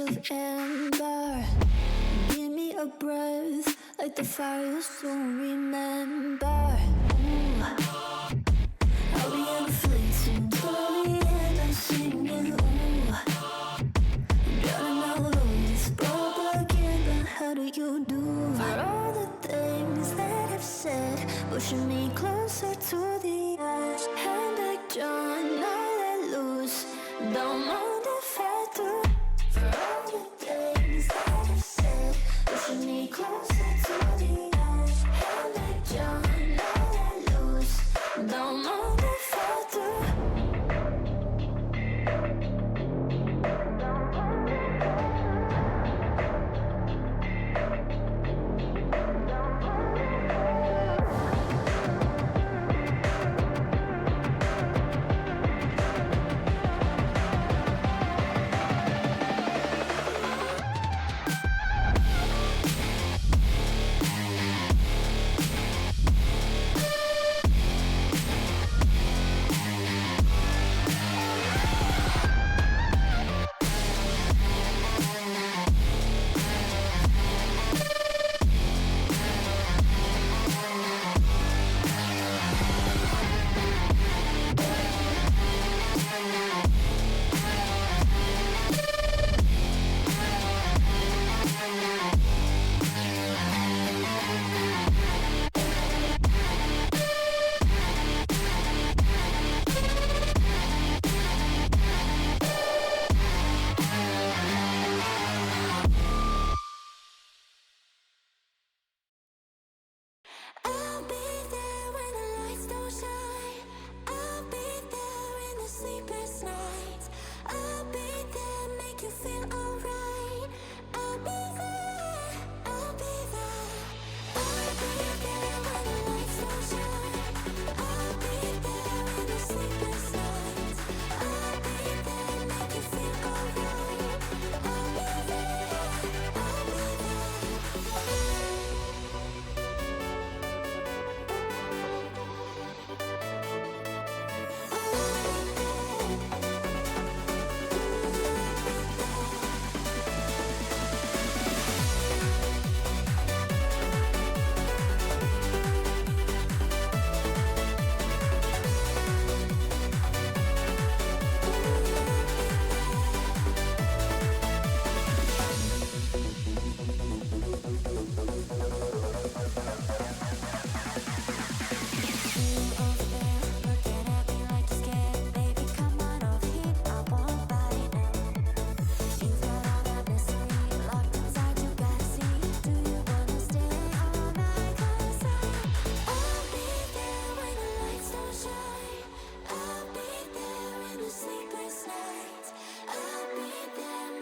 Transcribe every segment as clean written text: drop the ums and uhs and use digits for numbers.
of amber. Give me a breath, like the fire you'll soon remember. Ooh. I'll be ever fleeting till the end I'm singing. Ooh. Drowning all the voice, broke again, but how do you do? For all the things that I've said, pushing me closer to the edge. Hand back, John, all let loose. Don't mind if I do. For all the things that I've said, pushing me closer to the edge. Hand back, John, all let loose. Don't mind if I do. I'll be there when the lights don't shine. I'll be there in the sleepless nights. I'll be there, make you feel alright. I'll be there, I'll be there. I'll be there when the lights don't shine. I'll be there in the sleepless nights. I'll be there, make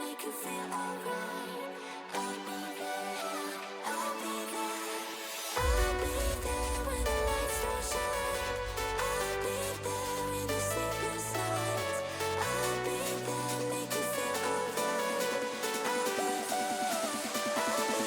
you feel alright. I'll be there, I'll be there.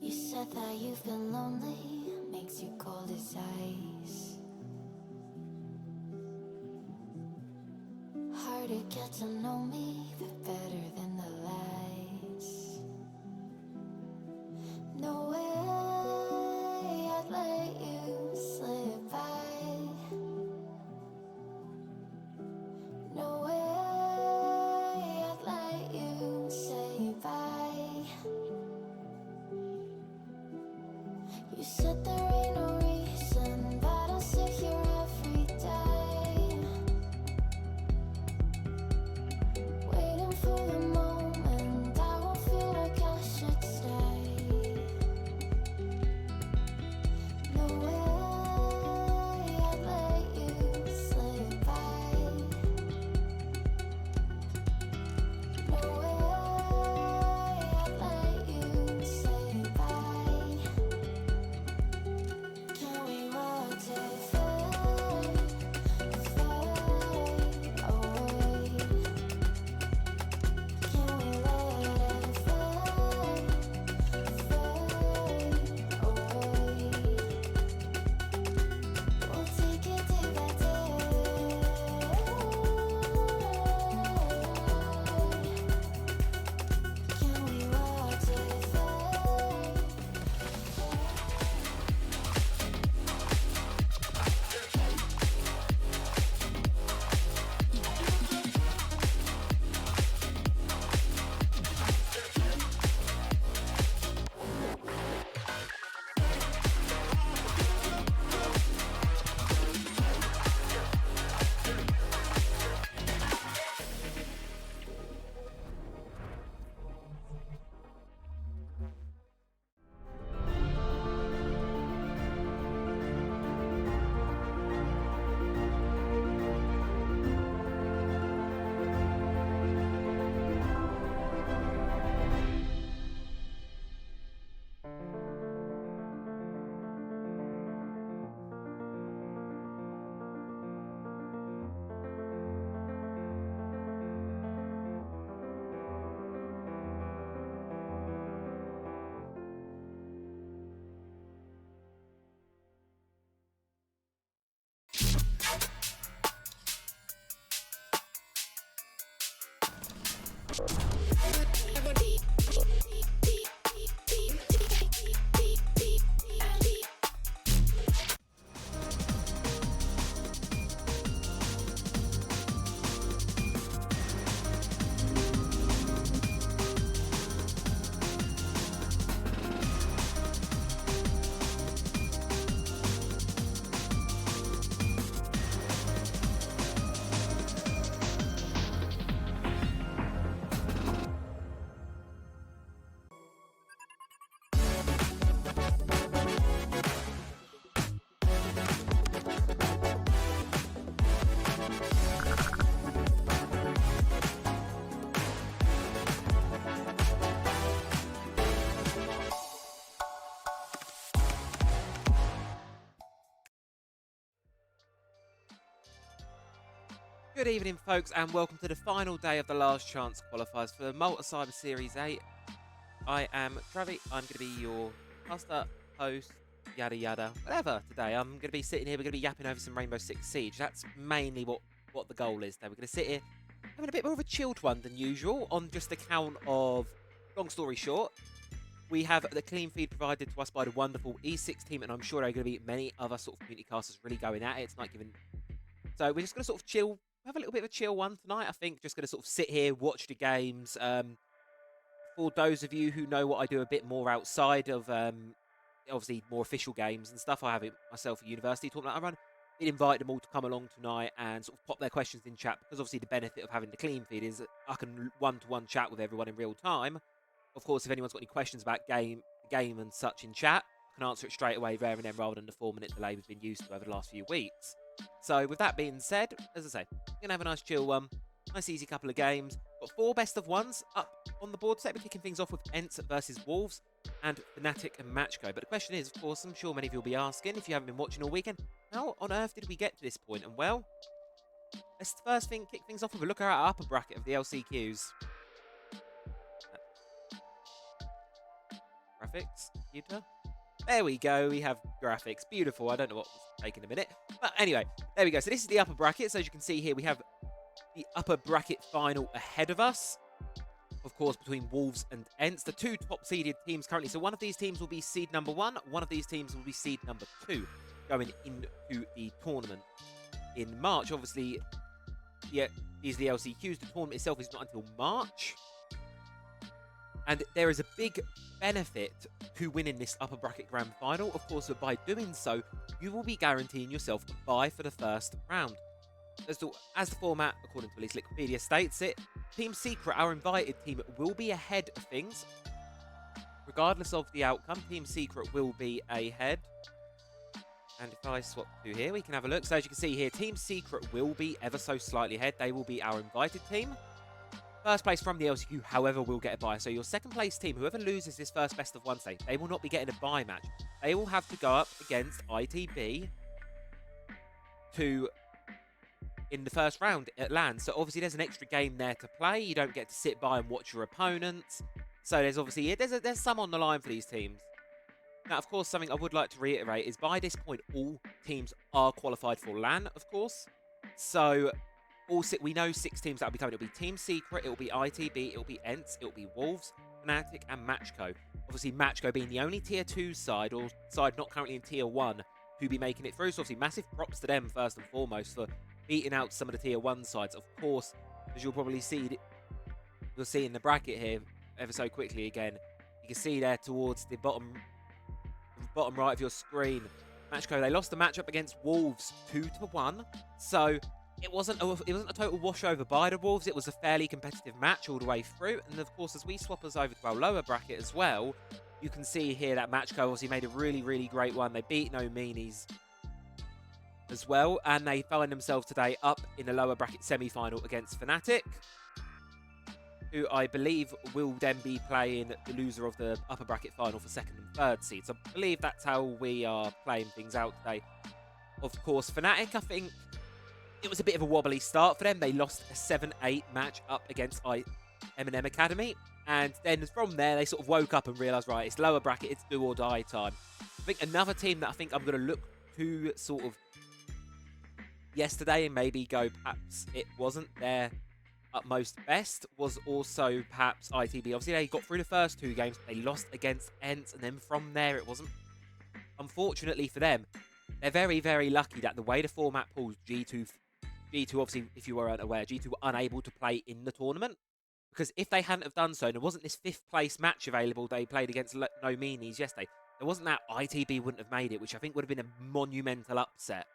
You said that you've been lonely, makes you cold as ice. Hard to get to know me, but better than the lies. No way I'd let you slip by. No way I'd let you say bye. You said there ain't no reason, but I'll sit here every day, waiting for the moment I won't feel like I should stay. No way I'd let you slip by. No Good evening, folks, and welcome to the final day of the Last Chance Qualifiers for the Malta Cyber Series VIII. I am Travi. I'm going to be your master, host, yada yada, whatever today. I'm going to be sitting here, we're going to be yapping over some Rainbow Six Siege. That's mainly what the goal is today. We're going to sit here having a bit more of a chilled one than usual on just account of, long story short, we have the clean feed provided to us by the wonderful E6 team, and I'm sure there are going to be many other sort of community casters really going at it. It's not giving... So we're just going to sort of chill, have a little bit of a chill one tonight, I think. Just going to sort of sit here, watch the games. For those of you who know what I do a bit more outside of, obviously, more official games and stuff, I have it myself at university tournament I run. I'd invite them all to come along tonight and sort of pop their questions in chat, because obviously the benefit of having the clean feed is that I can one-to-one chat with everyone in real time. Of course, if anyone's got any questions about the game and such in chat, I can answer it straight away there and then, rather than the 4-minute delay we've been used to over the last few weeks. So with that being said, as I say, we're going to have a nice chill one. Nice easy couple of games. Got 4 best of ones up on the board today. We're kicking things off with Ents versus Wolves and Fnatic and Matchco. But the question is, of course, I'm sure many of you will be asking, if you haven't been watching all weekend, how on earth did we get to this point? And well, let's first kick things off with a look at our upper bracket of the LCQs. Graphics, computer. There we go, we have graphics. Beautiful. I don't know what was taking a minute. But anyway, there we go. So this is the upper bracket. So as you can see here, we have the upper bracket final ahead of us. Of course, between Wolves and Ents, the 2 top-seeded teams currently. So one of these teams will be seed number 1. One of these teams will be seed number 2 going into the tournament in March. Obviously, yeah, these are the LCQs. The tournament itself is not until March. And there is a big benefit to winning this upper bracket grand final. Of course, by doing so, you will be guaranteeing yourself a bye for the first round. As the format, according to at least Wikipedia states it, Team Secret, our invited team, will be ahead of things. Regardless of the outcome, Team Secret will be ahead. And if I swap to here, we can have a look. So as you can see here, Team Secret will be ever so slightly ahead. They will be our invited team. First place from the LCQ, however, will get a bye. So your second place team, whoever loses this first best of 1 stage, they will not be getting a bye match. They will have to go up against ITB in the first round at LAN. So obviously there's an extra game there to play. You don't get to sit by and watch your opponents. So there's obviously there's some on the line for these teams. Now, of course, something I would like to reiterate is by this point, all teams are qualified for LAN, of course. So we know 6 teams that will be coming. It'll be Team Secret, it'll be ITB, it'll be Ents, it'll be Wolves, Fnatic, and Matchco. Obviously, Matchco being the only Tier 2 side, or side not currently in Tier 1, who be making it through. So obviously, massive props to them, first and foremost, for beating out some of the Tier 1 sides. Of course, as you'll probably see, you'll see in the bracket here, ever so quickly again, you can see there towards the bottom right of your screen, Matchco, they lost the matchup against Wolves 2-1. So it wasn't a total washover by the Wolves. It was a fairly competitive match all the way through. And of course, as we swap us over to our lower bracket as well, you can see here that Matchco obviously made a really, really great one. They beat No Meanies as well, and they find themselves today up in the lower bracket semi-final against Fnatic, who I believe will then be playing the loser of the upper bracket final for 2nd and 3rd seeds. I believe that's how we are playing things out today. Of course, Fnatic, I think it was a bit of a wobbly start for them. They lost a 7-8 match up against M&M Academy. And then from there, they sort of woke up and realised, right, it's lower bracket, it's do or die time. I think another team that I think I'm going to look to sort of yesterday and maybe go, perhaps it wasn't their utmost best, was also perhaps ITB. Obviously, they got through the first 2 games. They lost against Ents, and then from there, it wasn't. Unfortunately for them, they're very, very lucky that the way the format pulls, G2 obviously, if you weren't aware, G2 were unable to play in the tournament. Because if they hadn't have done so, and there wasn't this 5th place match available they played against No Meanies yesterday, there wasn't that, ITB wouldn't have made it, which I think would have been a monumental upset.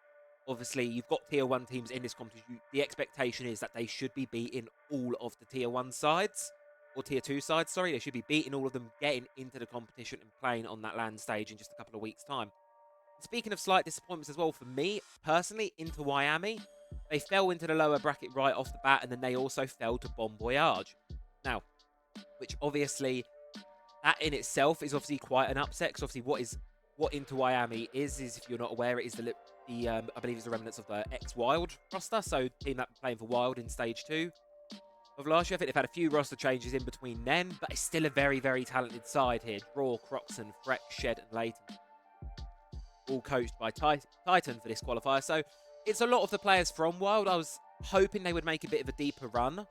Obviously, you've got Tier 1 teams in this competition. The expectation is that they should be beating all of the Tier 1 sides, or Tier 2 sides, sorry. They should be beating all of them, getting into the competition and playing on that LAN stage in just a couple of weeks' time. Speaking of slight disappointments as well, for me, personally, into Miami, they fell into the lower bracket right off the bat, and then they also fell to Bon Voyage. Now, which obviously, that in itself is obviously quite an upset, because obviously what Into Miami is if you're not aware, it is the I believe it's the remnants of the ex-Wild roster, so team that playing for Wild in Stage 2 of last year. I think they've had a few roster changes in between then, but it's still a very, very talented side here. Draw, Croxon, Freck, Shed, and Leighton, all coached by Titan for this qualifier. So it's a lot of the players from Wild. I was hoping they would make a bit of a deeper run,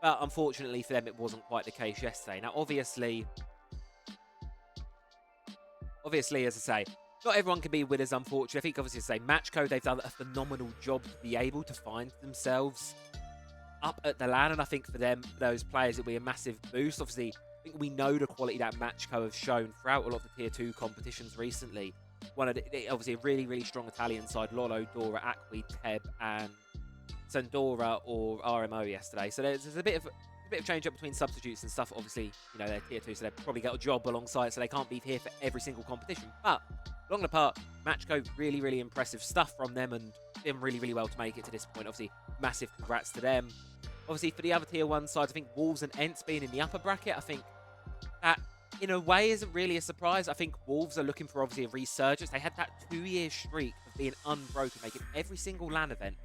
but unfortunately for them, it wasn't quite the case yesterday. Now, obviously, as I say, not everyone can be winners, unfortunately. I think, obviously, as I say, Matchco, they've done a phenomenal job to be able to find themselves up at the LAN, and I think for them, for those players, it'll be a massive boost. Obviously, I think we know the quality that Matchco have shown throughout a lot of the Tier 2 competitions recently. One of the, obviously, a really, really strong Italian side, Lolo, Dora, Acqui, Teb, and Sandora or RMO yesterday. So there's a bit of change up between substitutes and stuff. Obviously, you know, they're Tier 2, so they've probably got a job alongside, so they can't be here for every single competition. But along the part, Matchco, really, really impressive stuff from them, and done really, really well to make it to this point. Obviously, massive congrats to them. Obviously, for the other Tier 1 sides, I think Wolves and Ents being in the upper bracket, I think that, in a way, isn't really a surprise. I think Wolves are looking for, obviously, a resurgence. They had that 2-year streak of being unbroken, making every single LAN event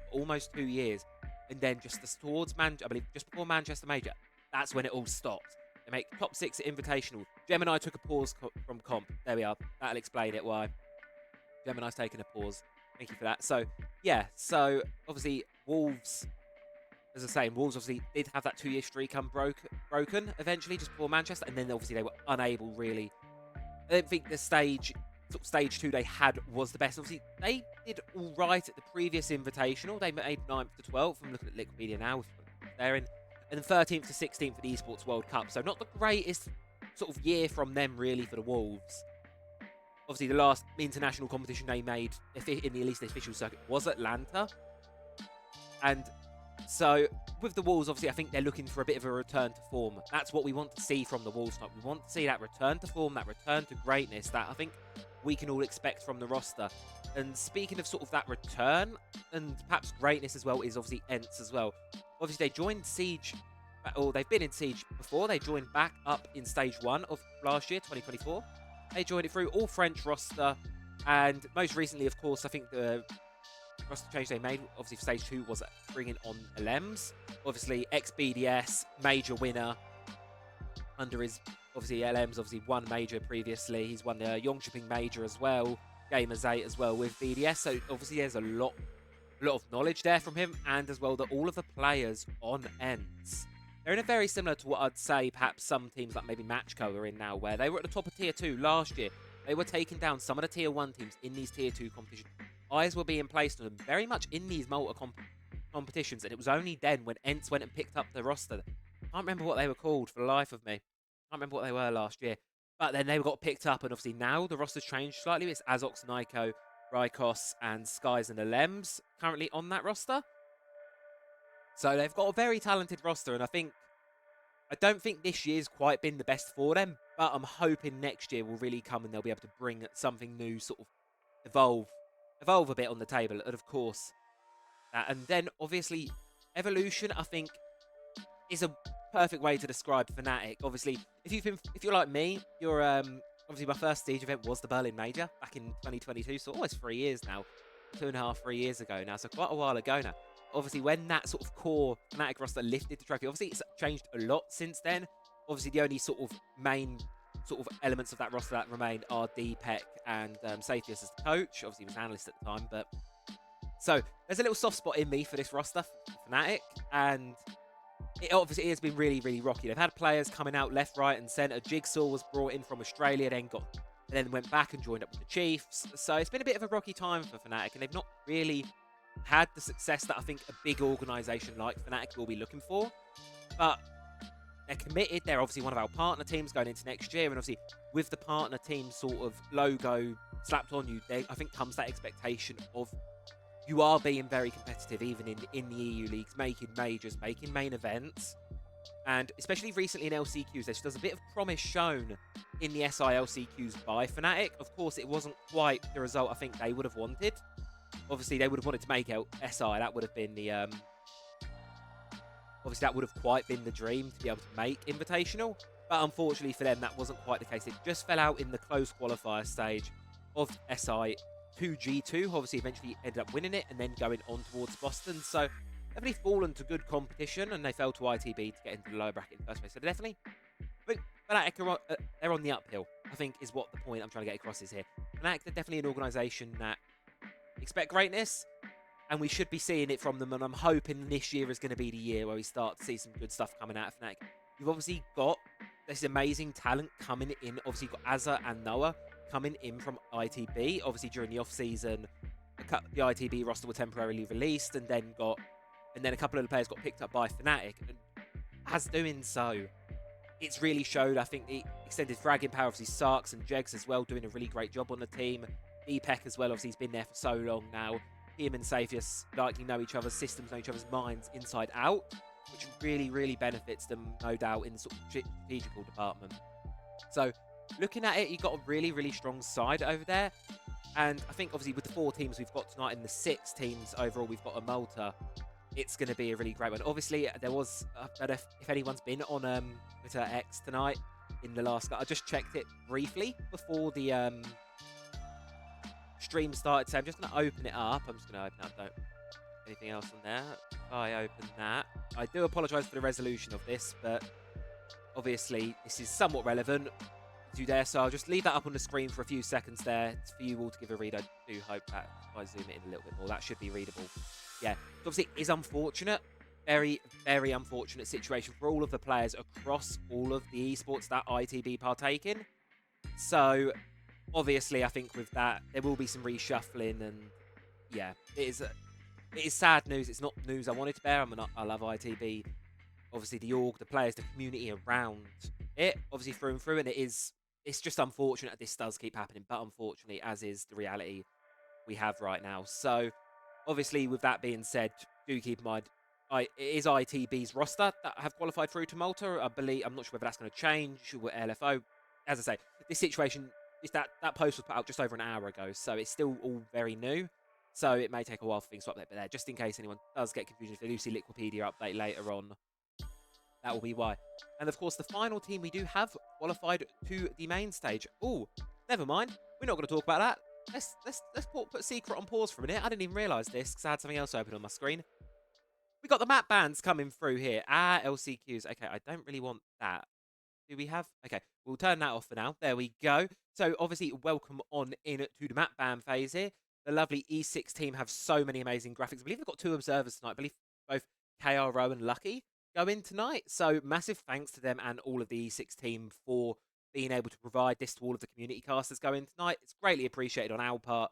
for almost 2 years. And then just towards I believe just before Manchester Major, that's when it all stopped. They make top 6 at Invitational. Gemini took a pause from comp. There we are. That'll explain it why. Gemini's taking a pause. Thank you for that. So, yeah. So, obviously, Wolves, as I say, Wolves obviously did have that 2-year streak broken eventually just before Manchester. And then, obviously, they were unable really. I don't think the stage 2 they had was the best. Obviously, they did all right at the previous Invitational. They made 9th to 12th. I'm looking at Wikipedia now. They're in. And then 13th to 16th for the Esports World Cup. So not the greatest sort of year from them, really, for the Wolves. Obviously, the last international competition they made in the least official circuit was Atlanta. And so with the Wolves, obviously, I think they're looking for a bit of a return to form. That's what we want to see from the Wolves tonight. We want to see that return to form, that return to greatness that I think we can all expect from the roster. And speaking of sort of that return and perhaps greatness as well, is obviously Ents as well. Obviously, they joined Siege, or they've been in Siege before. They joined back up in Stage 1 of last year, 2024. They joined it through all French roster. And most recently, of course, I think the roster change they made, obviously for Stage 2, was bringing on LMs. Obviously, ex-BDS, major winner under his, obviously, LMs, obviously won major previously. He's won the Yongshiping major as well, Gamers 8 as well with BDS. So, obviously, there's a lot of knowledge there from him, and as well that all of the players on Ents, they're in a very similar to what I'd say perhaps some teams like maybe Matchco are in now, where they were at the top of Tier 2 last year. They were taking down some of the Tier 1 teams in these Tier 2 competitions. Eyes were being placed on them very much in these Malta competitions, and it was only then when Ents went and picked up the roster. I can't remember what they were called for the life of me. I can't remember what they were last year. But then they got picked up, and obviously now the roster's changed slightly. It's Azox, Nyko, Rykos, and Skies and the Lems currently on that roster. So they've got a very talented roster, and I don't think this year's quite been the best for them, but I'm hoping next year will really come and they'll be able to bring something new, sort of evolve a bit on the table, and of course, and then obviously Evolution, I think, is a perfect way to describe Fnatic. Obviously, if you're like me, you're obviously my first Siege event was the Berlin Major back in 2022, so almost 3 years now, 2.5, 3 years ago now, so quite a while ago now. Obviously, when that sort of core Fnatic roster lifted the trophy, obviously it's changed a lot since then. Obviously, the only sort of main sort of elements of that roster that remain are DPEC and Saphius as the coach. Obviously, he was an analyst at the time, but so there's a little soft spot in me for this roster, for Fnatic, and it obviously has been really, really rocky. They've had players coming out left, right, and centre. Jigsaw was brought in from Australia, then went back and joined up with the Chiefs. So it's been a bit of a rocky time for Fnatic, and they've not really had the success that I think a big organisation like Fnatic will be looking for. But they're committed. They're obviously one of our partner teams going into next year, and obviously with the partner team sort of logo slapped on you, I think comes that expectation of you are being very competitive, even in the EU leagues, making majors, making main events. And especially recently in LCQs, there's a bit of promise shown in the SI LCQs by Fnatic. Of course, it wasn't quite the result I think they would have wanted. Obviously, they would have wanted to make out SI. That would have been the obviously that would have quite been the dream to be able to make Invitational. But unfortunately for them, that wasn't quite the case. It just fell out in the close qualifier stage of SI to G2, obviously eventually ended up winning it and then going on towards Boston. So definitely fallen to good competition, and they fell to ITB to get into the lower bracket in the first place. So definitely, but Fnatic they're on the uphill, I think, is what the point I'm trying to get across is here. Fnatic, they're definitely an organisation that expect greatness, and we should be seeing it from them, and I'm hoping this year is going to be the year where we start to see some good stuff coming out of Fnatic. You've obviously got this amazing talent coming in. Obviously, you've got Azza and Noah coming in from ITB. Obviously, during the off-season, the ITB roster were temporarily released, and then a couple of the players got picked up by Fnatic. And as doing so, it's really showed. I think the extended fragging power, obviously Sarks and Jegs as well, doing a really great job on the team. Deepek as well, obviously he's been there for so long now. Him and Saphius likely know each other's systems, know each other's minds inside out, which really, really benefits them, no doubt, in the sort of strategical department. So, looking at it, you've got a really, really strong side over there. And I think, obviously, with the 4 teams we've got tonight and the 6 teams overall we've got at Malta, it's going to be a really great one. Obviously, there was, I don't know if anyone's been on Twitter X tonight in the last... I just checked it briefly before the stream started, so I'm just going to open it up. I'm just going to open up, anything else on there. If I open that, I do apologise for the resolution of this, but obviously this is somewhat relevant to there, so I'll just leave that up on the screen for a few seconds there for you all to give a read. I do hope that if I zoom it in a little bit more, that should be readable. Yeah, obviously it is unfortunate, very, very unfortunate situation for all of the players across all of the esports that ITB partake in. So obviously I think with that there will be some reshuffling, and yeah, it is sad news. It's not news I wanted to bear. I love ITB, obviously the org, the players, the community around it, obviously through and through, and it's just unfortunate this does keep happening, but unfortunately, as is the reality we have right now. So obviously with that being said, do keep in mind, it is ITB's roster that have qualified through to Malta. I believe, I'm not sure whether that's going to change with LFO. As I say, this situation is that post was put out just over an hour ago, so it's still all very new. So it may take a while for things to update, but there, just in case anyone does get confused, if they do see Liquipedia update later on, that will be why. And of course, the final team we do have qualified to the main stage. Oh, never mind. We're not going to talk about that. Let's put Secret on pause for a minute. I didn't even realise this because I had something else open on my screen. We got the map bans coming through here. LCQs. Okay, I don't really want that. Do we have? Okay, we'll turn that off for now. There we go. So obviously, welcome on in to the map ban phase here. The lovely E6 team have so many amazing graphics. I believe they've got 2 observers tonight. I believe both KRO and Lucky go in tonight. So massive thanks to them and all of the E6 team for being able to provide this to all of the community casters going tonight. It's greatly appreciated on our part.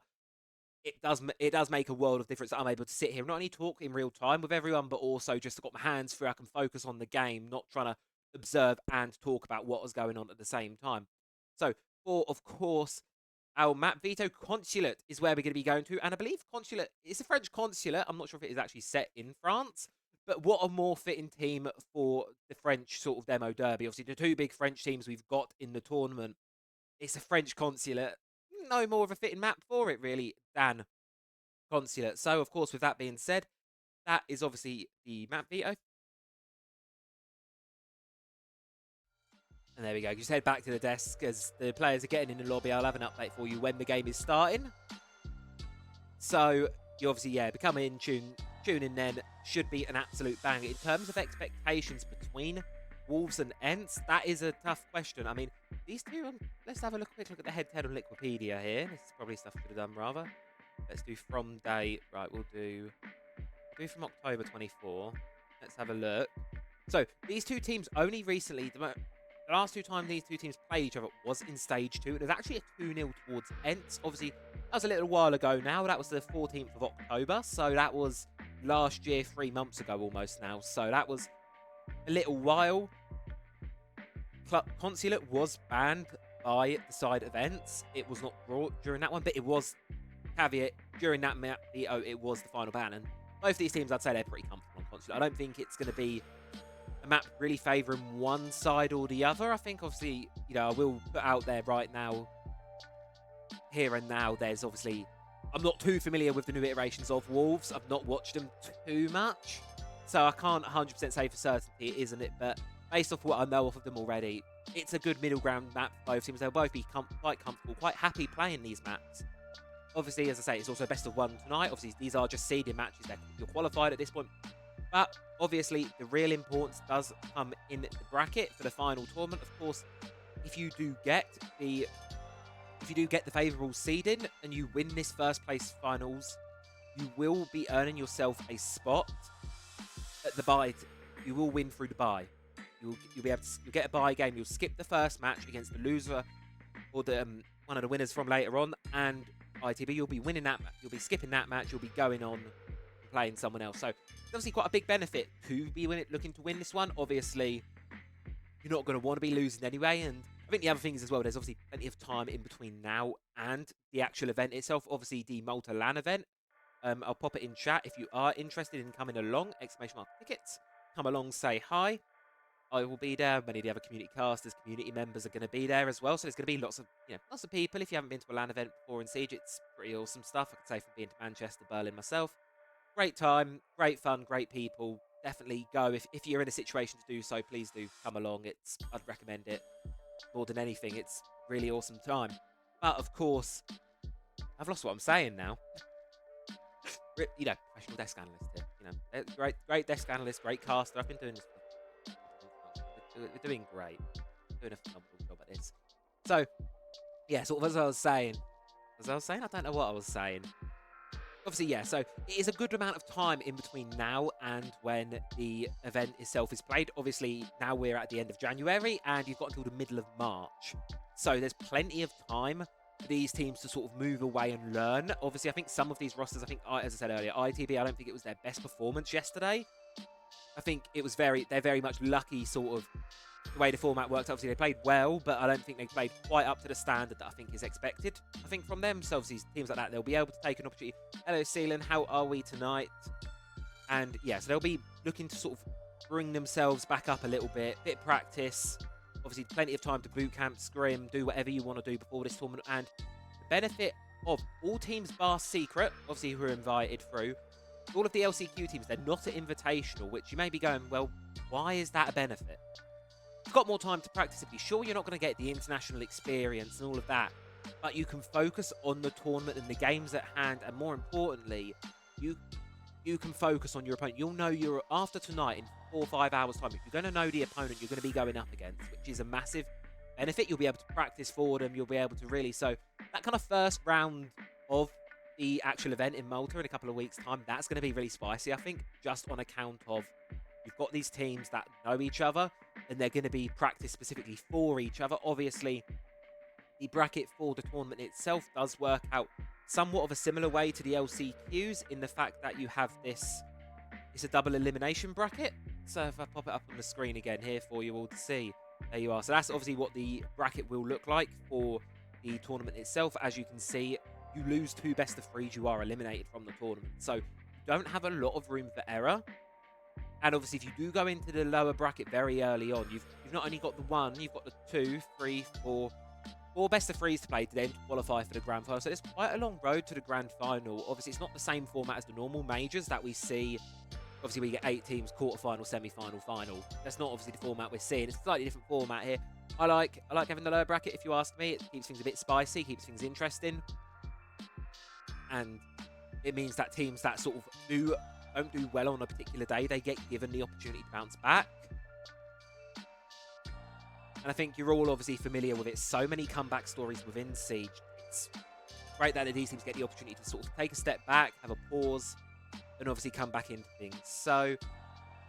It does make a world of difference that I'm able to sit here and not only talk in real time with everyone, but also just got my hands free. I can focus on the game, not trying to observe and talk about what was going on at the same time. So, for, of course, our map veto, Consulate is where we're going to be going to. And I believe Consulate is a French consulate. I'm not sure if it is actually set in France. But what a more fitting team for the French sort of demo derby. Obviously, the 2 big French teams we've got in the tournament. It's a French consulate. No more of a fitting map for it, really, than Consulate. So, of course, with that being said, that is obviously the map veto. And there we go. Just head back to the desk as the players are getting in the lobby. I'll have an update for you when the game is starting. So, you obviously, yeah, become in tune in then. Should be an absolute bang. In terms of expectations between Wolves and Ents, that is a tough question. I mean, these two, let's have a quick look at the head-to-head on Liquipedia here. This is probably stuff I could have done rather. Let's do from date. Right, we'll do from October 24. Let's have a look. So, these 2 teams only recently, the last 2 times these 2 teams played each other was in Stage 2. It was actually a 2-0 towards Ents. Obviously, that was a little while ago now. That was the 14th of October. So, that was last year, 3 months ago almost now. So, that was a little while. Consulate was banned by the side of Ents. It was not brought during that one, but it was, caveat, during that map, it was the final ban. And both these teams, I'd say they're pretty comfortable on Consulate. I don't think it's going to be a map really favouring one side or the other. I think, obviously, you know, I will put out there right now, here and now, there's obviously, I'm not too familiar with the new iterations of Wolves. I've not watched them too much, so I can't 100% say for certainty it isn't it, but based off what I know of them already, it's a good middle ground map for both teams. They'll both be quite comfortable, quite happy playing these maps. Obviously, as I say, it's also best of one tonight. Obviously, these are just seeding matches. You're qualified at this point. But obviously, the real importance does come in the bracket for the final tournament. Of course, if you do get the favourable seeding and you win this first place finals, you will be earning yourself a spot at the bye. You will win through the bye. You'll be able to you'll get a bye game. You'll skip the first match against the loser or the one of the winners from later on, and ITB. You'll be winning that. You'll be skipping that match. You'll be going on and playing someone else. So it's obviously quite a big benefit to be looking to win this one. Obviously, you're not going to want to be losing anyway. And I think the other thing is as well, there's obviously plenty of time in between now and the actual event itself. Obviously, the Malta LAN event. I'll pop it in chat if you are interested in coming along. !tickets. Come along, say hi. I will be there. Many of the other community casters, community members are going to be there as well. So there's going to be lots of people. If you haven't been to a LAN event before in Siege, it's pretty awesome stuff. I can say from being to Manchester, Berlin myself. Great time, great fun, great people. Definitely go if you're in a situation to do so. Please do come along. I'd recommend it more than anything. It's really awesome time. But of course, I've lost what I'm saying now. Professional desk analyst here. Great desk analyst, great caster. I've been doing this for we're doing great. Doing a phenomenal job at this. So, yeah, sort of as I was saying, I don't know what I was saying. Obviously, yeah, so it is a good amount of time in between now and when the event itself is played. Obviously, now we're at the end of January, and you've got until the middle of March. So there's plenty of time for these teams to sort of move away and learn. Obviously, I think some of these rosters, as I said earlier, ITB, I don't think it was their best performance yesterday. I think it was they're very much lucky sort of the way the format worked. Obviously, they played well, but I don't think they played quite up to the standard that I think is expected. I think from them, so obviously teams like that, they'll be able to take an opportunity. Hello, Seelan, how are we tonight? And yeah, so they'll be looking to sort of bring themselves back up a little bit practice. Obviously, plenty of time to boot camp, scrim, do whatever you want to do before this tournament. And the benefit of all teams bar Secret, obviously who are invited through, all of the LCQ teams, they're not at Invitational, which you may be going, well, why is that a benefit? You've got more time to practice. If you're sure you're not going to get the international experience and all of that, but you can focus on the tournament and the games at hand, and more importantly, you can focus on your opponent. You'll know after tonight in 4 or 5 hours time, if you're going to know the opponent you're going to be going up against, which is a massive benefit. You'll be able to practice for them. You'll be able to really, so that kind of first round of the actual event in Malta in a couple of weeks' time, that's going to be really spicy, I think, just on account of you've got these teams that know each other and they're going to be practiced specifically for each other. Obviously, the bracket for the tournament itself does work out somewhat of a similar way to the LCQs in the fact that you have it's a double elimination bracket. So if I pop it up on the screen again here for you all to see, there you are. So that's obviously what the bracket will look like for the tournament itself. As you can see, you lose 2 best of 3s, you are eliminated from the tournament. So you don't have a lot of room for error. And obviously, if you do go into the lower bracket very early on, you've not only got the 1, you've got the 2, 3, 4 best of 3s to play to then qualify for the grand final. So it's quite a long road to the grand final. Obviously, it's not the same format as the normal majors that we see. Obviously, we get 8 teams, quarter-final, semi-final, final. That's not obviously the format we're seeing. It's a slightly different format here. I like having the lower bracket, if you ask me. It keeps things a bit spicy, keeps things interesting. And it means that teams that sort of don't do well on a particular day, they get given the opportunity to bounce back. And I think you're all obviously familiar with it. So many comeback stories within Siege. It's great that these teams get the opportunity to sort of take a step back, have a pause, and obviously come back into things. So,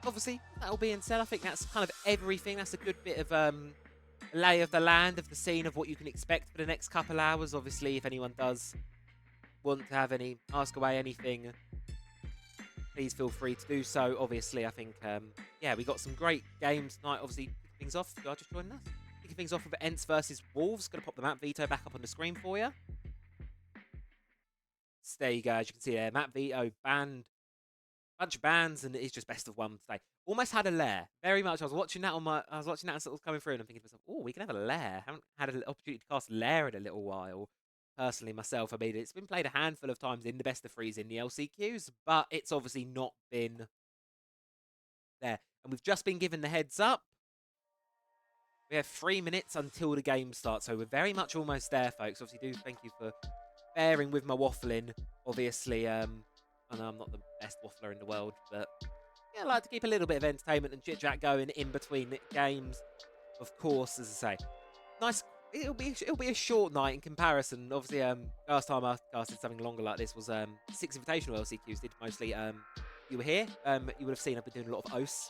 obviously, that all being said, I think that's kind of everything. That's a good bit of lay of the land, of the scene, of what you can expect for the next couple hours. Obviously, if anyone does want to have ask away anything, please feel free to do so. Obviously, I think, yeah, we got some great games tonight. Obviously, kicking things off. You are just joining us. Kicking things off with Ents versus Wolves. Going to pop the map veto back up on the screen for you. So there you go. As you can see there, map veto banned. Bunch of bans, and it is just best of 1 today. Almost had a lair. Very much. I was watching that and sort of coming through, and I'm thinking to myself, oh, we can have a lair. Haven't had an opportunity to cast lair in a little while. Personally, myself, I mean, it's been played a handful of times in the best of 3s in the LCQs, but it's obviously not been there. And we've just been given the heads up. We have 3 minutes until the game starts, so we're very much almost there, folks. Obviously, do thank you for bearing with my waffling, obviously. I know I'm not the best waffler in the world, but yeah, I like to keep a little bit of entertainment and chit-chat going in between games. Of course, as I say, nice. It'll be a short night in comparison. Obviously, last time I casted something longer like this was 6 Invitational LCQs. Did mostly you were here. You would have seen I've been doing a lot of OS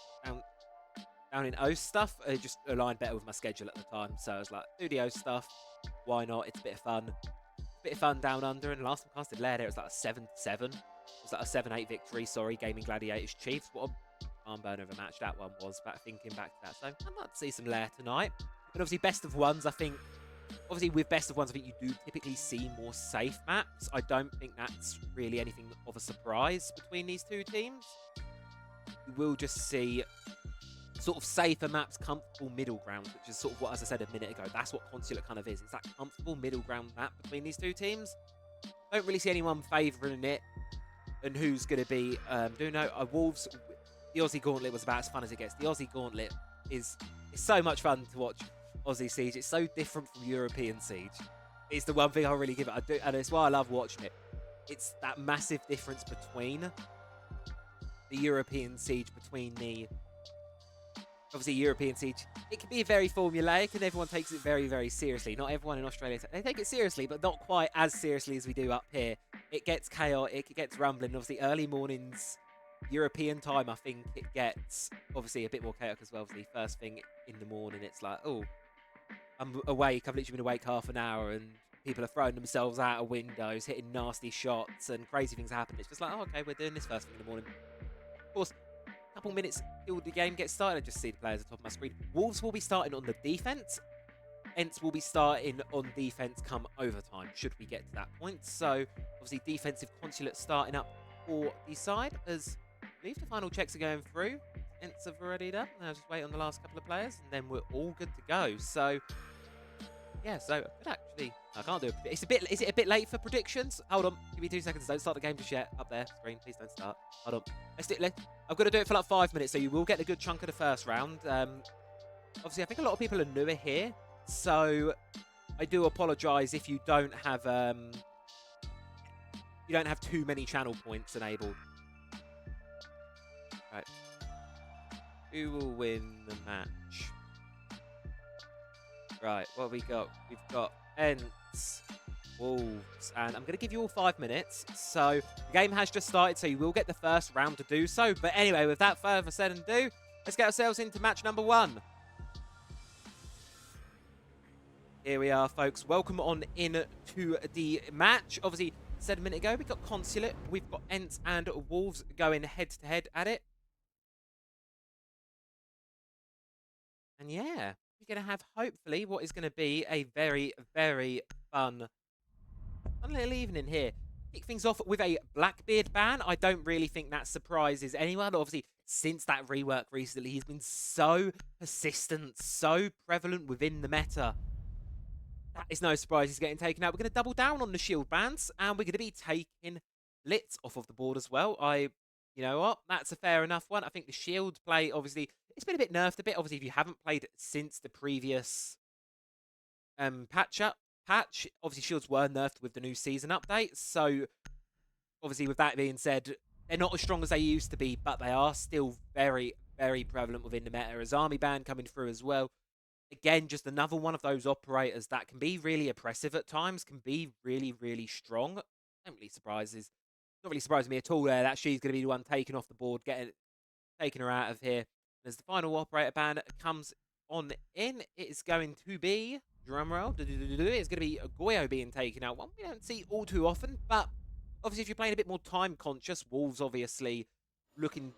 down in OS stuff. It just aligned better with my schedule at the time, so I was like, do the OS stuff. Why not? It's a bit of fun. Bit of fun down under. And last time I casted Lair, it was like a 7-7. It was like a 7-8 victory. Sorry, Gaming Gladiators Chiefs. What a arm burner of a match that one was. But thinking back to that, so I'd like to see some Lair tonight. And obviously, best of ones, I think. Obviously, with best of ones, I think you do typically see more safe maps. I don't think that's really anything of a surprise between these two teams. You will just see sort of safer maps, comfortable middle ground, which is sort of what, as I said a minute ago, that's what Consulate kind of is. It's that comfortable middle ground map between these two teams. Don't really see anyone favouring it. And who's going to be, Wolves, the Aussie Gauntlet was about as fun as it gets. The Aussie Gauntlet is so much fun to watch. Aussie Siege, it's so different from European Siege. It's the one thing I really give it. I do, and it's why I love watching it. It's that massive difference between the European Siege, obviously European Siege. It can be very formulaic, and everyone takes it very, very seriously. Not everyone in Australia, they take it seriously, but not quite as seriously as we do up here. It gets chaotic, it gets rumbling. Obviously, early mornings, European time, I think it gets obviously a bit more chaotic as well. Obviously, first thing in the morning, it's like, oh, I'm awake. I've literally been awake half an hour, and people are throwing themselves out of windows, hitting nasty shots, and crazy things happen. It's just like, oh, okay, we're doing this first thing in the morning. Of course, a couple minutes till the game gets started, I just see the players at the top of my screen. Wolves will be starting on the defense. Ents will be starting on defense come overtime, should we get to that point. So, obviously, defensive Consulate starting up for the side, as I believe the final checks are going through. Ents have already done. Now just wait on the last couple of players, and then we're all good to go. So, yeah, so I could actually, I can't do it. Is it a bit late for predictions? Hold on, give me 2 seconds. Don't start the game just yet. Up there, screen, please don't start. Hold on. I've got to do it for like 5 minutes, so you will get a good chunk of the first round. Obviously, I think a lot of people are newer here, so I do apologise if you don't have too many channel points enabled. Right. Who will win the match? Right, what have we got? We've got Ents, Wolves, and I'm going to give you all 5 minutes. So, the game has just started, so you will get the first round to do so. But anyway, with that further said and do, let's get ourselves into match number 1. Here we are, folks. Welcome on in to the match. Obviously, said a minute ago, we've got Consulate, we've got Ents and Wolves going head-to-head at it. And yeah, we're going to have, hopefully, what is going to be a very, very fun little evening here. Kick things off with a Blackbeard ban. I don't really think that surprises anyone. Obviously, since that rework recently, he's been so persistent, so prevalent within the meta. That is no surprise he's getting taken out. We're going to double down on the shield bans, and we're going to be taking Lit off of the board as well. You know what? That's a fair enough one. I think the shield play, obviously, it's been a bit nerfed a bit. Obviously, if you haven't played since the previous patch, obviously shields were nerfed with the new season update. So, obviously, with that being said, they're not as strong as they used to be, but they are still very, very prevalent within the meta. As Army Ban coming through as well. Again, just another one of those operators that can be really oppressive at times, can be really, really strong. Not really surprising me at all there that she's going to be the one taken off the board, taking her out of here. As the final operator ban comes on in, it is going to be, drumroll, it's going to be Goyo being taken out. One we don't see all too often, but obviously if you're playing a bit more time conscious, Wolves obviously looking,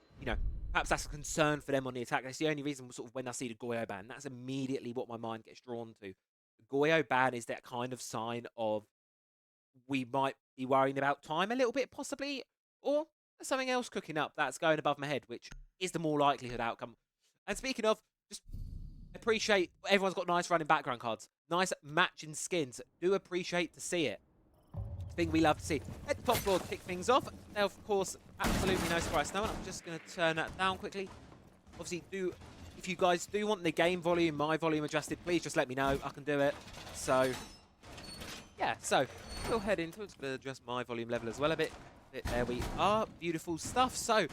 perhaps that's a concern for them on the attack. That's the only reason sort of when I see the Goyo ban, that's immediately what my mind gets drawn to. The Goyo ban is that kind of sign of we might be worrying about time a little bit, possibly, or there's something else cooking up that's going above my head, which is the more likelihood outcome. And speaking of, just appreciate everyone's got nice running background cards, nice matching skins. Do appreciate to see it. Thing we love to see. At the top floor to kick things off. Now, of course, absolutely no surprise. No, I'm just going to turn that down quickly. Obviously, if you guys do want the game volume, my volume adjusted, please just let me know. I can do it. So, yeah. So, Still head into it. Just gonna adjust my volume level as well a bit. There we are. Beautiful stuff. So,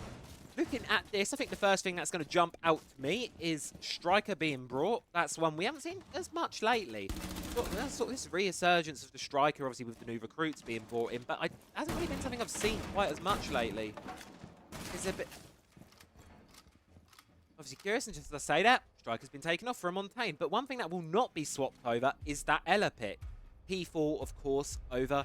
looking at this, I think the first thing that's going to jump out to me is Striker being brought. That's one we haven't seen as much lately. That's sort of this resurgence of the Striker, obviously with the new recruits being brought in, but it hasn't really been something I've seen quite as much lately. It's a bit... Obviously curious, and just as I say that, Striker's been taken off for a Montaigne, but one thing that will not be swapped over is that Ella pick. P4, of course, over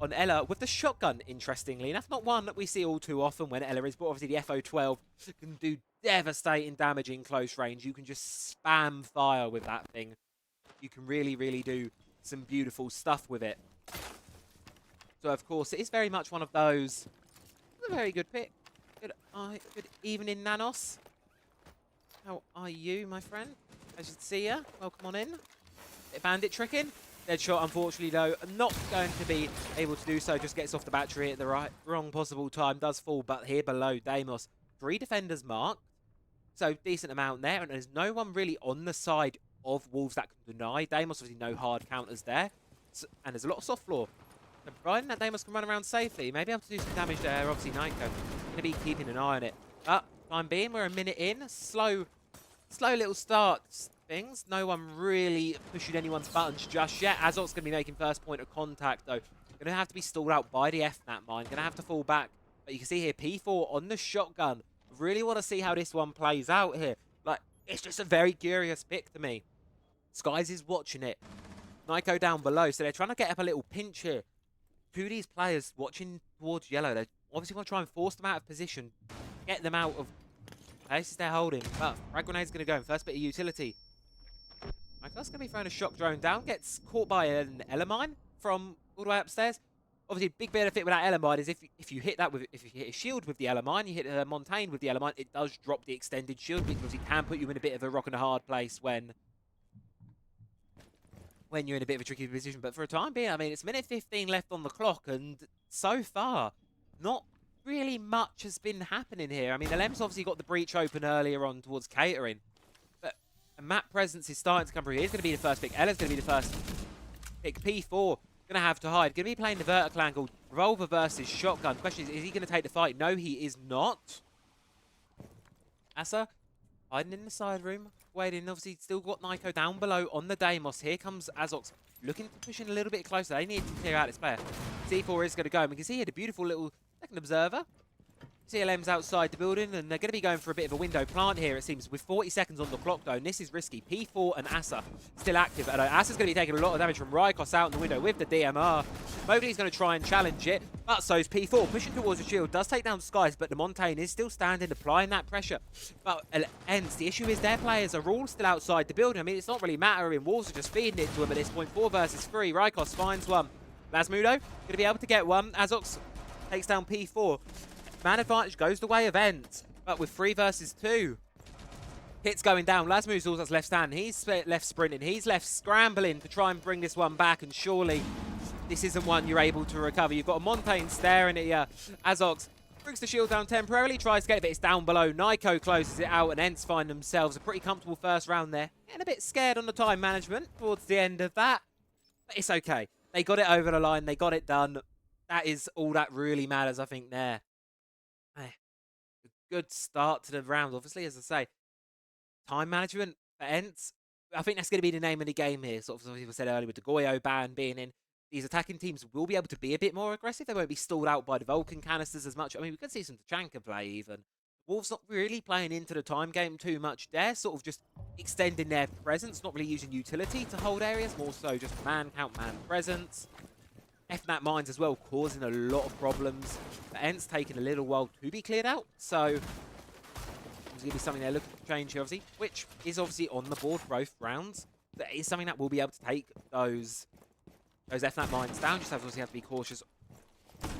on Ella with the shotgun, interestingly enough. Not one that we see all too often when Ella is, but obviously the FO12 can do devastating damage in close range. You can just spam fire with that thing. You can really, really do some beautiful stuff with it. So, of course, it is very much one of those. A very good pick. Good evening, Nanos. How are you, my friend? I should see ya. Welcome on in. Bit of bandit tricking. Dead shot, unfortunately, though, not going to be able to do so. Just gets off the battery at the wrong possible time. Does fall, but here below, Deimos. 3 defenders marked. So, decent amount there. And there's no one really on the side of Wolves that can deny. Deimos, obviously, no hard counters there. So, and there's a lot of soft floor. So, providing that Deimos can run around safely, maybe able to do some damage there. Obviously, Nightco going to be keeping an eye on it. But, time being, we're a minute in. Slow little starts. Things. No one really pushing anyone's buttons just yet. Azot's going to be making first point of contact, though. Going to have to be stalled out by the FNAT mine. Going to have to fall back. But you can see here, P4 on the shotgun. Really want to see how this one plays out here. Like, it's just a very curious pick to me. Skies is watching it. Nyko down below, so they're trying to get up a little pinch here. Two of these players watching towards yellow. They obviously want to try and force them out of position. Get them out of places they're holding. But frag grenade's going to go in. First bit of utility. That's going to be throwing a shock drone down. Gets caught by an Elamine from all the way upstairs. Obviously, a big benefit with that Elamine is if you hit that with if you hit a shield with the Elamine, you hit a Montaigne with the Elamine, it does drop the extended shield, which obviously can put you in a bit of a rock and a hard place when you're in a bit of a tricky position. But for a time being, I mean, it's minute 15 left on the clock, and so far, not really much has been happening here. I mean, LM's obviously got the breach open earlier on towards catering. And map presence is starting to come through. He's going to be the first pick. Ella's going to be the first pick. P4 going to have to hide. Going to be playing the vertical angle. Revolver versus shotgun. Question is he going to take the fight? No, he is not. Asa hiding in the side room. Waiting. Obviously, still got Nyko down below on the Deimos. Here comes Azox looking to push in a little bit closer. They need to clear out this player. C4 is going to go. And we can see here the beautiful little second observer. CLM's outside the building, and they're going to be going for a bit of a window plant here, it seems, with 40 seconds on the clock, though, and this is risky. P4 and Asa still active, and Asa's going to be taking a lot of damage from Rykos out in the window with the DMR. Mowgli's going to try and challenge it, but so is P4, pushing towards the shield, does take down Skies, but the Montaigne is still standing, applying that pressure. But ends. The issue is their players are all still outside the building. I mean, it's not really mattering. Wolves are just feeding it to him at this point. 4 versus 3. Rykos finds one. Lasmudo going to be able to get one. Azox takes down P4. Man advantage goes the way of Ent, but with 3 versus 2. Hits going down. Lasmu's all that's left standing. He's left sprinting. He's left scrambling to try and bring this one back, and surely this isn't one you're able to recover. You've got a Montaigne staring at you. Azox brings the shield down temporarily, tries to get it, but it's down below. Nyko closes it out, and Ents find themselves a pretty comfortable first round there. Getting a bit scared on the time management towards the end of that, but it's okay. They got it over the line. They got it done. That is all that really matters, I think, there. A good start to the round, obviously, as I say. Time management for Ents. I think that's going to be the name of the game here. Sort of, as I said earlier, with the Goyo ban being in, these attacking teams will be able to be a bit more aggressive. They won't be stalled out by the Vulcan canisters as much. I mean, we could see some Tachanka play even. Wolves not really playing into the time game too much there, sort of just extending their presence, not really using utility to hold areas, more so just man count, man presence. FNAT mines as well, causing a lot of problems. The Ents taking a little while to be cleared out, so it's going to be something they're looking to change here, obviously, which is obviously on the board for both rounds. That is something that will be able to take those FNAT mines down. Just obviously have to be cautious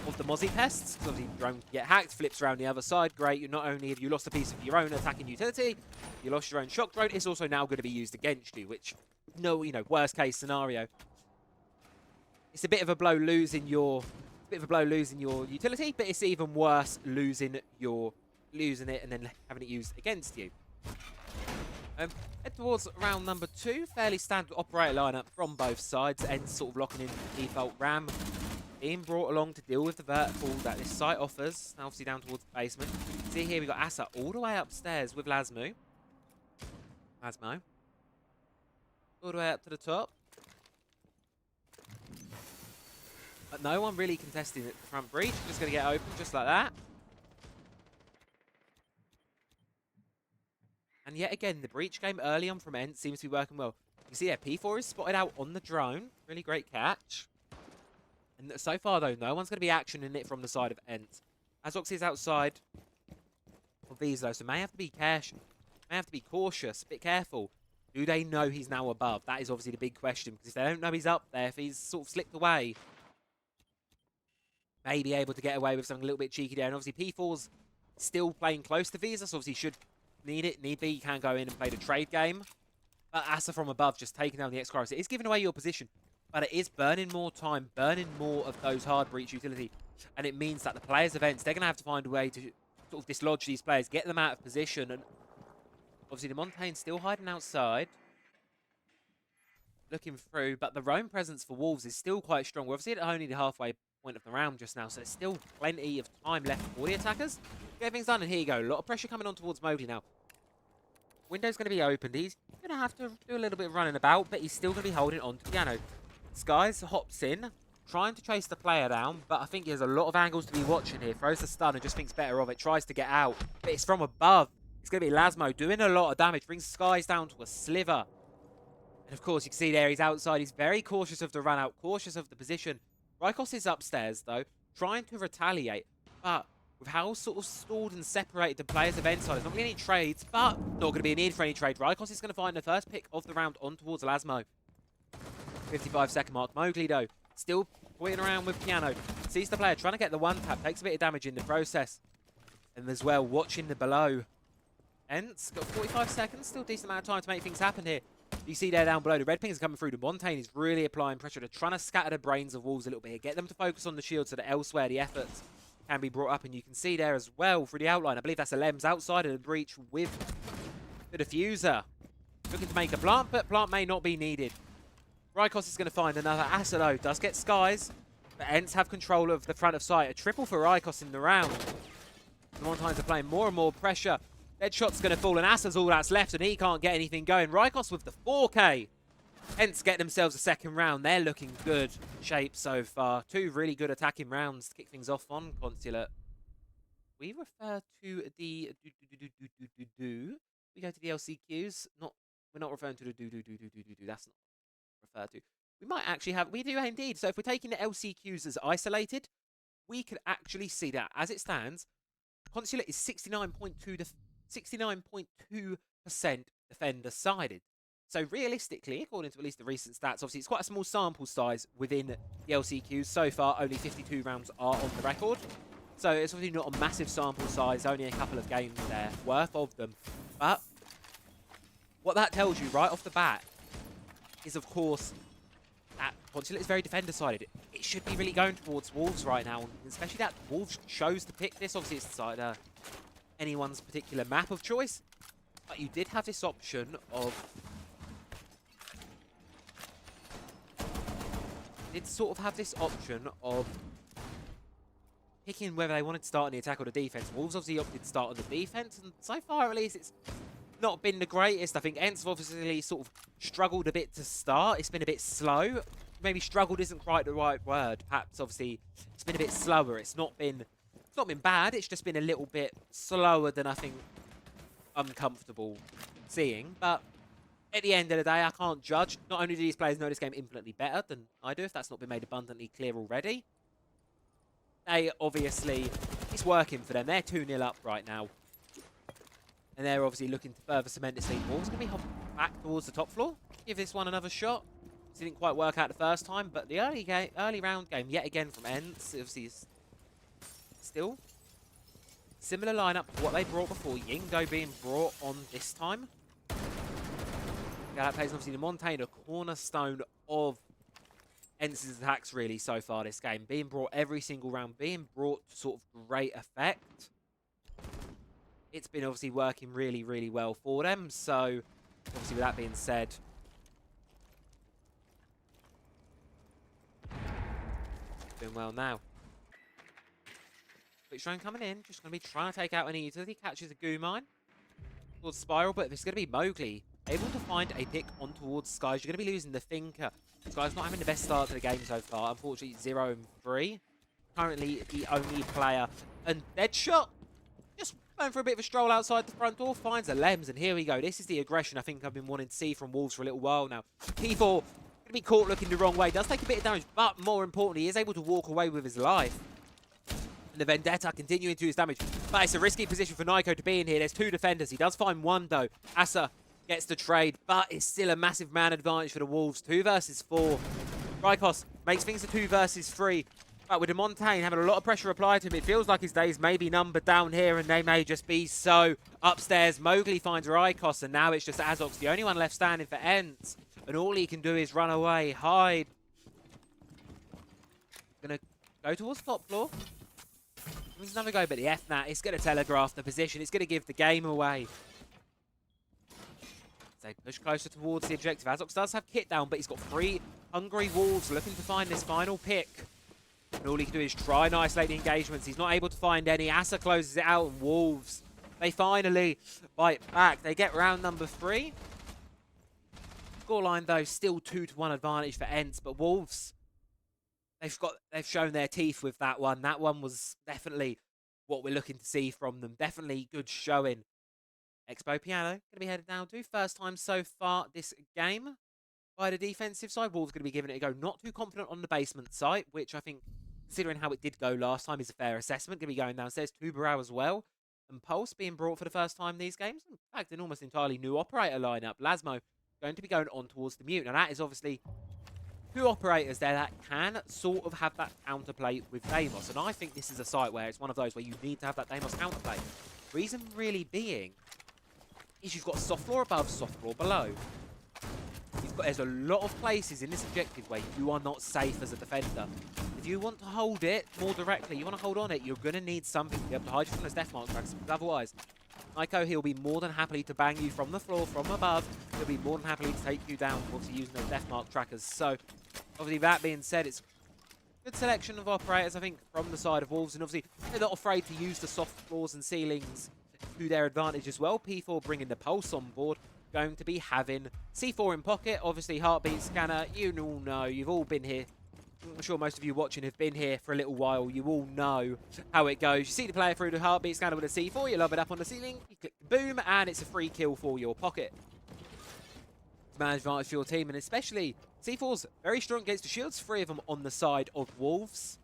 of the Mozzie pests, because obviously drone can get hacked, flips around the other side. Great, you not only have you lost a piece of your own attacking utility, you lost your own shock drone. It's also now going to be used against you, which worst case scenario. It's a bit of a blow losing your utility, but it's even worse losing it and then having it used against you. Head towards round number 2. Fairly standard operator lineup from both sides. Ends sort of locking in the default ram. Being brought along to deal with the vertical that this site offers. Now obviously down towards the basement. See here we got Asa all the way upstairs with Lasmo. All the way up to the top. But no one really contesting at the front breach. Just going to get open just like that. And yet again, the breach game early on from Ent seems to be working well. You can see there, P4 is spotted out on the drone. Really great catch. And so far, though, no one's going to be actioning it from the side of Ent. Azox is outside of these, though, so may have to be cautious, a bit careful. Do they know he's now above? That is obviously the big question, because if they don't know he's up there, if he's sort of slipped away, may be able to get away with something a little bit cheeky there. And obviously, P4's still playing close to Visa, so obviously should need be, you can go in and play the trade game. But Asa from above just taking down the X-Chorus. It is giving away your position, but it is burning more time, burning more of those hard breach utility. And it means that the players' events, they're going to have to find a way to sort of dislodge these players, get them out of position. And obviously the Montaigne's still hiding outside, looking through. But the roam presence for Wolves is still quite strong. We're obviously at only the halfway point of the round just now, so there's still plenty of time left for the attackers. Get things done, and here you go. A lot of pressure coming on towards Mowgli now. Window's going to be opened. He's going to have to do a little bit of running about, but he's still going to be holding on to Piano. Skies hops in, trying to chase the player down, but I think there's a lot of angles to be watching here. Throws the stun and just thinks better of it. Tries to get out, but it's from above. It's going to be Lasmo doing a lot of damage. Brings Skies down to a sliver. And of course, you can see there he's outside. He's very cautious of the run out, cautious of the position. Rykos is upstairs, though, trying to retaliate, but with how sort of stalled and separated the players of Enside, there's not really any trades, but not going to be a need for any trade. Rykos is going to find the first pick of the round on towards Lasmo. 55-second mark. Mowgli, though, still pointing around with Piano. Sees the player trying to get the one tap, takes a bit of damage in the process. And as well, watching the below. Ents got 45 seconds, still a decent amount of time to make things happen here. You see there down below, the red pings are coming through. The Montaigne is really applying pressure. They're trying to scatter the brains of Wolves a little bit, get them to focus on the shield so that elsewhere the efforts can be brought up. And you can see there as well through the outline, I believe that's a Lems outside of the breach with the diffuser. Looking to make a plant, but plant may not be needed. Rykos is going to find another Asado. Does get Skies, but Ents have control of the front of sight. A triple for Rykos in the round. The Montaignes are playing more and more pressure. Deadshot's going to fall, and Asa's all that's left, and he can't get anything going. Rykos with the 4K. Hence get themselves a second round. They're looking good shape so far. 2 really good attacking rounds to kick things off on Consulate. We refer to the We go to the LCQs. We're not referring to the That's not referred to. We might actually have. We do indeed. So if we're taking the LCQs as isolated, we could actually see that as it stands. Consulate is 69.2% defender sided. So realistically, according to at least the recent stats, obviously it's quite a small sample size within the LCQs. So far, only 52 rounds are on the record. So it's obviously not a massive sample size, only a couple of games there worth of them. But what that tells you right off the bat is, of course, that Consulate is very defender-sided. It should be really going towards Wolves right now, especially that Wolves chose to pick this. Obviously, it's like anyone's particular map of choice, but you did have this option of picking whether they wanted to start on the attack or the defense. Wolves obviously opted to start on the defense, and so far at least it's not been the greatest. I think Ents have obviously sort of struggled a bit to start. It's been a bit slow. Maybe struggled isn't quite the right word. Perhaps obviously it's been a bit slower. It's not been bad. It's just been a little bit slower than I think I'm comfortable seeing. But at the end of the day, I can't judge. Not only do these players know this game infinitely better than I do, if that's not been made abundantly clear already, they obviously, it's working for them. They're 2-0 up right now. And they're obviously looking to further cement this lead. Wolves going to be hopping back towards the top floor. Give this one another shot. It didn't quite work out the first time, but the early round game, yet again from Ents, obviously is still similar lineup to what they brought before. Yingo being brought on this time. That plays obviously the Montaigne, a cornerstone of Ents' attacks really so far this game. Being brought every single round, being brought to sort of great effect. It's been obviously working really, really well for them. So Obviously, with that being said, doing well now. Quick drone coming in, just going to be trying to take out any utility. Catches a goo mine towards Spiral, but it's going to be Mowgli able to find a pick on towards Skies. You're going to be losing the Thinker. Skies not having the best start to the game so far. Unfortunately, 0 and 3. Currently the only player. And Deadshot just going for a bit of a stroll outside the front door. Finds a Lems, and here we go. This is the aggression I think I've been wanting to see from Wolves for a little while now. P4 going to be caught looking the wrong way. Does take a bit of damage, but more importantly, he is able to walk away with his life. And the Vendetta continuing to his damage. But it's a risky position for Nico to be in here. There's 2 defenders. He does find 1 though. Asa gets the trade, but it's still a massive man advantage for the Wolves. 2 versus 4. Rykos makes things a 2 versus 3. But with Demontagne having a lot of pressure applied to him, it feels like his days may be numbered down here, and they may just be so. Upstairs, Mowgli finds Rykos, and now it's just Azox, the only one left standing for Ents. And all he can do is run away, hide. Gonna go towards top floor. There's another go, but the FNAT is going to telegraph the position. It's going to give the game away. They push closer towards the objective. Azox does have kit down, but he's got 3 hungry Wolves looking to find this final pick. And all he can do is try and isolate the engagements. He's not able to find any. Asa closes it out, and Wolves, they finally bite back. They get round number 3. Scoreline, though, still 2-1 advantage for Ents, but Wolves, they've shown their teeth with that one. That one was definitely what we're looking to see from them. Definitely good showing. Expo Piano going to be headed down to. First time so far this game. By the defensive side, Wolves going to be giving it a go. Not too confident on the basement site, which I think, considering how it did go last time, is a fair assessment. Going to be going downstairs. Tubarão as well. And Pulse being brought for the first time these games. In fact, an almost entirely new operator lineup. Lasmo going to be going on towards the Mute. Now that is obviously 2 operators there that can sort of have that counterplay with Deimos. And I think this is a site where it's one of those where you need to have that Deimos counterplay. Reason really being is you've got soft floor above, soft floor below. There's a lot of places in this objective where you are not safe as a defender. If you want to hold it more directly, you want to hold on it, you're going to need something to be able to hide you from those death mark tracks. Because otherwise, Nico, he'll be more than happily to bang you from the floor, from above. He'll be more than happily to take you down, obviously using those death mark trackers. So, obviously, that being said, it's a good selection of operators, I think, from the side of Wolves. And obviously, they're not afraid to use the soft floors and ceilings to their advantage as well. P4 bringing the Pulse on board. Going to be having C4 in pocket. Obviously, heartbeat scanner. You all know. You've all been here. I'm sure most of you watching have been here for a little while. You all know how it goes. You see the player through the heartbeat scanner with a C4. You lob it up on the ceiling. You click boom, and it's a free kill for your pocket. Man advantage for your team, and especially C4's very strong against the shields. 3 of them on the side of Wolves.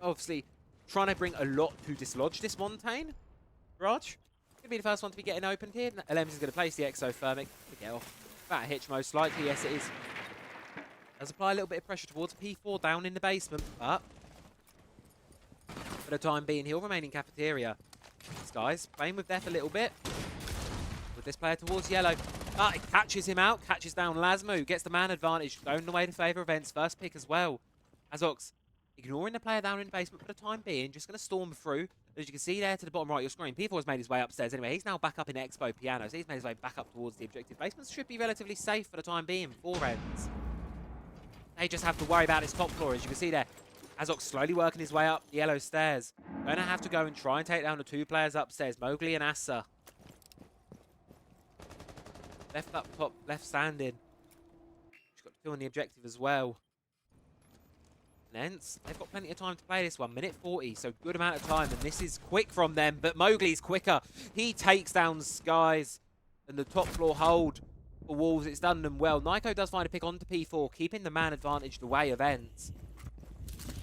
Obviously, trying to bring a lot to dislodge this Montaigne. Raj going to be the first one to be getting opened here. Lems is going to place the exothermic to get off that hitch most likely. Yes, it is. Does apply a little bit of pressure towards P4 down in the basement, but for the time being, he'll remain in cafeteria. This guy's playing with death a little bit. With this player towards yellow. But it catches him out, catches down Lasmo, gets the man advantage, going the way to favour events. First pick as well. Azox ignoring the player down in the basement for the time being, just going to storm through. As you can see there to the bottom right of your screen, P4 has made his way upstairs anyway. He's now back up in Expo Piano, so he's made his way back up towards the objective. Basements should be relatively safe for the time being, 4 ends. They just have to worry about his top floor, as you can see there. Azox slowly working his way up the yellow stairs. Going to have to go and try and take down the 2 players upstairs, Mowgli and Asa. Left up top, left standing. She's got 2 on the objective as well. Ents, they've got plenty of time to play this one. Minute 40, so good amount of time. And this is quick from them, but Mowgli's quicker. He takes down Skies. And the top floor hold for Wolves. It's done them well. Nico does find a pick onto P4, keeping the man advantage the way of Ents.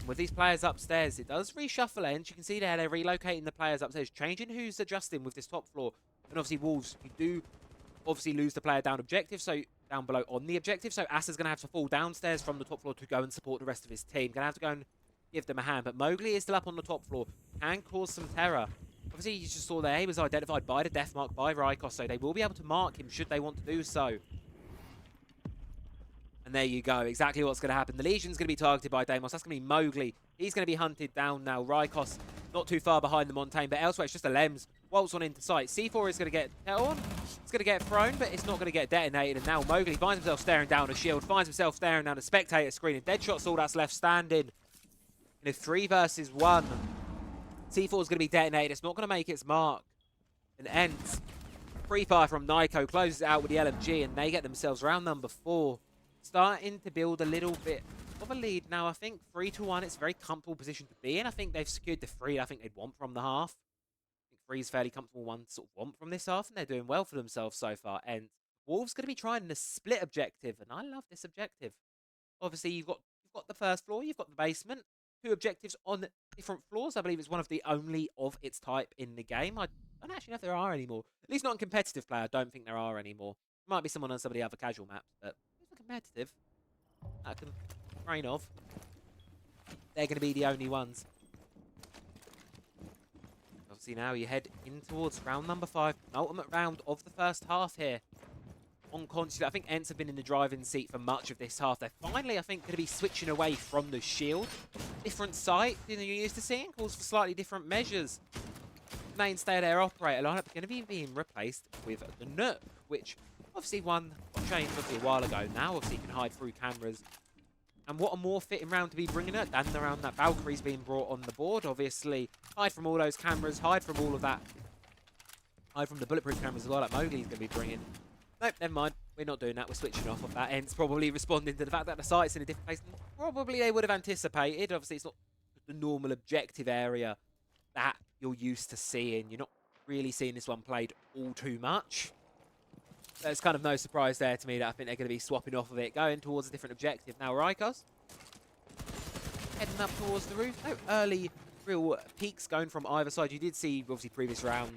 With these players upstairs, it does reshuffle Ents. You can see there they're relocating the players upstairs, changing who's adjusting with this top floor. And obviously Wolves, you do obviously lose the player down objective, so down below on the objective. So Asa's going to have to fall downstairs from the top floor to go and support the rest of his team. Going to have to go and give them a hand. But Mowgli is still up on the top floor. Can cause some terror. Obviously, you just saw there he was identified by the death mark by Rykos, so they will be able to mark him should they want to do so. And there you go. Exactly what's going to happen. The Legion's going to be targeted by Deimos. That's going to be Mowgli. He's going to be hunted down now. Rykos not too far behind the Montaigne, but elsewhere it's just a Lems. Waltz on into sight. C4 is going to get on. It's going to get thrown, but it's not going to get detonated. And now Mowgli finds himself staring down a shield, finds himself staring down a spectator screen. And Deadshot's all that's left standing. In a 3 versus 1, C4 is going to be detonated. It's not going to make its mark. And ends. Free fire from Nyko closes it out with the LMG, and they get themselves round number 4. Starting to build a little bit of a lead now. I think 3-1, it's a very comfortable position to be in. I think they've secured the 3 I think they'd want from the half. I think 3 is fairly comfortable one to sort of want from this half, and they're doing well for themselves so far. And Wolves going to be trying a split objective, and I love this objective. Obviously, you've got the first floor, you've got the basement. 2 objectives on different floors. I believe it's one of the only of its type in the game. I don't actually know if there are anymore. At least not in competitive play. I don't think there are anymore. Might be someone on some of the other casual maps, but for competitive, I can train of. They're going to be the only ones. Obviously, now you head in towards round number 5, penultimate round of the first half here. On Consulate, I think Ents have been in the driving seat for much of this half. They're finally, I think, going to be switching away from the shield. Different sight than you're used to seeing, calls for slightly different measures. Mainstay of their operator lineup going to be being replaced with the Nook, which obviously one got changed obviously a while ago. Now obviously you can hide through cameras. And what a more fitting round to be bringing it than the round that Valkyrie's being brought on the board. Obviously, hide from all those cameras, hide from all of that. Hide from the bulletproof cameras as well that Mowgli's going to be bringing. Nope, never mind. We're not doing that. We're switching off of that. Ents probably responding to the fact that the site's in a different place than probably they would have anticipated. Obviously, it's not the normal objective area that you're used to seeing. You're not really seeing this one played all too much. There's kind of no surprise there to me that I think they're going to be swapping off of it, going towards a different objective. Now, Rykos heading up towards the roof. No early real peaks going from either side. You did see, obviously, previous round,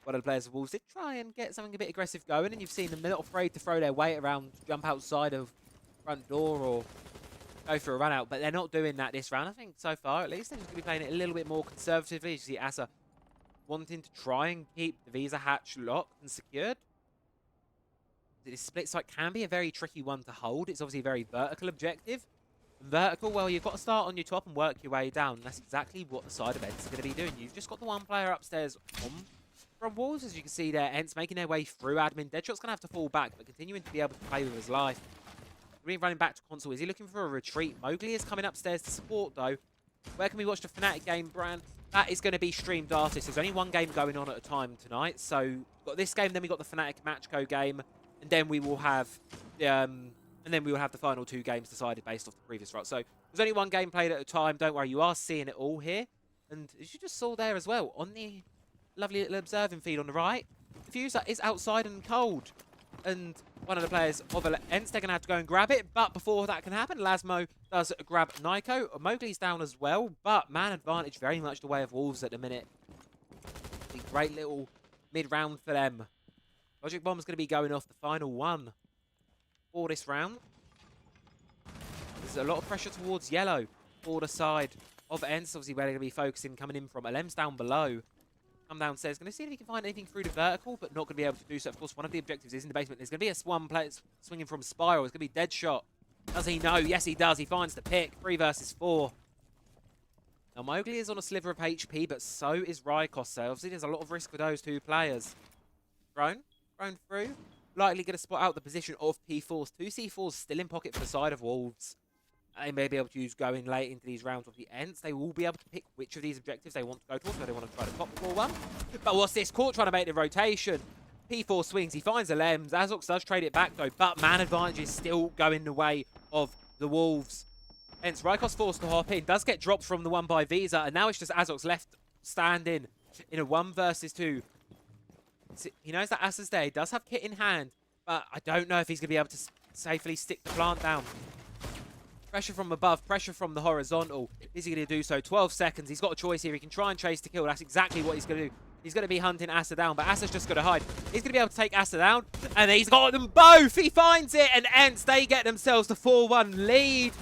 one of the players of Wolves did try and get something a bit aggressive going, and you've seen them, they're not afraid to throw their weight around, jump outside of front door or go for a run out, but they're not doing that this round. I think so far, at least, they're just going to be playing it a little bit more conservatively. You see Asa wanting to try and keep the Visa hatch locked and secured. This split site can be a very tricky one to hold. It's obviously a very vertical objective. Vertical, well, you've got to start on your top and work your way down. That's exactly what the side of Ents are going to be doing. You've just got the one player upstairs from Wolves, as you can see there. Ents making their way through admin. Deadshot's going to have to fall back, but continuing to be able to play with his life. Running back to console. Is he looking for a retreat? Mowgli is coming upstairs to support, though. Where can we watch the Fnatic game, Brand? That is going to be streamed artist. There's only one game going on at a time tonight. So, we've got this game, then we've got the Fnatic Matchco game, and then we will have the final 2 games decided based off the previous route. So, there's only one game played at a time. Don't worry, you are seeing it all here. And as you just saw there as well, on the lovely little observing feed on the right, the fuse is outside and cold. And one of the players of Ents, they're going to have to go and grab it. But before that can happen, Lasmo does grab Nyko. Mowgli's down as well, but man advantage very much the way of Wolves at the minute. A great little mid-round for them. Logic Bomb's going to be going off the final one for this round. There's a lot of pressure towards yellow for the side of Ents. Obviously, where they're going to be focusing, coming in from Alem's down below. Come downstairs, going to see if he can find anything through the vertical, but not going to be able to do so. Of course, one of the objectives is in the basement. There's going to be a one player swinging from Spiral. It's going to be Deadshot. Does he know? Yes, he does. He finds the pick. 3 versus 4. Now, Mowgli is on a sliver of HP, but so is Rykos. So, obviously, there's a lot of risk for those 2 players. Thrown through. Likely going to spot out the position of P4s. 2 C4s still in pocket for the side of Wolves. They may be able to use going late into these rounds of the Ents. They will be able to pick which of these objectives they want to go towards, whether they want to try to top the one. But what's this? Court trying to make the rotation. P4 swings. He finds the Lems. Azox does trade it back, though. But man advantage is still going the way of the Wolves. Hence, Rykos forced to hop in. Does get dropped from the one by Visa. And now it's just Azox left standing in a 1 versus 2. He knows that Asa's there. He does have kit in hand. But I don't know if he's going to be able to safely stick the plant down. Pressure from above, pressure from the horizontal. Is he going to do so? 12 seconds. He's got a choice here. He can try and chase to kill. That's exactly what he's going to do. He's going to be hunting Asa down, but Asa's just going to hide. He's going to be able to take Asa down, and he's got them both. He finds it, and Ents, they get themselves the 4-1 lead.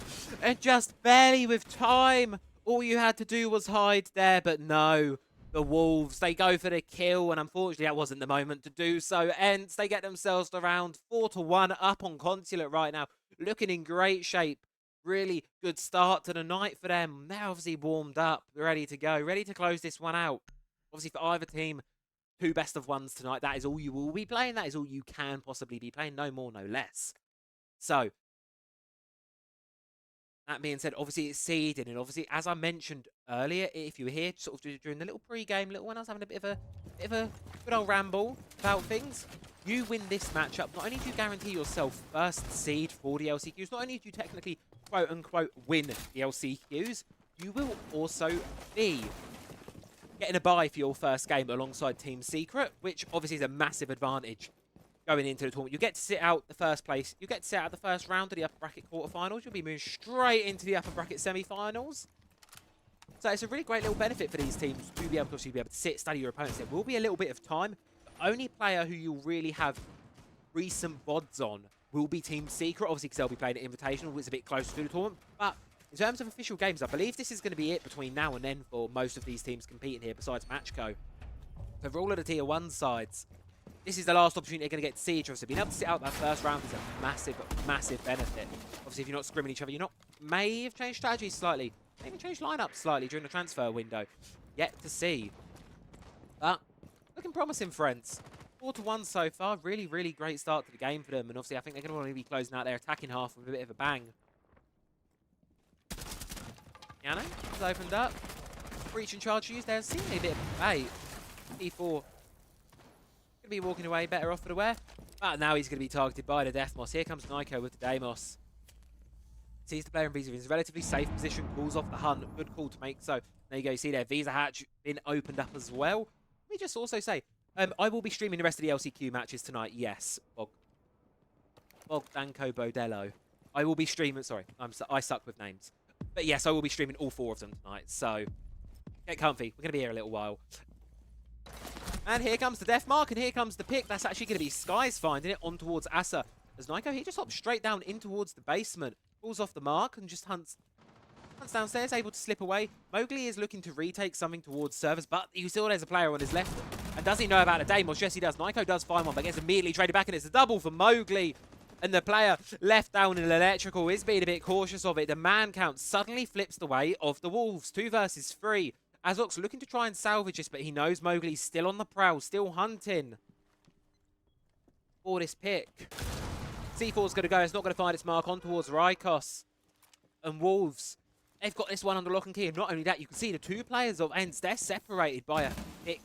And just barely with time, all you had to do was hide there, but no. The Wolves, they go for the kill, and unfortunately that wasn't the moment to do so. Ents, they get themselves around 4-1 up on Consulate right now. Looking in great shape. Really good start to the night for them. They're obviously warmed up, ready to go, ready to close this one out. Obviously for either team, 2 best of ones tonight. That is all you will be playing. That is all you can possibly be playing. No more, no less. So, that being said, obviously it's seeding, and obviously, as I mentioned earlier, if you were here sort of during the little pre-game, when I was having a bit of a good old ramble about things, you win this matchup, not only do you guarantee yourself first seed for the LCQs, not only do you technically quote-unquote win the LCQs, you will also be getting a bye for your first game alongside Team Secret, which obviously is a massive advantage going into the tournament. You get to sit out the first place. You get to sit out the first round of the upper bracket quarterfinals. You'll be moving straight into the upper bracket semi-finals. So it's a really great little benefit for these teams to be able to sit, study your opponents. There will be a little bit of time. The only player who you'll really have recent VODs on will be Team Secret, obviously because they'll be playing at Invitational, which is a bit closer to the tournament. But in terms of official games, I believe this is going to be it between now and then for most of these teams competing here, besides Matchco. So for all of the Tier 1 sides, this is the last opportunity they're going to get to see each other. So being able to sit out that first round is a massive, massive benefit. Obviously, if you're not scrimming each other, may have changed strategies slightly. Maybe changed lineups slightly during the transfer window. Yet to see. But looking promising, friends. 4-1 so far. Really, really great start to the game for them. And obviously, I think they're going to want to be closing out their attacking half with a bit of a bang. Yano has opened up. Breach and charge used there. Seeing a bit of bait. E4 going to be walking away better off for the wear. But now he's going to be targeted by the Deathmoss. Here comes Nyko with the Deimos. Sees the player in Visa in a relatively safe position. Calls off the hunt. Good call to make. So there you go. You see there, Visa hatch been opened up as well. Let me just also say, I will be streaming the rest of the LCQ matches tonight. Yes. Bogdanko Bodello. I will be streaming. Sorry, I suck with names. But yes, I will be streaming all 4 of them tonight. So get comfy. We're going to be here a little while. And here comes the death mark, and here comes the pick. That's actually going to be Skies finding it on towards Asa. As Nyko, he just hops straight down in towards the basement. Pulls off the mark and just hunts downstairs, able to slip away. Mowgli is looking to retake something towards servers, but you still there's a player on his left. And does he know about the Deimos? Yes, he does. Nyko does find one, but gets immediately traded back, and it's a double for Mowgli. And the player left down in electrical is being a bit cautious of it. The man count suddenly flips the way of the Wolves. 2 versus 3. Azok's looking to try and salvage this, but he knows Mowgli's still on the prowl, still hunting for this pick. C4's going to go. It's not going to find its mark on towards Rykos. And Wolves, they've got this one under lock and key. And not only that, you can see the 2 players of Ents, they're separated by a thick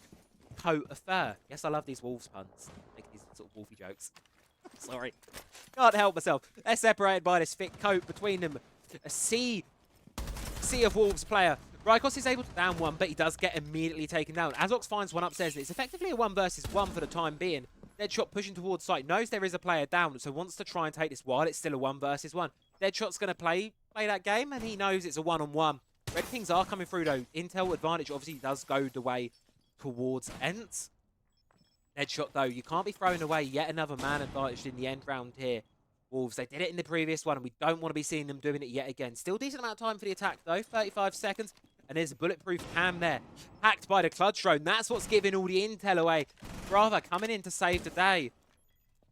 coat of fur. Yes, I love these Wolves puns. Making these sort of wolfy jokes. Sorry. Can't help myself. They're separated by this thick coat between them. A sea of Wolves player. Rykos is able to down one, but he does get immediately taken down. Azox finds one upstairs, and it's effectively a 1 versus 1 for the time being. Deadshot pushing towards site, knows there is a player down, so wants to try and take this while it's still a 1 versus 1. Deadshot's going to play that game, and he knows it's a 1-on-1. Red Kings are coming through, though. Intel advantage obviously does go the way towards Ents. Deadshot, though, you can't be throwing away yet another man advantage in the end round here. Wolves, they did it in the previous one, and we don't want to be seeing them doing it yet again. Still decent amount of time for the attack, though. 35 seconds. And there's a bulletproof cam there. Hacked by the Clutch drone. That's what's giving all the intel away. Brava coming in to save the day.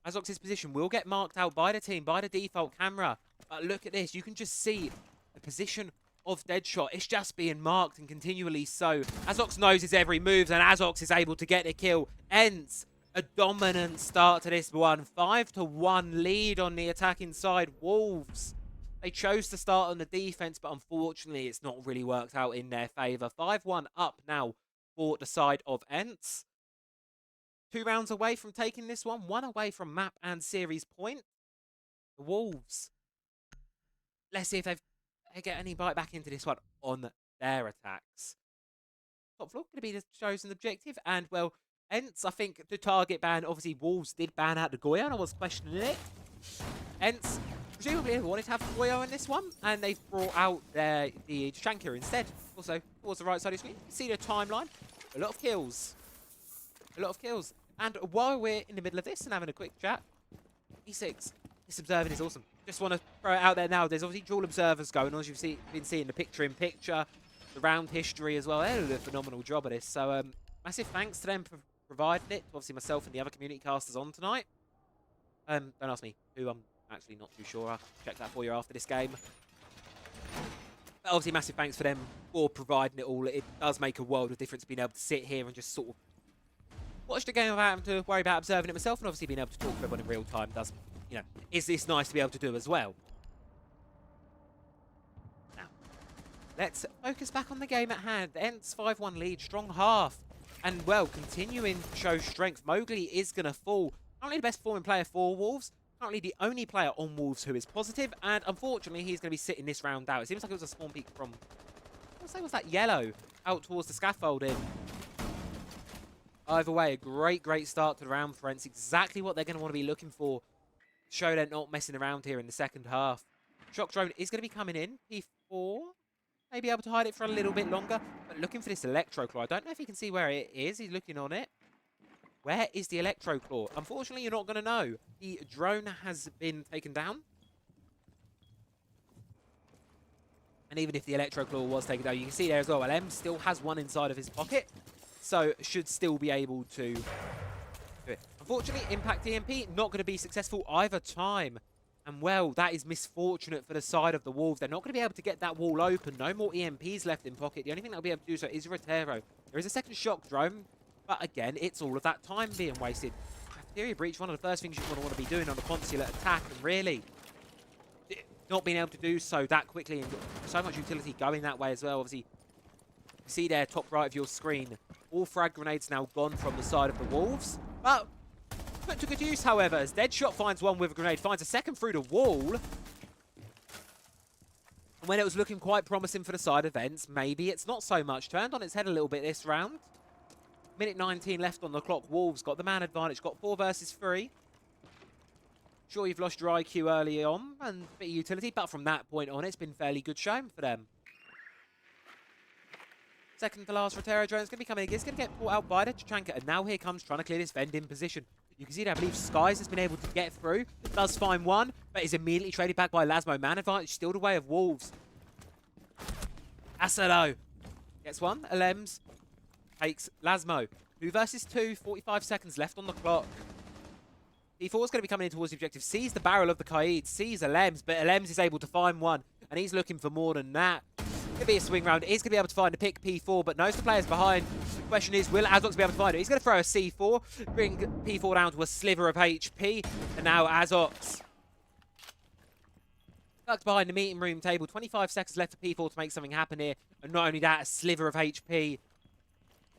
Azox's position will get marked out by the team, by the default camera. But look at this. You can just see the position of Deadshot. It's just being marked and continually so. Azox knows his every move, and Azox is able to get the kill. Ends a dominant start to this one. 5-1 lead on the attacking side. Wolves, they chose to start on the defense, but unfortunately, it's not really worked out in their favor. 5-1 up now for the side of Ents. 2 rounds away from taking this one. 1 away from map and series point. The Wolves, let's see if they get any bite back into this one on their attacks. Top floor going to be the chosen objective. And, well, Ents, I think the target ban, obviously, Wolves did ban out the Goyo, and I was questioning it. Ents presumably wanted to have Goyo in this one, and they've brought out the Shanker instead. Also, towards the right side of the screen, you can see the timeline. A lot of kills. A lot of kills. And while we're in the middle of this and having a quick chat, E6, this observing is awesome. Just want to throw it out there now. There's obviously dual observers going on, as you've been seeing the picture-in-picture, the round history as well. They did a phenomenal job of this. So, massive thanks to them for providing it. Obviously, myself and the other community casters on tonight. Don't ask me who, I'm actually not too sure. I'll check that for you after this game. But obviously, massive thanks for them for providing it all. It does make a world of difference being able to sit here and just sort of watched the game without having to worry about observing it myself, and obviously being able to talk to everyone in real time does, you know, is this nice to be able to do as well. Now, let's focus back on the game at hand. The Ents 5-1 lead, strong half, and well, continuing to show strength. Mowgli is going to fall. Currently the best performing player for Wolves. Currently the only player on Wolves who is positive, and unfortunately he's going to be sitting this round out. It seems like it was a spawn peak from, I want to say, was that yellow out towards the scaffolding. Either way, a great start to the round for Ents. Exactly what they're going to want to be looking for. Show they're not messing around here in the second half. Shock drone is going to be coming in. P4 may be able to hide it for a little bit longer, but looking for this electro claw. I don't know if you can see where it is. He's looking on it. Where is the electro claw? Unfortunately, you're not going to know. The drone has been taken down. And even if the electro claw was taken down, you can see there as well, LM still has one inside of his pocket. So should still be able to do it. Unfortunately, Impact EMP not going to be successful either time. And well, that is misfortunate for the side of the Wolves. They're not going to be able to get that wall open. No more EMPs left in pocket. The only thing they'll be able to do so is Rotero. There is a second shock drone. But again, it's all of that time being wasted. Cafeteria breach, one of the first things you're going to want to be doing on a consulate attack. And really, not being able to do so that quickly. And so much utility going that way as well. Obviously, you see there, top right of your screen. All frag grenades now gone from the side of the Wolves. But put to good use, however, as Deadshot finds one with a grenade, finds a second through the wall. And when it was looking quite promising for the side of Ents, maybe it's not so much. Turned on its head a little bit this round. Minute 19 left on the clock. Wolves got the man advantage, got 4 versus 3. Sure, you've lost your IQ early on and a bit of utility, but from that point on, it's been fairly good showing for them. Second to last Rotero drone is going to be coming in. It's going to get caught out by the Tachanka, and now here comes trying to clear this vend in position. You can see that I believe Skies has been able to get through. Does find one, but is immediately traded back by Lasmo. Man advantage still the way of Wolves. Asado gets one. Alems takes Lasmo. 2 versus 2, 45 seconds left on the clock. P4 is going to be coming in towards the objective. Sees the barrel of the Qaid, sees Alems, but Alems is able to find one, and he's looking for more than that. Going to be a swing round. He's going to be able to find a pick P4, but knows the players behind. The question is, will Azox be able to find it? He's going to throw a C4, bring P4 down to a sliver of HP, and now Azox tucked behind the meeting room table. 25 seconds left for P4 to make something happen here, and not only that, a sliver of HP.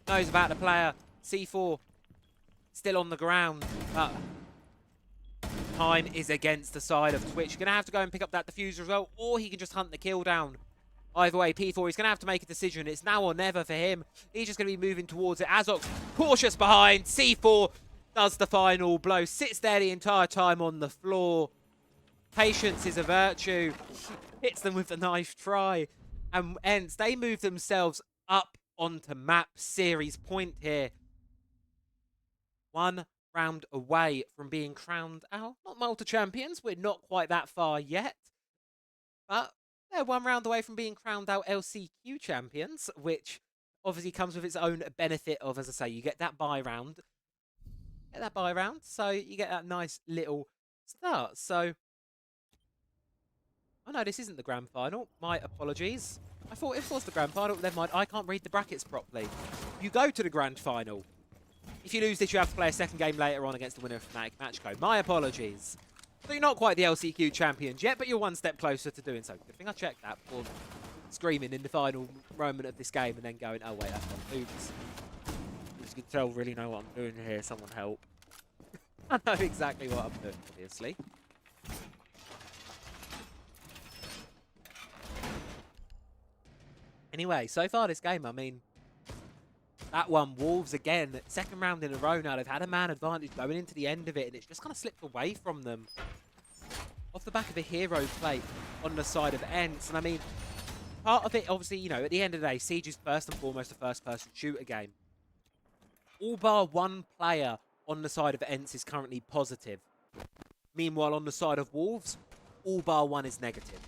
Knows about the player. C4 still on the ground, but time is against the side of Twitch. You're going to have to go and pick up that diffuser as well, or he can just hunt the kill down. Either way, P4 is going to have to make a decision. It's now or never for him. He's just going to be moving towards it. Azox cautious behind. C4 does the final blow. Sits there the entire time on the floor. Patience is a virtue. Hits them with the knife try. And Ents, they move themselves up onto map series point here. 1 round away from being crowned out. Not Malta champions. We're not quite that far yet. But they're 1 round away from being crowned out LCQ champions, which obviously comes with its own benefit of, as I say, you get that bye round. So you get that nice little start. So, oh no, this isn't the grand final. My apologies. I thought it was the grand final. Never mind, I can't read the brackets properly. You go to the grand final. If you lose this, you have to play a second game later on against the winner of Fnatic Match Code. My apologies. So you're not quite the LCQ champions yet, but you're 1 step closer to doing so. Good thing I checked that before screaming in the final moment of this game and then going, oh wait, that's one. Oops. As you can tell, really know what I'm doing here. Someone help. I know exactly what I'm doing, obviously. Anyway, so far this game, I mean, that one, Wolves again, 2nd round in a row now. They've had a man advantage going into the end of it, and it's just kind of slipped away from them. Off the back of a hero play on the side of Ents. And I mean, part of it, obviously, you know, at the end of the day, Siege is first and foremost a first-person shooter game. All bar 1 player on the side of Ents is currently positive. Meanwhile, on the side of Wolves, all bar 1 is negative.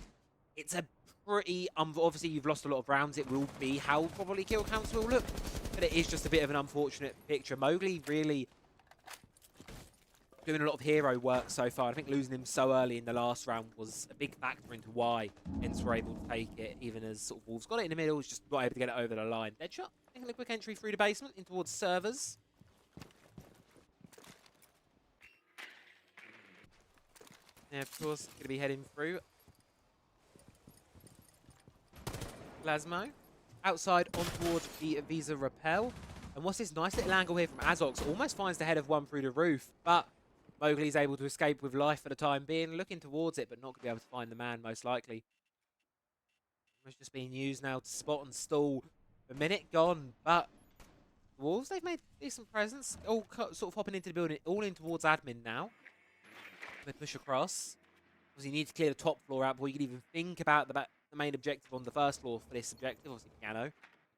It's a pretty, obviously you've lost a lot of rounds. It will be how probably kill counts will look. But it is just a bit of an unfortunate picture. Mowgli really doing a lot of hero work so far. I think losing him so early in the last round was a big factor into why Ents were able to take it, even as sort of Wolves got it in the middle, was just not able to get it over the line. Deadshot, taking a quick entry through the basement in towards servers. Yeah, of course, going to be heading through. Lasmo. Outside on towards the Visa Repel. And what's this nice little angle here from Azox? Almost finds the head of one through the roof, but Mowgli's able to escape with life for the time being, looking towards it, but not going to be able to find the man, most likely. It's just being used now to spot and stall. A minute gone, but the Wolves, they've made decent presence. All sort of hopping into the building, all in towards admin now. They push across. Obviously, you need to clear the top floor out before you can even think about the main objective on the first floor for this objective. Obviously, piano.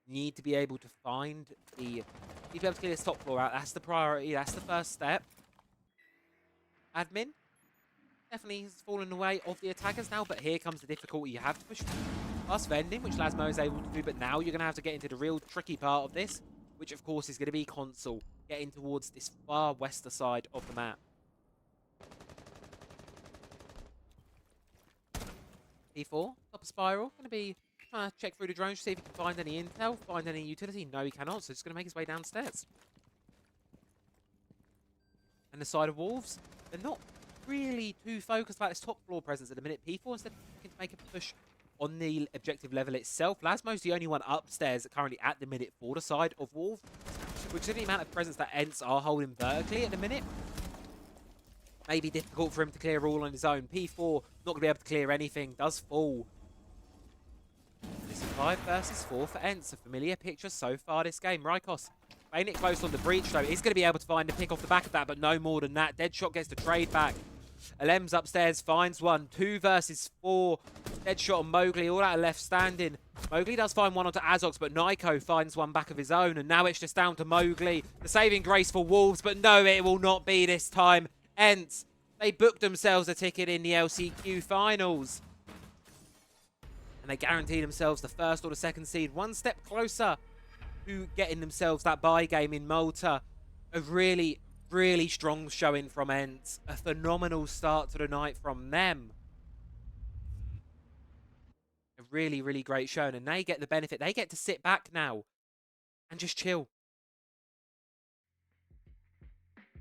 You need to be able to find the... You need to be able to clear this top floor out. That's the priority. That's the first step. Admin definitely has fallen away of the attackers now, but here comes the difficulty. You have to push past vending, which Lasmo is able to do, but now you're going to have to get into the real tricky part of this, which of course is going to be console, getting towards this far western side of the map. P4, top of spiral, going to be trying to check through the drones to see if he can find any intel, find any utility. No, he cannot, so he's going to make his way downstairs. And the side of Wolves, they're not really too focused about this top floor presence at the minute. P4 instead looking to make a push on the objective level itself. Lasmo's the only one upstairs currently at the minute for the side of Wolves, which is the amount of presence that Ents are holding vertically at the minute. May be difficult for him to clear all on his own. P4 not going to be able to clear anything. Does fall. This is 5 versus 4 for Ents. A familiar picture so far this game. Rykos playing it close on the breach though. Is going to be able to find a pick off the back of that, but no more than that. Deadshot gets the trade back. Alem's upstairs, finds one. 2 versus 4. Deadshot on Mowgli, all out of left standing. Mowgli does find one onto Azox, but Nyko finds one back of his own. And now it's just down to Mowgli. The saving grace for Wolves, but no, it will not be this time. Ents, they booked themselves a ticket in the LCQ finals. And they guaranteed themselves the first or the second seed. One step closer to getting themselves that bye game in Malta. A really strong showing from Ents. A phenomenal start to the night from them. A really great showing. And they get the benefit. They get to sit back now and just chill.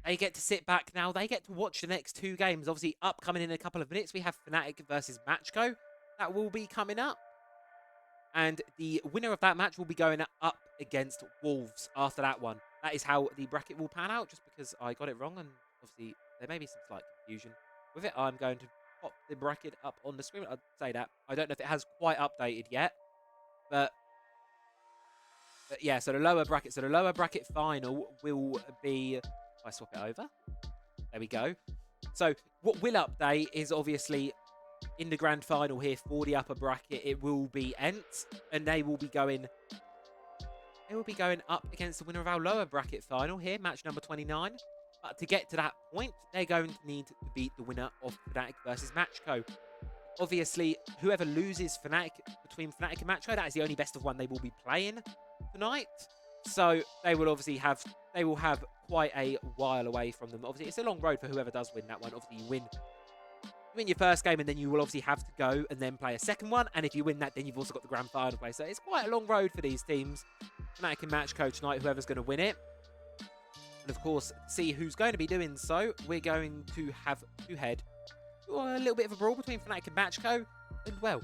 They get to sit back now. They get to watch the next 2 games. Obviously, upcoming in a couple of minutes, we have Fnatic versus Matchco. That will be coming up. And the winner of that match will be going up against Wolves after that one. That is how the bracket will pan out, just because I got it wrong. And obviously, there may be some slight confusion with it. I'm going to pop the bracket up on the screen. I'd say that. I don't know if it has quite updated yet. But yeah, so the lower bracket final will be... If I swap it over, there we go. So what will update is obviously in the grand final here for the upper bracket, it will be Ents, and they will be going up against the winner of our lower bracket final here, match number 29. But to get to that point, they're going to need to beat the winner of Fnatic versus Matchco. Obviously, whoever loses between Fnatic and Matchco, that is the only best of one they will be playing tonight. So they will obviously have quite a while away from them. Obviously, it's a long road for whoever does win that one. Obviously, you win your first game, and then you will obviously have to go and then play a second one. And if you win that, then you've also got the grand final play. So it's quite a long road for these teams. Fnatic and Matchco tonight, whoever's going to win it. And of course, see who's going to be doing so. We're going to have to head to a little bit of a brawl between Fnatic and Matchco. And well,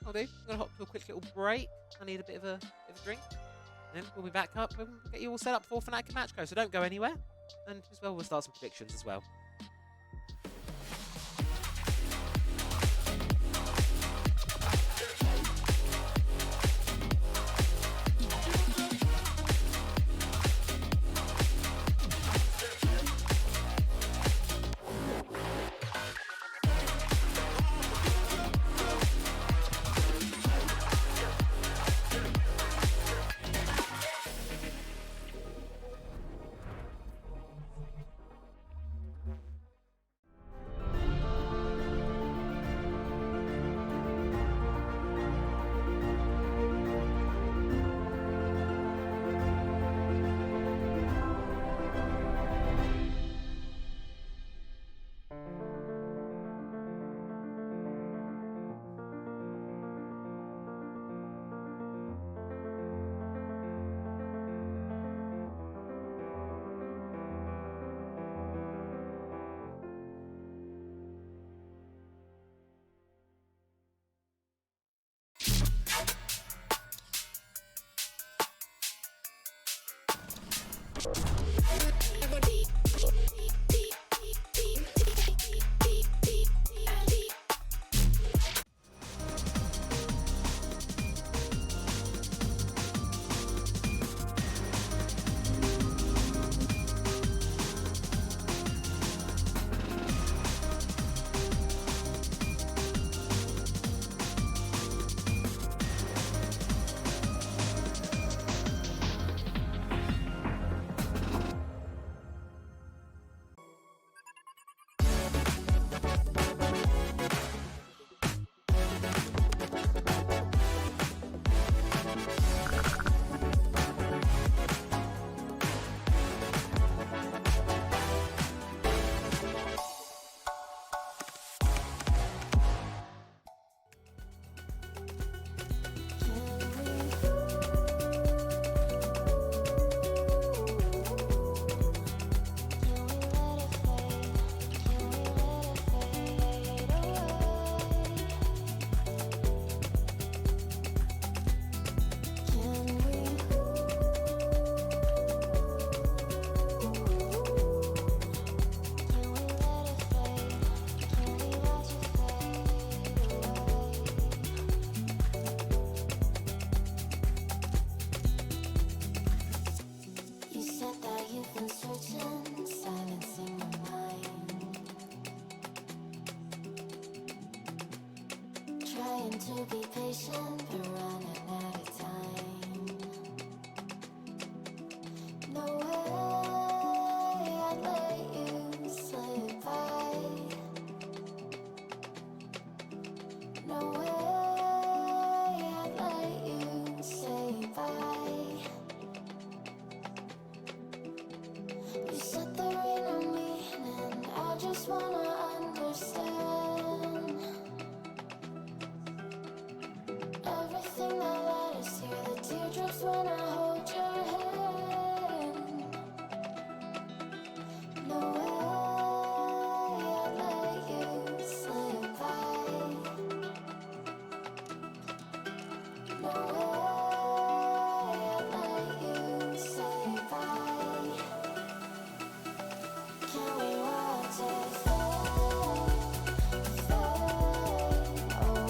I'll do. I'm going to hop to a quick little break. I need a bit of a drink. Then we'll be back up and get you all set up for Fnatic and Matchco, so don't go anywhere. And as well, we'll start some predictions as well. Learn to be patient, but running out of time. No way I'd let you slip by. No way I'd let you say bye. You said there ain't no meaning, I just wanna understand everything that led us here, the teardrops when I hold your hand. No way I'd let you slip by. No way I'd let you say bye. Can we watch it fade away? Can we let it fade away?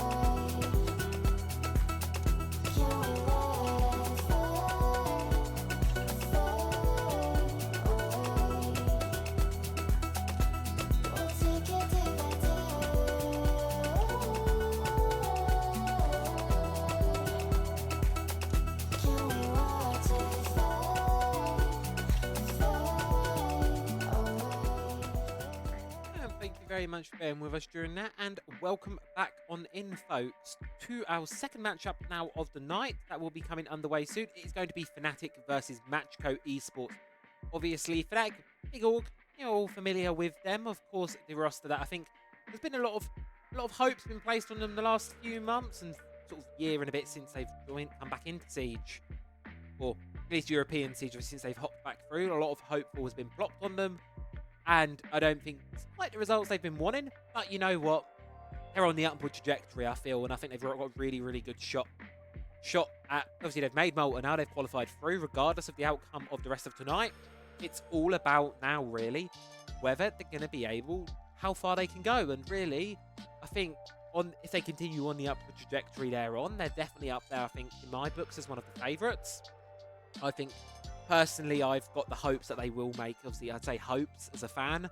We'll take it day by day. Can we watch it fade away? And thank you very much for being with us during that, and welcome back on in, folks, to our second matchup now of the night that will be coming underway soon. It is going to be Fnatic versus Matchco Esports. Obviously, Fnatic, big org, you're all familiar with them. Of course, the roster that I think there's been a lot of hope's been placed on them the last few months and sort of year and a bit since they've come back into Siege, or at least European Siege, since they've hopped back through. A lot of hope has been plopped on them, and I don't think it's quite the results they've been wanting. But you know what? They're on the upward trajectory, I feel, and I think they've got a really, really good shot at. Obviously, they've made Malta now. They've qualified through, regardless of the outcome of the rest of tonight. It's all about now, really, whether they're going to be able, how far they can go. And really, I think if they continue on the upward trajectory they're on, they're definitely up there, I think, in my books, as one of the favourites. I think, personally, I've got the hopes that they will make, obviously, I'd say hopes as a fan,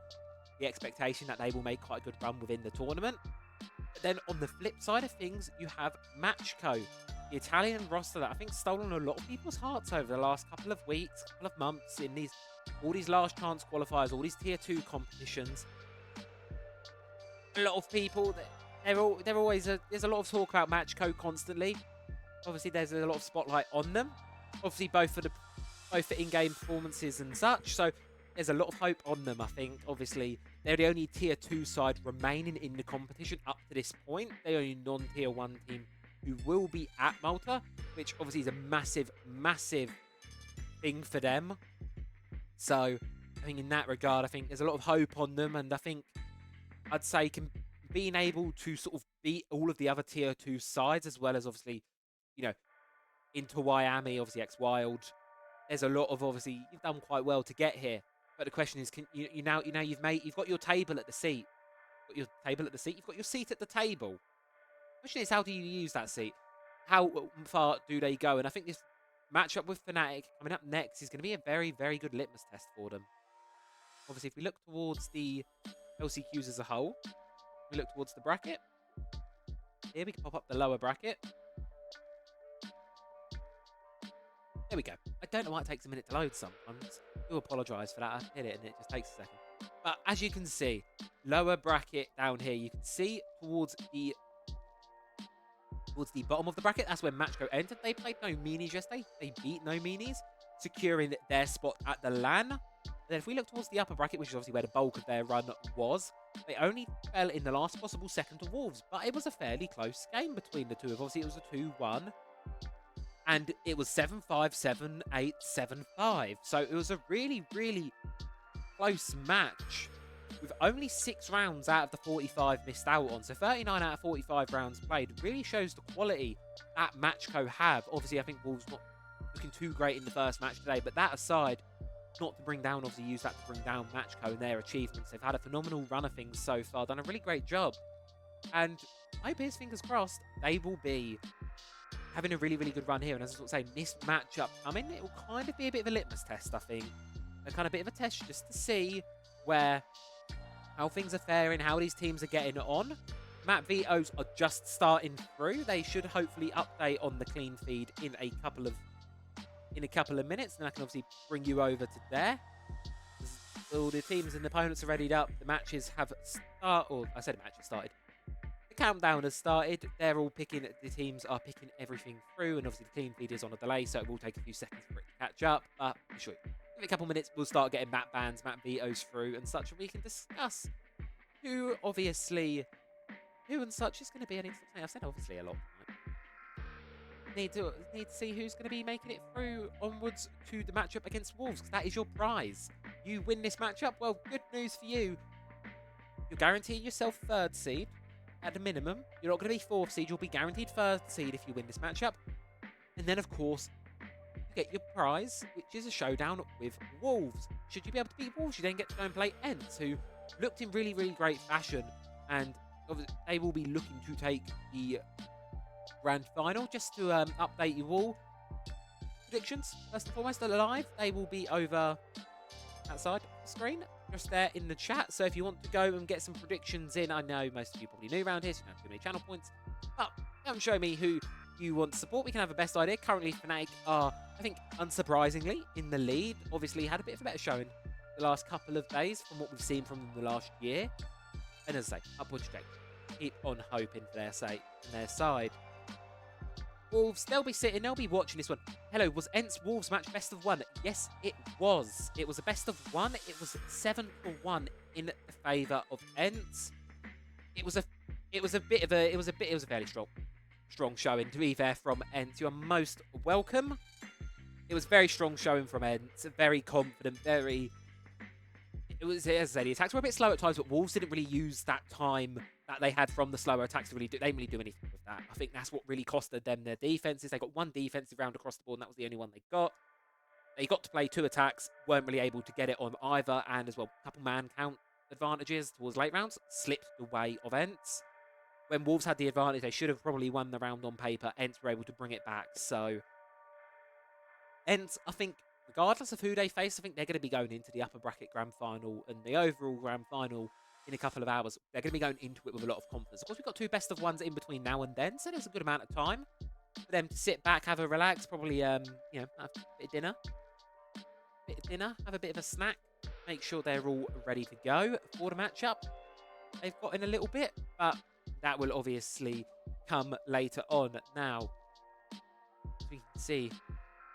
the expectation that they will make quite a good run within the tournament. But then on the flip side of things, you have Matchco, the Italian roster that I think stolen a lot of people's hearts over the last couple of weeks, couple of months, in all these last chance qualifiers, all these tier 2 competitions. A lot of people, there's a lot of talk about Matchco constantly. Obviously, there's a lot of spotlight on them. Obviously, both for in-game performances and such. So there's a lot of hope on them, I think. Obviously, they're the only tier 2 side remaining in the competition up to this point. They're the only non-tier 1 team who will be at Malta, which obviously is a massive, massive thing for them. So I think in that regard, I think there's a lot of hope on them, and I think I'd say being able to sort of beat all of the other tier 2 sides, as well as obviously, you know, into Miami, obviously ex-Wild. There's a lot of, obviously, you've done quite well to get here. But the question is, you've got your table at the seat. You've got your seat at the table. The question is, how do you use that seat? How far do they go? And I think this matchup with Fnatic coming up next is going to be a very, very good litmus test for them. Obviously, if we look towards the LCQs as a whole, we look towards the bracket. Here we can pop up the lower bracket. There we go. I don't know why it takes a minute to load sometimes. I do apologise for that. I hit it and it just takes a second. But as you can see, lower bracket down here, you can see towards the bottom of the bracket, that's where Matchco entered. They played No Meanies yesterday. They beat No Meanies, securing their spot at the LAN. And then if we look towards the upper bracket, which is obviously where the bulk of their run was, they only fell in the last possible second to Wolves. But it was a fairly close game between the two. Obviously, it was a 2-1. And it was 7-5, 7-8, 7-5. So it was a really, really close match with only 6 rounds out of the 45 missed out on. So 39 out of 45 rounds played really shows the quality that Matchco have. Obviously, I think Wolves not looking too great in the first match today. But that aside, not to bring down, obviously use that to bring down Matchco and their achievements. They've had a phenomenal run of things so far. Done a really great job. And I hope, fingers crossed, they will be having a really, really good run here. And as I was saying, this matchup coming, it will kind of be a bit of a litmus test, I think. A kind of bit of a test just to see how things are faring, how these teams are getting on. map vetoes are just starting through. They should hopefully update on the clean feed in a couple of minutes, and I can obviously bring you over to there. All the teams and the opponents are readied up. The matches have started, or I said matches started. The countdown has started. They're all picking, the teams are picking everything through, and obviously the clean feed is on a delay, so it will take a few seconds for it to catch up. But I'm sure in a couple of minutes, we'll start getting map bans, map vetoes through, and such, and we can discuss who and such is going to be an instant. I've said obviously a lot. Need to see who's going to be making it through onwards to the matchup against Wolves, because that is your prize. You win this matchup, well, good news for you. You're guaranteeing yourself 3rd seed at a minimum. You're not going to be 4th seed. You'll be guaranteed 3rd seed if you win this matchup. And then, of course, you get your prize, which is a showdown with Wolves. Should you be able to beat Wolves, you then get to go and play Ents, who looked in really, really great fashion. And they will be looking to take the grand final. Just to update you all, predictions first and foremost are live. They will be over that side of the screen, just there in the chat. So if you want to go and get some predictions in, I know most of you probably new around here, so you don't have too many channel points, but come show me who you want to support. We can have a best idea. Currently Fnatic are, I think, unsurprisingly in the lead. Obviously had a bit of a better showing the last couple of days from what we've seen from them the last year, and as I say, upward trajectory. Keep on hoping for their side. Wolves, they'll be watching this one. Hello, was Ents Wolves match best of 1? Yes, it was. It was a best of 1. It was 7-1 in the favour of Ents. It was a fairly strong showing, to be fair, from Ents. You are most welcome. It was very strong showing from Ents. Very confident, it was, as I say, the attacks were a bit slow at times, but Wolves didn't really use that time that they had from the slower attacks to really do. They didn't really do anything with that. I think that's what really costed them their defenses. They got one defensive round across the board, and that was the only one they got. They got to play 2 attacks, weren't really able to get it on either, and as well, a couple man count advantages towards late rounds slipped the way of Ents. When Wolves had the advantage, they should have probably won the round on paper. Ents were able to bring it back. So Ents, I think, regardless of who they face, I think they're going to be going into the upper bracket grand final and the overall grand final in a couple of hours. They're going to be going into it with a lot of confidence. Of course, we've got 2 best of 1s in between now and then, so there's a good amount of time for them to sit back, have a relax, probably, have a bit of dinner. Have a bit of a snack. Make sure they're all ready to go for the matchup they've got in a little bit, but that will obviously come later on. Now, as we can see,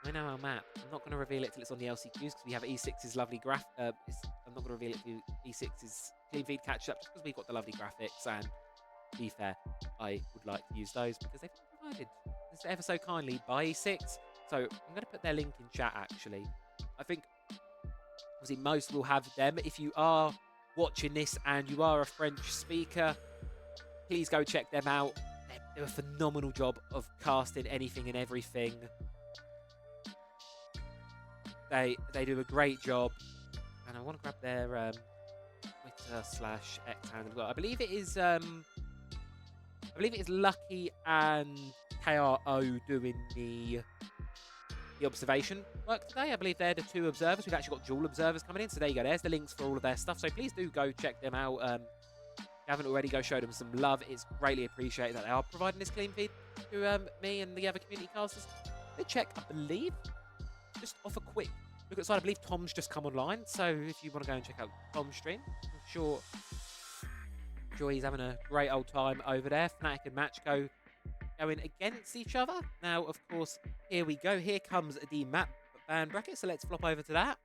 I know our map. I'm not going to reveal it till it's on the LCQs because we have E6's lovely graph. I'm not going to reveal it to E6's clean feed catch up because we've got the lovely graphics, and to be fair, I would like to use those because they've been provided this ever so kindly by E6. So I'm going to put their link in chat actually. I think obviously most will have them. If you are watching this and you are a French speaker, please go check them out. They do a phenomenal job of casting anything and everything. They do a great job, and I want to grab their Twitter/X handle as well. I believe it is Lucky and KRO doing the observation work today. I believe they're the 2 observers. We've actually got dual observers coming in, so there you go. There's the links for all of their stuff. So please do go check them out. If you haven't already, go show them some love. It's greatly appreciated that they are providing this clean feed to me and the other community casters. They check, I believe, just off a quick look at the side, I believe Tom's just come online, so if you want to go and check out Tom's stream, I'm sure he's having a great old time over there. Fnatic and Matchco going against each other. Now, of course, here we go. Here comes the map ban bracket, so let's flop over to that.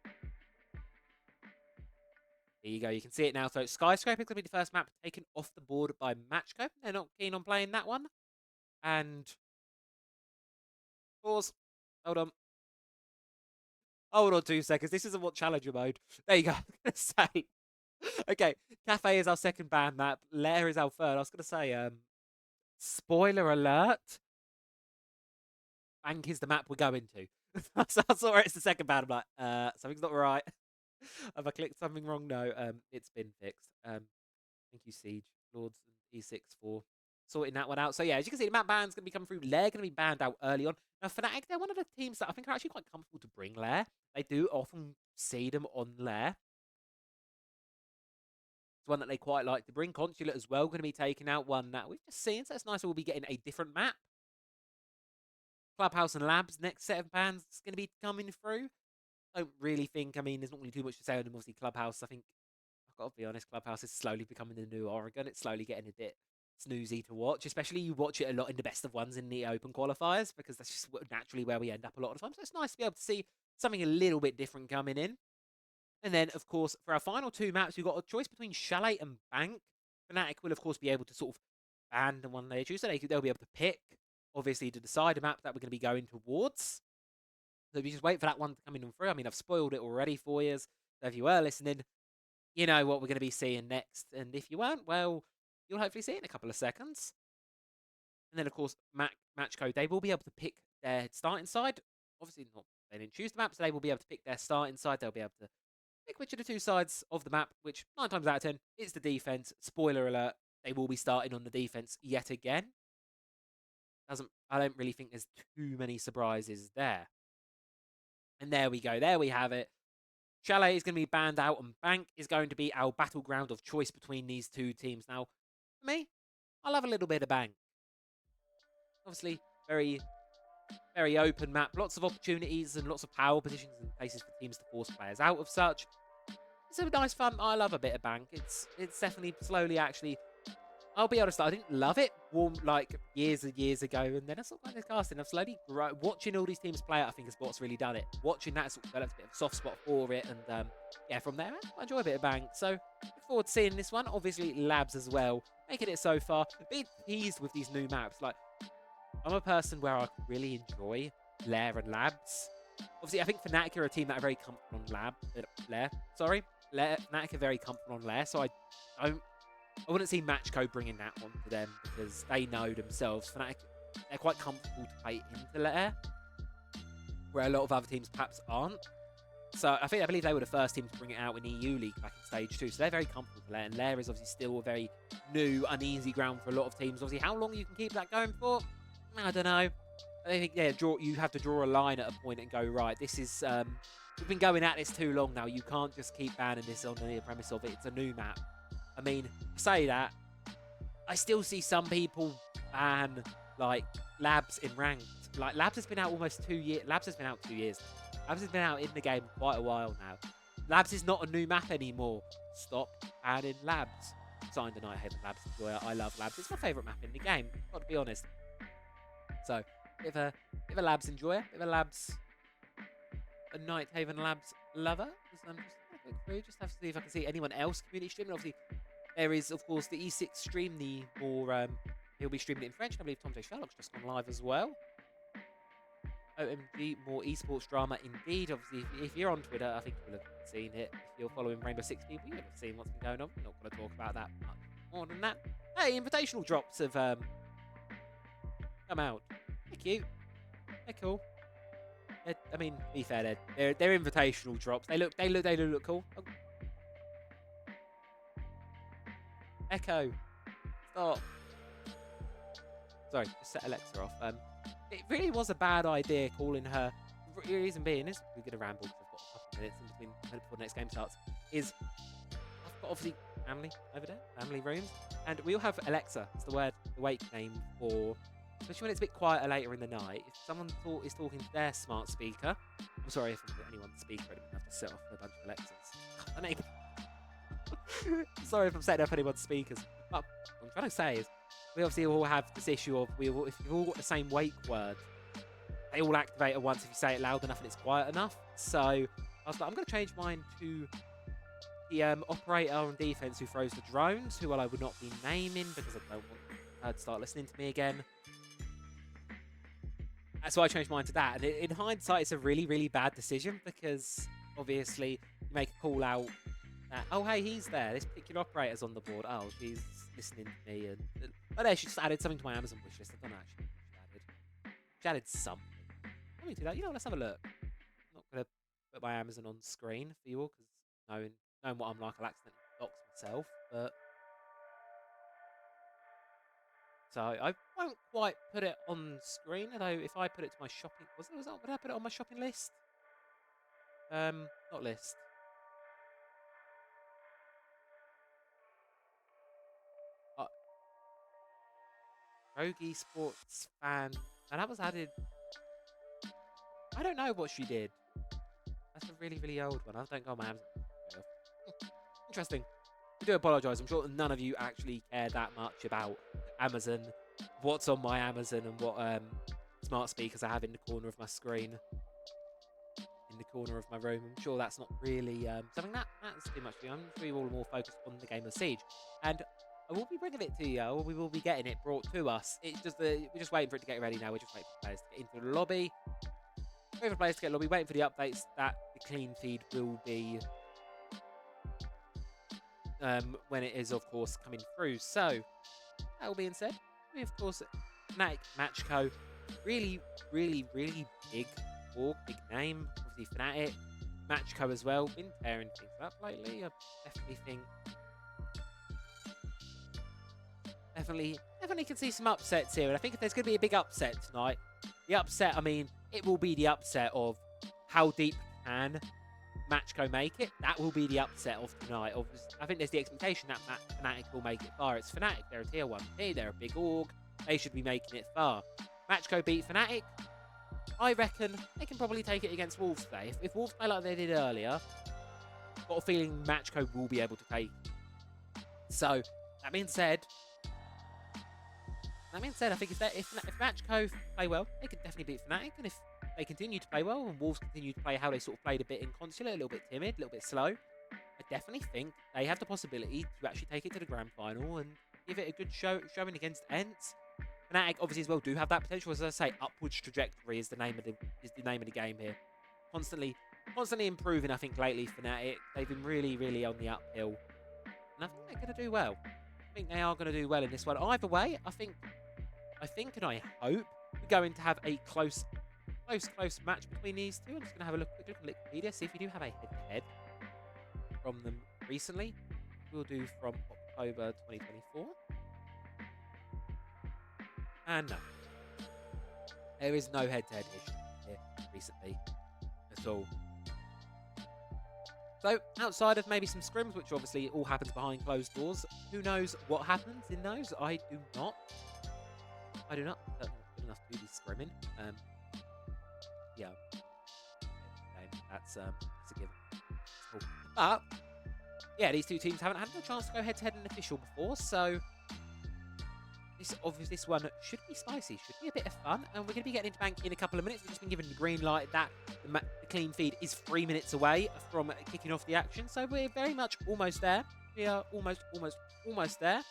There you go, you can see it now. So Skyscraper is going to be the first map taken off the board by Matchco. They're not keen on playing that one. And, pause, hold on. Hold on 2 seconds. This isn't what Challenger mode. There you go. I was going to say. Okay, Cafe is our second ban map. Lair is our third. I was going to say, spoiler alert. Bank is the map we're going to. So I saw it's the second ban. I'm like, something's not right. Have I clicked something wrong? No, it's been fixed. Thank you, Siege, Lords, and E6 for sorting that one out. So yeah, as you can see, the map ban's going to be coming through. Lair going to be banned out early on. Now, Fnatic, they're one of the teams that I think are actually quite comfortable to bring Lair. They do often see them on Lair. It's one that they quite like to bring. Consulate as well, going to be taking out one that we've just seen, so it's nice we'll be getting a different map. Clubhouse and Labs, next set of bans is going to be coming through. I don't really think, I mean, there's not really too much to say on them. Obviously, Clubhouse, I think, I've got to be honest, Clubhouse is slowly becoming the new Oregon. It's slowly getting a bit snoozy to watch, especially you watch it a lot in the best of ones in the open qualifiers, because that's just naturally where we end up a lot of times. So it's nice to be able to see something a little bit different coming in. And then, of course, for our final two maps, we've got a choice between Chalet and Bank. Fnatic will, of course, be able to sort of ban the one they choose, so they'll be able to pick, obviously, to decide a map that we're going to be going towards. So if you just wait for that one to come in and through, I mean, I've spoiled it already for you. So if you were listening, you know what we're going to be seeing next. And if you weren't, well, you'll hopefully see it in a couple of seconds. And then, of course, match code, they will be able to pick their starting side. Obviously, not they didn't choose the map, so they will be able to pick their starting side. They'll be able to pick which of the two sides of the map, which 9 times out of 10 is the defense. Spoiler alert, they will be starting on the defense yet again. I don't really think there's too many surprises there. And there we go. There we have it. Chalet is going to be banned out, and Bank is going to be our battleground of choice between these two teams. Now, for me, I love a little bit of Bank. Obviously, very, very open map. Lots of opportunities and lots of power positions and places for teams to force players out of such. It's a nice fun. I love a bit of Bank. It's definitely slowly actually. I'll be honest, I didn't love it like years and years ago, and then I sort of got this casting. I've slowly watching all these teams play it. I think is what's really done it. Watching that sort of developed a bit of a soft spot for it, and yeah, from there I enjoy a bit of Bank. So look forward to seeing this one. Obviously, Labs as well, making it so far. Bit teased with these new maps. Like I'm a person where I really enjoy Lair and Labs. Obviously, I think Fnatic are a team that are very comfortable on Lair. Sorry, Fnatic are very comfortable on Lair, so I wouldn't see match code bringing that on to them because they know themselves. Fnatic, they're quite comfortable to play into Lair, where a lot of other teams perhaps aren't. So I believe they were the first team to bring it out in EU League back in Stage 2. So they're very comfortable with Lair, and Lair is obviously still a very new, uneasy ground for a lot of teams. Obviously, how long you can keep that going for, I don't know. I think, yeah, you have to draw a line at a point and go, right, this is... we've been going at this too long now. You can't just keep banning this on the premise of it's a new map. I mean, say that, I still see some people ban, like, Labs in ranked. Like, Labs has been out almost 2 years. Labs has been out 2 years. Labs has been out in the game quite a while now. Labs is not a new map anymore. Stop banning Labs. Signed the Nighthaven Labs enjoyer. I love Labs. It's my favourite map in the game, got to be honest. So, bit of a Labs enjoyer, bit of a Labs... a Nighthaven Labs lover. Just have to see if I can see anyone else community streaming. Obviously, there is, of course, the E6 stream, the more, he'll be streaming it in French. I believe Tom J. Sherlock's just gone live as well. OMG, more esports drama indeed. Obviously, if you're on Twitter, I think you'll have seen it. If you're following Rainbow Six people, you'll have seen what's been going on. We're not going to talk about that much more than that. Hey, invitational drops have come out. They're cute. They're cool. I mean, to be fair, they're invitational drops. They look cool. Oh. Echo, stop. Sorry, just set Alexa off. It really was a bad idea calling her. The reason being is we're gonna ramble because I've got a couple of minutes in between before the next game starts. Is I've got obviously family over there, family rooms, and we all have Alexa. It's the wake name for. Especially when it's a bit quieter later in the night. If someone is talking to their smart speaker, I'm sorry if anyone's speaker, I don't have to set off a bunch of Alexas. Sorry if I'm setting up anyone's speakers. But what I'm trying to say is, we obviously all have this issue of if you've all got the same wake word, they all activate at once if you say it loud enough and it's quiet enough. So I was like, I'm going to change mine to the operator on defense who throws the drones, who I would not be naming because I don't want her to start listening to me again. So I changed mine to that, and in hindsight, it's a really, really bad decision because obviously you make a call out that, oh hey, he's there. This particular operator's on the board. Oh, she's listening to me, and oh there, she just added something to my Amazon wish list. I don't know actually what she added something. Let me do that. You know, let's have a look. I'm not gonna put my Amazon on screen for you all because knowing what I'm like, I'll accidentally dox myself. But so I won't quite put it on screen, although if I put it to my shopping... Would I put it on my shopping list? Not list. Rogue Sports fan. And that was added. I don't know what she did. That's a really, really old one. I don't go on my Amazon. Interesting. I do apologise. I'm sure none of you actually care that much about Amazon, what's on my Amazon, and what smart speakers I have in the corner of my screen, in the corner of my room. I'm sure that's not really something that matters too much to you. I'm sure you're all more focused on the game of Siege. And I will be bringing it to you, or we will be getting it brought to us. It's just we're just waiting for it to get ready now. We're just waiting for players to get into the lobby. Waiting for players to get lobby, waiting for the updates that the clean feed will be when it is, of course, coming through. So, that all being said, we, of course, Fnatic Matchco, really, really, really big org, big name. Obviously, Fnatic Matchco as well, been tearing things up lately. I definitely think, definitely can see some upsets here. And I think if there's going to be a big upset tonight, the upset, I mean, it will be the upset of how deep can Matchco make it. That will be the upset of tonight. Obviously, I think there's the expectation that Fnatic will make it far. It's Fnatic. They're a tier 1 team. They're a big org. They should be making it far. Matchco beat Fnatic. I reckon they can probably take it against Wolves today. If Wolves play like they did earlier, I've got a feeling Matchco will be able to take it. So, that being said, I think if Matchco play well, they can definitely beat Fnatic. And if they continue to play well and Wolves continue to play how they sort of played a bit inconsular, a little bit timid, a little bit slow, I definitely think they have the possibility to actually take it to the grand final and give it a good showing against Ents. Fnatic obviously as well do have that potential. As I say, upwards trajectory is the name of the game here. Constantly improving. I think lately Fnatic, they've been really, really on the uphill, and I think they're going to do well. I think they are going to do well in this one. Either way, I think, and I hope we're going to have a close match between these two. I'm just going to have a quick look at Wikipedia, see if we do have a head-to-head from them recently. We'll do from October 2024. And no, there is no head-to-head history here recently at all. So, outside of maybe some scrims, which obviously all happens behind closed doors, who knows what happens in those? I do not. I'm not good enough to do the scrimming. Yeah, that's a given. Cool. But yeah, these two teams haven't had a chance to go head-to-head in official before, so this one should be spicy, should be a bit of fun, and we're going to be getting into bank in a couple of minutes. We've just been given the green light that the clean feed is 3 minutes away from kicking off the action, so we're very much almost there. We are almost there.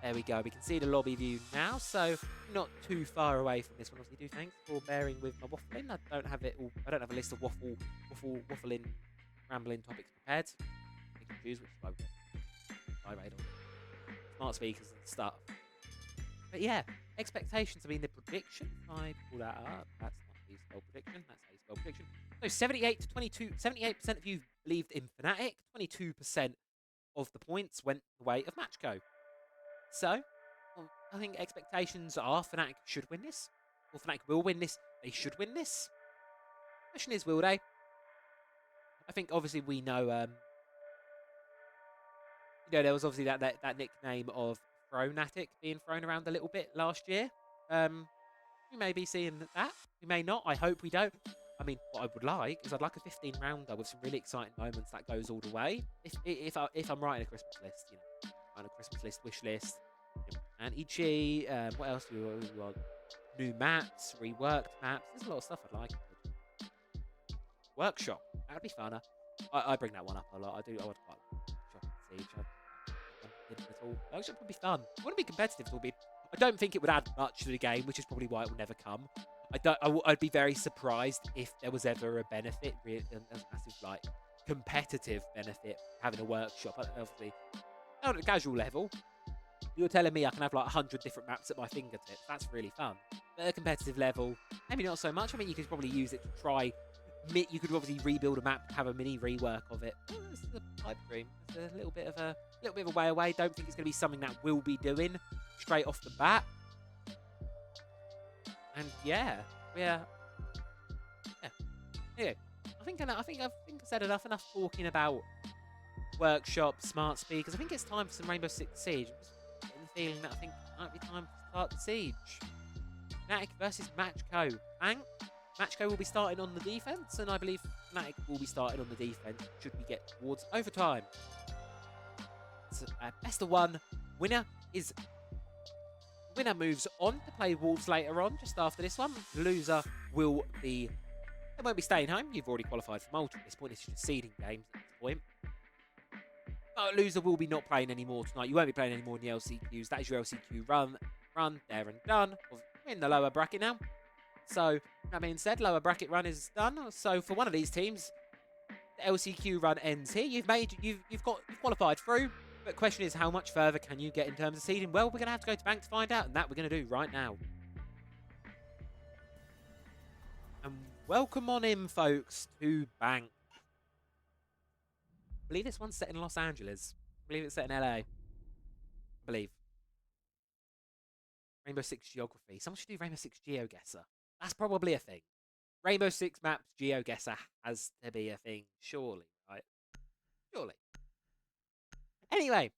There we go. We can see the lobby view now, so not too far away from this one. Obviously, thanks for bearing with my waffling. I don't have it all. I don't have a list of waffling, rambling topics prepared. You can choose which is on smart speakers and stuff. But yeah, expectations. I mean, the prediction. If I pull that up, that's not how you spell prediction. That's how you spell prediction. So 78 to 22. 78% of you believed in Fnatic. 22% of the points went the way of Matchco. So, well, I think expectations are Fnatic should win this. Or Fnatic will win this. They should win this. Question is, will they? I think obviously we know, there was obviously that nickname of Fronatic being thrown around a little bit last year. We may be seeing that. We may not. I hope we don't. I mean, what I would like is I'd like a 15-rounder with some really exciting moments that goes all the way. If I'm writing a Christmas list, writing a Christmas list, wish list, Anti-Chi, what else do we want? New maps, reworked maps. There's a lot of stuff I'd like. Workshop. That would be funner. I bring that one up a lot. I would quite like Workshop and Siege. At all. Workshop would be fun. It wouldn't be competitive. I don't think it would add much to the game, which is probably why it will never come. I'd be very surprised if there was ever a benefit, a massive competitive benefit having a workshop. Obviously, on a casual level, you're telling me I can have 100 different maps at my fingertips. That's really fun. But at a competitive level, maybe not so much. I mean, you could probably use it to try. You could obviously rebuild a map, have a mini rework of it. Oh, this is a pipe dream. It's a little bit of a way away. Don't think it's going to be something that we'll be doing straight off the bat. And yeah. Anyway, I think I said enough talking about workshop, smart speakers. I think it's time for some Rainbow Six Siege. I'm just getting the feeling that I think Might be time to start the siege. Fnatic versus Matchco. Bang. Matchco will be starting on the defense, and I believe Fnatic will be starting on the defense should we get towards overtime. So, best of one. Winner moves on to play Wolves later on, just after this one. Loser will be... They won't be staying home. You've already qualified for Malta at this point. It's just seeding games at this point. But loser will be not playing anymore tonight. You won't be playing any more in the LCQs. That is your LCQ run, there and done. We're in the lower bracket now. So, that being said, lower bracket run is done. So, for one of these teams, the LCQ run ends here. You've qualified through. But the question is, how much further can you get in terms of seeding? Well, we're going to have to go to Bank to find out, and that we're going to do right now. And welcome on in, folks, to Bank. I believe this one's set in Los Angeles. I believe it's set in LA. I believe. Rainbow Six Geography. Someone should do Rainbow Six GeoGuessr. That's probably a thing. Rainbow Six Maps GeoGuessr has to be a thing, surely, right? Surely. Anyway,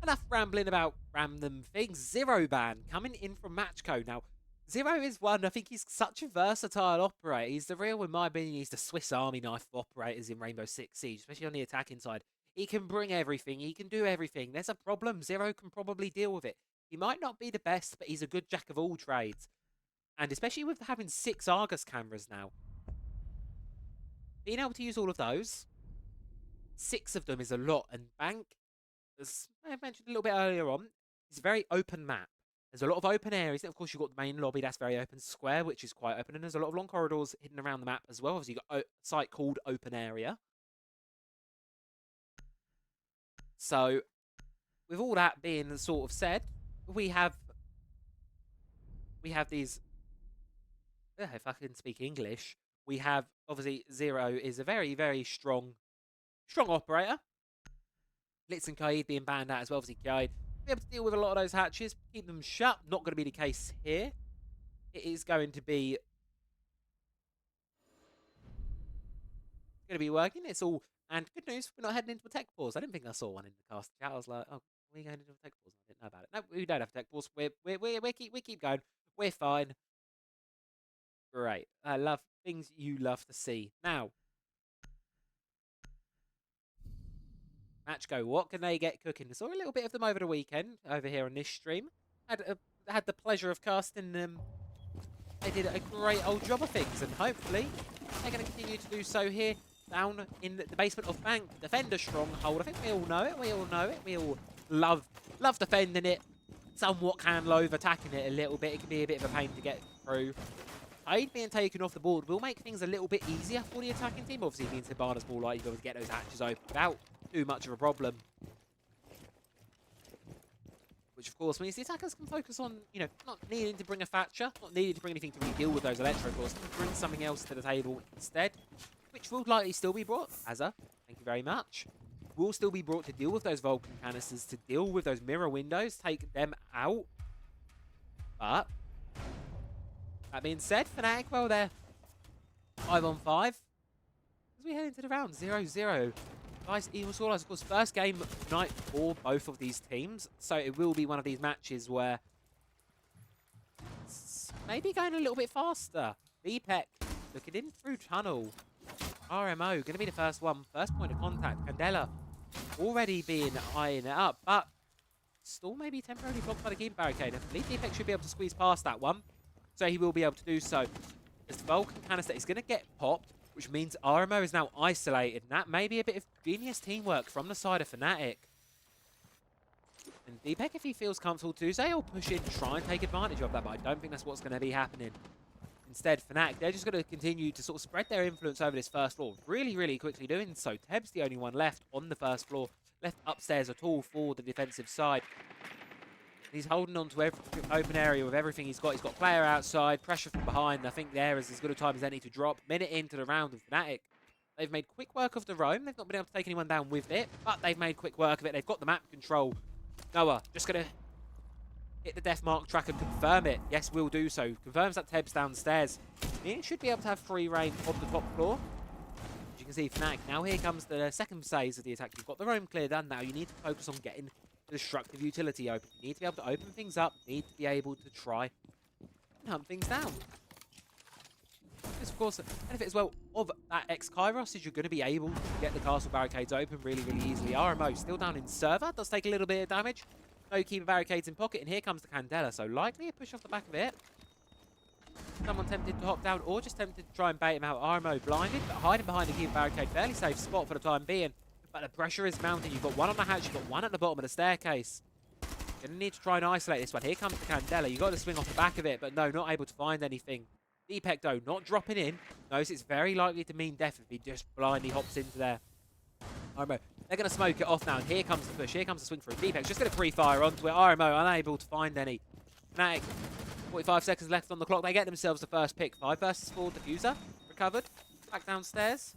enough rambling about random things. Zero Ban coming in from Matchco. Now, Zero is one, I think he's such a versatile operator. He's the real, in my opinion, he's the Swiss Army knife of operators in Rainbow Six Siege, especially on the attacking side. He can bring everything. He can do everything. There's a problem. Zero can probably deal with it. He might not be the best, but he's a good jack of all trades. And especially with having 6 Argus cameras now. Being able to use all of those, 6 of them is a lot. And Bank, as I mentioned a little bit earlier on, it's a very open map. There's a lot of open areas. Of course, you've got the main lobby, that's very open. Square, which is quite open. And there's a lot of long corridors hidden around the map as well. Obviously, you've got a site called Open Area. So, with all that being sort of said, we have these... if I can speak English, we have, obviously, Zero is a very, very strong operator. Blitz and Kaid being banned out as well. Obviously, Kaid be able to deal with a lot of those hatches, keep them shut. Not going to be the case here. It is going to be working. It's all, and good news, we're not heading into a tech pause. I didn't think I saw one in the cast chat. I was like, oh, we're going into a tech pause. I didn't know about it. No, we don't have a tech pause. We keep going. We're fine. Great. I love things you love to see. Now, Matchco, what can they get cooking? I saw a little bit of them over the weekend, over here on this stream. Had the pleasure of casting them. They did a great old job of things, and hopefully they're going to continue to do so here, down in the basement of Bank. Defender stronghold. I think we all know it. We all love defending it. Somewhat can loathe attacking it a little bit. It can be a bit of a pain to get through. Aid being taken off the board will make things a little bit easier for the attacking team. Obviously, it means Hibana's more likely to be able to get those hatches open without too much of a problem. Which, of course, means the attackers can focus on, you know, not needing to bring a Thatcher, not needing to bring anything to really deal with those electro cores, bring something else to the table instead, which will likely still be brought. Azza, thank you very much. Will still be brought to deal with those Vulcan canisters, to deal with those mirror windows, take them out. But that being said, Fnatic, well, they're 5 on 5. As we head into the round, 0-0. Guys, Eagles All Eyes, of course, first game of night for both of these teams. So it will be one of these matches where it's maybe going a little bit faster. VPEC looking in through tunnel. RMO going to be the first one. First point of contact. Candela already been eyeing it up, but still maybe temporarily blocked by the game barricade. I believe VPEC should be able to squeeze past that one. So he will be able to do so. As the Vulcan canister is going to get popped, which means RMO is now isolated. And that may be a bit of genius teamwork from the side of Fnatic. And Deepek, if he feels comfortable to say, he'll push in, try and take advantage of that, but I don't think that's what's going to be happening. Instead, Fnatic, they're just going to continue to sort of spread their influence over this first floor. Really, really quickly doing so. Teb's the only one left on the first floor, left upstairs at all for the defensive side. He's holding on to every open area with everything he's got. He's got player outside, pressure from behind. I think there is as good a time as any to drop. Minute into the round of Fnatic. They've made quick work of the roam. They've not been able to take anyone down with it, but they've made quick work of it. They've got the map control. Noah just going to hit the death mark track and confirm it. Yes, we'll do so. Confirms that Teb's downstairs. He should be able to have free reign of the top floor. As you can see, Fnatic. Now here comes the second phase of the attack. You've got the roam cleared, and now you need to focus on getting destructive utility open. You need to be able to open things up, need to be able to try and hunt things down. This, of course, the benefit as well of that X-Kairos is you're going to be able to get the castle barricades open really, really easily. RMO still down in server, does take a little bit of damage. No keeper barricades in pocket, and here comes the Candela, so likely a push off the back of it. Someone tempted to hop down, or just tempted to try and bait him out. RMO blinded, but hiding behind the keeper barricade. Fairly safe spot for the time being, but the pressure is mounting. You've got one on the hatch, you've got one at the bottom of the staircase. You're going to need to try and isolate this one. Here comes the Candela. You've got to swing off the back of it, but no, not able to find anything. Deepek, though, not dropping in. Knows it's very likely to mean death if he just blindly hops into there. RMO, they're going to smoke it off now, and here comes the push. Here comes the swing through. Deepek's just going to pre-fire onto it. RMO unable to find any. Fnatic, 45 seconds left on the clock. They get themselves the first pick. 5 versus 4. Diffuser recovered. Back downstairs.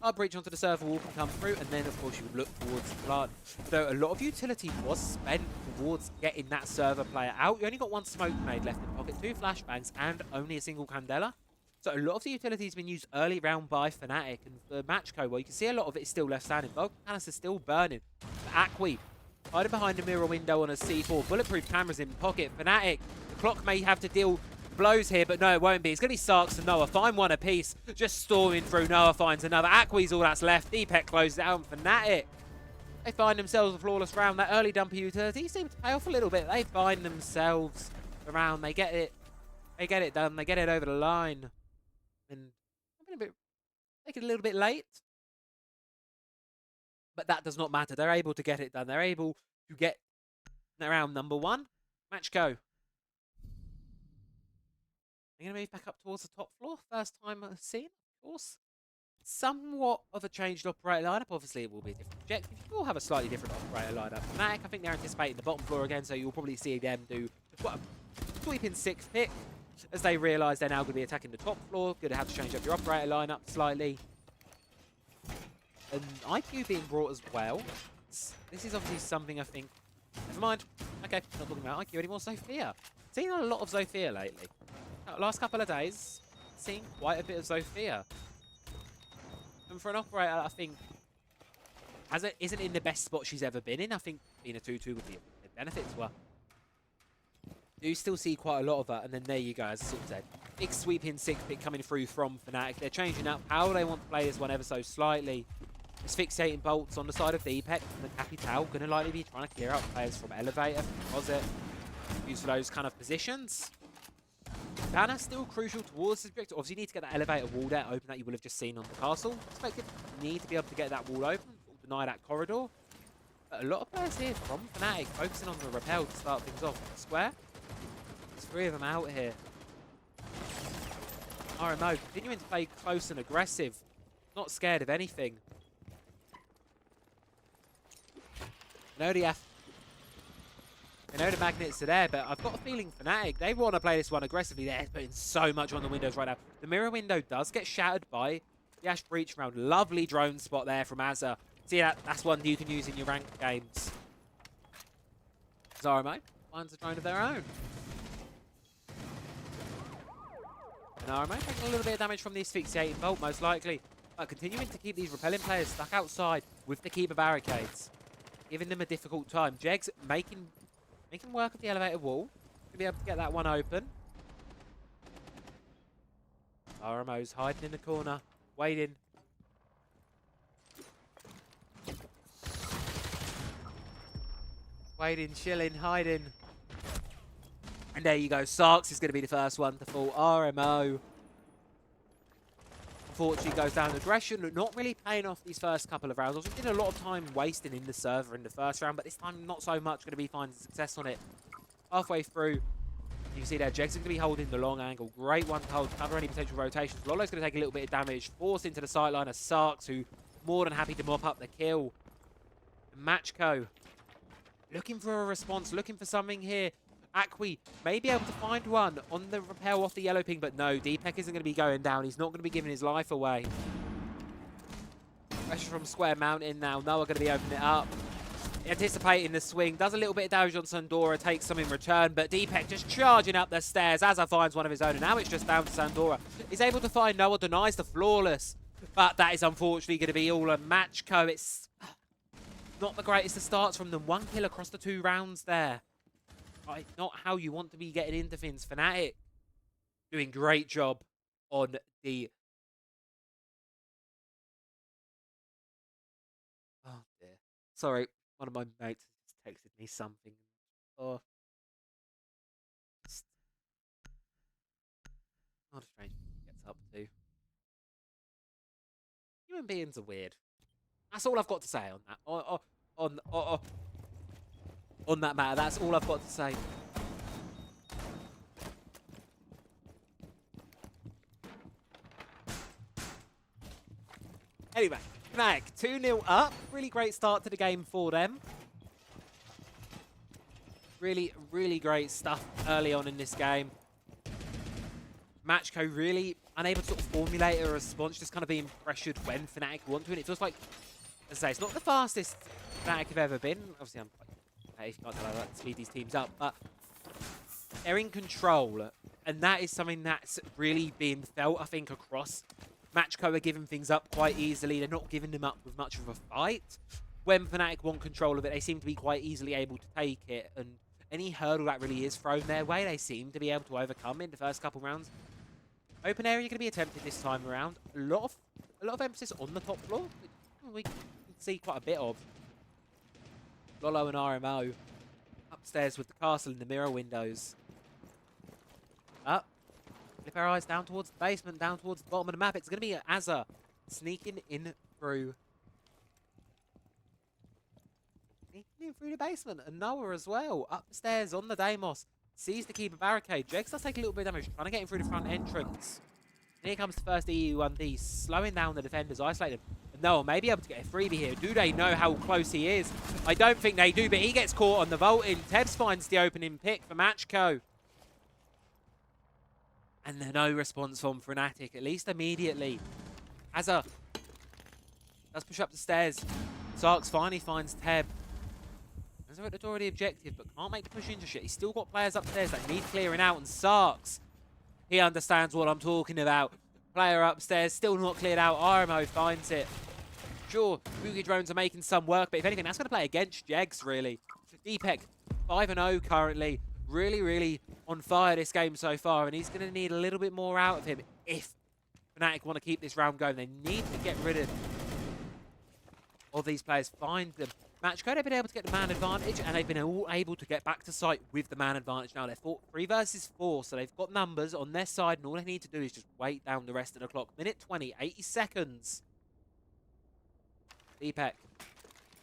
Our breach onto the server wall can come through, and then, of course, you would look towards the plant. Though a lot of utility was spent towards getting that server player out. You only got 1 smoke grenade left in pocket, 2 flashbangs, and only a single Candela. So a lot of the utility has been used early round by Fnatic, and for Matchco, well, you can see a lot of it is still left standing. Vulcan canister still burning. Aqui, hiding behind a mirror window on a C4. Bulletproof cameras in pocket. Fnatic, the clock may have to deal blows here, but no, it won't be. It's going to be Sarks and Noah. Find one apiece. Just storming through. Noah finds another. Aqui's all that's left. Deepek closes down. Fnatic, they find themselves a flawless round. That early dumper utility seems to pay off a little bit. They find themselves around. They get it. They get it done. They get it over the line. And make it a little bit late. But that does not matter. They're able to get it done. They're able to get round number 1. Match go. They're going to move back up towards the top floor. First time I've seen, of course. Somewhat of a changed operator lineup. Obviously, it will be a different objective. You will have a slightly different operator lineup. Fnatic, I think they're anticipating the bottom floor again, so you'll probably see them do what, a sweeping 6th pick as they realise they're now going to be attacking the top floor. Going to have to change up your operator lineup slightly. And IQ being brought as well. This is obviously something I think. Never mind. Okay, not talking about IQ anymore. Zofia. Seen a lot of Zofia lately. Last couple of days, seen quite a bit of Zofia. And for an operator, I think, as it isn't in the best spot she's ever been in, I think being a 2-2 would be a benefit to her. Do still see quite a lot of her, and then there you go, as I sort of said. Big sweeping 6th pick coming through from Fnatic. They're changing up how they want to play this one ever so slightly. Asphyxiating bolts on the side of Deepek, and the Capital going to likely be trying to clear out players from Elevator, Closet, use for those kind of positions. Banner still crucial towards this objective. Obviously, you need to get that elevator wall there open that you will have just seen on the castle perspective. You need to be able to get that wall open, deny that corridor. But a lot of players here from Fnatic focusing on the rappel to start things off. Square, there's 3 of them out here. RMO continuing to play close and aggressive, not scared of anything. I know the magnets are there, but I've got a feeling Fnatic, they want to play this one aggressively. They're putting so much on the windows right now. The mirror window does get shattered by the Ash Breach round. Lovely drone spot there from Azza. See, that's one you can use in your ranked games. RMO finds a drone of their own. And RMO taking a little bit of damage from the asphyxiating bolt, most likely. But continuing to keep these repelling players stuck outside with the keeper barricades. Giving them a difficult time. Jegs making work of the elevator wall. To be able to get that one open. RMO's hiding in the corner. Waiting. Waiting, chilling, hiding. And there you go. Sarks is going to be the first one to fall. RMO. Unfortunately goes down aggression. Not really paying off these first couple of rounds. Obviously did a lot of time wasting in the server in the first round, but this time not so much. Going to be finding success on it. Halfway through, you can see there, Jegs going to be holding the long angle. Great one to hold, cover any potential rotations. Lolo's going to take a little bit of damage. Forced into the sideline of Sarks, who more than happy to mop up the kill. Matchco looking for a response, looking for something here. Aqui may be able to find one on the rappel off the yellow ping, but no, Deepek isn't going to be going down. He's not going to be giving his life away. Pressure from Square Mountain now. Noah going to be opening it up. Anticipating the swing. Does a little bit of damage on Sandora. Takes some in return, but Deepek just charging up the stairs. Azza finds one of his own, and now it's just down to Sandora. He's able to find Noah, denies the flawless. But that is unfortunately going to be all a Matchco. It's Not the greatest of starts from them. 1 kill across the 2 rounds there. Right, not how you want to be getting into things. Fnatic doing great job on the... Oh, dear. Sorry, one of my mates just texted me something. Oh, what a strange thing he gets up to. Human beings are weird. That's all I've got to say on that. On that matter, that's all I've got to say. Anyway, Fnatic 2-0 up. Really great start to the game for them. Really, really great stuff early on in this game. Matchco really unable to sort of formulate a response, just kind of being pressured when Fnatic want to. And it feels like, as I say, it's not the fastest Fnatic have ever been. Obviously, I'm quite, if you can't tell, I like to speed these teams up, but they're in control. And that is something that's really being felt, I think, across. Matchco are giving things up quite easily. They're not giving them up with much of a fight. When Fnatic want control of it, they seem to be quite easily able to take it. And any hurdle that really is thrown their way, they seem to be able to overcome in the first couple rounds. Open area going to be attempted this time around. A lot of emphasis on the top floor, which we can see quite a bit of. Lolo and RMO upstairs with the castle in the mirror windows. Up. Flip our eyes down towards the basement, down towards the bottom of the map. It's going to be Azza sneaking in through. Sneaking in through the basement. And Noah as well. Upstairs on the Deimos. Sees the keeper barricade. Jex does take a little bit of damage, trying to get him through the front entrance. And here comes the first EU1D, slowing down the defenders, isolated him. And Noah may be able to get a freebie here. Do they know how close he is? I don't think they do, but he gets caught on the vaulting. Tebs finds the opening pick for Matchco. And no response from Fnatic, at least immediately. Azza does push up the stairs. Sarks finally finds Teb. They're at the door of the objective, but can't make the push into shit. He's still got players upstairs that need clearing out, and Sarks, he understands what I'm talking about. Player upstairs, still not cleared out. RMO finds it. Sure, Boogie drones are making some work, but if anything, that's going to play against Jegs, really. Deepek, 5-0 currently. Really, really on fire this game so far, and he's going to need a little bit more out of him if Fnatic want to keep this round going. They need to get rid of these players, find them. Matchco, they've been able to get the man advantage, and they've been all able to get back to site with the man advantage. Now, they're 3 versus 4, so they've got numbers on their side, and all they need to do is just wait down the rest of the clock. Minute 20, 80 seconds. Deepek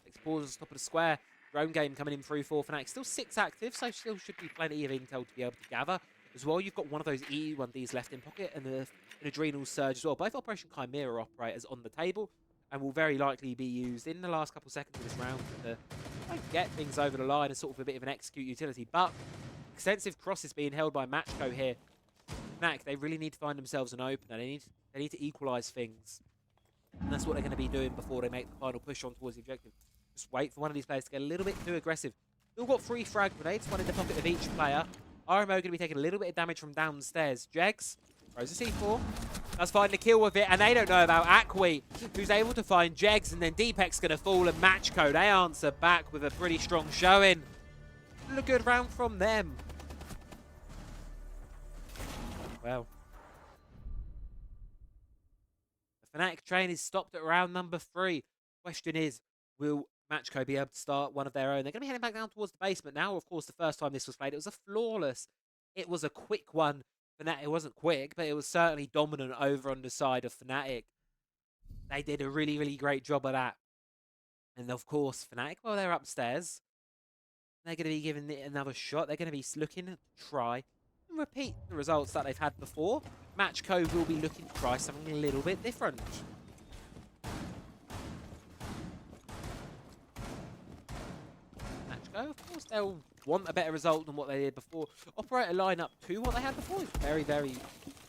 explores the top of the square. Drone game coming in through 4 Fnatic. Still 6 active, so still should be plenty of intel to be able to gather. As well, you've got one of those EU1Ds left in pocket, and an Adrenal Surge as well. Both Operation Chimera operators on the table, and will very likely be used in the last couple seconds of this round to get things over the line as sort of a bit of an execute utility. But extensive crosses being held by Matchco here. Fnatic, they really need to find themselves an opener. They need to equalise things. And that's what they're going to be doing before they make the final push on towards the objective. Just wait for one of these players to get a little bit too aggressive. Still got 3 frag grenades, 1 in the pocket of each player. RMO going to be taking a little bit of damage from downstairs. Jegs throws a C4. Does find the kill with it, and they don't know about Akwi, who's able to find Jegs, and then Deepek's going to fall, and Matchco, they answer back with a pretty strong showing. A good round from them. Well. The Fnatic train is stopped at round number 3. Question is, will Matchco be able to start one of their own? They're going to be heading back down towards the basement now. Of course, the first time this was played, it was a flawless. It was a quick one. Fnatic, it wasn't quick, but it was certainly dominant over on the side of Fnatic. They did a really, really great job of that. And of course, Fnatic, well, they're upstairs. They're going to be giving it another shot. They're going to be looking to try and repeat the results that they've had before. Matchco will be looking to try something a little bit different. Matchco, of course, they'll want a better result than what they did before. Operator lineup to what they had before is very, very...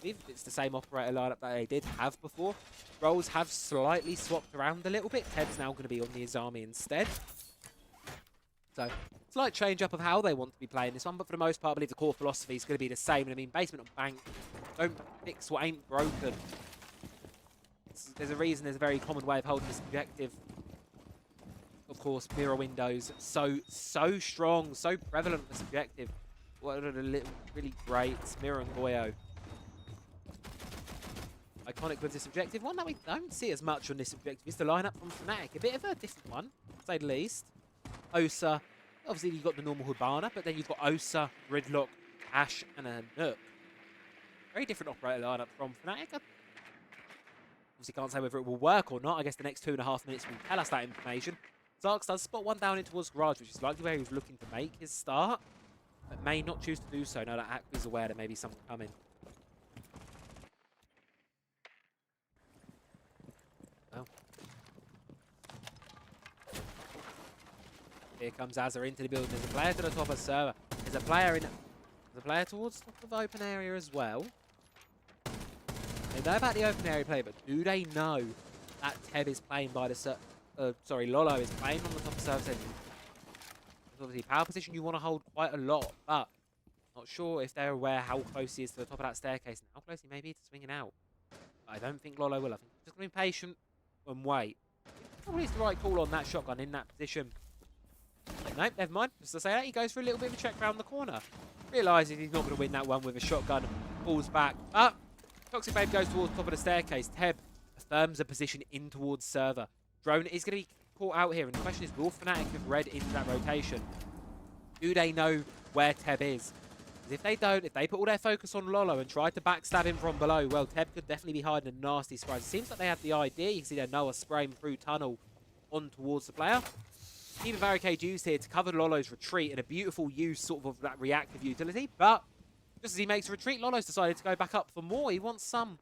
It's the same operator lineup that they did have before. Roles have slightly swapped around a little bit. Ted's now going to be on the Azami instead. So, slight change up of how they want to be playing this one, but for the most part, I believe the core philosophy is going to be the same. And I mean, basement or bank, don't fix what ain't broken. There's a reason there's a very common way of holding this objective. of course, mirror windows. So strong, so prevalent for subjective. What a really great mirror and Goyo. Iconic with this objective. One that we don't see as much on this objective is the lineup from Fnatic. A bit of a different one, to say the least. Osa. Obviously, you've got the normal Hibana, but then you've got Osa, Gridlock, Ash, and a Nook. Very different operator lineup from Fnatic. Obviously, can't say whether it will work or not. I guess the next 2.5 minutes will tell us that information. Zarx does spot one down in towards Garage, which is likely where he was looking to make his start, but may not choose to do so now that Aqua's aware that maybe someone coming. Well. Here comes Azza into the building. There's a player to the top of the server. There's a player towards the top of the open area as well. They know about the open area play, but do they know that Teb is playing by the Lolo is playing on the top of the server? Obviously, power position you want to hold quite a lot, but not sure if they're aware how close he is to the top of that staircase and how close he may be to swinging out. But I don't think Lolo will. I think he's just going to be patient and wait. Probably is the right call on that shotgun in that position. But nope, never mind. Just to say that, he goes for a little bit of a check round the corner. Realises he's not going to win that one with a shotgun. Falls back. But Toxic Babe goes towards the top of the staircase. Teb affirms a position in towards server. Drone is going to be caught out here. And the question is, will Fnatic have read into that rotation? Do they know where Teb is? Because if they don't, if they put all their focus on Lolo and try to backstab him from below, well, Teb could definitely be hiding a nasty surprise. It seems like they have the idea. You can see their Noah spraying through tunnel on towards the player. Even barricade used here to cover Lolo's retreat and a beautiful use sort of that reactive utility. But just as he makes a retreat, Lolo's decided to go back up for more. He wants some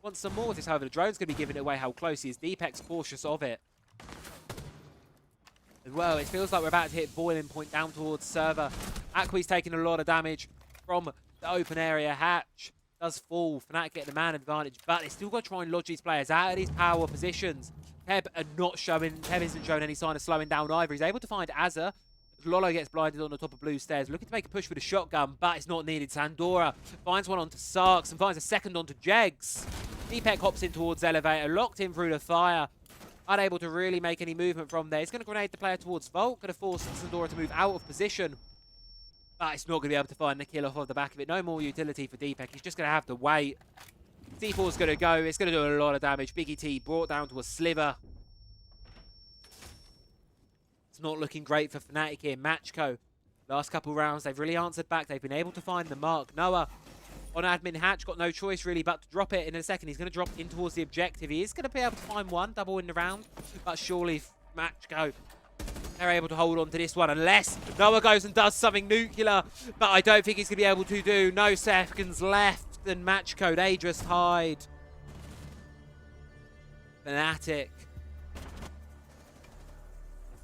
more with this. However, the drone's going to be giving it away how close he is. Deepek's cautious of it. As well, it feels like we're about to hit boiling point down towards server. Aqua's taking a lot of damage from the open area. Hatch does fall. Fnatic get the man advantage, but they still got to try and lodge these players out of these power positions. Teb isn't showing any sign of slowing down either. He's able to find Azza. Lolo gets blinded on the top of blue stairs, looking to make a push with a shotgun, but it's not needed. Sandora finds one onto Sarks and finds a second onto Jegs. Deepek hops in towards elevator, locked in through the fire. Unable to really make any movement from there. He's going to grenade the player towards Vault, going to force Sandora to move out of position. But it's not going to be able to find the kill off of the back of it. No more utility for Deepek. He's just going to have to wait. C4's going to go. It's going to do a lot of damage. Biggie T brought down to a sliver. It's not looking great for Fnatic here. Matchco, last couple rounds, they've really answered back. They've been able to find the mark. Noah on admin. Hatch got no choice really but to drop it in a second. He's going to drop in towards the objective. He is going to be able to find one double in the round, but surely Matchco, they're able to hold on to this one unless Noah goes and does something nuclear, but I don't think he's going to be able to do. No seconds left and Matchco, they just hide. Fnatic,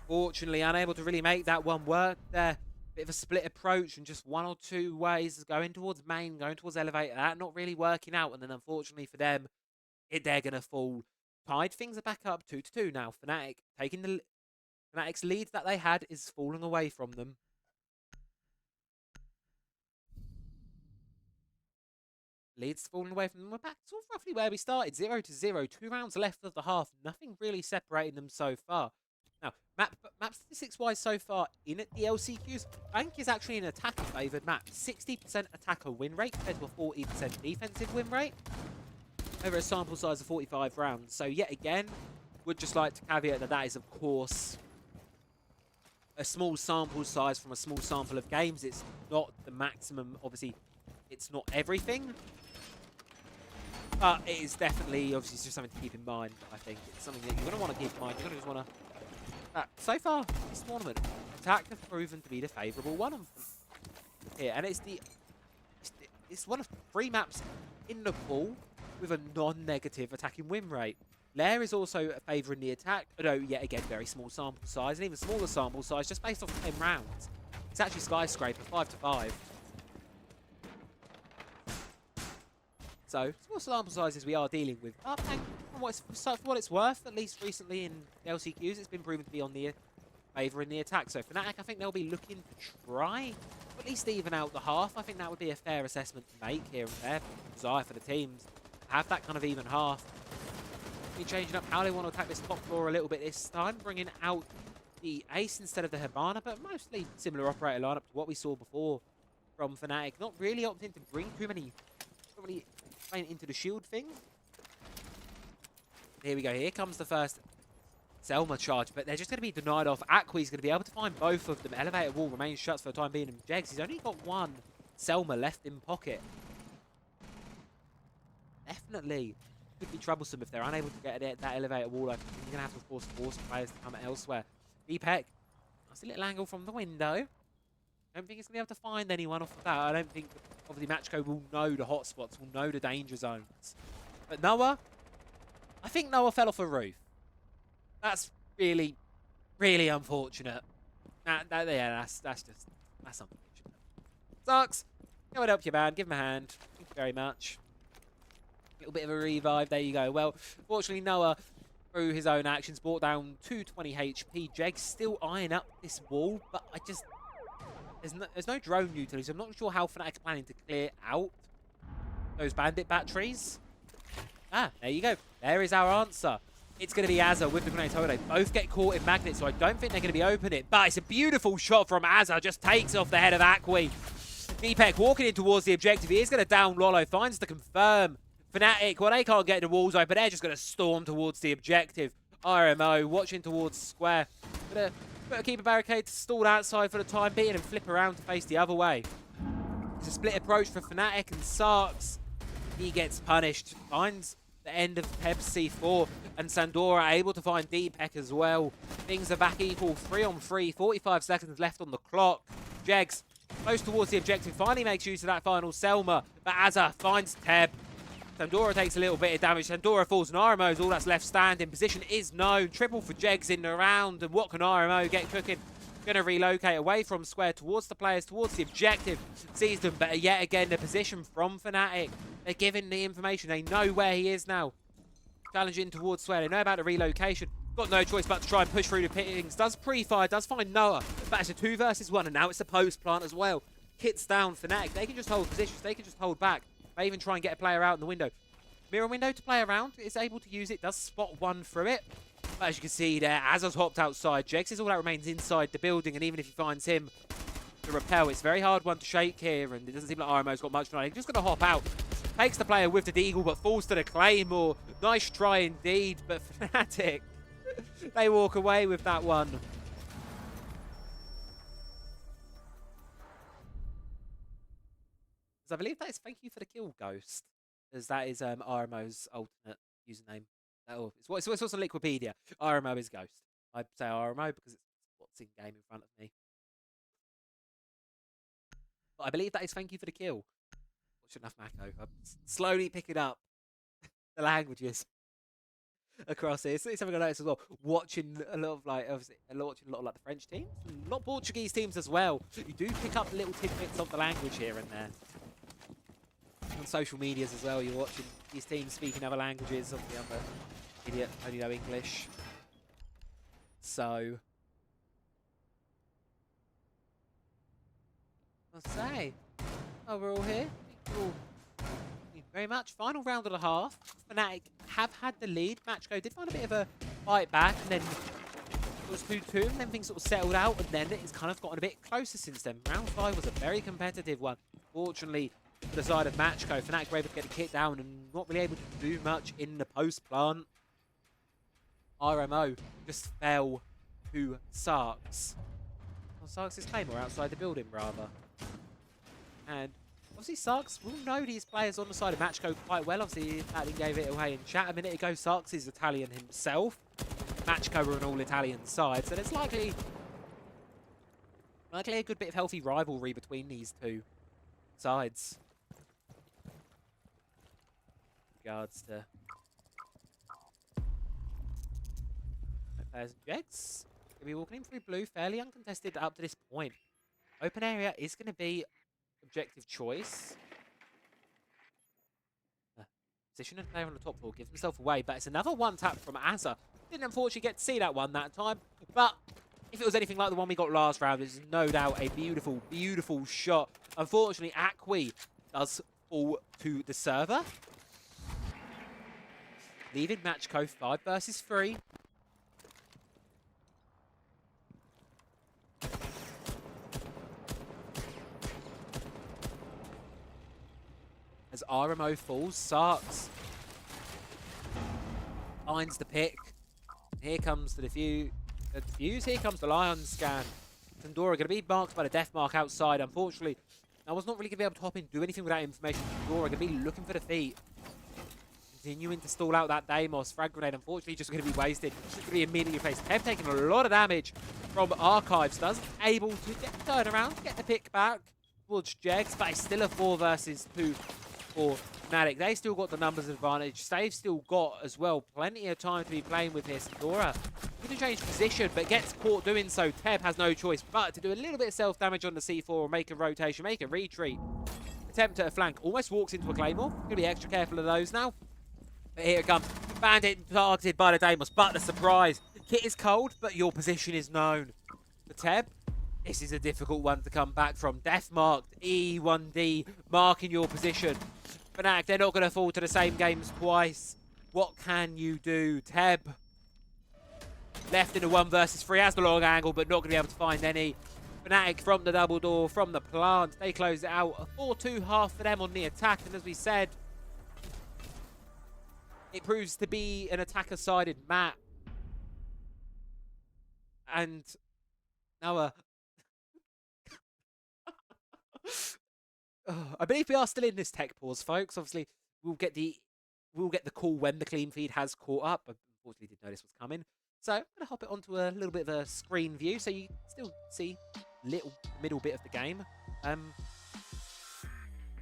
unfortunately unable to really make that one work there. Bit of a split approach and just one or two ways going towards main, going towards elevator. That not really working out, and then unfortunately for them, they're going to fall. Tied, things are back up 2-2 now. Fnatic taking the Fnatic's lead that they had is falling away from them. Leads falling away from them. We're back sort of roughly where we started, 0-0. 2 rounds left of the half. Nothing really separating them so far. Now, map statistics-wise so far in at the LCQs, Bank is actually an attacker-favoured map. 60% attacker win rate compared to a 40% defensive win rate over a sample size of 45 rounds. So yet again, would just like to caveat that that is, of course, a small sample size from a small sample of games. It's not the maximum. Obviously, it's not everything. But it is definitely, obviously, it's just something to keep in mind, I think. It's something that you're going to want to keep in mind. You're going to just want to... so far, this tournament, attack has proven to be the favourable one here. And it's one of 3 maps in the pool with a non-negative attacking win rate. Lair is also favouring the attack, although yet again, very small sample size, and even smaller sample size, just based off 10 rounds. It's actually Skyscraper, 5-5. So, small sample sizes we are dealing with. And for what it's worth, at least recently in LCQs, it's been proven to be on the favouring the attack. So Fnatic, I think they'll be looking to try to at least even out the half. I think that would be a fair assessment to make here and there. Desire for the teams to have that kind of even half. They're changing up how they want to attack this top floor a little bit this time, bringing out the Ace instead of the Hibana, but mostly similar operator lineup to what we saw before from Fnatic. Not really opting to bring too many playing into the shield thing. Here we go. Here comes the first Selma charge, but they're just going to be denied off. Akwi's going to be able to find both of them. Elevator wall remains shut for the time being, and Jegs, he's only got one Selma left in pocket. Definitely could be troublesome if they're unable to get that elevator wall open. You're going to have to, of course, force players to come elsewhere. Deepek, nice little angle from the window. Don't think he's going to be able to find anyone off of that. I don't think, obviously, Matchco will know the hotspots, will know the danger zones. But Noah, I think Noah fell off a roof. That's really, really unfortunate. Yeah, that's unfortunate. Sucks. Go and help your man. Give him a hand. Thank you very much. Little bit of a revive. There you go. Well, fortunately, Noah, through his own actions, brought down 220 HP. Jeg's still eyeing up this wall, but there's no drone utility, so I'm not sure how Fnatic's planning to clear out those bandit batteries. Ah, there you go. There is our answer. It's going to be Azza with the grenade tower. They both get caught in magnet, so I don't think they're going to be open it. But it's a beautiful shot from Azza. Just takes off the head of Akwi. Deepek walking in towards the objective. He is going to down Lolo. Finds to confirm. Fnatic, well, they can't get the walls open. They're just going to storm towards the objective. RMO watching towards square. Gonna keep a barricade stalled outside for the time being and flip around to face the other way. It's a split approach for Fnatic, and Sarks, he gets punished. Finds the end of Peb's C4, and Sandora able to find Deepek as well. Things are back equal, 3-on-3, 45 seconds left on the clock. Jegs close towards the objective, finally makes use of that final Selma, but Azza finds Teb. Sandora takes a little bit of damage. Sandora falls, and RMO is all that's left standing. Position is known. Triple for Jegs in the round, and what can RMO get cooking? Going to relocate away from square towards the players, towards the objective. Sees them, but yet again, the position from Fnatic. They're giving the information. They know where he is now. Challenging towards square. They know about the relocation. Got no choice but to try and push through the pittings. Does pre-fire, does find Noah. But it's a 2 versus 1, and now it's a post-plant as well. Kits down Fnatic. They can just hold positions. They can just hold back. May even try and get a player out in the window. Mirror window to play around. Is able to use it. Does spot one through it. But as you can see there, Azza's hopped outside. Jegs is all that remains inside the building. And even if he finds him to repel, it's a very hard one to shake here. And it doesn't seem like RMO's got much tonight. He's just going to hop out. Takes the player with the deagle, but falls to the Claymore. Nice try indeed. But Fnatic, they walk away with that one. So I believe that is thank you for the kill, Ghost, as that is RMO's alternate username. It's what's on Liquipedia. RMO is Ghost. I say RMO because it's what's in game in front of me. But I believe that is thank you for the kill. Watch enough Mako. I'm slowly picking up the languages across here. It's something I noticed as well. Watching a lot of like the French teams, a lot of Portuguese teams as well. You do pick up little tidbits of the language here and there. On social medias as well, you're watching these teams speaking other languages. Obviously, I'm an idiot, only know English. So, I'll say, oh, we're all here. Thank you very much. Final round and a half. Fnatic have had the lead. Matchco did find a bit of a fight back, and then it was 2-2, and then things sort of settled out, and then it's kind of gotten a bit closer since then. Round 5 was a very competitive one. Fortunately, for the side of Matchco, Fnatic were able to get the kit down and not really able to do much in the post-plant. RMO just fell to Sarks. Well, Sarks is Claymore outside the building, rather. And obviously, Sarks will know these players on the side of Matchco quite well. Obviously, Madeline gave it away in chat a minute ago. Sarks is Italian himself. Matchco are an all-Italian side, so there's likely a good bit of healthy rivalry between these two sides. Regards to players and Jegs. Gonna be walking in through blue, fairly uncontested up to this point. Open area is going to be objective choice. Position and player on the top floor gives himself away, but it's another one tap from Azza. Didn't unfortunately get to see that one that time, but if it was anything like the one we got last round, it's no doubt a beautiful, beautiful shot. Unfortunately, Akwi does fall to the server. leaving Matchco 5 versus 3. As RMO falls, Sarks finds the pick. Here comes the defuse. Here comes the Lion scan. Pandora going to be marked by the death mark outside. Unfortunately, I was not really going to be able to hop in and do anything with that information. Pandora going to be looking for the feet. Continuing to stall out that Deimos. Frag grenade, unfortunately, just going to be wasted. Just going to be immediately replaced. Kev taking a lot of damage from Archives. Doesn't able to get the turn around, get the pick back towards Jegs, but it's still a 4 versus 2 for Fnatic. They still got the numbers advantage. They've still got, as well, plenty of time to be playing with here. Pandora going to change position, but gets caught doing so. Teb has no choice but to do a little bit of self-damage on the C4 or make a rotation, make a retreat. Attempt at a flank. Almost walks into a Claymore. Going to be extra careful of those now. But here it comes. Bandit targeted by the Deimos, but the surprise. Kit is cold, but your position is known. For Teb, this is a difficult one to come back from. Death marked, E1D, marking your position. Fnatic, they're not going to fall to the same games twice. What can you do? Teb, left in a 1 versus 3, has the long angle, but not going to be able to find any. Fnatic from the double door, from the plant. They close it out. A 4-2 half for them on the attack, and as we said, it proves to be an attacker-sided map. And now I believe we are still in this tech pause, folks. Obviously, we'll get the call when the clean feed has caught up. I unfortunately didn't know this was coming. So I'm going to hop it onto a little bit of a screen view so you still see little middle bit of the game.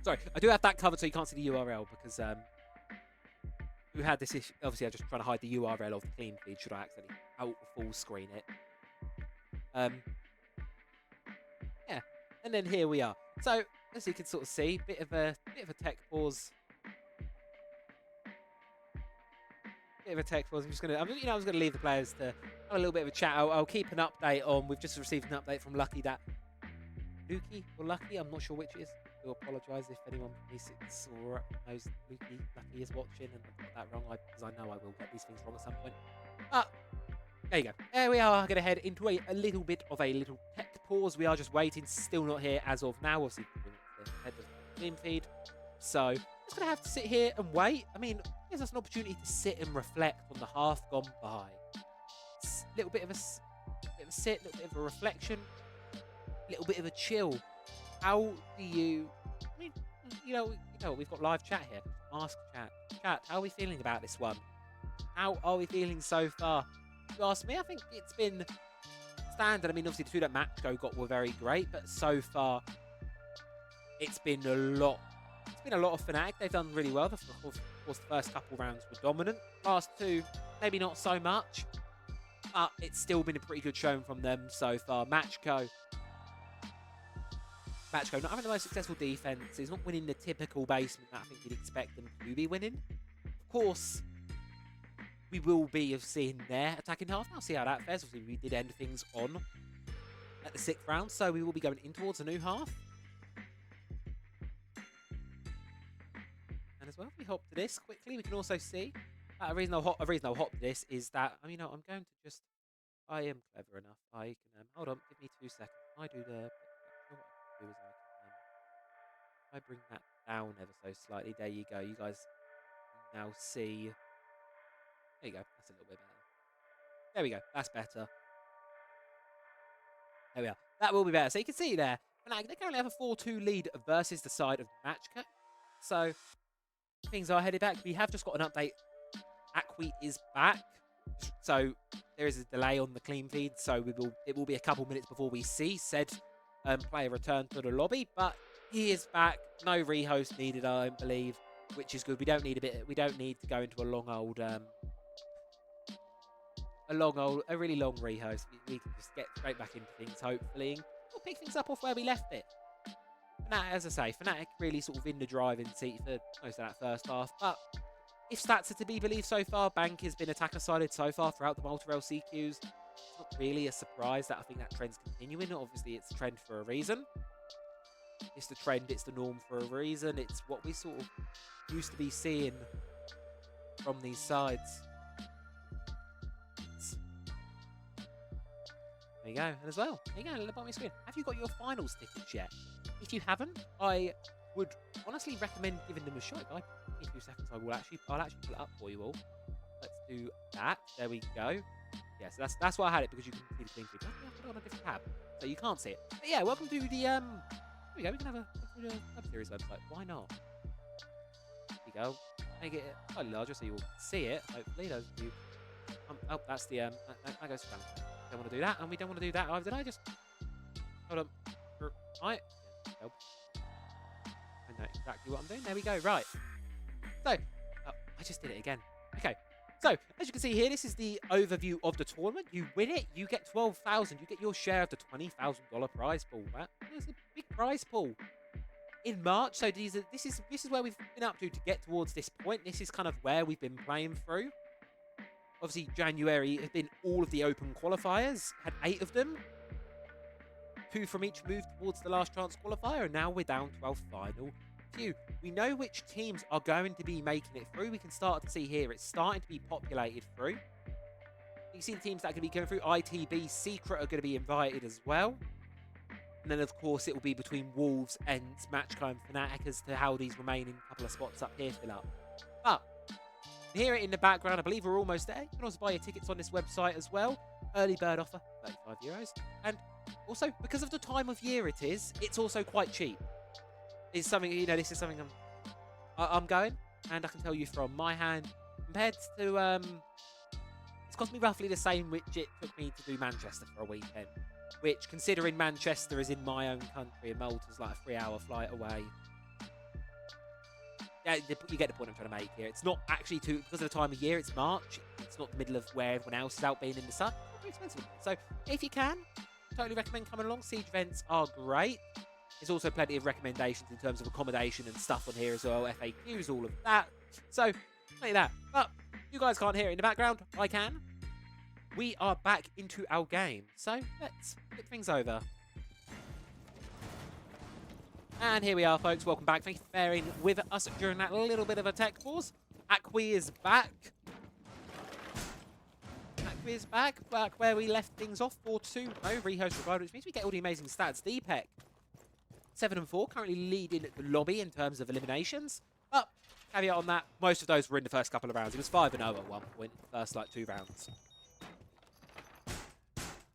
Sorry, I do have that covered so you can't see the URL because we had this issue. Obviously, I'm just trying to hide the URL of the clean feed. Should I accidentally out full screen it? Yeah, and then here we are. So as you can sort of see, bit of a tech pause. Bit of a tech pause. I'm just gonna leave the players to have a little bit of a chat. I'll keep an update on. We've just received an update from Lucky that Lucky or Lucky, I'm not sure which it is. I do apologise if anyone listens or knows Lucky is watching and I've got that wrong, because I know I will get these things wrong at some point. But there you go. There we are. Going to head into a little bit of a little tech pause. We are just waiting. Still not here as of now. Obviously, head to the stream feed. So just going to have to sit here and wait. I mean, it gives us an opportunity to sit and reflect on the half gone by. Little bit of a sit, little bit of a reflection, little bit of a chill. How do you? I mean, you know, we've got live chat here. Ask chat. Chat. How are we feeling about this one? How are we feeling so far? If you ask me, I think it's been standard. I mean, obviously the two that Matchco got were very great, but so far it's been a lot. It's been a lot of Fnatic. They've done really well. Of course, the first couple rounds were dominant. Last two, maybe not so much, but it's still been a pretty good showing from them so far. Matchco not having the most successful defense. He's not winning the typical basement that I think you'd expect them to be winning. Of course, we will be seeing their attacking half. I'll see how that fares. Obviously, we did end things on at the 6th round, so we will be going in towards a new half. And as well, if we hop to this quickly, we can also see a reason I'll hop to this is that I'm going to just. I am clever enough. I can hold on. Give me 2 seconds. I do the. What I can do is I bring that down ever so slightly. There you go. You guys can now see. There you go. That's a little bit better. There we go. That's better. There we are. That will be better. So you can see there. And they currently have a 4-2 lead versus the side of Matchco. So things are headed back. We have just got an update. Acqui is back. So there is a delay on the clean feed. So it will be a couple minutes before we see said player return to the lobby. But he is back. No rehost needed, I don't believe, which is good. We don't need to go into a really long rehost. We can just get straight back into things, hopefully, and we'll pick things up off where we left it. As I say, Fnatic really sort of in the driving seat for most of that first half. But if stats are to be believed so far, Bank has been attacker-sided so far throughout the Malta LCQs. It's not really a surprise that I think that trend's continuing. Obviously, it's a trend for a reason. It's the trend, it's the norm for a reason. It's what we sort of used to be seeing from these sides. There you go. And as well, there you go, at the bottom of your screen. Have you got your finals tickets yet? If you haven't, I would honestly recommend giving them a shot. Guys, in 2 seconds, I'll actually pull it up for you all. Let's do that. There we go. Yeah, so that's why I had it, because you can see the clean feed. I have to put it on a different tab, so you can't see it. But yeah, welcome to the There we go. We can have a Cyber Series website. Why not? There you go. Make it slightly larger so you will see it. Hopefully, those of you. Oh, that's the that goes down. Don't want to do that, and we don't want to do that either. Did I just hold on? Right. Nope. I know exactly what I'm doing. There we go. Right. So, I just did it again. Okay. So, as you can see here, this is the overview of the tournament. You win it, you get 12,000. You get your share of the $20,000 prize pool. That's a big prize pool. In March, so this is where we've been up to get towards this point. This is kind of where we've been playing through. Obviously, January has been all of the open qualifiers. Had 8 of them. 2 from each move towards the last chance qualifier, and now we're down to our final few. We know which teams are going to be making it through. We can start to see here it's starting to be populated through. You see the teams that are going to be going through. ITB, Secret are going to be invited as well. And then, of course, it will be between Wolves and Matchclimb Fnatic as to how these remaining couple of spots up here fill up. But hear it in the background. I believe we're almost there. You can also buy your tickets on this website as well. Early bird offer, €35. And also, because of the time of year it is, it's also quite cheap. It's something, you know, this is something I'm going, and I can tell you from my hand, compared to, it's cost me roughly the same which it took me to do Manchester for a weekend. Which, considering Manchester is in my own country and Malta's like a 3-hour flight away. Yeah, you get the point I'm trying to make here. It's not actually because of the time of year, it's March. It's not the middle of where everyone else is out being in the sun. It's very expensive. So, if you can, totally recommend coming along. Siege events are great. There's also plenty of recommendations in terms of accommodation and stuff on here as well. FAQs, all of that. So, like that. But you guys can't hear it in the background. I can. We are back into our game. So, let's flip things over. And here we are, folks. Welcome back. Thank you for bearing with us during that little bit of a tech pause. Acqui is back. Acqui is back where we left things off. 4-2. No rehost required, which means we get all the amazing stats. Deepek, 7-4, currently leading the lobby in terms of eliminations. But, caveat on that, most of those were in the first couple of rounds. He was 5-0 at one point, the first, 2 rounds.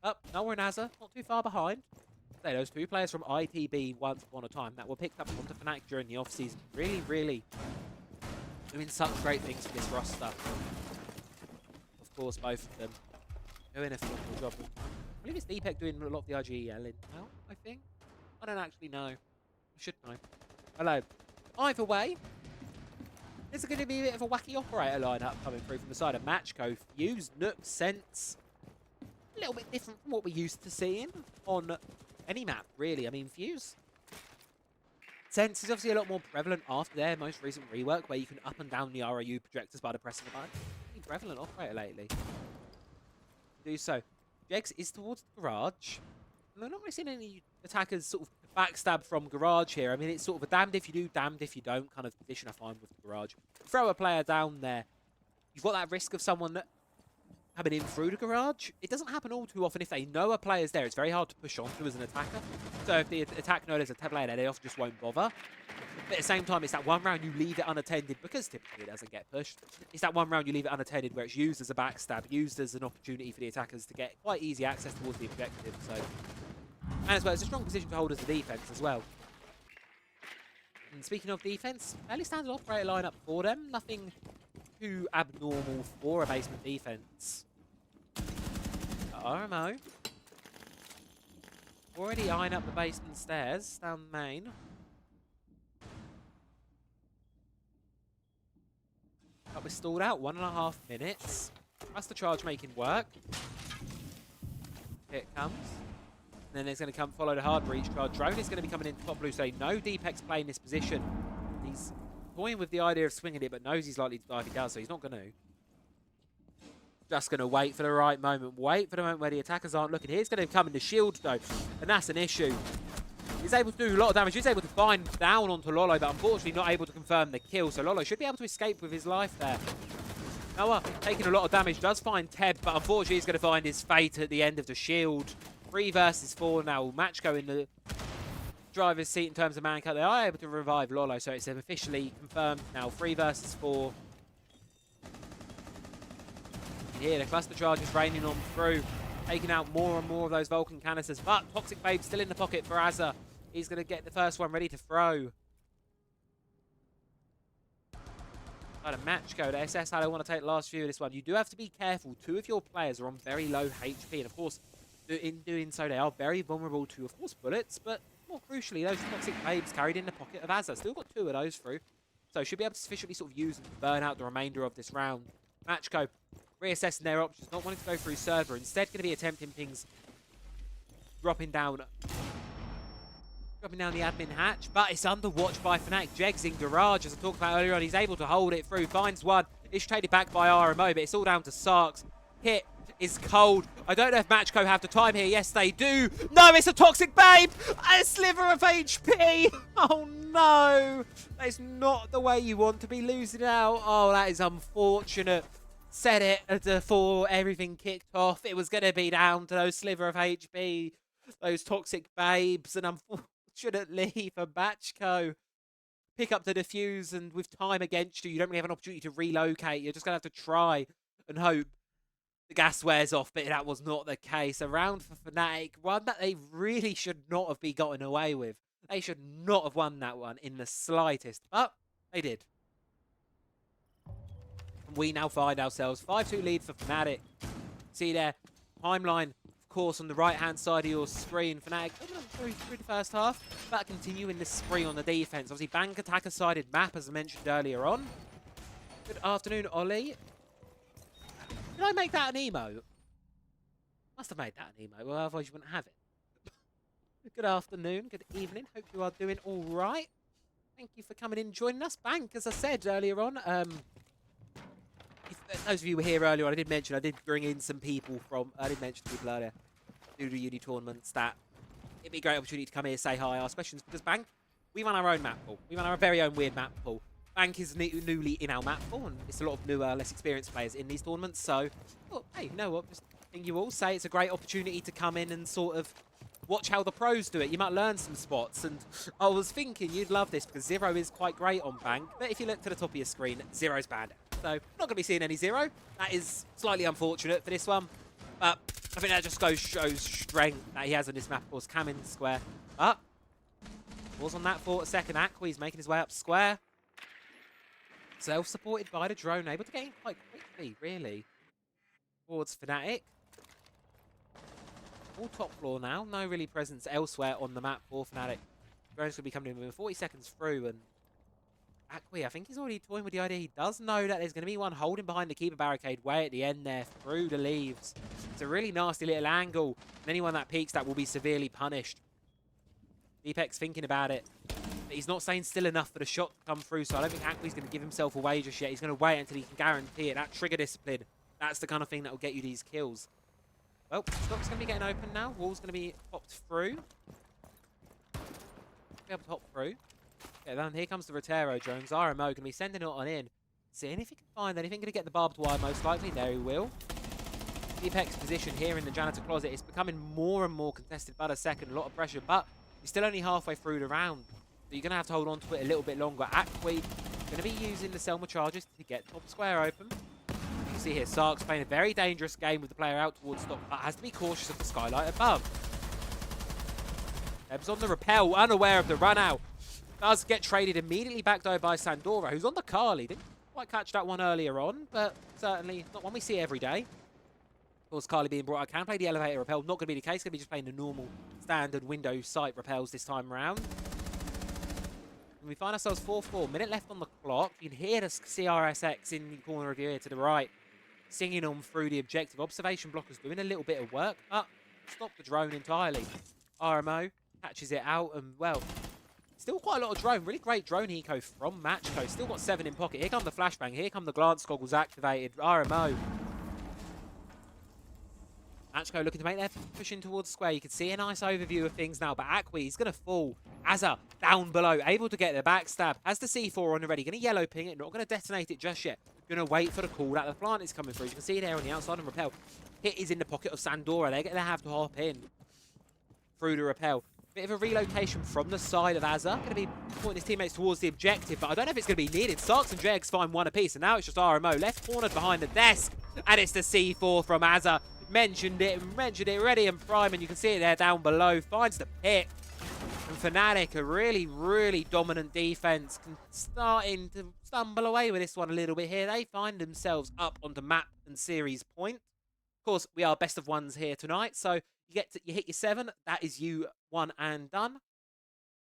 Up, Noah and Azza, not too far behind. Those 2 players from ITB once upon a time that were picked up onto Fnatic during the off-season. Really, really doing such great things for this roster. Of course, both of them doing a phenomenal job. I believe it's Deepek doing a lot of the IGL now, I think. I don't actually know. I should know. Hello. Either way, there's going to be a bit of a wacky operator lineup coming through from the side of Matchco. Fuse, Nook, Sense. A little bit different from what we're used to seeing on any map, really. I mean, Fuse. Sense is obviously a lot more prevalent after their most recent rework, where you can up and down the ROU projectors by pressing a button. Pretty prevalent operator lately. Do so. Jegs is towards the garage. And I'm not really seeing any attackers sort of backstab from garage here. I mean, it's sort of a damned if you do, damned if you don't kind of position I find with the garage. Throw a player down there. You've got that risk of someone coming in through the garage. It doesn't happen all too often. If they know a player's there, it's very hard to push onto as an attacker. So if the attack know there's a player there, they often just won't bother. But at the same time, it's that one round you leave it unattended, because typically it doesn't get pushed. It's that one round you leave it unattended where it's used as a backstab, used as an opportunity for the attackers to get quite easy access towards the objective. So, and as well, it's a strong position to hold as a defense as well. And speaking of defense, fairly standard operator lineup for them. Nothing too abnormal for a basement defense. RMO already eyeing up the basement stairs down the main. But we're stalled out 1.5 minutes. That's the charge making work. Here it comes. And then there's going to come follow the hard breach charge. Drone is going to be coming in top blue, saying no, Deepek's playing this position. He's toying with the idea of swinging it, but knows he's likely to die if he does, so he's not going to. Just going to wait for the right moment. Wait for the moment where the attackers aren't looking. Here's going to come in the shield, though, and that's an issue. He's able to do a lot of damage. He's able to bind down onto Lolo, but unfortunately not able to confirm the kill. So Lolo should be able to escape with his life there. Noah taking a lot of damage, does find Teb, but unfortunately he's going to find his fate at the end of the shield. 3 versus 4 now. Matchko in the driver's seat in terms of mancut. They are able to revive Lolo, so it's officially confirmed now. 3 versus 4. Here, the cluster charge is raining on through, taking out more and more of those Vulcan canisters. But Toxic Babe still in the pocket for Azza. He's going to get the first one ready to throw. Got a match go to SS. I don't want to take the last few of this one. You do have to be careful. 2 of your players are on very low HP, and of course, in doing so, they are very vulnerable to, of course, bullets, but more crucially, those Toxic Babes carried in the pocket of Azza. Still got 2 of those through, so should be able to sufficiently sort of use and burn out the remainder of this round. Matchco reassessing their options, not wanting to go through server, instead going to be attempting things, dropping down the admin hatch, but it's under watch by Fnatic. Jegs in garage, as I talked about earlier on, he's able to hold it through, finds one, is traded back by RMO, but it's all down to Sarks. Hit is cold. I don't know if Matchco have the time here. Yes, they do. No, it's a Toxic Babe! A sliver of HP! Oh no! That is not the way you want to be losing out. Oh, that is unfortunate. Said it before everything kicked off. It was going to be down to those sliver of HP, those Toxic Babes, and unfortunately for Matchco, pick up the defuse, and with time against you, you don't really have an opportunity to relocate. You're just going to have to try and hope the gas wears off, but that was not the case. A round for Fnatic, one that they really should not have been gotten away with. They should not have won that one in the slightest, but they did. We now find ourselves 5-2 lead for Fnatic. See there, timeline, of course, on the right-hand side of your screen. Fnatic through the first half, but continuing this spree on the defense. Obviously, bank attacker-sided map, as I mentioned earlier on. Good afternoon, Ollie. Did I make that an emo? Must have made that an emo, well, otherwise you wouldn't have it. Good afternoon, good evening. Hope you are doing all right. Thank you for coming in and joining us. Bank, as I said earlier on, if those of you who were here earlier on, I did bring in some people from, I did mention people earlier, due to uni tournaments, that it'd be a great opportunity to come here, say hi, ask questions, because Bank, we run our own map pool. We run our very own weird map pool. Bank is newly in our map pool, and it's a lot of newer, less experienced players in these tournaments, so, oh, hey, you know what, just think you all say it's a great opportunity to come in and sort of watch how the pros do it. You might learn some spots, and I was thinking you'd love this, because Zero is quite great on Bank, but if you look to the top of your screen, Zero's banned. So, not going to be seeing any Zero. That is slightly unfortunate for this one, but I think that just shows strength that he has on this map, of course. Cam in square, but was on that for a second. Aqua's making his way up square. Self-supported by the drone, able to get in quite quickly, really, towards Fnatic. All top floor now, no really presence elsewhere on the map for Fnatic. Drone's going to be coming in within 40 seconds through, and Aqui, I think he's already toying with the idea. He does know that there's going to be one holding behind the keeper barricade way at the end there, through the leaves. It's a really nasty little angle, and anyone that peeks that will be severely punished. Deepek's thinking about it. But he's not staying still enough for the shot to come through, so I don't think Aqui's going to give himself away just yet. He's going to wait until he can guarantee it. That trigger discipline, that's the kind of thing that will get you these kills. Well, Stock's going to be getting open now. Wall's going to be popped through. Be able to hop through. Okay, then here comes the Rotero drones. RMO going to be sending it on in. Seeing if he can find anything. Going to get the barbed wire most likely. There he will. Deepek's position here in the janitor closet is becoming more and more contested by the second. A lot of pressure, but he's still only halfway through the round. So you're going to have to hold on to it a little bit longer. Aqui going to be using the Selma charges to get top square open. You can see here, Sark's playing a very dangerous game with the player out towards Stock, but has to be cautious of the skylight above. Ebbs on the rappel, unaware of the run out. Does get traded immediately backed over by Sandora, who's on the Carly. Didn't quite catch that one earlier on, but certainly not one we see every day. Of course, Carly being brought out can play the elevator rappel. Not going to be the case. Going to be just playing the normal standard window sight rappels this time around. And we find ourselves 4-4. Minute left on the clock. You can hear the CRSX in the corner of your ear to the right, singing on through the objective. Observation blockers doing a little bit of work, but stop the drone entirely. RMO catches it out, and well, still quite a lot of drone. Really great drone eco from Matchco. Still got 7 in pocket. Here come the flashbang. Here come the glance goggles activated. RMO Matchco looking to make their push in towards square. You can see a nice overview of things now, but Akwi is going to fall. Azza down below, able to get the backstab. Has the C4 on already. Going to yellow ping it, not going to detonate it just yet. Going to wait for the call that the plant is coming through. You can see it there on the outside and repel. Hit is in the pocket of Sandora. They're going to have to hop in through the repel. Bit of a relocation from the side of Azza. Going to be pointing his teammates towards the objective, but I don't know if it's going to be needed. Sarks and Jegs find one apiece, and now it's just RMO left cornered behind the desk. And it's the C4 from Azza. Mentioned it, ready and prime, and you can see it there down below. Finds the pit. And Fnatic, a really, really dominant defense, starting to stumble away with this one a little bit here. They find themselves up onto map and series point. Of course, we are best of ones here tonight, so you hit your 7. That is you one and done.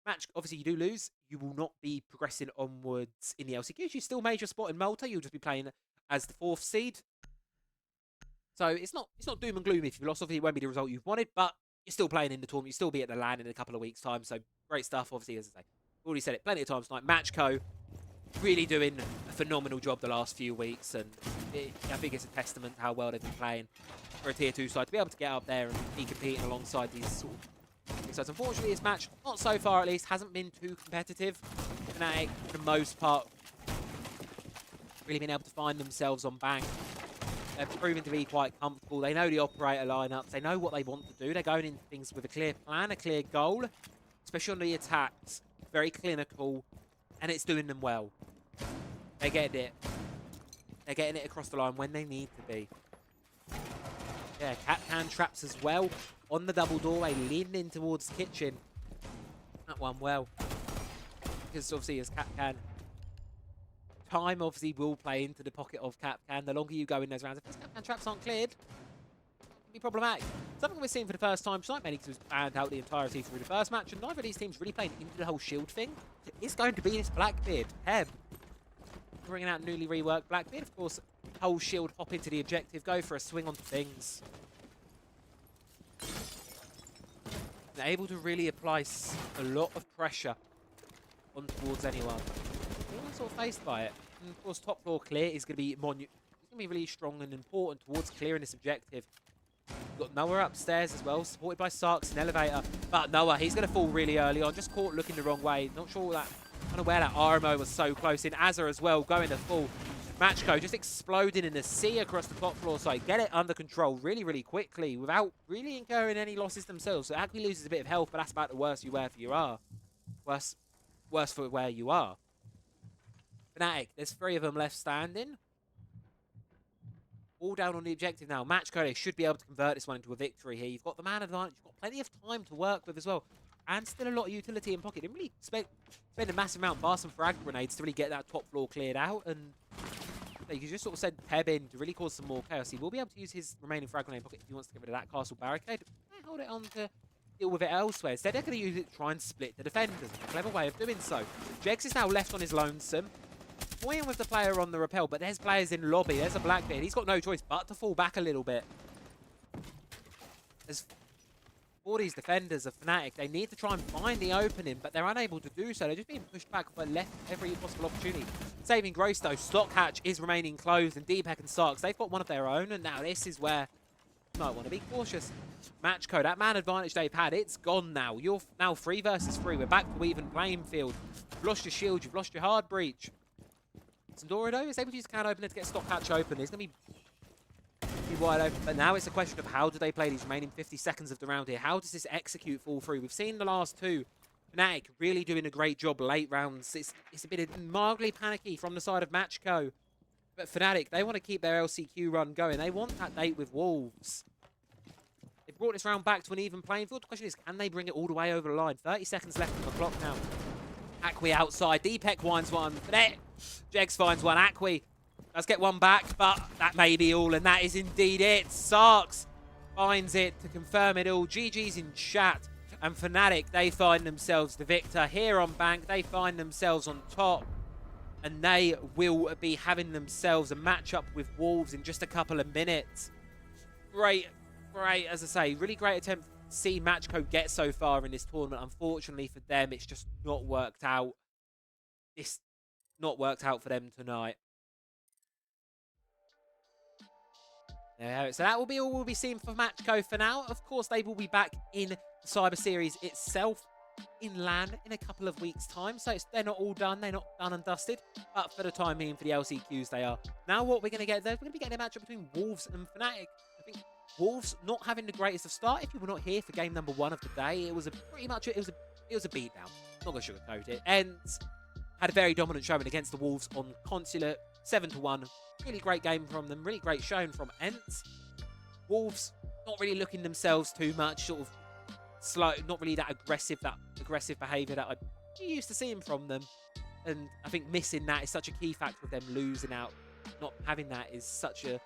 Match, obviously, you do lose. You will not be progressing onwards in the LCQs. You still made your spot in Malta. You'll just be playing as the 4th seed. So it's not doom and gloom if you've lost. Obviously, it won't be the result you've wanted, but you're still playing in the tournament. You'll still be at the LAN in a couple of weeks' time. So great stuff, obviously, as I say. Already said it plenty of times tonight. Matchco really doing a phenomenal job the last few weeks, and I think it's a testament to how well they've been playing for a tier 2 side to be able to get up there and be competing alongside these sort of sides. Unfortunately, this match, not so far at least, hasn't been too competitive. Fnatic, for the most part, really been able to find themselves on bank. They're proving to be quite comfortable. They know the operator lineups. They know what they want to do. They're going into things with a clear plan, a clear goal, especially on the attacks. Very clinical, and it's doing them well. They're getting it. They're getting it across the line when they need to be. Yeah, Capcan traps as well on the double doorway, leaning in towards the kitchen. That one well. Because obviously as Capcan, time obviously will play into the pocket of Capcan. The longer you go in those rounds, if those Capcan traps aren't cleared, it can be problematic. Something we're seeing for the first time tonight. Manix was banned out the entirety through the first match, and neither of these teams really playing into the whole shield thing. It's going to be this Blackbeard, Heb, bringing out newly reworked Blackbeard. Of course, whole shield, hop into the objective, go for a swing onto things. They're able to really apply a lot of pressure on towards anyone. They're all sort of faced by it. And of course, top floor clear is going to be really strong and important towards clearing this objective. We've got Noah upstairs as well, supported by Sarks and Elevator. But Noah, he's going to fall really early on, just caught looking the wrong way. Not sure that, unaware that RMO was so close in. Azza as well, going to full. Matchco just exploding in the sea across the top floor side. Get it under control really, really quickly without really incurring any losses themselves. So Akwi loses a bit of health, but that's about the worst you are. Worse for where you are. Fnatic, there's 3 of them left standing. All down on the objective now. Matchco, they should be able to convert this one into a victory here. You've got the man advantage. You've got plenty of time to work with as well. And still a lot of utility in pocket. Didn't really spend a massive amount bar some frag grenades to really get that top floor cleared out. And you can just sort of send Peb in to really cause some more chaos. He will be able to use his remaining frag grenade pocket if he wants to get rid of that castle barricade. Hold it on to deal with it elsewhere. Instead, they're going to use it to try and split the defenders. A clever way of doing so. Jegs is now left on his lonesome, toying with the player on the rappel, but there's players in lobby. There's a Blackbeard. He's got no choice but to fall back a little bit. As for these defenders of Fnatic, they need to try and find the opening, but they're unable to do so. They're just being pushed back by left every possible opportunity. Saving grace, though, Stock Hatch is remaining closed, and Deepek and Sarks, they've got one of their own, and now this is where you might want to be cautious. Matchco, that man advantage they've had, it's gone now. You're now 3 versus 3. We're back to even playing field. You've lost your shield, you've lost your hard breach. Sandora, though, is able to use can opener to get Stock Hatch open. He's going to be wide open, but now it's a question of how do they play these remaining 50 seconds of the round here? How does this execute fall through? We've seen the last 2. Fnatic really doing a great job late rounds. It's a bit mildly panicky from the side of Matchco. But Fnatic, they want to keep their LCQ run going. They want that date with Wolves. They've brought this round back to an even playing field. The question is, can they bring it all the way over the line? 30 seconds left on the clock now. Akwi outside. Deepek winds one. Fnatic. Jegs finds one. Akwi does get one back, but that may be all, and that is indeed it. Sarks finds it to confirm it all. GG's in chat, and Fnatic, they find themselves the victor here on bank. They find themselves on top, and they will be having themselves a matchup with Wolves in just a couple of minutes. Great, as I say, really great attempt to see Matchco get so far in this tournament. Unfortunately for them, it's just not worked out. It's not worked out for them tonight. So that will be all we'll be seeing for Matchco for now. Of course, they will be back in the Cyber Series itself in LAN in a couple of weeks' time. So they're not all done. They're not done and dusted. But for the time being, for the LCQs, they are. Now what we're going to get there, we're going to be getting a matchup between Wolves and Fnatic. I think Wolves not having the greatest of start. If you were not here for game number 1 of the day, it was pretty much it was a beatdown. Not going to sugarcoat it. Ents had a very dominant showing against the Wolves on Consulate, 7-1. Really great game from them. Really great showing from Ents. Wolves not really looking themselves too much, sort of slow, not really that aggressive behaviour that I'm used to seeing from them. And I think missing that is such a key factor of them losing out. Not having that is such a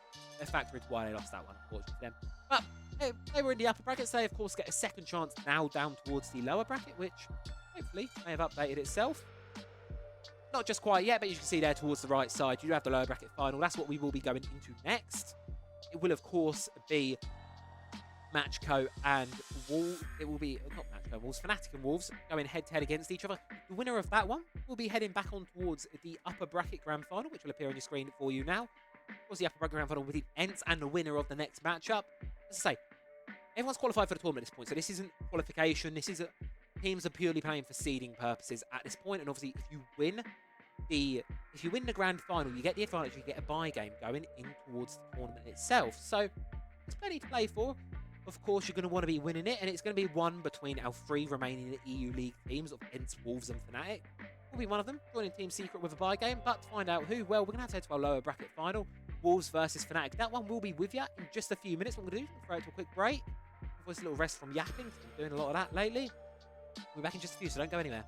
factor into why they lost that one, unfortunately for them. But they were in the upper brackets. They, of course, get a second chance now down towards the lower bracket, which hopefully may have updated itself. Not just quite yet, but you can see there towards the right side, you have the lower bracket final. That's what we will be going into next. It will, of course, be Matchco and Wolves. It will be, not Matchco, Wolves, Fnatic and Wolves going head-to-head against each other. The winner of that one will be heading back on towards the upper bracket grand final, which will appear on your screen for you now. Of course, the upper bracket grand final with the Ents and the winner of the next matchup. As I say, everyone's qualified for the tournament at this point, so this isn't qualification. This is teams are purely playing for seeding purposes at this point, and obviously, if you win the grand final, you get the advantage. You get a bye game going in towards the tournament itself. So there's plenty to play for. Of course, you're going to want to be winning it, and it's going to be one between our 3 remaining EU League teams of Ents, Wolves, and Fnatic. Will be one of them joining Team Secret with a bye game, but to find out who, well, we're going to have to head to our lower bracket final, Wolves versus Fnatic. That one will be with you in just a few minutes. What we're going to do is throw it to a quick break. Of course, a little rest from yapping. Been doing a lot of that lately. We'll be back in just a few, so don't go anywhere.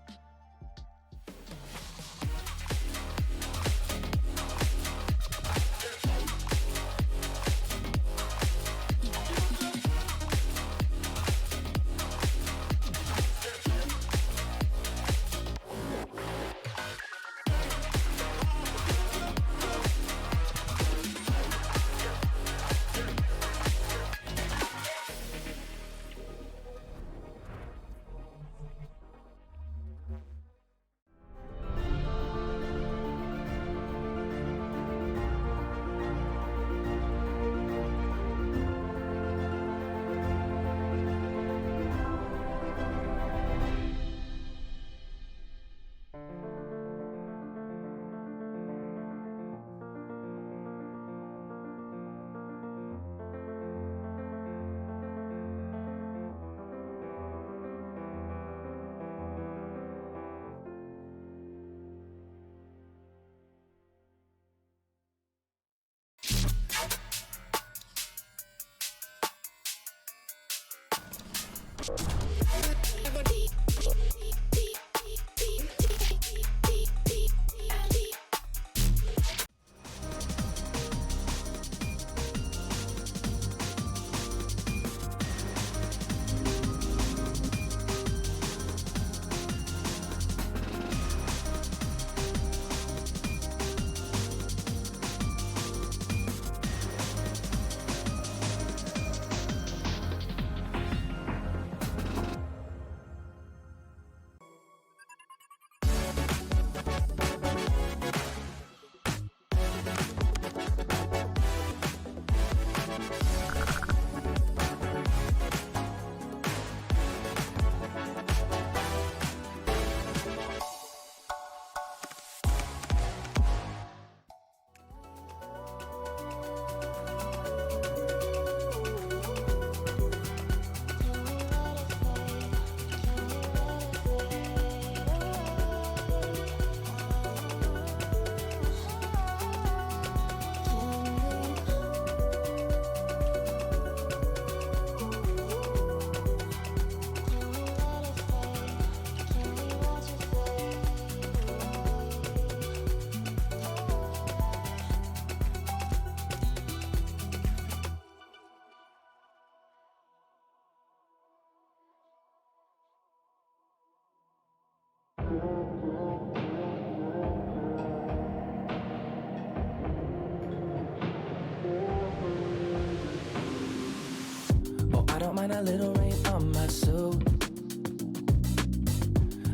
I don't mind a little rain on my suit.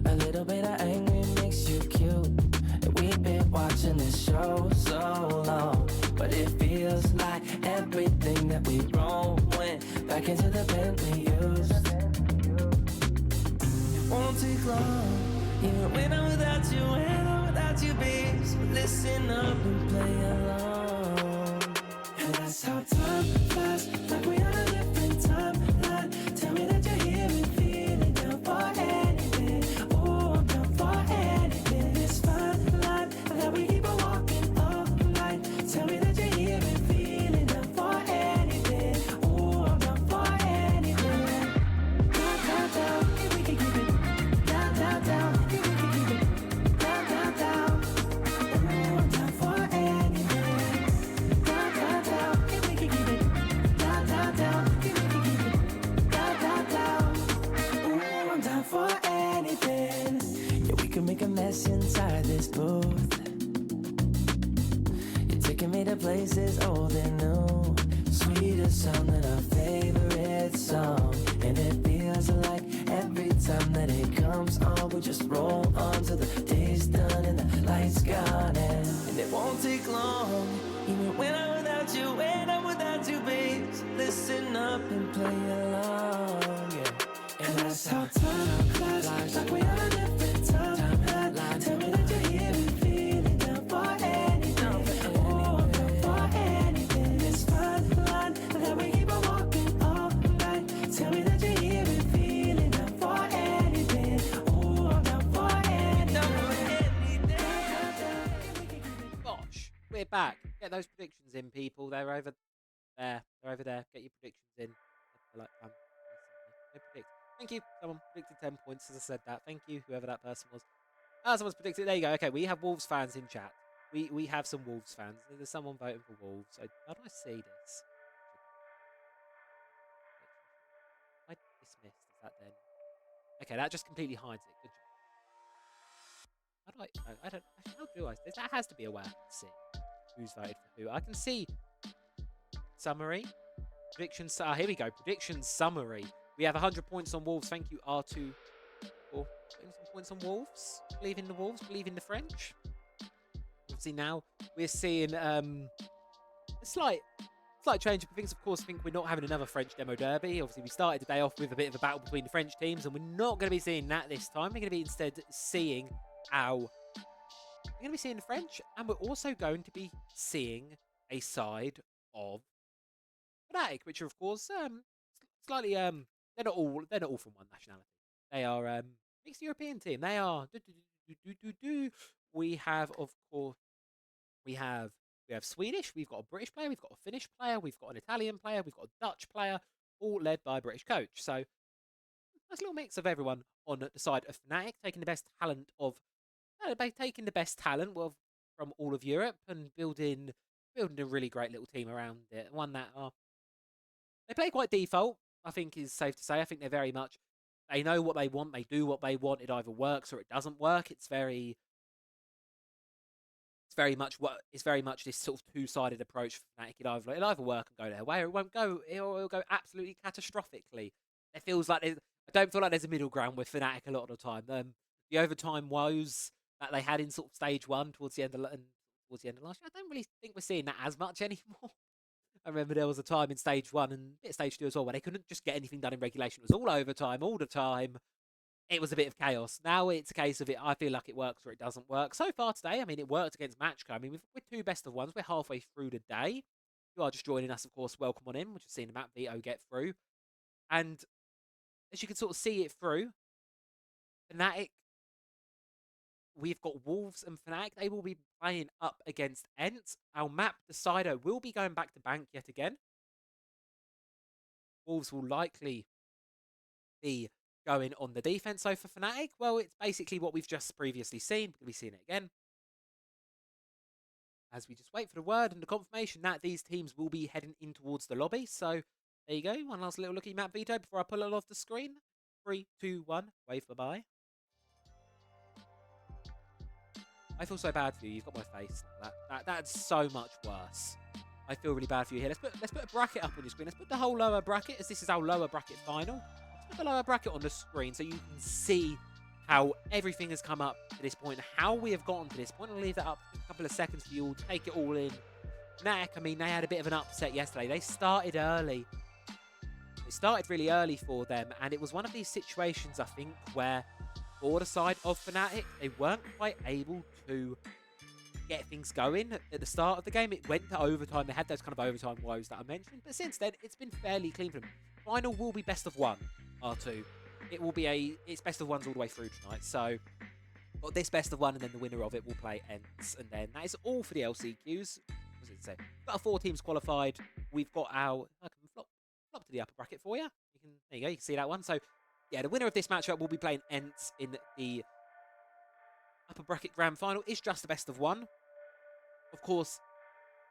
A little bit of angry makes you cute. And we've been watching this show so long, but but it feels like everything that we wrong went back into the pen we used. It won't take long, even when I'm without you, babe. So listen up and play along. And that's how time flies, like we on a different timeline. Tell me that you're here and feeling down for anything. Oh, I'm down for anything. It's fine line that we keep on walking all night. Tell me that you're here and feeling down for anything. Oh, I'm down for anything. Down, down, down, if we can keep it. Down, down, down, if we can keep it. Down, down, down. Oh, I'm down for anything. Down, down, down, if we can keep it. Down, down, down, if we can keep it. Down, down, down. Oh, I'm down for anything. Yeah, we can make a mess inside this booth. You're taking me to places old and new, sweeter sound than our favorite song. And it feels like every time that it comes on, we just roll on till the day's done and the lights gone. And it won't take long, even when I'm without you, babe. So listen up and play along, yeah. And that's how time flies, like we on a different timeline. Tell me that you're here and feeling down for anything. Oh, I'm down for anything. It's fine line that we keep on walking all night. Tell me that you're here and feeling down for anything. Oh, I'm down for anything. Gosh, we're back. Get those predictions in, people. They're over there. They're over there. Get your predictions in. No predict. Thank you. Someone predicted 10 points as I said that. Thank you, whoever that person was. Someone's predicted. There you go. Okay, we have Wolves fans in chat. We have some Wolves fans. There's someone voting for Wolves. How do I see this? I dismissed. Is that then? Okay, that just completely hides it. Good job. How do I don't. How do I? That has to be a way I can see who's voted for who. I can see summary. Predictions. Here we go. Predictions summary. We have 100 points on Wolves. Thank you, R2. For putting some points on Wolves. Believe in the Wolves. Believe in the French. Obviously now we're seeing a slight change of things. Of course, I think we're not having another French demo derby. Obviously, we started the day off with a bit of a battle between the French teams, and we're not going to be seeing that this time. We're going to be instead seeing the French, and we're also going to be seeing a side of Fnatic, which are of course slightly they're not all from one nationality. They are mixed European team. They are we have, of course, we have Swedish, we've got a British player, we've got a Finnish player, we've got an Italian player, we've got a Dutch player, all led by a British coach. So nice little mix of everyone on the side of Fnatic, taking the best talent from all of Europe and building a really great little team around it. One that they play quite default, I think is safe to say. I think they're very much, they know what they want, they do what they want. It either works or it doesn't work. It's very much this sort of two-sided approach for Fnatic. It'll either work and go their way, or it won't go. It'll go absolutely catastrophically. I don't feel like there's a middle ground with Fnatic a lot of the time. The overtime woes that they had in sort of stage one towards the end of last year, I don't really think we're seeing that as much anymore. I remember there was a time in stage one and a bit of stage two as well where they couldn't just get anything done in regulation. It was all overtime all the time. It was a bit of chaos. Now it's a case of it. I feel like it works or it doesn't work. So far today, I mean, it worked against Matchco. I mean, we're two best of ones. We're halfway through the day. If you are just joining us, of course, welcome on in. We're just seeing the map veto get through. And as you can sort of see it through, Fnatic, we've got Wolves and Fnatic. They will be playing up against Ents. Our map decider will be going back to Bank yet again. Wolves will likely be going on the defense. So for Fnatic, well, it's basically what we've just previously seen. We're going to be seeing it again as we just wait for the word and the confirmation that these teams will be heading in towards the lobby. So there you go. One last little look at map veto before I pull it off the screen. 3, 2, 1. Wave bye-bye. I feel so bad for you. You've got my face. That's so much worse. I feel really bad for you here. Let's put a bracket up on your screen. Let's put the whole lower bracket, as this is our lower bracket final. Let's put the lower bracket on the screen so you can see how everything has come up to this point, how we have gotten to this point. I'll leave that up for a couple of seconds for you all to take it all in. Fnatic, I mean, they had a bit of an upset yesterday. They started early. It started really early for them, and it was one of these situations, I think, where for the side of Fnatic, they weren't quite able to get things going at the start of the game. It went to overtime. They had those kind of overtime woes that I mentioned, but since then, it's been fairly clean for them. Final will be best of one, R2. It will be it's best of ones all the way through tonight, so got this best of one, and then the winner of it will play ends, and then that is all for the LCQs. What does it say? We've got our 4 teams qualified. We've got our... I can flop to the upper bracket for you. There you go, you can see that one. So, yeah, the winner of this matchup will be playing Ents in the upper bracket grand final. It's just the best of one. Of course,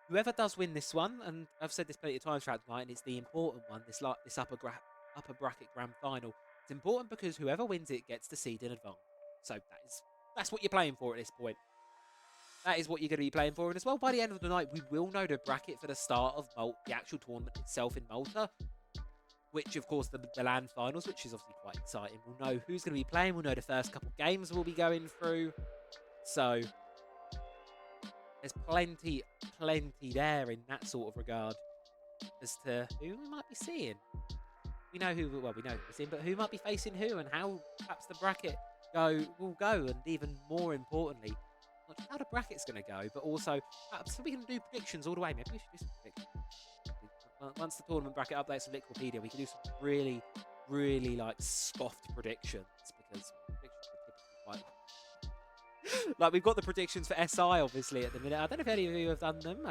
whoever does win this one, and I've said this plenty of times throughout tonight, and it's the important one, this upper bracket grand final. It's important because whoever wins it gets the seed in advance. So that's what you're playing for at this point. That is what you're going to be playing for. And as well, by the end of the night, we will know the bracket for the start of the actual tournament itself in Malta, which, of course, the LAN finals, which is obviously quite exciting. We'll know who's going to be playing. We'll know the first couple games we'll be going through. So there's plenty there in that sort of regard as to who we might be seeing. We know who we're seeing, but who might be facing who, and how perhaps the bracket will go, and even more importantly, not just how the bracket's going to go, but also perhaps we can do predictions all the way. Maybe we should do some predictions. Once the tournament bracket updates on Wikipedia, we can do some really, really like scoffed predictions, because predictions are typically quite like we've got the predictions for SI obviously at the minute. I don't know if any of you have done them.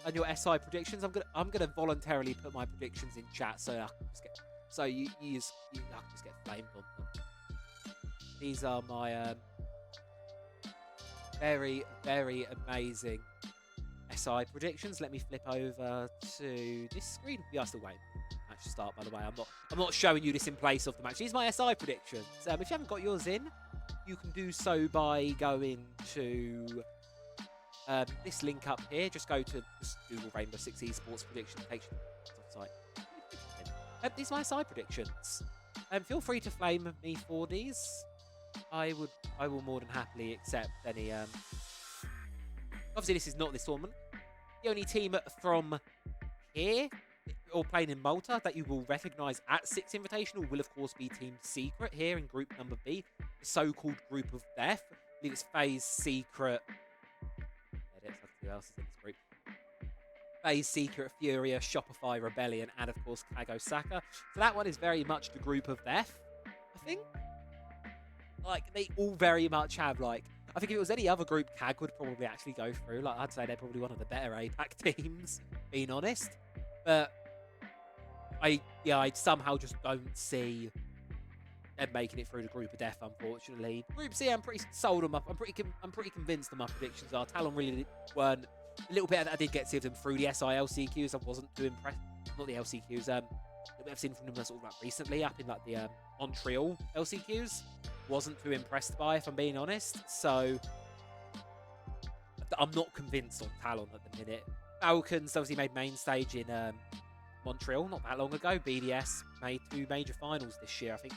And your SI predictions, I'm gonna voluntarily put my predictions in chat so I can just get I can just get flamed on them. These are my very, very amazing SI predictions. Let me flip over to this screen. We are still waiting for the match to start, by the way. I'm not showing you this in place of the match. These are my SI predictions. If you haven't got yours in, you can do so by going to this link up here. Just go to Google Rainbow Six Esports predictions. Takes you to the site. These are my SI predictions. Feel free to flame me for these. I will more than happily accept any. Obviously, this is not this tournament. The only team from here or playing in Malta that you will recognise at Six Invitational will, of course, be Team Secret here in Group Number B, the so-called Group of Death. I believe it's FaZe, Secret. Who else is in this group? FaZe, Secret, Furia, Shopify, Rebellion, and of course Kago Saka. So that one is very much the Group of Death, I think. Like, they all very much have, like, I think if it was any other group, CAG would probably actually go through. Like, I'd say they're probably one of the better APAC teams, being honest. But I somehow just don't see them making it through the Group of Death, unfortunately. Group C, I'm pretty sold them up. I'm pretty convinced that my predictions are. Talon really weren't. A little bit that I did get to see them through the SILCQs. I wasn't too impressed. Not the LCQs. A little bit I've seen from them sort of like recently up in like the Montreal LCQs. Wasn't too impressed by, if I'm being honest. So I'm not convinced on Talon at the minute. Falcons obviously made main stage in Montreal not that long ago. BDS made 2 major finals this year. I think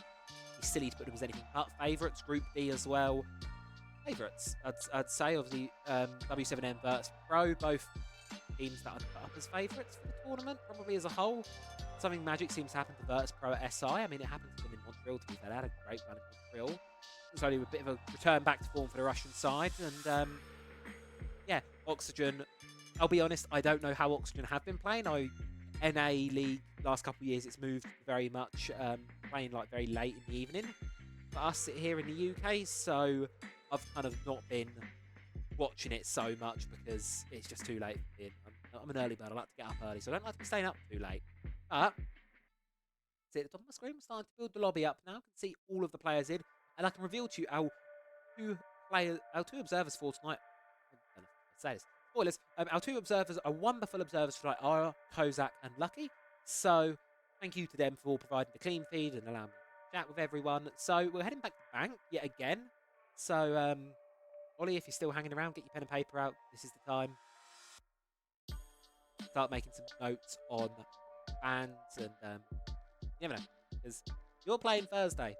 it's silly to put them as anything but favourites. Group D as well. Favourites, I'd say. Obviously, W7M Virtus Pro, both teams that I'd put up as favourites for the tournament, probably as a whole. Something magic seems to happen to Virtus Pro at SI. I mean, it happened to them in Montreal, to be fair. They had a great run in Montreal. It was only a bit of a return back to form for the Russian side. And, yeah, Oxygen. I'll be honest, I don't know how Oxygen have been playing. NA League, last couple of years, it's moved very much playing like very late in the evening for us here in the UK. So I've kind of not been watching it so much because it's just too late for me. I'm an early bird. I like to get up early, so I don't like to be staying up too late. But see at the top of my screen, I'm starting to build the lobby up now. I can see all of the players in, and I can reveal to you our two observers for tonight. I don't know if I can say this. Spoilers. Our 2 observers are wonderful observers tonight, are Kozak and Lucky. So thank you to them for providing the clean feed and allowing me to chat with everyone. So we're heading back to the bank yet again. So Ollie, if you're still hanging around, get your pen and paper out. This is the time. Start making some notes on fans and you never know, because you're playing Thursday,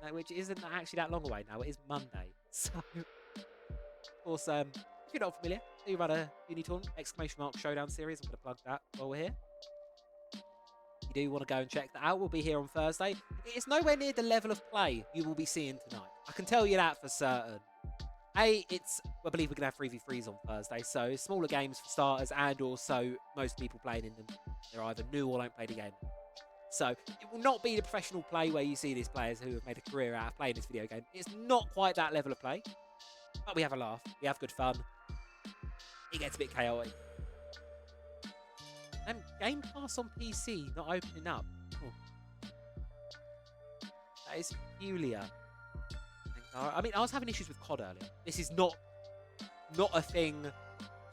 which isn't actually that long away now. It is Monday. So of course, if If you're not familiar, you run a Unitorn ! Showdown series. I'm going to plug that while we're here. You do want to go and check that out. We'll be here on Thursday. It's nowhere near the level of play you will be seeing tonight. I can tell you that for certain. I believe we're going to have 3v3s on Thursday, so smaller games for starters, and also most people playing in them, they're either new or don't play the game. So it will not be the professional play where you see these players who have made a career out of playing this video game. It's not quite that level of play, but we have a laugh. We have good fun. It gets a bit chaotic. Game Pass on PC not opening up. Oh. That is peculiar. I mean, I was having issues with COD earlier. This is not a thing to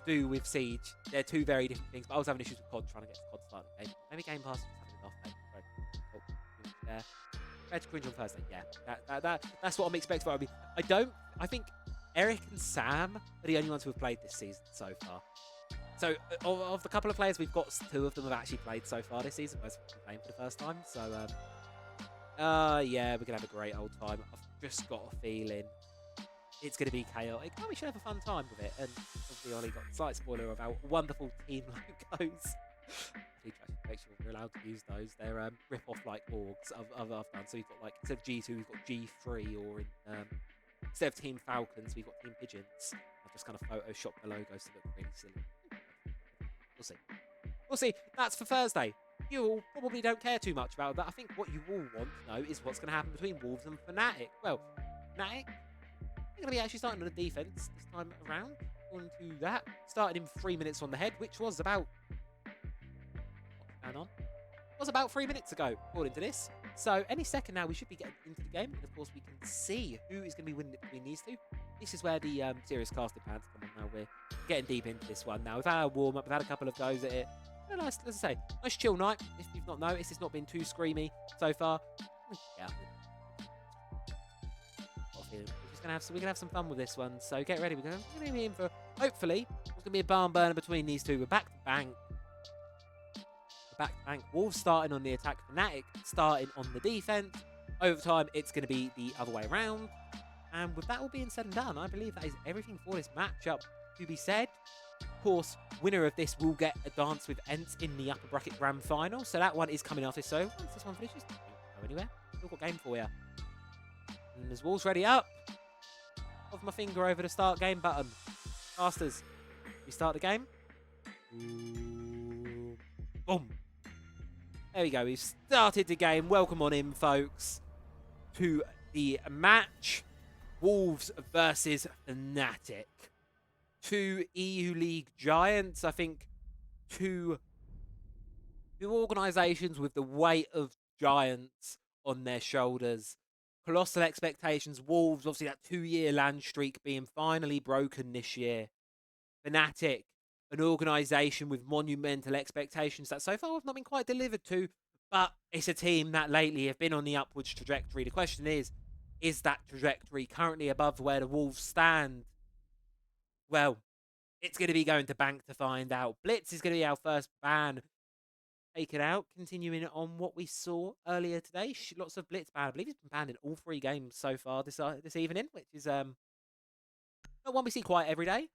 do with Siege. They're two very different things. But I was having issues with COD, trying to get the COD started. Okay? Maybe Game Pass is having enough. Mate. Yeah. Red Cringe on Thursday. Yeah, that's what I'm expecting. I think Eric and Sam are the only ones who have played this season so far. So of the couple of players we've got, 2 of them have actually played so far this season. Most of them playing for the first time. So yeah, we're gonna have a great old time. I've just got a feeling it's gonna be chaotic. Oh, we should have a fun time with it. And obviously, Ollie got a slight spoiler of our wonderful team logos. I need to make sure we're allowed to use those. They're rip-off like orgs I've done. So we've got, like, instead of G2, we've got G3, or instead of Team Falcons, we've got Team Pigeons. I've just kind of photoshopped the logos to look really silly. We'll see. We'll see. That's for Thursday. You all probably don't care too much about that. I think what you all want to know is what's going to happen between Wolves and Fnatic. Well, Fnatic, they're going to be actually starting on the defense this time around. On to that. Started in 3 minutes on the head, which was about... Hang on. Was about 3 minutes ago, according to this. So any second now, we should be getting into the game. And of course, we can see who is going to be winning between these two. This is where the serious casting pants come on now. We're getting deep into this one now. We've had a warm-up. We've had a couple of goes at it. Nice, as I say, nice chill night. If you've not noticed, it's not been too screamy so far. Yeah. We're gonna have some fun with this one. So get ready. We're gonna be in for, hopefully, there's gonna be a barn burner between these two. We're back to bank. Wolves starting on the attack. Fnatic starting on the defense. Over time, it's gonna be the other way around. And with that all being said and done, I believe that is everything for this matchup to be said. Of course, winner of this will get a dance with Ents in the upper bracket grand final. So that one is coming off. So once this one finishes, don't go anywhere. Still got game for you. And there's Wolves ready up. Of my finger over the start game button. Masters, we start the game. Ooh. Boom. There we go. We've started the game. Welcome on in, folks, to the match. Wolves versus Fnatic. 2 EU League giants. I think two organisations with the weight of giants on their shoulders. Colossal expectations. Wolves, obviously that 2-year land streak being finally broken this year. Fnatic, an organisation with monumental expectations that so far have not been quite delivered to, but it's a team that lately have been on the upwards trajectory. The question is that trajectory currently above where the Wolves stand? Well, it's going to be going to bank to find out. Blitz is going to be our first ban taken out, continuing on what we saw earlier today. Lots of Blitz ban. I believe he's been banned in all 3 games so far this evening, which is not one we see quite every day,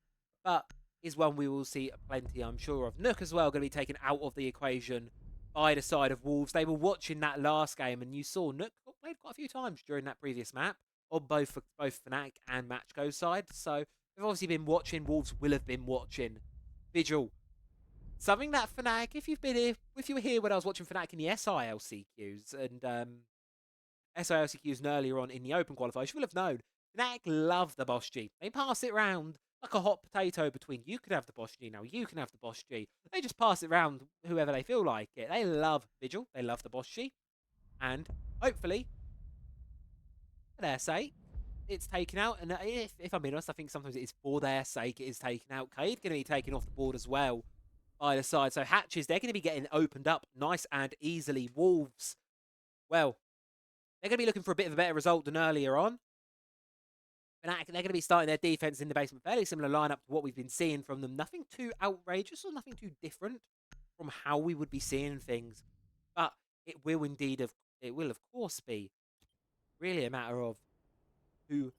but is one we will see plenty, I'm sure of. Nook as well going to be taken out of the equation by the side of Wolves. They were watching that last game, and you saw Nook played quite a few times during that previous map on both Fnatic and Matchgo's side. So we've obviously been watching. Wolves will have been watching. Vigil. Something that Fnatic, if you were here when I was watching Fnatic in the SILCQs and SILCQs and earlier on in the open qualifiers, you will have known Fnatic love the Boss G. They pass it round like a hot potato between you can have the Boss G now, you can have the Boss G. They just pass it round whoever they feel like it. They love Vigil. They love the Boss G. And hopefully, for their sake, it's taken out. And if I'm being honest, I think sometimes it is for their sake it is taken out. Cade going to be taken off the board as well by the side. So hatches, they're going to be getting opened up nice and easily. Wolves, well, they're going to be looking for a bit of a better result than earlier on. They're going to be starting their defense in the basement. Fairly similar lineup to what we've been seeing from them. Nothing too outrageous or nothing too different from how we would be seeing things. But it will of course be really a matter of who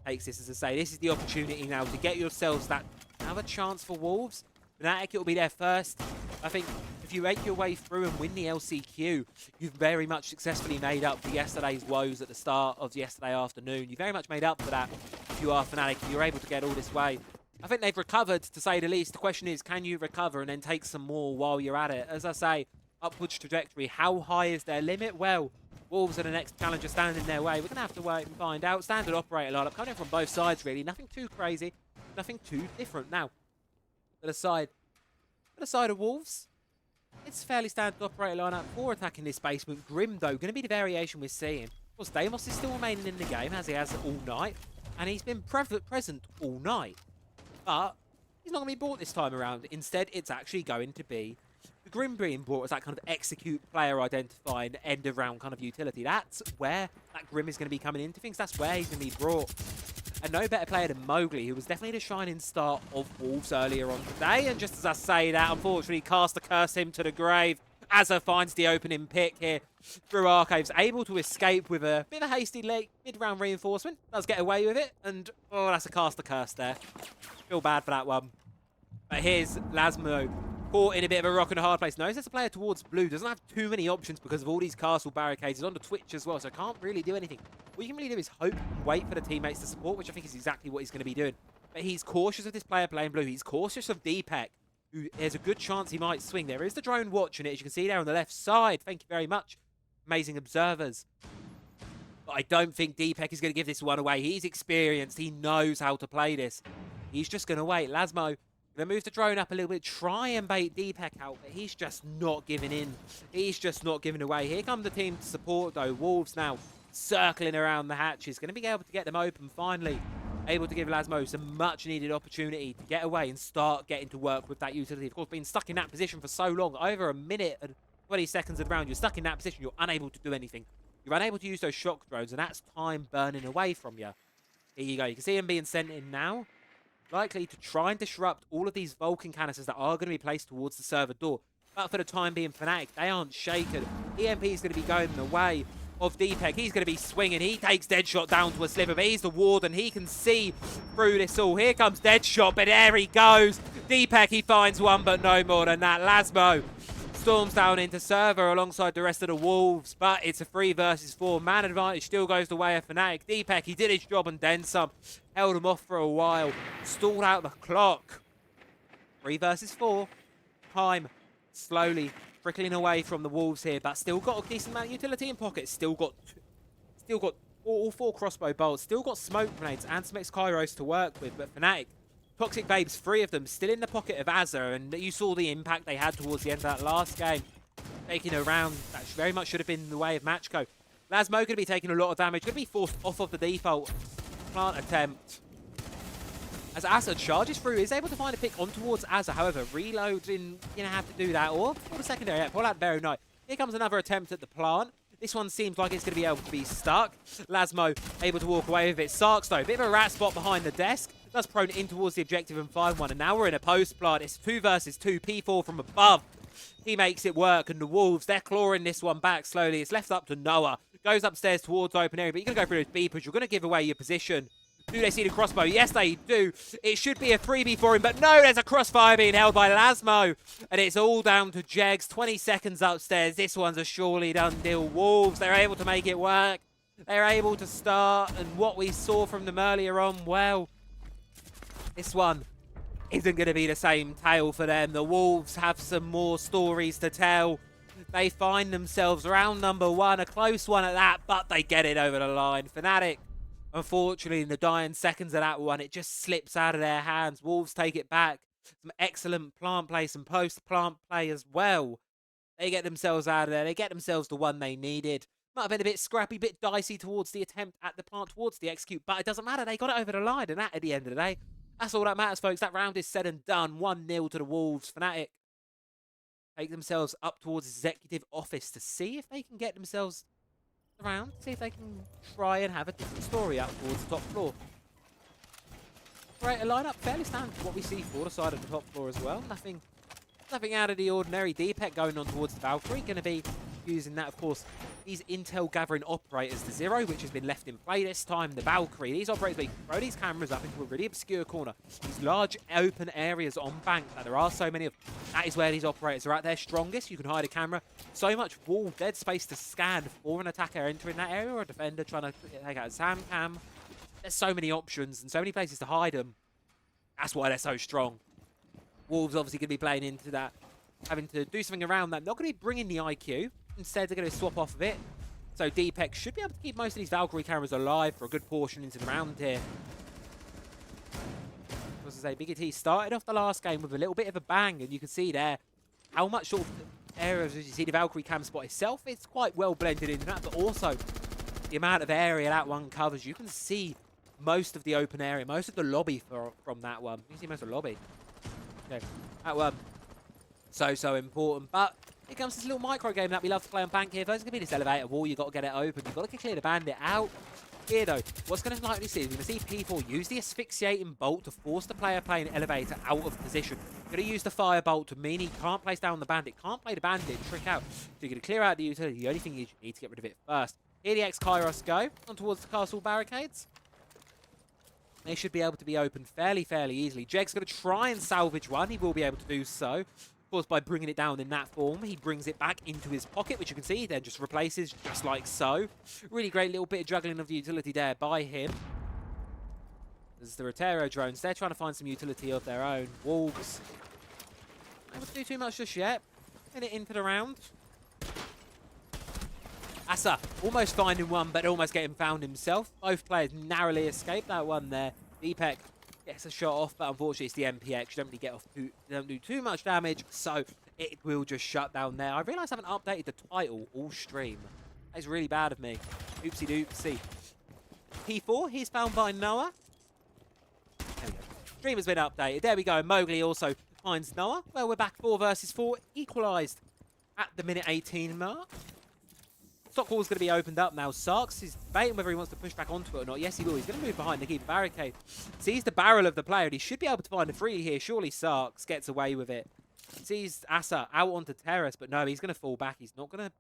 takes this. As I say, this is the opportunity now to get yourselves that another chance for Wolves. Fnatic, it'll be their first. I think if you make your way through and win the LCQ, you've very much successfully made up for yesterday's woes at the start of yesterday afternoon. You very much made up for that if you are Fnatic. You're able to get all this way. I think they've recovered, to say the least. The question is, can you recover and then take some more while you're at it? As I say, upwards trajectory. How high is their limit? Well, Wolves are the next challenger standing in their way. We're going to have to wait and find out. Standard operator lineup coming in from both sides, really. Nothing too crazy. Nothing too different. Now, to the side of Wolves, it's fairly standard operator lineup for attacking this basement. Grim, though, going to be the variation we're seeing. Of course, Deimos is still remaining in the game, as he has all night. And he's been present all night. But he's not going to be bought this time around. Instead, it's actually going to be the Grim being brought as that kind of execute player identifying end of round kind of utility. That's where that Grim is going to be coming into things. That's where he's going to be brought. And no better player than Mowgli, who was definitely the shining star of Wolves earlier on today. And just as I say that, unfortunately, Caster curse him to the grave. Azza finds the opening pick here through Archives, able to escape with a bit of a hasty late mid-round reinforcement. Does get away with it, and oh, that's a Caster curse there. Feel bad for that one. But here's Lasmo, caught in a bit of a rock and a hard place. Knows there's a player towards blue, doesn't have too many options because of all these castle barricades. He's on the Twitch as well, so can't really do anything. What you can really do is hope and wait for the teammates to support, which I think is exactly what he's going to be doing. But he's cautious of this player playing blue. He's cautious of Deepak, who there's a good chance he might swing. There is the drone watching it, as you can see there on the left side. Thank you very much, amazing observers. But I don't think Deepak is going to give this one away. He's experienced. He knows how to play this. He's just going to wait. Lasmo going to move the drone up a little bit, try and bait Deepak out, but he's just not giving in. He's just not giving away. Here comes the team to support, though. Wolves now circling around the hatches. Going to be able to get them open finally. Able to give Lasmo some much-needed opportunity to get away and start getting to work with that utility. Of course, being stuck in that position for so long, over a minute and 20 seconds of the round, you're stuck in that position, you're unable to do anything. You're unable to use those shock drones, and that's time burning away from you. Here you go. You can see him being sent in now. Likely to try and disrupt all of these Vulcan canisters that are going to be placed towards the server door. But for the time being, Fnatic, they aren't shaken. EMP is going to be going the way of Deepak. He's going to be swinging. He takes Deadshot down to a sliver, but he's the warden. He can see through this all. Here comes Deadshot, but there he goes. Deepak, he finds one, but no more than that. Lasmo storms down into server alongside the rest of the Wolves, but it's a 3 versus 4. Man advantage still goes the way of Fnatic. Deepak, he did his job and then some. Held him off for a while. Stalled out the clock. 3 versus 4. Time slowly trickling away from the Wolves here, but still got a decent amount of utility in pocket. Still got all 4 crossbow bolts. Still got smoke grenades and some X-Kairos to work with, but Fnatic, Toxic Babes, 3 of them still in the pocket of Azza, and you saw the impact they had towards the end of that last game. Taking a round that very much should have been in the way of Matchco. Lasmo going to be taking a lot of damage, going to be forced off of the default plant attempt. As Azza charges through, is able to find a pick on towards Azza. However, reloading, you know, have to do that. Or the secondary, yeah, pull out very nice. Here comes another attempt at the plant. This one seems like it's going to be able to be stuck. Lasmo able to walk away with it. Sarks, though, bit of a rat spot behind the desk. Does prone in towards the objective and find one. And now we're in a post plant. It's 2 versus 2. P4 from above. He makes it work. And the Wolves, they're clawing this one back slowly. It's left up to Noah. Goes upstairs towards open area. But you're going to go through those beepers. You're going to give away your position. Do they see the crossbow? Yes, they do. It should be a freebie for him, but no, there's a crossfire being held by Lasmo. And it's all down to Jegs. 20 seconds upstairs. This one's a surely done deal. Wolves, they're able to make it work. They're able to start. And what we saw from them earlier on, well, this one isn't going to be the same tale for them. The Wolves have some more stories to tell. They find themselves round number 1, a close one at that, but they get it over the line. Fnatic, unfortunately, in the dying seconds of that one, it just slips out of their hands. Wolves take it back. Some excellent plant play, some post-plant play as well. They get themselves out of there. They get themselves the one they needed. Might have been a bit scrappy, a bit dicey towards the attempt at the plant, towards the execute, but it doesn't matter. They got it over the line, and that, at the end of the day, that's all that matters, folks. That round is said and done. 1-0 to the Wolves. Fnatic take themselves up towards executive office to see if they can get themselves around, see if they can try and have a different story up towards the top floor. Right, a lineup fairly standard for what we see for the side of the top floor as well. Nothing out of the ordinary. Deepak going on towards the Valkyrie, going to be using that, of course, these intel gathering operators, the Zero, which has been left in play this time, the Valkyrie, these operators, they throw these cameras up into a really obscure corner, these large open areas on bank that there are so many of. That is where these operators are at their strongest. You can hide a camera, so much wall, dead space to scan for an attacker entering that area, or a defender trying to take out a SAM cam. There's so many options and so many places to hide them. That's why they're so strong. Wolves obviously going to be playing into that, having to do something around that. Not going to be bringing the IQ. Instead, they're going to swap off of it. So DPEC should be able to keep most of these Valkyrie cameras alive for a good portion into the round here. As I say, Biggie T started off the last game with a little bit of a bang, and you can see there how much sort of areas, as you see the Valkyrie cam spot itself, it's quite well blended into that, but also the amount of area that one covers. You can see most of the open area, most of the lobby from that one. You can see most of the lobby. Okay, that one, so important. But here comes this little micro game that we love to play on bank here. First, it's going to be this elevator wall. You've got to get it open. You've got to clear the bandit out. Here, though, what's going to likely see is we're going to see P4 use the asphyxiating bolt to force the player playing elevator out of position. Going to use the fire bolt to mean he can't place down the bandit, can't play the bandit, trick out. So you're going to clear out the utility. The only thing is you need to get rid of it first. Here the ex-Kairos go on towards the castle barricades. They should be able to be opened fairly easily. Jeg's going to try and salvage one. He will be able to do so. Of course, by bringing it down in that form, he brings it back into his pocket, which you can see he then just replaces just like so. Really great little bit of juggling of the utility there by him. There's the Rotero drones. They're trying to find some utility of their own. Wolves. Not able to do too much just yet. Minute into the round. Asa almost finding one, but almost getting found himself. Both players narrowly escaped that one there. DPEC gets a shot off, but unfortunately it's the MPX. You don't really get off don't do too much damage, so it will just shut down there. I realise I haven't updated the title all stream. That is really bad of me. Oopsie doopsie. P4, he's found by Noah. There we go. Stream has been updated. There we go. Mowgli also finds Noah. Well, we're back 4 versus 4, equalised at the minute 18 mark. Stockwall's going to be opened up now. Sarks is debating whether he wants to push back onto it or not. Yes, he will. He's going to move behind to keep a barricade. Sees the barrel of the player, and he should be able to find a free here. Surely Sarks gets away with it. Sees Asa out onto terrace, but no, he's going to fall back. He's not going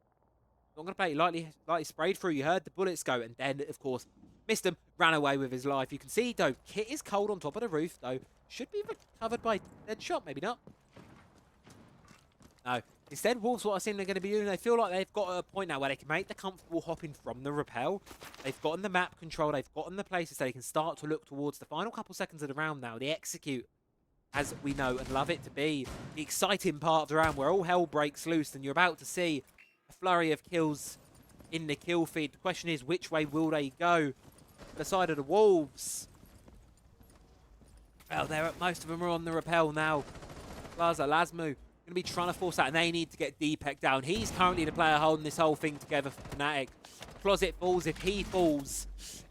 to play it lightly sprayed through. You heard the bullets go, and then, of course, missed him. Ran away with his life. You can see, though, Kit is cold on top of the roof, though. Should be recovered by Deadshot. Maybe not. No. Instead, Wolves, what I think they're going to be doing, they feel like they've got a point now where they can make the comfortable hopping from the rappel. They've gotten the map control. They've gotten the places so they can start to look towards the final couple seconds of the round now. The execute, as we know and love it to be, the exciting part of the round where all hell breaks loose and you're about to see a flurry of kills in the kill feed. The question is, which way will they go? The side of the Wolves. Well, most of them are on the rappel now. Plaza, Lasmu. Going to be trying to force that, and they need to get DPEC down. He's currently the player holding this whole thing together for Fnatic. Closet falls. If he falls,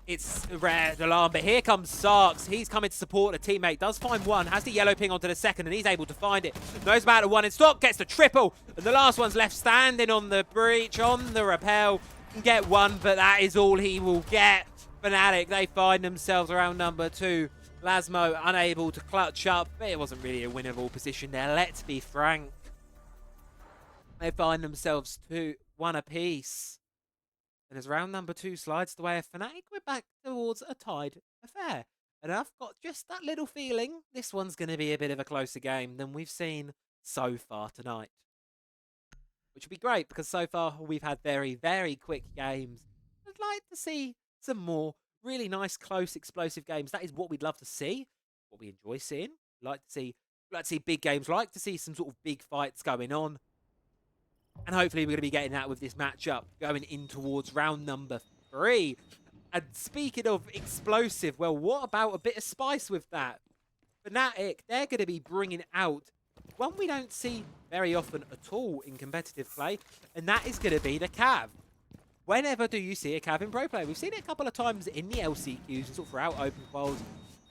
it's a red alarm. But here comes Sarks. He's coming to support a teammate. Does find one. Has the yellow ping onto the second, and he's able to find it. Knows about the one in stock. Gets the triple. And the last one's left standing on the breach, on the rappel. Can get one, but that is all he will get. Fnatic, they find themselves around number 2. Lasmo unable to clutch up, but it wasn't really a winnable position there, let's be frank. They find themselves 1 apiece. And as round number 2 slides the way of Fnatic, we're back towards a tied affair. And I've got just that little feeling this one's going to be a bit of a closer game than we've seen so far tonight. Which would be great, because so far we've had very quick games. I'd like to see some more really nice, close, explosive games. That is what we'd love to see, what we enjoy seeing. We like to see big games, like to see some sort of big fights going on. And hopefully we're going to be getting that with this matchup going in towards round number 3. And speaking of explosive, well, what about a bit of spice with that? Fnatic, they're going to be bringing out one we don't see very often at all in competitive play, and that is going to be the Cav. Whenever do you see a Cav in pro play? We've seen it a couple of times in the LCQs and sort of throughout open quals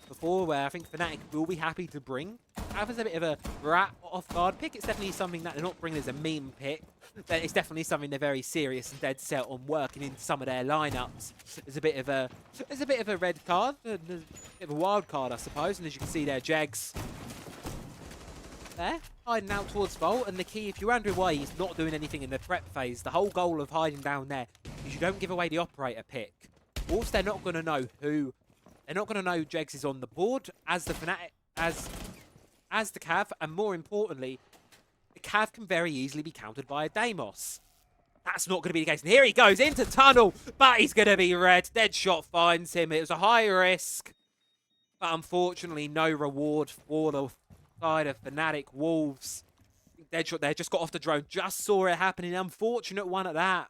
before, where I think Fnatic will be happy to bring Cav as a bit of a rat off-guard pick. It's definitely something that they're not bringing as a meme pick, but it's definitely something they're very serious and dead set on working into some of their lineups. It's a bit of a red card, a bit of a wild card, I suppose. And as you can see there, Jegs, there, hiding out towards Vault. And the key, if you're wondering why he's not doing anything in the prep phase, the whole goal of hiding down there is you don't give away the operator pick. Wolves, they're not going to know who. They're not going to know Jegs is on the board as the Fnatic, as the Cav, and more importantly, the Cav can very easily be countered by a Deimos. That's not going to be the case. And here he goes into tunnel, but he's going to be red. Deadshot finds him. It was a high risk, but unfortunately no reward for the side of Fnatic. Wolves. Deadshot there, just got off the drone, just saw it happening. Unfortunate one at that.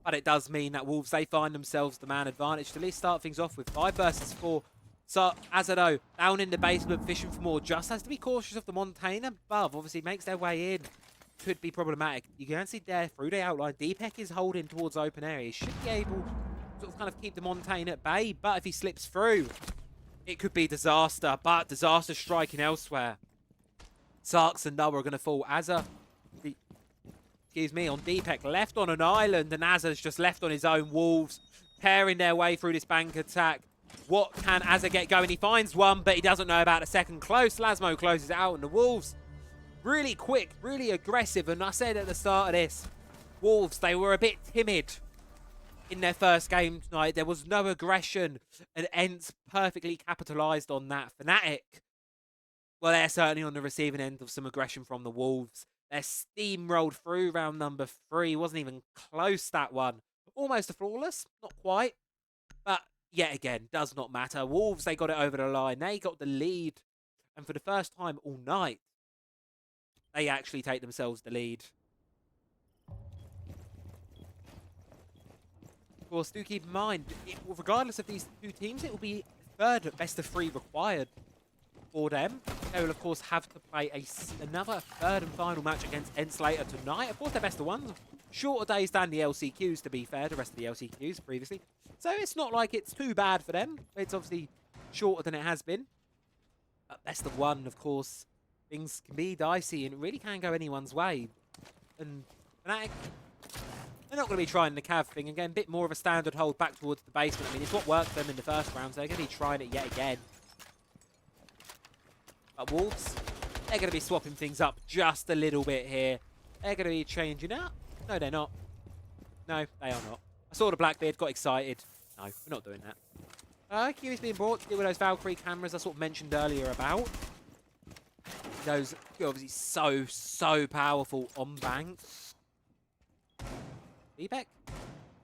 But it does mean that Wolves, they find themselves the man advantage to at least start things off with 5 versus 4. So, Azado, down in the basement, fishing for more. Just has to be cautious of the Montaigne above. Obviously, makes their way in. Could be problematic. You can see there, through the outline, Deepek is holding towards open area. He should be able to sort of kind of keep the Montaigne at bay. But if he slips through, it could be disaster. But disaster striking elsewhere. Sarks and Noah are going to fall. Excuse me, on Deepek, left on an island, and Azza's just left on his own. Wolves tearing their way through this bank attack. What can Azza get going? He finds one, but he doesn't know about a second close. Lasmo closes it out, and the Wolves, really quick, really aggressive. And I said at the start of this, Wolves, they were a bit timid in their first game tonight. There was no aggression, and Ents perfectly capitalised on that. Fnatic, well, they're certainly on the receiving end of some aggression from the Wolves. They're steamrolled through round number 3. Wasn't even close, that one. Almost a flawless. Not quite. But yet again, does not matter. Wolves, they got it over the line. They got the lead. And for the first time all night, they actually take themselves the lead. Of course, do keep in mind, regardless of these two teams, it will be third best of 3 required for them. They will, of course, have to play another third and final match against Ents later tonight. Of course, they're best of 1. Shorter days than the LCQs, to be fair, the rest of the LCQs previously. So it's not like it's too bad for them. It's obviously shorter than it has been. But best of 1, of course, things can be dicey and it really can go anyone's way. And Fnatic, they're not going to be trying the Cav thing. Again, a bit more of a standard hold back towards the basement. I mean, it's what worked for them in the first round, so they're going to be trying it yet again. But Wolves, they're going to be swapping things up just a little bit here. They're going to be changing up. No, they're not. No, they are not. I saw the Blackbeard, got excited. No, we're not doing that. Q is being brought to deal with those Valkyrie cameras I sort of mentioned earlier about. Those are obviously so powerful on bank. Deepek,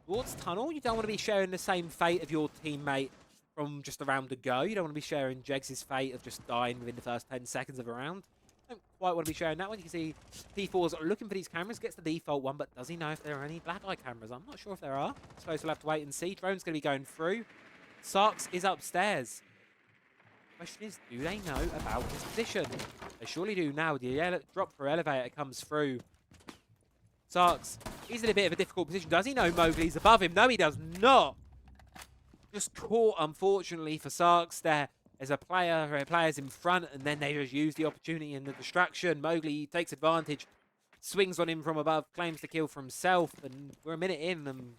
towards tunnel. You don't want to be sharing the same fate of your teammate from just a round to go. You don't want to be sharing Jegs' fate of just dying within the first 10 seconds of a round. Don't quite want to be sharing that one. You can see P4's looking for these cameras, gets the default one, but does he know if there are any black eye cameras? I'm not sure if there are. I suppose we'll have to wait and see. Drone's going to be going through. Sarks is upstairs. Question is, do they know about his position? They surely do now. The drop for elevator comes through. Sarks, he's in a bit of a difficult position. Does he know Mowgli's above him? No, he does not. Just caught, unfortunately, for Sarks there. There's a player's in front, and then they just use the opportunity and the distraction. Mowgli takes advantage, swings on him from above, claims the kill for himself, and we're a minute in, and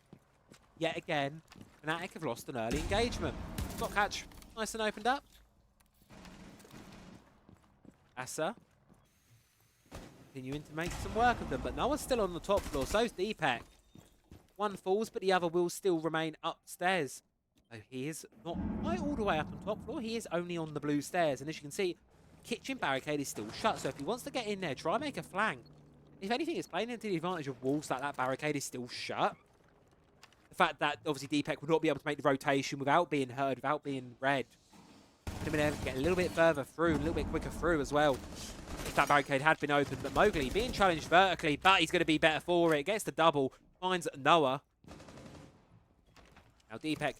yet again, Fnatic have lost an early engagement. Top catch, nice and opened up. Asa continuing to make some work of them, but no one's still on the top floor. So's Deepek. One falls, but the other will still remain upstairs. So he is not quite all the way up on top floor. He is only on the blue stairs. And as you can see, kitchen barricade is still shut. So if he wants to get in there, try and make a flank. If anything, it's playing into the advantage of Wolves that that barricade is still shut. The fact that, obviously, Deepek would not be able to make the rotation without being heard, without being read. Would have been able to get a little bit further through, a little bit quicker through as well, if that barricade had been open. But Mowgli being challenged vertically, but he's going to be better for it. Gets the double, finds Noah. Now Deepek,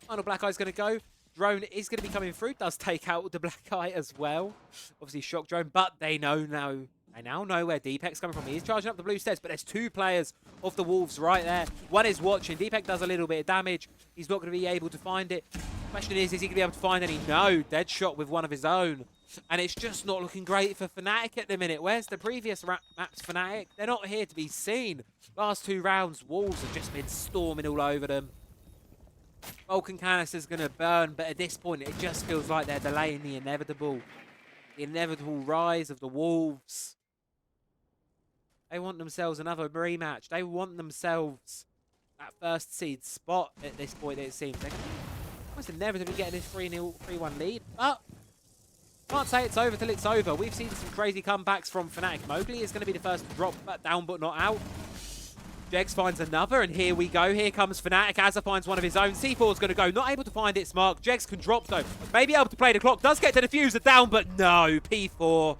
final Black Eye's going to go. Drone is going to be coming through. Does take out the Black Eye as well. Obviously shock drone, but they know now. They now know where Deepek's coming from. He's charging up the blue stairs, but there's 2 players of the Wolves right there. One is watching. Deepek does a little bit of damage. He's not going to be able to find it. Question is he going to be able to find any? No. Dead shot with one of his own. And it's just not looking great for Fnatic at the minute. Where's the previous maps, Fnatic? They're not here to be seen. Last 2 rounds, Wolves have just been storming all over them. Vulcan canister's going to burn, but at this point, it just feels like they're delaying the inevitable. The inevitable rise of the Wolves. They want themselves another rematch. They want themselves that first seed spot at this point, it seems. They're almost inevitably getting this 3-0, 3-1 lead. But can't say it's over till it's over. We've seen some crazy comebacks from Fnatic. Mowgli is going to be the first to drop down but not out. Jegs finds another, and here we go. Here comes Fnatic. Azza finds one of his own. C4 is going to go. Not able to find its mark. Jegs can drop, though. Maybe able to play the clock. Does get the diffuser down, but no. P4.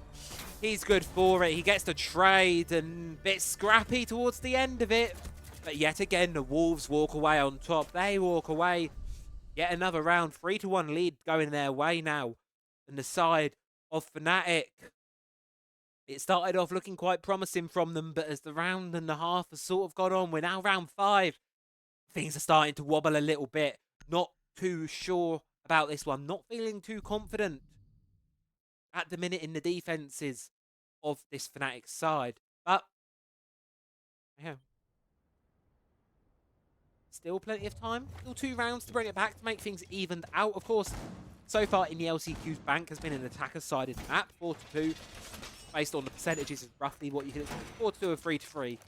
He's good for it. He gets the trade, and a bit scrappy towards the end of it. But yet again, the Wolves walk away on top. They walk away. Yet another round. 3-1 lead going their way now. And the side of Fnatic. It started off looking quite promising from them, but as the round and a half has sort of gone on, we're now round 5. Things are starting to wobble a little bit. Not too sure about this one. Not feeling too confident at the minute in the defenses of this Fnatic side. But, yeah. Still plenty of time. Still 2 rounds to bring it back to make things evened out. Of course, so far in the LCQ's bank has been an attacker-sided map. 4-2. Based on the percentages is roughly what you can expect. 4-2 or 3-3.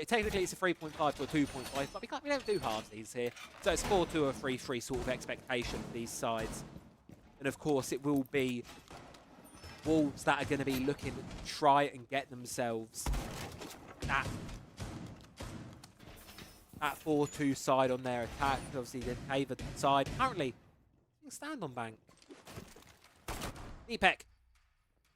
Technically, it's a 3.5 to a 2.5, but we don't do halvesies here. So it's 4-2 or 3-3 sort of expectation for these sides. And of course, it will be Wolves that are going to be looking to try and get themselves that 4-2 side on their attack. Obviously, the favoured side currently stand on bank. Deepek.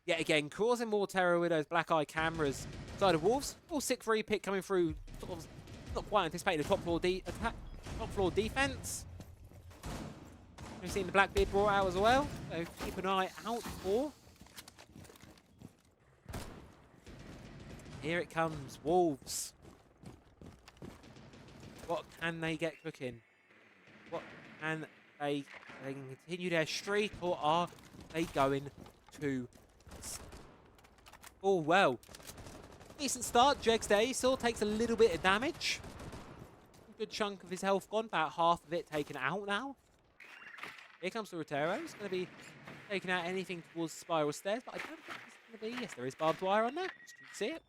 Yet again, causing more terror with those black eye cameras. Side of Wolves, all sick free pick coming through. Sort of not quite anticipating the top floor defense. We've seen the Blackbeard brought out as well, so keep an eye out for. Here it comes, Wolves. What can they get cooking? What can they continue their streak, or are they going to? Oh, well. Decent start. Jegs there. He still takes a little bit of damage. A good chunk of his health gone. About half of it taken out now. Here comes the Rotero. He's going to be taking out anything towards the spiral stairs, but I don't think it's going to be. Yes, there is barbed wire on there. Just can see it.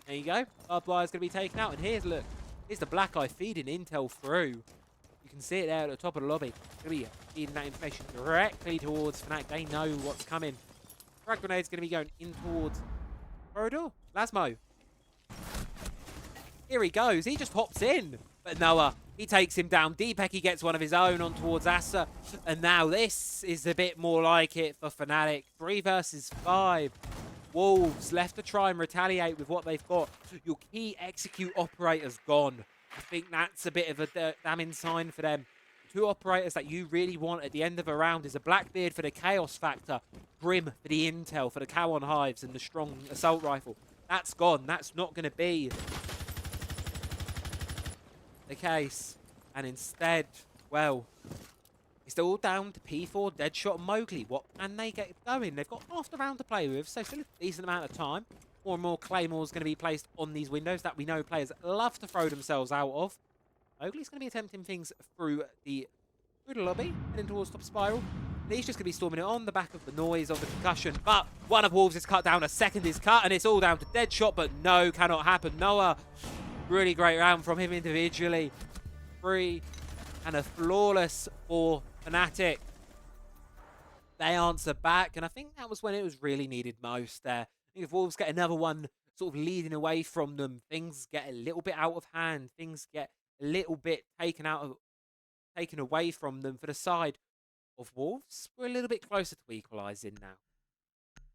There you go. Barbed wire is going to be taken out. And here's, look. Here's the black eye feeding intel through. You can see it there at the top of the lobby. Going to be feeding that information directly towards Fnatic. They know what's coming. Frag grenade's going to be going in towards corridor. Lasmo. Here he goes. He just hops in. But Noah, he takes him down. Deepek, he gets one of his own on towards Asa. And now this is a bit more like it for Fnatic. 3 versus 5. Wolves left to try and retaliate with what they've got. Your key execute operator's gone. I think that's a bit of a damning sign for them. 2 operators that you really want at the end of a round is a Blackbeard for the chaos factor, Grim for the intel, for the cow on hives, and the strong assault rifle. That's gone. That's not going to be the case. And instead, well, it's all down to P4, Deadshot, and Mowgli. What can they get going? They've got half the round to play with, so still a decent amount of time. More and more Claymores going to be placed on these windows that we know players love to throw themselves out of. Mowgli's going to be attempting things through the lobby, heading towards top spiral. And he's just going to be storming it on the back of the noise of the concussion. But one of Wolves is cut down, a second is cut, and it's all down to Deadshot, but no, cannot happen. Noah, really great round from him individually. 3 and a flawless for Fnatic. They answer back, and I think that was when it was really needed most there. I think if Wolves get another one sort of leading away from them, things get a little bit out of hand. Things get a little bit taken away from them for the side of Wolves. We're a little bit closer to equalising now.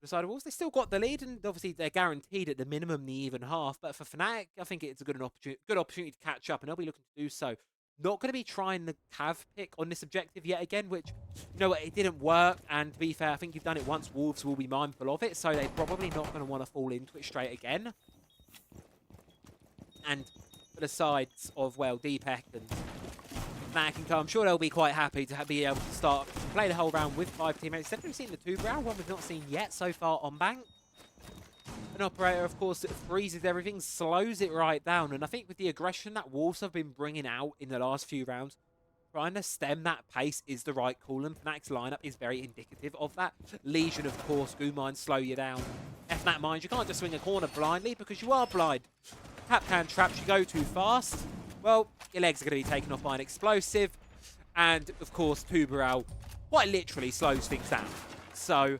The side of Wolves, they still got the lead, and obviously they're guaranteed at the minimum the even half. But for Fnatic, I think it's a good opportunity to catch up, and they'll be looking to do so. Not going to be trying the Cav pick on this objective yet again, which, you know what, it didn't work. And to be fair, I think you've done it once. Wolves will be mindful of it, so they're probably not going to want to fall into it straight again. And for the sides of, well, Deepek and Fnatic and Co, I'm sure they'll be quite happy to be able to start play the whole round with 5 teammates. Definitely seen the 2 round, one we've not seen yet so far on bank. An operator, of course, that freezes everything, slows it right down. And I think with the aggression that Wolves have been bringing out in the last few rounds, trying to stem that pace is the right call, and Fnatic's lineup is very indicative of that. Legion, of course, Goo Mines slow you down. Fnatic Mines, you can't just swing a corner blindly because you are blind. Capcan traps, you go too fast. Well, your legs are going to be taken off by an explosive. And, of course, Tuberal quite literally slows things down. So,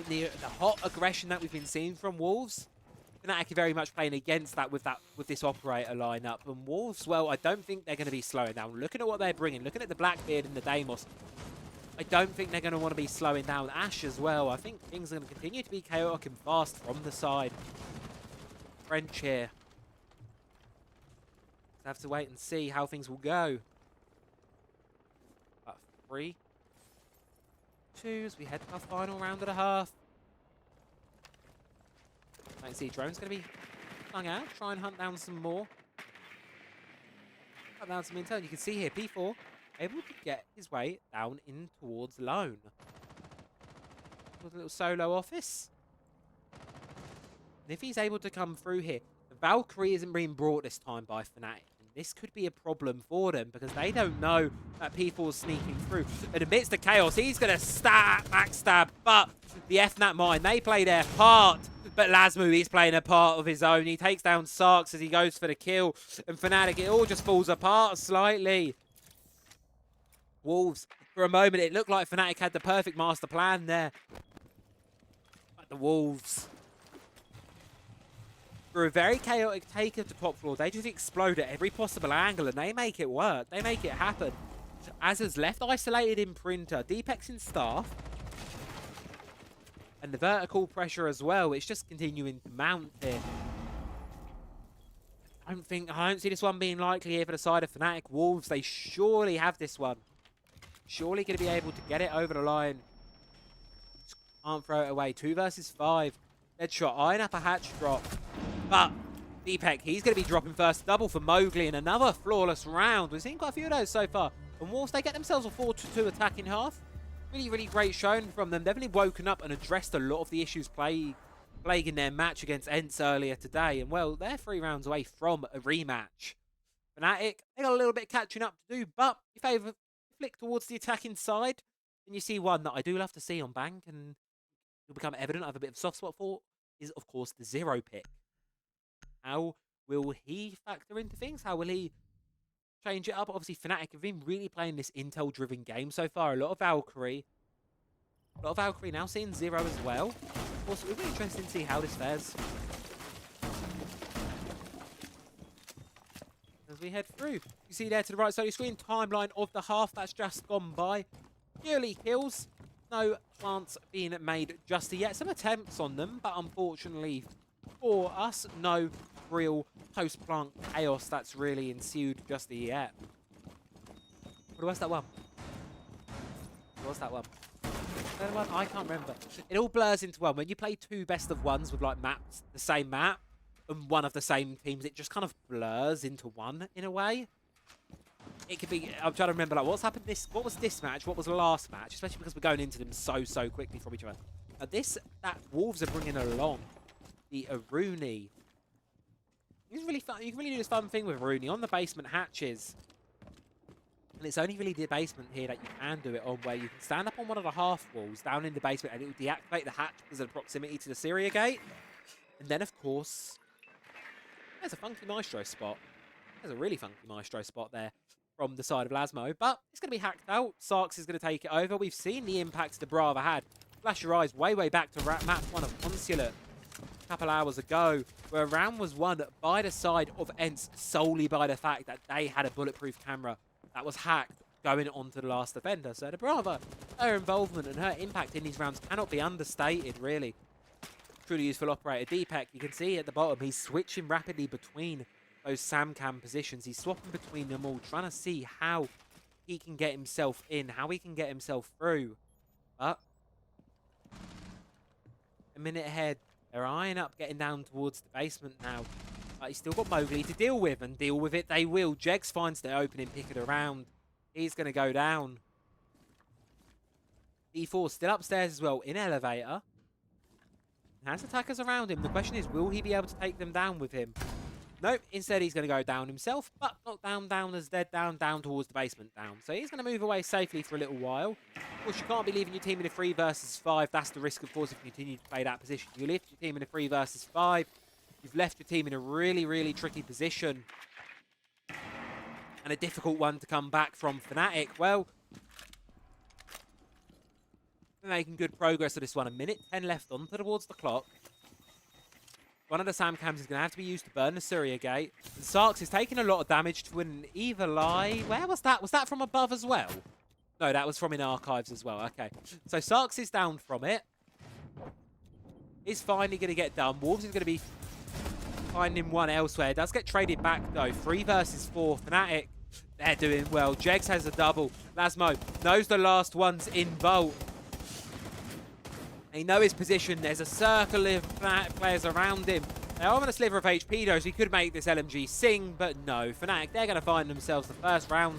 the hot aggression that we've been seeing from Wolves, Fnatic are very much playing against that with this operator lineup. And Wolves, well, I don't think they're going to be slowing down. Looking at what they're bringing, looking at the Blackbeard and the Deimos, I don't think they're going to want to be slowing down Ashe as well. I think things are going to continue to be chaotic and fast from the side. French here. Just have to wait and see how things will go. 3, 2 as we head to our final round and a half. I can see Drone's going to be flung out, try and hunt down some more. Hunt down some intel. You can see here, P4 able to get his way down in towards Lone. With a little solo office. And if he's able to come through here, the Valkyrie isn't being brought this time by Fnatic. This could be a problem for them because they don't know that P4's sneaking through. And amidst the chaos, he's going to backstab. But the Fnatic Mine, they play their part. But Lasmu, he's playing a part of his own. He takes down Sarks as he goes for the kill. And Fnatic, it all just falls apart slightly. Wolves, for a moment, it looked like Fnatic had the perfect master plan there. But the Wolves, for a very chaotic take of the top floor, they just explode at every possible angle and they make it work. They make it happen. Azza's left isolated in Printer, Deepek's in Staff. And the vertical pressure as well, it's just continuing to mount here. I don't see this one being likely here for the side of Fnatic. Wolves, they surely have this one. Surely going to be able to get it over the line. Just can't throw it away. 2 versus 5. Deadshot eyeing up a hatch drop. But Deepek, he's going to be dropping first double for Mowgli in another flawless round. We've seen quite a few of those so far. And Wolves, they get themselves a 4-2 attack in half. Really, really great showing from them. They've definitely woken up and addressed a lot of the issues plaguing their match against Ents earlier today. And, well, they're 3 rounds away from a rematch. Fnatic, they got a little bit of catching up to do. But if they flick towards the attacking side, and you see one that I do love to see on Bank, and it'll become evident I have a bit of soft spot for, is, of course, the 0 pick. How will he factor into things? How will he change it up? Obviously, Fnatic have been really playing this intel-driven game so far. A lot of Valkyrie. Now seeing 0 as well. Of course, it'll be interesting to see how this fares as we head through. You see there to the right side of your screen, timeline of the half that's just gone by. Purely kills. No plants being made just yet. Some attempts on them, but unfortunately for us, no real post-plant chaos that's really ensued just yet. What was that one? What was that one? I can't remember. It all blurs into one. When you play 2 best of ones with like maps, the same map, and one of the same teams, it just kind of blurs into one in a way. It could be, I'm trying to remember, like, what was this match? What was the last match? Especially because we're going into them so quickly from each other. That Wolves are bringing along the Aruni. It's really fun. You can really do this fun thing with Aruni on the basement hatches. And it's only really the basement here that you can do it on, where you can stand up on one of the half walls down in the basement and it will deactivate the hatch because of the proximity to the Syria gate. And then, of course, there's a funky Maestro spot. There's a really funky Maestro spot there from the side of Lasmo. But it's going to be hacked out. Sarks is going to take it over. We've seen the impacts the Brava had. Flash your eyes way back to map 1 of Consulate a couple hours ago, where a round was won by the side of Ents solely by the fact that they had a bulletproof camera that was hacked going onto the last defender. So the Brava, her involvement and her impact in these rounds cannot be understated, really. Truly useful operator. Deepek, you can see at the bottom, he's switching rapidly between those SamCam positions. He's swapping between them all, trying to see how he can get himself in, how he can get himself through. But a minute ahead, they're eyeing up getting down towards the basement now. But he's still got Mowgli to deal with, and deal with it they will. Jegs finds the opening, pick it around. He's going to go down. D4 still upstairs as well in elevator. Has attackers around him. The question is, will he be able to take them down with him? Nope, instead he's going to go down himself, but not down as dead, down towards the basement down. So he's going to move away safely for a little while. Of course, you can't be leaving your team in a 3 versus 5. That's the risk, of course, if you continue to play that position. You leave your team in a 3 versus 5. You've left your team in a really, really tricky position. And a difficult one to come back from Fnatic. Well, we're making good progress with this one. 1:10 left on towards the clock. One of the Sam Cams is going to have to be used to burn the Surya Gate. And Sarks is taking a lot of damage to an Evil Eye. Where was that? Was that from above as well? No, that was from in Archives as well. Okay. So Sarks is down from it. He's finally going to get done. Wolves is going to be finding one elsewhere. Does get traded back, though. 3 versus 4. Fnatic, they're doing well. Jegs has a double. Lasmo knows the last one's in Vault. They know his position. There's a circle of players around him. They are on a sliver of HP, though, so he could make this LMG sing, but no. Fnatic, they're going to find themselves the first round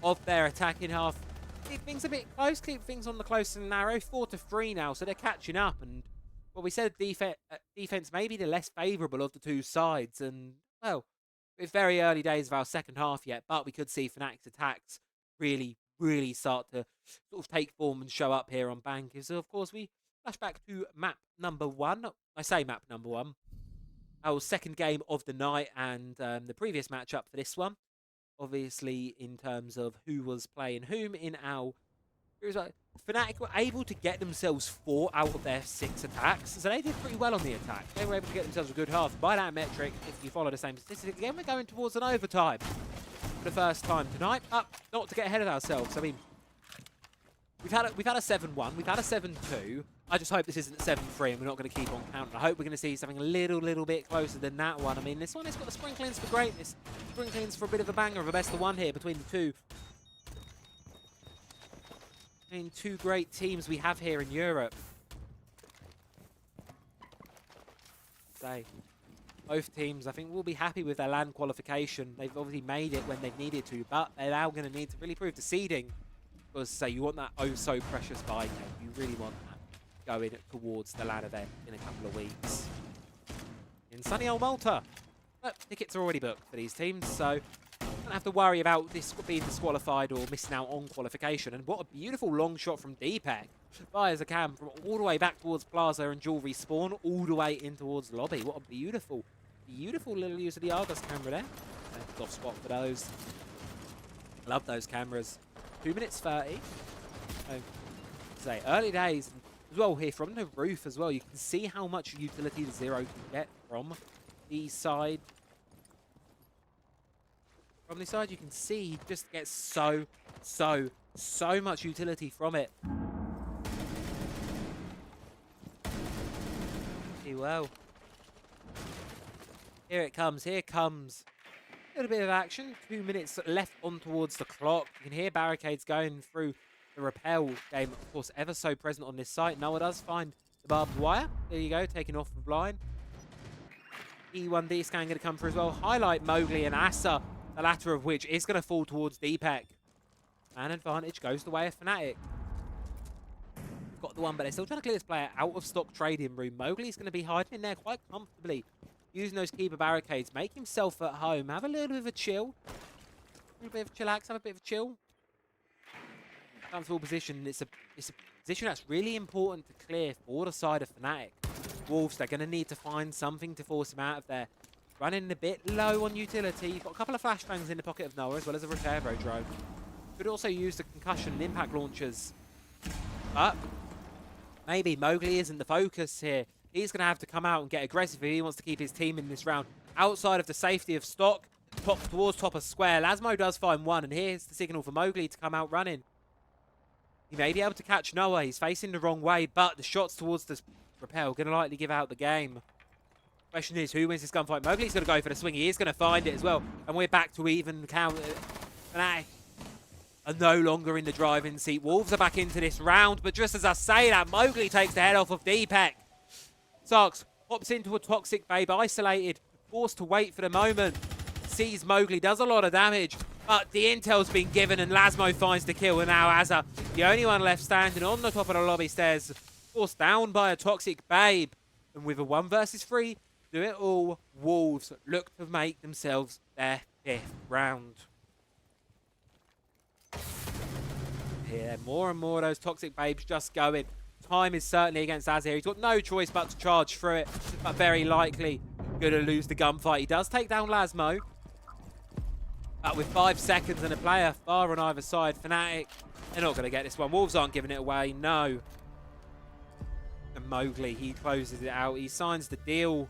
of their attacking half. Keep things a bit close, keep things on the close and narrow. 4-3 now, so they're catching up. And, well, we said defense may be the less favourable of the two sides. And, well, it's very early days of our second half yet, but we could see Fnatic's attacks really, really start to sort of take form and show up here on Bank. So, of course, we flash back to map number 1. I say map number 1. Our second game of the night and the previous matchup for this one. Obviously, in terms of who was playing whom in our... Fnatic were able to get themselves 4 out of their 6 attacks. So they did pretty well on the attack. They were able to get themselves a good half. By that metric, if you follow the same statistic, again, we're going towards an overtime for the first time tonight. But not to get ahead of ourselves. I mean, we've had a 7-1. We've had a 7-2. I just hope this isn't 7-3 and we're not going to keep on counting. I hope we're going to see something a little bit closer than that one. I mean, this one has got the sprinklings for greatness. Sprinklings for a bit of a banger of a best of one here between the two. I mean, two great teams we have here in Europe. So, both teams, I think, will be happy with their LAN qualification. They've obviously made it when they've needed to, but they're now going to need to really prove the seeding. Because, say, you want that oh-so-precious buy game. You really want that going towards the LAN event in a couple of weeks. In sunny old Malta. But tickets are already booked for these teams, so don't have to worry about this being disqualified or missing out on qualification. And what a beautiful long shot from Deepak. Fires a cam from all the way back towards Plaza and Jewelry Spawn, all the way in towards the lobby. What a beautiful little use of the Argus camera there. Off spot for those. Love those cameras. 2 minutes 30. Say early days as well here from the roof as well. You can see how much utility the Zero can get from the side. From this side, you can see he just gets so much utility from it. Well, here it comes. Here comes a little bit of action. 2 minutes left on towards the clock. You can hear barricades going through the rappel game, of course, ever so present on this site. Noah does find the barbed wire. There you go, taking off the blind. E1D scan going to come through as well. Highlight Mowgli and Asa, the latter of which is going to fall towards Deepak. Man advantage goes the way of Fnatic. Got the one, but they're still trying to clear this player out of stock trading room. Mowgli's going to be hiding in there quite comfortably, using those keeper barricades. Make himself at home. Have a little bit of a chill. A little bit of chillax. Have a bit of a chill. Comfortable position. It's a position that's really important to clear for the side of Fnatic. Wolves, they're going to need to find something to force him out of there. Running a bit low on utility. You've got a couple of flashbangs in the pocket of Noah, as well as a repair drone. Could also use the concussion and impact launchers. But maybe Mowgli isn't the focus here. He's going to have to come out and get aggressive if he wants to keep his team in this round. Outside of the safety of stock, towards top of square. Lasmo does find one, and here's the signal for Mowgli to come out running. He may be able to catch Noah. He's facing the wrong way, but the shots towards the rappel going to likely give out the game. Question is, who wins this gunfight? Mowgli's going to go for the swing. He is going to find it as well. And we're back to even count. Fnatic are no longer in the driving seat. Wolves are back into this round, but just as I say that, Mowgli takes the head off of Deepak. Sarks hops into a toxic babe, isolated, forced to wait for the moment. Sees Mowgli, does a lot of damage, but the intel's been given and Lasmo finds the kill. And now Azza, the only one left standing on the top of the lobby stairs, forced down by a toxic babe. And with a 1 versus 3, do it all, Wolves look to make themselves their 5th round. Here, more and more of those toxic babes just going. Time is certainly against Az here. He's got no choice but to charge through it, but very likely going to lose the gunfight. He does take down Lasmo, but with 5 seconds and a player far on either side, Fnatic, they're not going to get this one. Wolves aren't giving it away, no. And Mowgli, he closes it out. He signs the deal.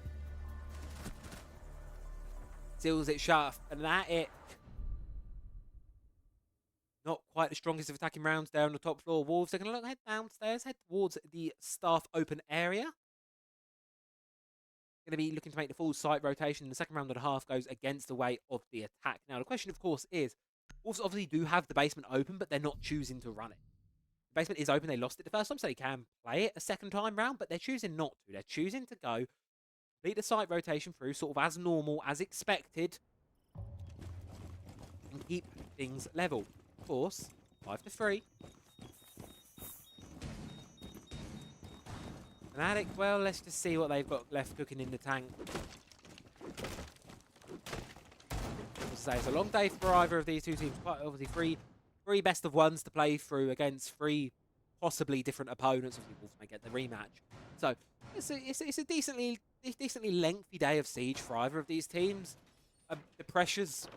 Seals it shut. Fnatic, not quite the strongest of attacking rounds there on the top floor. Wolves are going to head downstairs, head towards the staff open area. Going to be looking to make the full site rotation. The second round and a half goes against the way of the attack. Now, the question, of course, is Wolves obviously do have the basement open, but they're not choosing to run it. The basement is open. They lost it the first time, so they can play it a second time round, but they're choosing not to. They're choosing to go complete the site rotation through sort of as normal, as expected, and keep things level. Of course, 5-3. Fnatic, well, let's just see what they've got left cooking in the tank. It's a long day for either of these two teams. Quite obviously, three best of ones to play through against 3 possibly different opponents. Obviously, Wolves may get the rematch. So it's a decently lengthy day of Siege for either of these teams. The pressure's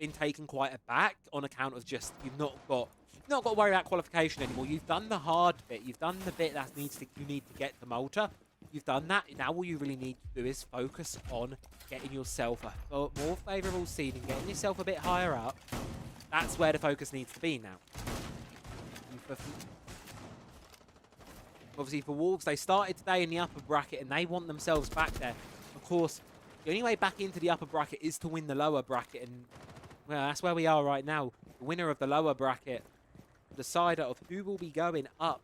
been taken quite aback on account of just you've not got to worry about qualification anymore. You've done the hard bit. You've done the bit that you need to get to Malta. You've done that. Now all you really need to do is focus on getting yourself a more favourable seed and getting yourself a bit higher up. That's where the focus needs to be now. Obviously for Wolves, they started today in the upper bracket and they want themselves back there. Of course, the only way back into the upper bracket is to win the lower bracket, and well, that's where we are right now. The winner of the lower bracket, the decider of who will be going up.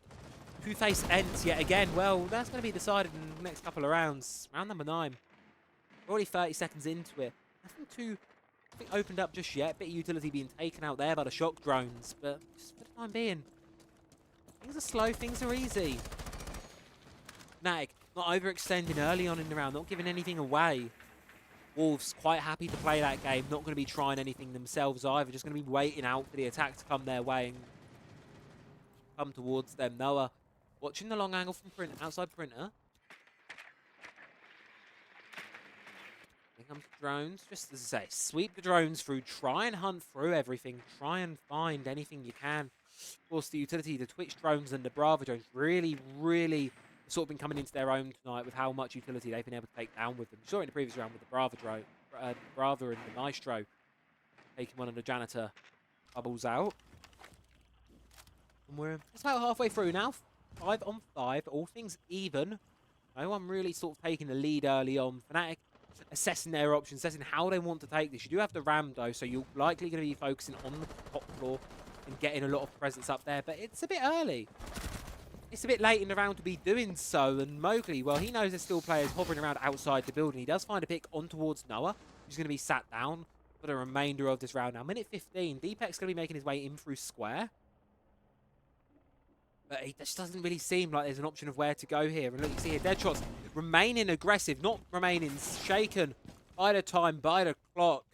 Who face ends yet again? Well, that's going to be decided in the next couple of rounds. Round number 9. We're already 30 seconds into it. Nothing too opened up just yet. Bit of utility being taken out there by the shock drones, but just for the time being, things are slow, things are easy. Fnatic not overextending early on in the round, not giving anything away. Wolves quite happy to play that game, not going to be trying anything themselves either, just going to be waiting out for the attack to come their way and come towards them. Noah watching the long angle from outside Printer. Here comes the drones, just as I say, sweep the drones through, try and hunt through everything, try and find anything you can. Of course, the utility, the Twitch drones and the Brava drones really sort of been coming into their own tonight with how much utility they've been able to take down with them. You saw it in the previous round with the Brava drone, Brava and the Maestro taking one of the janitor bubbles out. And we're just about halfway through now. 5 on 5, all things even. No one really sort of taking the lead early on. Fnatic assessing their options, assessing how they want to take this. You do have the Ram though, so you're likely going to be focusing on the top floor and getting a lot of presence up there, but it's a bit early. It's a bit late in the round to be doing so, and Mowgli, well, he knows there's still players hovering around outside the building. He does find a pick on towards Noah, who's going to be sat down for the remainder of this round. Now, minute 15, Deepek's going to be making his way in through square. But it just doesn't really seem like there's an option of where to go here. And look, you see here, Deadshots remaining aggressive, not remaining shaken by the time, by the clock.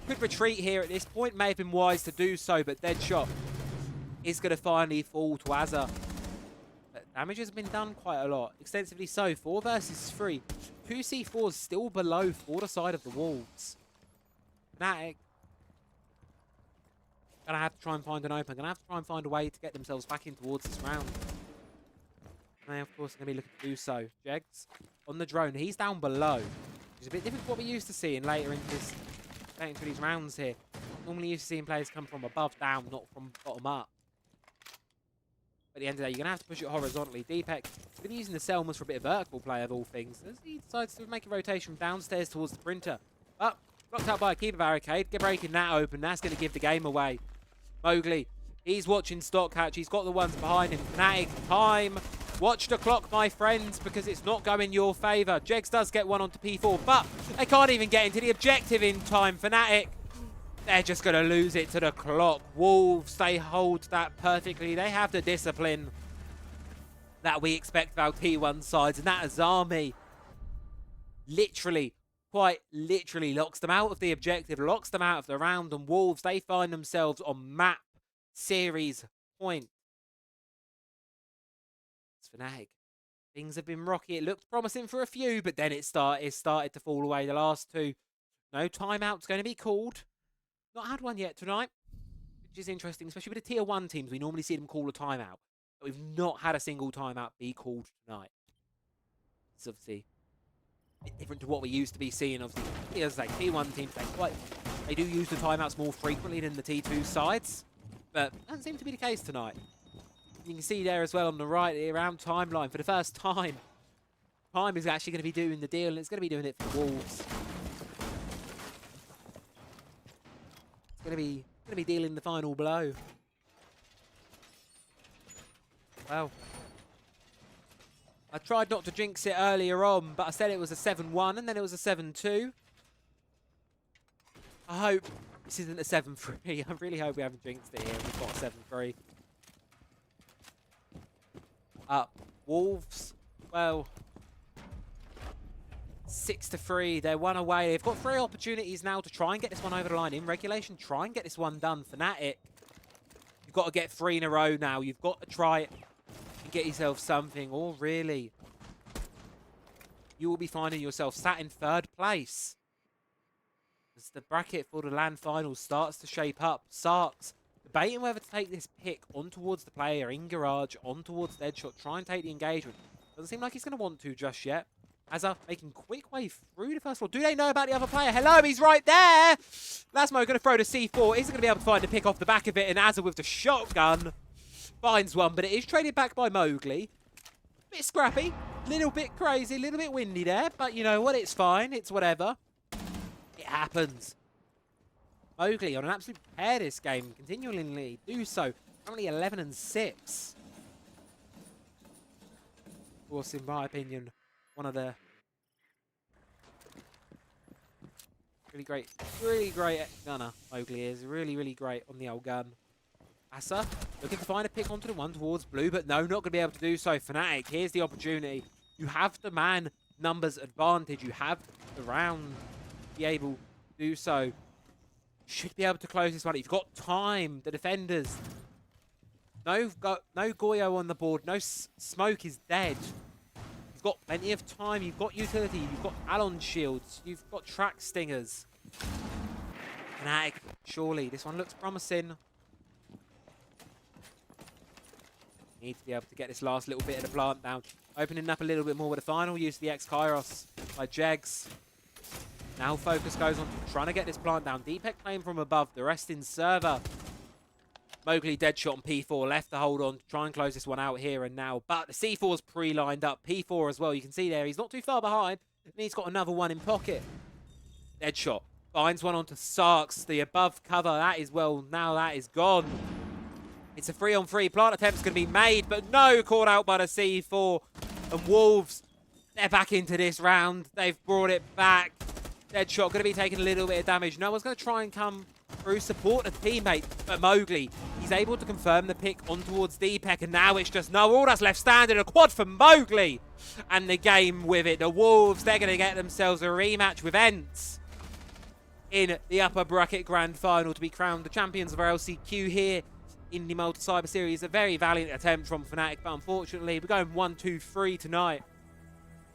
Could retreat here at this point, may have been wise to do so, but Deadshot is going to finally fall to Azza. But damage has been done quite a lot, extensively so. 4 versus 3. 2 C4s still below for the side of the Wolves. Fnatic gonna have to try and find an open. Gonna have to try and find a way to get themselves back in towards this round. And they, of course, are gonna be looking to do so. Jegs on the drone. He's down below, which is a bit different to what we're used to seeing later into these rounds here. Normally used to seeing players come from above down, not from bottom up. At the end of the day, you're gonna have to push it horizontally. Deepek has been using the Selmas for a bit of vertical play of all things, as he decides to make a rotation downstairs towards the Printer. But blocked out by a keeper barricade. Breaking that open. That's going to give the game away. Mowgli, he's watching Stockhatch. He's got the ones behind him. Fnatic, time. Watch the clock, my friends, because it's not going your favour. Jegs does get one onto P4, but they can't even get into the objective in time. Fnatic, they're just going to lose it to the clock. Wolves, they hold that perfectly. They have the discipline that we expect of our T1 sides, and that Azami literally, quite literally locks them out of the objective, locks them out of the round, and Wolves, they find themselves on map series point. It's Fnatic. Things have been rocky. It looked promising for a few, but then it started to fall away. The last two. No timeout's going to be called. Not had one yet tonight, which is interesting, especially with the tier 1 teams. We normally see them call a timeout, but we've not had a single timeout be called tonight. It's obviously a bit different to what we used to be seeing. Obviously, as I say, tier 1 teams, they do use the timeouts more frequently than the T2 sides, but that doesn't seem to be the case tonight. You can see there as well on the right, around timeline, for the first time, Time is actually going to be doing the deal, and it's going to be doing it for the Wolves. It's going to be dealing the final blow. Well, I tried not to jinx it earlier on, but I said it was a 7-1, and then it was a 7-2. I hope this isn't a 7-3. I really hope we haven't jinxed it here. We've got a 7-3. Wolves, well, 6-3. They're one away. They've got 3 opportunities now to try and get this one over the line in regulation. Try and get this one done. Fnatic, you've got to get 3 in a row now. You've got to try it and get yourself something, or really, you will be finding yourself sat in 3rd place as the bracket for the LAN finals starts to shape up. Sarks debating whether to take this pick on towards the player in garage, on towards Deadshot, try and take the engagement. Doesn't seem like he's going to want to just yet. Azza making quick way through the first floor. Do they know about the other player? Hello, he's right there! Lasmo going to throw the C4. Isn't going to be able to find the pick off the back of it, and Azza with the shotgun finds one, but it is traded back by Mowgli. Bit scrappy, little bit crazy, little bit windy there, but you know what? It's fine. It's whatever. It happens. Mowgli on an absolute tear this game, continually do so. Currently 11-6. Of course, in my opinion, one of the really great gunner. Mowgli is really great on the old gun. Asa looking to find a pick onto the one towards blue, but no, not going to be able to do so. Fnatic, here's the opportunity. You have the man numbers advantage. You have the round to be able to do so. Should be able to close this one. You've got time. The defenders. No Goyo on the board. No smoke is dead. You've got plenty of time. You've got utility. You've got Alon shields. You've got track stingers. Fnatic, surely. This one looks promising. Need to be able to get this last little bit of the plant down. Opening up a little bit more with the final use of the X-Kairos by Jegs. Now focus goes on to trying to get this plant down. Deepek claim from above. The rest in server. Mowgli Deadshot and P4 left to hold on to try and close this one out here and now. But the C4's pre-lined up. P4 as well. You can see there he's not too far behind. And he's got another one in pocket. Deadshot finds one onto Sarks. The above cover. That is, well, now that is gone. It's a 3-on-3. Plant attempt's going to be made. But no, caught out by the C4. And Wolves, they're back into this round. They've brought it back. Deadshot going to be taking a little bit of damage. No one's going to try and come through, support a teammate. But Mowgli, he's able to confirm the pick on towards Deepek. And now it's just no. All that's left standing. A quad for Mowgli. And the game with it. The Wolves, they're going to get themselves a rematch with Ents in the upper bracket grand final to be crowned the champions of our LCQ here in the Malta Cyber Series. A very valiant attempt from Fnatic. But unfortunately, we're going 1-2-3 tonight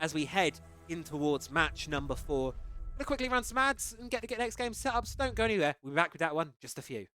as we head in towards match number 4. I'm going to quickly run some ads and get the next game set up, so don't go anywhere. We'll be back with that one, just a few.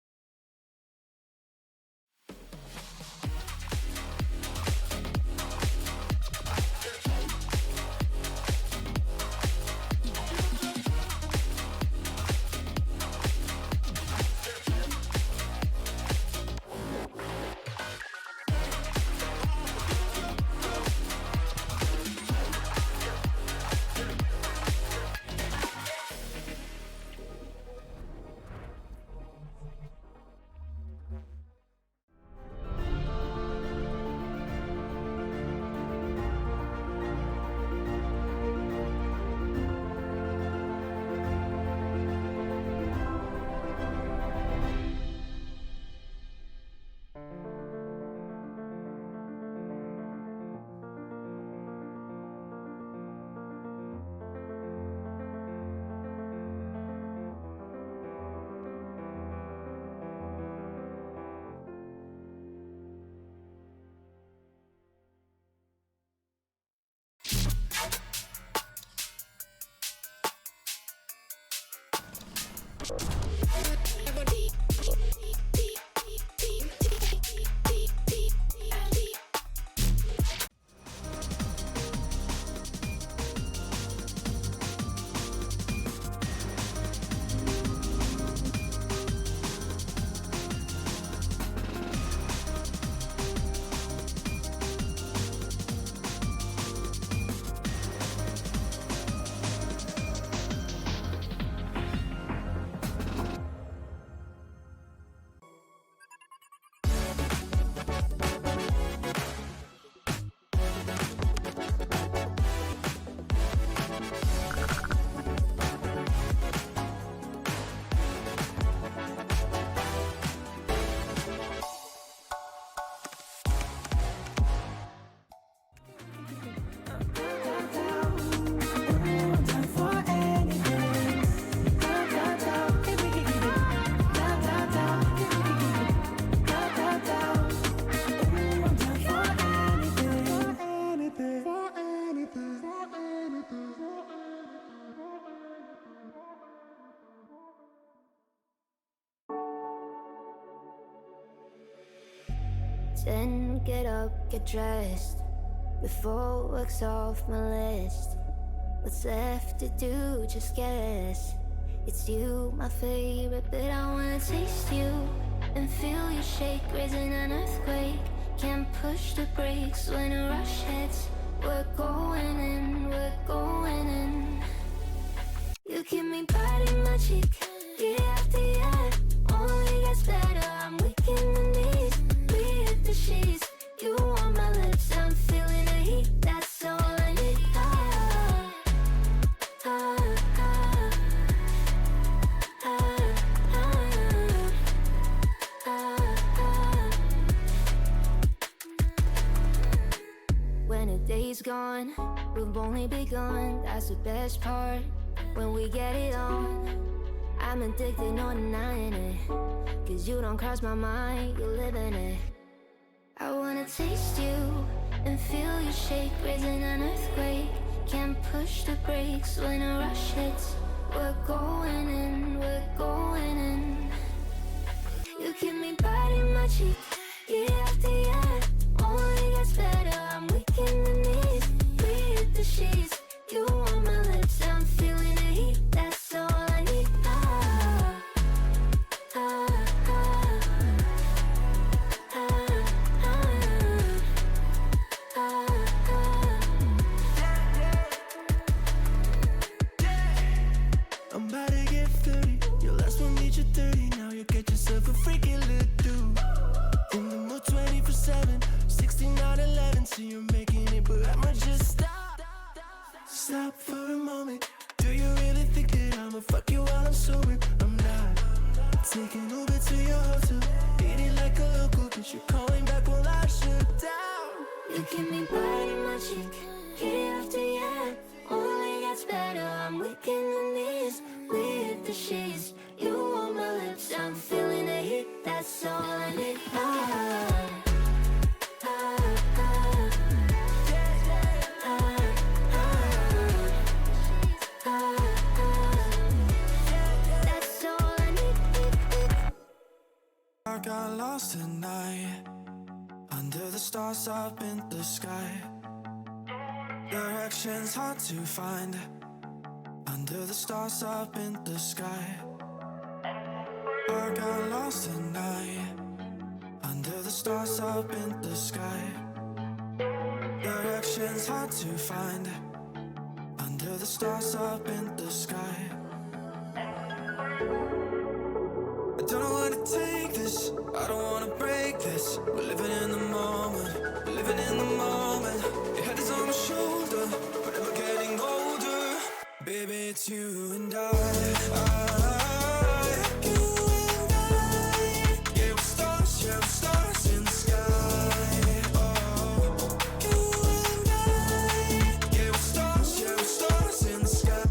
10, get up, get dressed. Before work's off my list. What's left to do, just guess. It's you, my favorite, but I wanna taste you and feel you shake, raising an earthquake. Can't push the brakes when a rush hits. We're going in, we're going in. You keep me biting my cheek, year after year. Only gets better, I'm weak in the knees. We hit the sheets, you on my lips, I'm feeling the heat. That's all I need. When a day's gone, we've only begun. That's the best part, when we get it on. I'm addicted, no denying it. Cause you don't cross my mind, you live in it. I wanna taste you and feel you shake, raising an earthquake. Can't push the brakes when a rush hits. We're going in, we're going in. You keep me biting my cheek, year after year. Only gets better, I'm weak in the knees. We hit the sheets, you on my lips, I'm feeling the heat. That's all I need. I'm about to get 30. Your last one made you 30. Now you get yourself a freaking little dude. In the mood 24/7, 16/11. So you're making it, but I'ma just stop. Stop for a moment. Do you really think that I'ma fuck you while I'm sober? I'm not. Taking Uber to your hotel, eating like a local, cause you're calling back while I shut down. You keep me biting my cheek, year after year. Only gets better, I'm weak in the knees. We hit the sheets, you on my lips, I'm feeling the heat. That's all I need. That's all I need. I got lost tonight, under the stars up in the sky. Directions hard to find, under the stars up in the sky. I got lost tonight, under the stars up in the sky. Directions hard to find, under the stars up in the sky. I don't know where to take this, I don't wanna break this. We're living in the moment, we're living in the moment. Your head is on my shoulder, but we're getting older. Baby, it's you and I. You and I. Yeah, we're stars in the sky. Oh, you and I. Yeah, we're stars in the sky.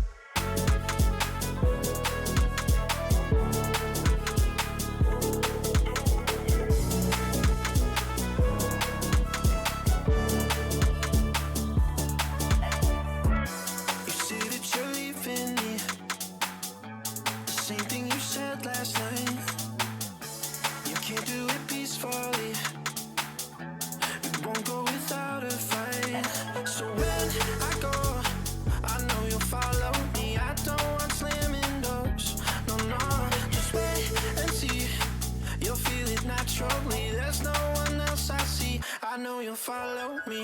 You say that you're leaving me, the same thing you said last night. You can't do it peacefully, it won't go without a fight. So when I go, I know you'll follow me. I don't want slamming doors, no, no. Just wait and see, you'll feel it naturally. There's no one else I see, I know you'll follow me.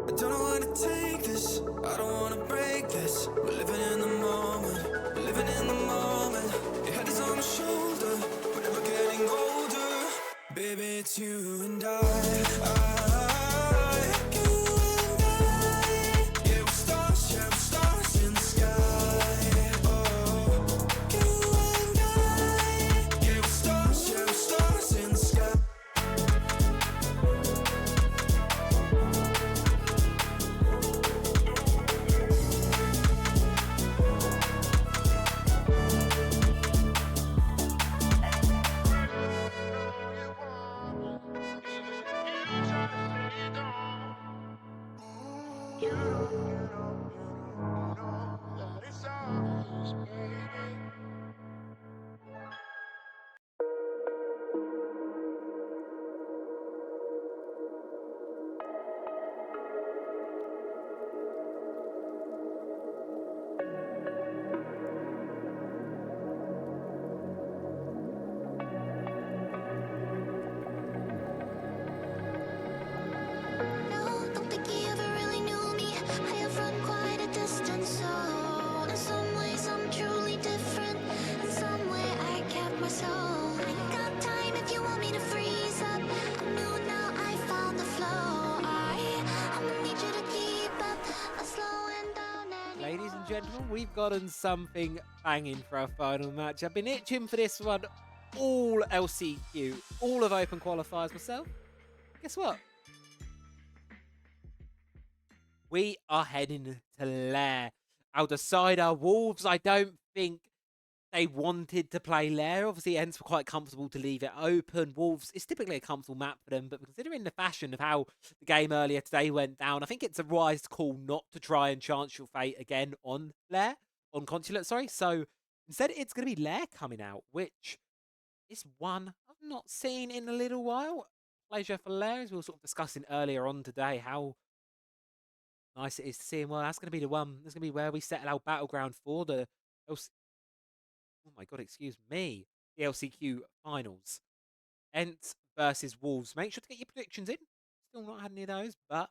I don't know where to take this, I don't wanna break this. We're living in the moment, we're living in the moment. Your head is on my shoulder, we're never getting older. Baby, it's you and I. You and I. Yeah, we're stars in the sky. Oh, you and I. Yeah, we're stars in the sky. gentlemen, we've gotten something banging for our final match. I've been itching for this one all LCQ, all of Open Qualifiers myself. Guess what? We are heading to Lair. Our decider, Wolves, I don't think they wanted to play Lair. Obviously, Ents were quite comfortable to leave it open. Wolves, it's typically a comfortable map for them, but considering the fashion of how the game earlier today went down, I think it's a wise call not to try and chance your fate again on Lair, on Consulate, sorry. So instead, it's going to be Lair coming out, which is one I've not seen in a little while. Pleasure for Lair, as we were sort of discussing earlier on today, how nice it is to see him. Well, that's going to be the one. That's going to be where we settle our battleground for the oh my god, excuse me, the LCQ finals. Ents versus Wolves. Make sure to get your predictions in. Still not had any of those, but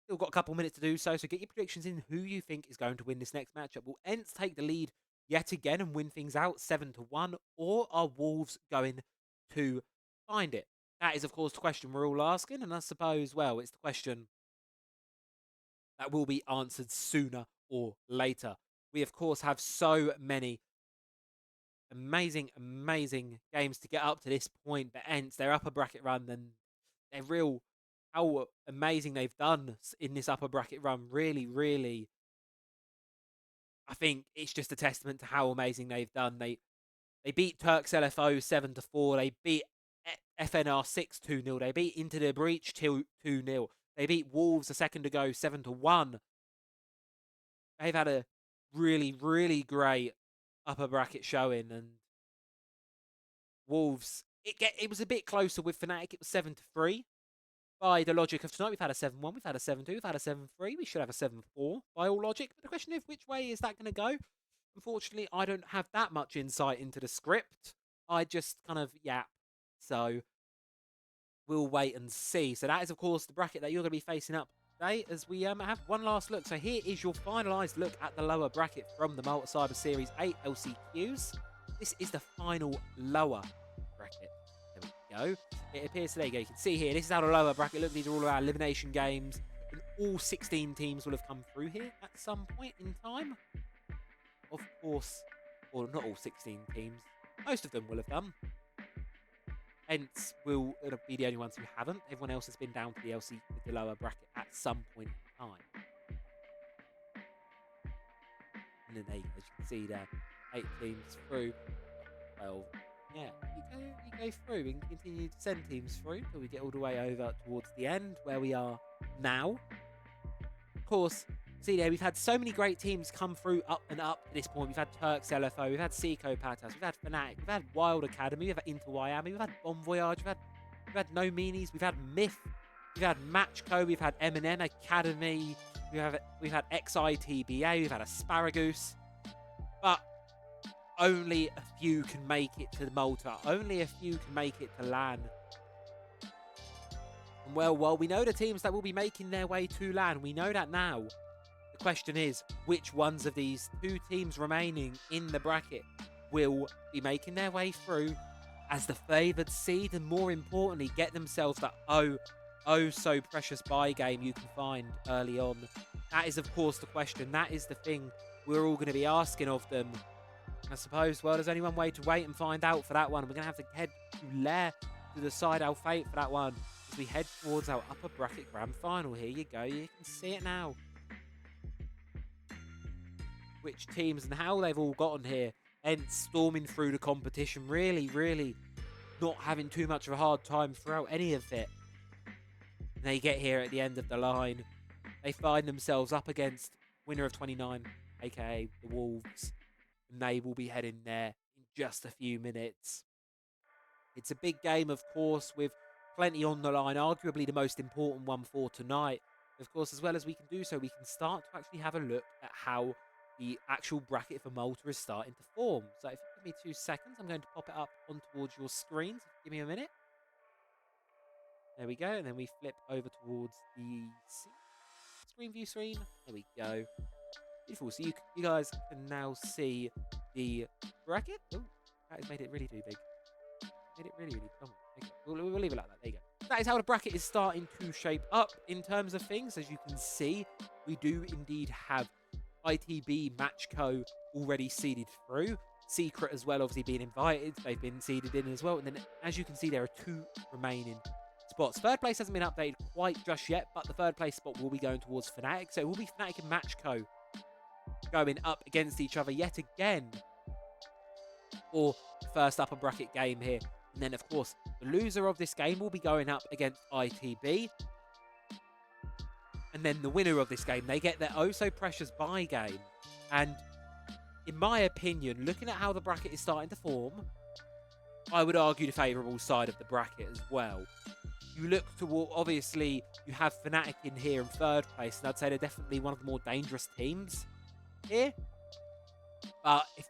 still got a couple minutes to do so. So get your predictions in. Who you think is going to win this next matchup? Will Ents take the lead yet again and win things out 7-1, or are Wolves going to find it? That is, of course, the question we're all asking, and I suppose, well, it's the question that will be answered sooner or later. We, of course, have so many amazing games to get up to this point, but Ents, their upper bracket run, and they're real, how amazing they've done in this upper bracket run. Really, I think it's just a testament to how amazing they've done. They beat Turks LFO 7-4. They beat FNR 6-2-0. They beat Into the Breach 2-0. They beat Wolves a second ago 7-1. They've had a really great upper bracket showing, and Wolves, it was a bit closer with Fnatic. It was 7-3. By the logic of tonight, we've had a 7-1, we've had a 7-2, we've had a 7-3. We should have a 7-4 by all logic. But the question is, which way is that going to go? Unfortunately, I don't have that much insight into the script. I just kind of yap. So we'll wait and see. So that is, of course, the bracket that you're going to be facing up today, as we have one last look. So here is your finalised look at the lower bracket from the Malta Cyber Series 8 LCQs. This is the final lower bracket. There we go. It appears, there you go. You can see here, this is our lower bracket. Look, these are all our elimination games. And all 16 teams will have come through here at some point in time. Of course, or not all 16 teams. Most of them will have done. Ents will be the only ones who haven't. Everyone else has been down to the lower bracket at some point in time. And then there you go, as you can see there, 8 teams through. Well, yeah, you go through and continue to send teams through until we get all the way over towards the end where we are now. Of course, see there, we've had so many great teams come through up and up to this point. We've had Turks LFO, we've had Seco Patas, we've had Fnatic, we've had Wild Academy, we've had Inter Miami, we've had Bon Voyage, we've had No Meanies, we've had Myth, we've had Matchco, we've had M&M Academy, we've had XITBA, we've had Asparagus, but only a few can make it to Malta. Only a few can make it to LAN. And well, we know the teams that will be making their way to LAN. We know that now. The question is, which ones of these 2 teams remaining in the bracket will be making their way through as the favoured seed, and more importantly, get themselves that oh so precious buy game you can find early on. That is, of course, the question. That is the thing we're all going to be asking of them. I suppose, well, there's only one way to wait and find out for that one. We're going to have to head to Lair to decide our fate for that one as we head towards our upper bracket grand final. Here you go. You can see it now. Which teams and how they've all gotten here and storming through the competition. Really not having too much of a hard time throughout any of it. And they get here at the end of the line. They find themselves up against winner of 29, aka the Wolves. And they will be heading there in just a few minutes. It's a big game, of course, with plenty on the line. Arguably the most important one for tonight. Of course, as well as we can do so, we can start to actually have a look at how the actual bracket for Malta is starting to form. So if you give me 2 seconds, I'm going to pop it up on towards your screens. Give me a minute. There we go. And then we flip over towards the screen view screen. There we go. Beautiful. So you guys can now see the bracket. Oh, that has made it really too big. Made it really big. Oh, okay. We'll leave it like that. There you go. That is how the bracket is starting to shape up in terms of things. As you can see, we do indeed have ITB Matchco already seeded through. Secret as well, obviously being invited. They've been seeded in as well. And then, as you can see, there are 2 remaining spots. Third place hasn't been updated quite just yet, but the third place spot will be going towards Fnatic. So it will be Fnatic and Matchco going up against each other yet again for the first upper bracket game here. And then, of course, the loser of this game will be going up against ITB. And then the winner of this game, they get their oh-so-precious bye game. And in my opinion, looking at how the bracket is starting to form, I would argue the favourable side of the bracket as well. You look toward, obviously, you have Fnatic in here in third place, and I'd say they're definitely one of the more dangerous teams here. But if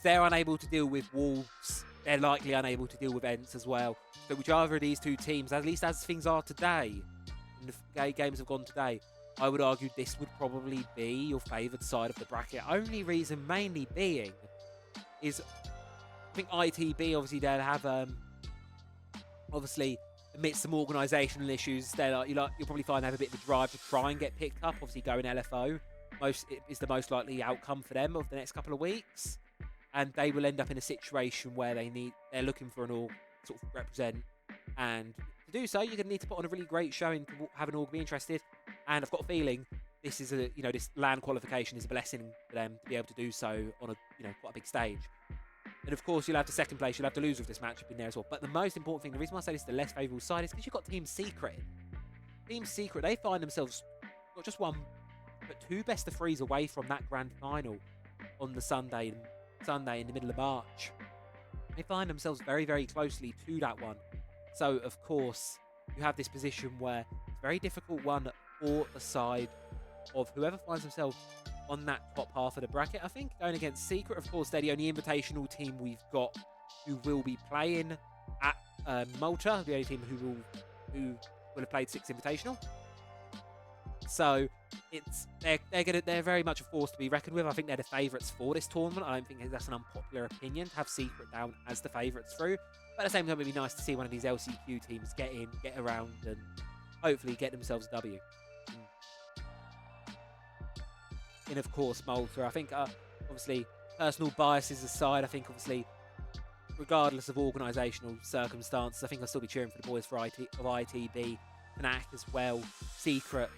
they're unable to deal with Wolves, they're likely unable to deal with Ents as well. So whichever of these 2 teams, at least as things are today, and the games have gone today, I would argue this would probably be your favoured side of the bracket. Only reason mainly being is, I think ITB, obviously, they'll have, obviously, amidst some organisational issues, you'll probably find they have a bit of a drive to try and get picked up. Obviously, going LFO is the most likely outcome for them of the next couple of weeks. And they will end up in a situation where they're looking for an org to sort of represent. And to do so, you're going to need to put on a really great showing to have an org be interested. And I've got a feeling this is this LAN qualification is a blessing for them to be able to do so on a quite a big stage. And of course, you'll have the second place, you'll have the loser of this matchup in there as well. But the most important thing, the reason why I say this is the less favourable side, is because you've got Team Secret. Team Secret, they find themselves not just 1, but 2 best of 3s away from that grand final on the Sunday in the middle of March. They find themselves very, very closely to that one. So, of course, you have this position where it's a very difficult one for the side of whoever finds themselves on that top half of the bracket. I think going against Secret, of course, they're the only invitational team we've got who will be playing at Malta, the only team who will have played 6 invitational. So they're very much a force to be reckoned with. I think they're the favourites for this tournament. I don't think that's an unpopular opinion to have Secret down as the favourites through. But at the same time, it'd be nice to see one of these LCQ teams get in, get around, and hopefully get themselves a W. And of course, Malta. I think, obviously, personal biases aside, I think, obviously, regardless of organisational circumstances, I think I'll still be cheering for the boys of ITB, Fnatic as well, Secret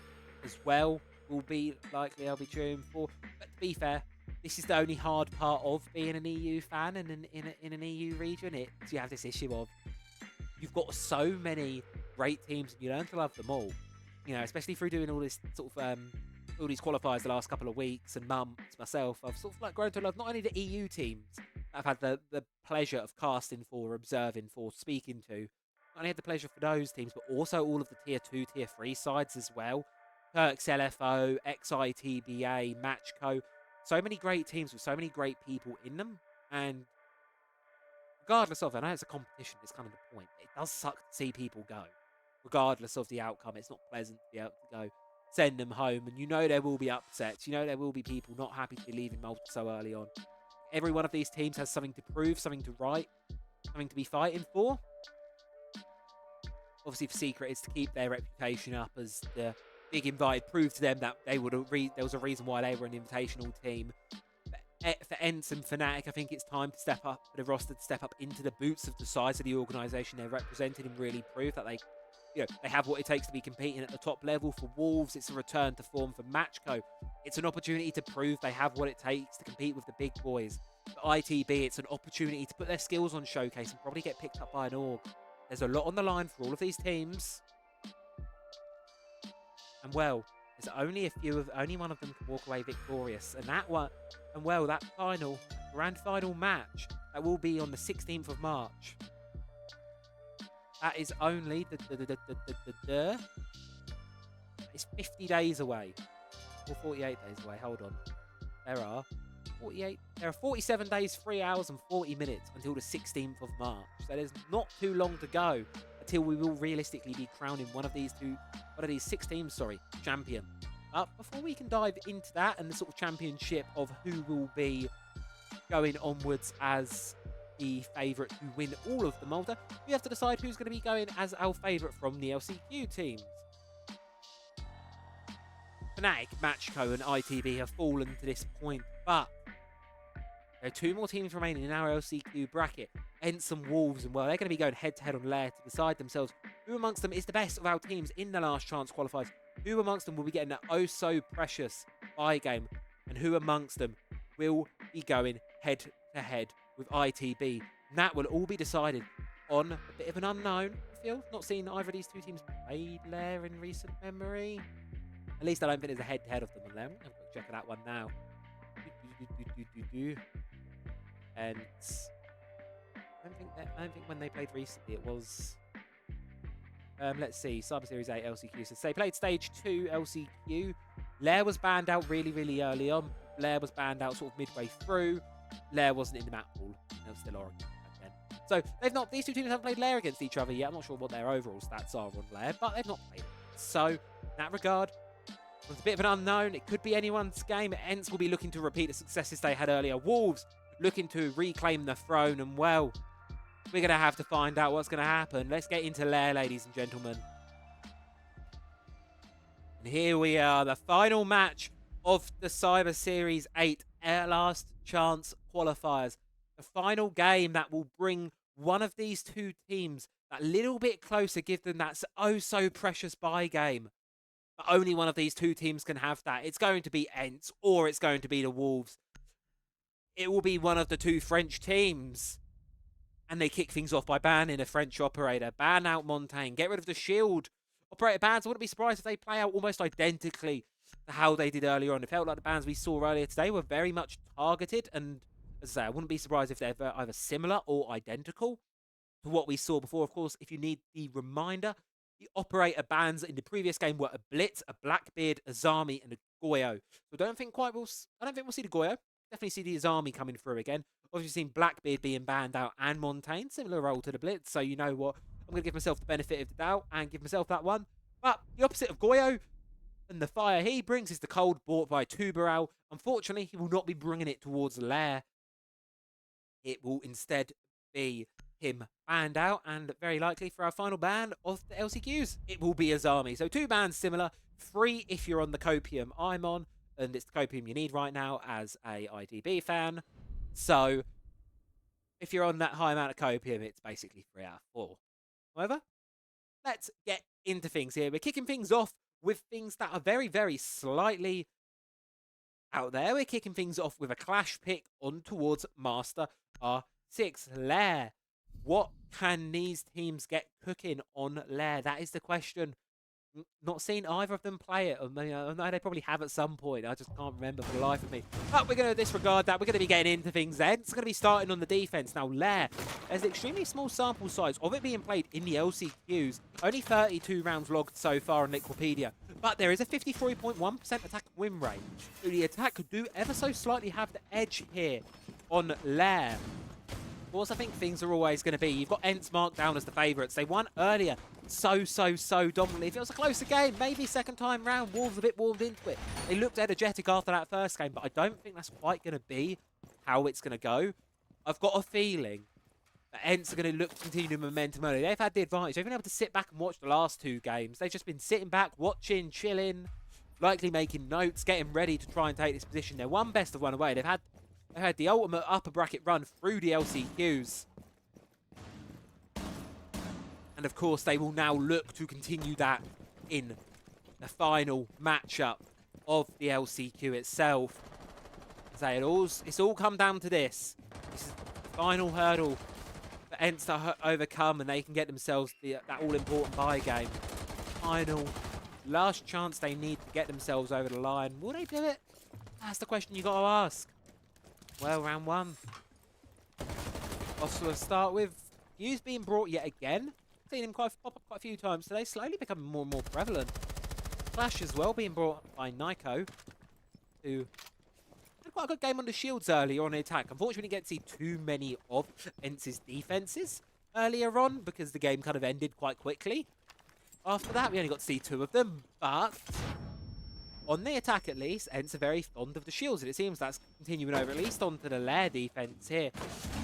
as well will be likely I'll be cheering for. But to be fair, this is the only hard part of being an EU fan and in an EU region. You have this issue of you've got so many great teams and you learn to love them all. Especially through doing all this sort of all these qualifiers the last couple of weeks and months myself. I've sort of like grown to love not only the EU teams that I've had the pleasure of casting for, observing for, speaking to. Not only had the pleasure for those teams, but also all of the tier 2, tier 3 sides as well. Turks LFO, XITBA, Matchco. So many great teams with so many great people in them. And regardless of, I know it's a competition, it's kind of the point. It does suck to see people go. Regardless of the outcome, it's not pleasant to be able to go. Send them home. And there will be upsets. There will be people not happy to be leaving Malta so early on. Every one of these teams has something to prove, something to write, something to be fighting for. Obviously, for Secret, it's to keep their reputation up as the big invited, prove to them that there was a reason why they were an invitational team. For Ents and Fnatic, I think it's time to step up, for the roster to step up into the boots of the size of the organisation they're representing and really prove that they have what it takes to be competing at the top level. For Wolves, it's a return to form. For Matchco, it's an opportunity to prove they have what it takes to compete with the big boys. For ITB, it's an opportunity to put their skills on showcase and probably get picked up by an org. There's a lot on the line for all of these teams. And there's only one of them can walk away victorious. And that grand final match, that will be on the 16th of March. That is only it's 50 days away. Or 48 days away, hold on. There are 47 days, 3 hours and 40 minutes until the 16th of March. So there's not too long to go until we will realistically be crowning one of these 6 teams, champion. But before we can dive into that and the sort of championship of who will be going onwards as the favourite to win all of the Malta, we have to decide who's going to be going as our favourite from the LCQ teams. Fnatic, Matchco, and ITV have fallen to this point, but there are 2 more teams remaining in our LCQ bracket. Ents and Wolves, and well, they're going to be going head-to-head on Lair to decide themselves who amongst them is the best of our teams in the last chance qualifiers, who amongst them will be getting that oh-so-precious buy game, and who amongst them will be going head-to-head with ITB. And that will all be decided on a bit of an unknown. I feel not seen either of these 2 teams played Lair in recent memory. At least I don't think there's a head-to-head of them on Lair. I'm going to check that one now. And I don't think when they played recently it was. Let's see, Cyber Series VIII LCQ. So they played Stage 2 LCQ. Lair was banned out really early on. Lair was banned out sort of midway through. Lair wasn't in the map pool. They were still Oregon back then. So these 2 teams haven't played Lair against each other yet. I'm not sure what their overall stats are on Lair, but they've not played it. So in that regard, it's a bit of an unknown. It could be anyone's game. Ents will be looking to repeat the successes they had earlier. Wolves looking to reclaim the throne, and well, we're going to have to find out what's going to happen. Let's get into Lair, ladies and gentlemen. And here we are, the final match of the Cyber Series VIII Last Chance Qualifiers. The final game that will bring one of these 2 teams that little bit closer, give them that oh-so-precious buy game. But only one of these 2 teams can have that. It's going to be Ents or it's going to be the Wolves. It will be one of the 2 French teams. And they kick things off by banning a French operator. Ban out Montaigne. Get rid of the shield. Operator bans. I wouldn't be surprised if they play out almost identically to how they did earlier on. It felt like the bans we saw earlier today were very much targeted. And as I say, I wouldn't be surprised if they're either similar or identical to what we saw before. Of course, if you need the reminder, the operator bans in the previous game were a Blitz, a Blackbeard, a Zami, and a Goyo. So I don't think we'll see the Goyo. Definitely see the Zami coming through again. Obviously seen Blackbeard being banned out and Montaigne. Similar role to the Blitz. So you know what? I'm going to give myself the benefit of the doubt and give myself that one. But the opposite of Goyo and the fire he brings is the cold brought by Tuberal. Unfortunately, he will not be bringing it towards Lair. It will instead be him banned out, and very likely for our final ban of the LCQs, it will be Azami. So 2 bans similar, 3 if you're on the copium I'm on, and it's the copium you need right now as a IDB fan. So if you're on that high amount of copium, it's basically 3 out of 4. However, let's get into things here. We're kicking things off with things that are very slightly out there. We're kicking things off with a clash pick on towards Master R6 Lair. What can these teams get cooking on Lair? That is the question. Not seen either of them play it. I know they probably have at some point. I just can't remember for the life of me. But we're going to disregard that. We're going to be getting into things then. It's going to be starting on the defense. Now, Lair, there's an extremely small sample size of it being played in the LCQs. Only 32 rounds logged so far on Wikipedia. But there is a 53.1% attack win rate. So the attack could do ever so slightly have the edge here on Lair. Of course, I think things are always going to be. You've got Ents marked down as the favourites. They won earlier so dominantly. If it was a closer game, maybe second time round, Wolves a bit warmed into it. They looked energetic after that first game, but I don't think that's quite going to be how it's going to go. I've got a feeling that Ents are going to look to continue the momentum early. They've had the advantage. They've been able to sit back and watch the last 2 games. They've just been sitting back, watching, chilling, likely making notes, getting ready to try and take this position. They're one best of one away. They've had the ultimate upper bracket run through the LCQs. And of course, they will now look to continue that in the final matchup of the LCQ itself. It's all come down to this. This is the final hurdle for Ents to overcome, and they can get themselves that all-important bye game. Final last chance they need to get themselves over the line. Will they do it? That's the question you got to ask. Well, round 1. Off to a start with Hughes being brought yet again. Seen him pop up quite a few times today, slowly becoming more and more prevalent. Clash as well being brought by Nyko, who had quite a good game on the shields earlier on the attack. Unfortunately, we didn't get to see too many of Ents' defenses earlier on because the game kind of ended quite quickly. After that, we only got to see 2 of them, but on the attack at least, Ents are very fond of the shields, and it seems that's continuing over at least onto the Lair defense here.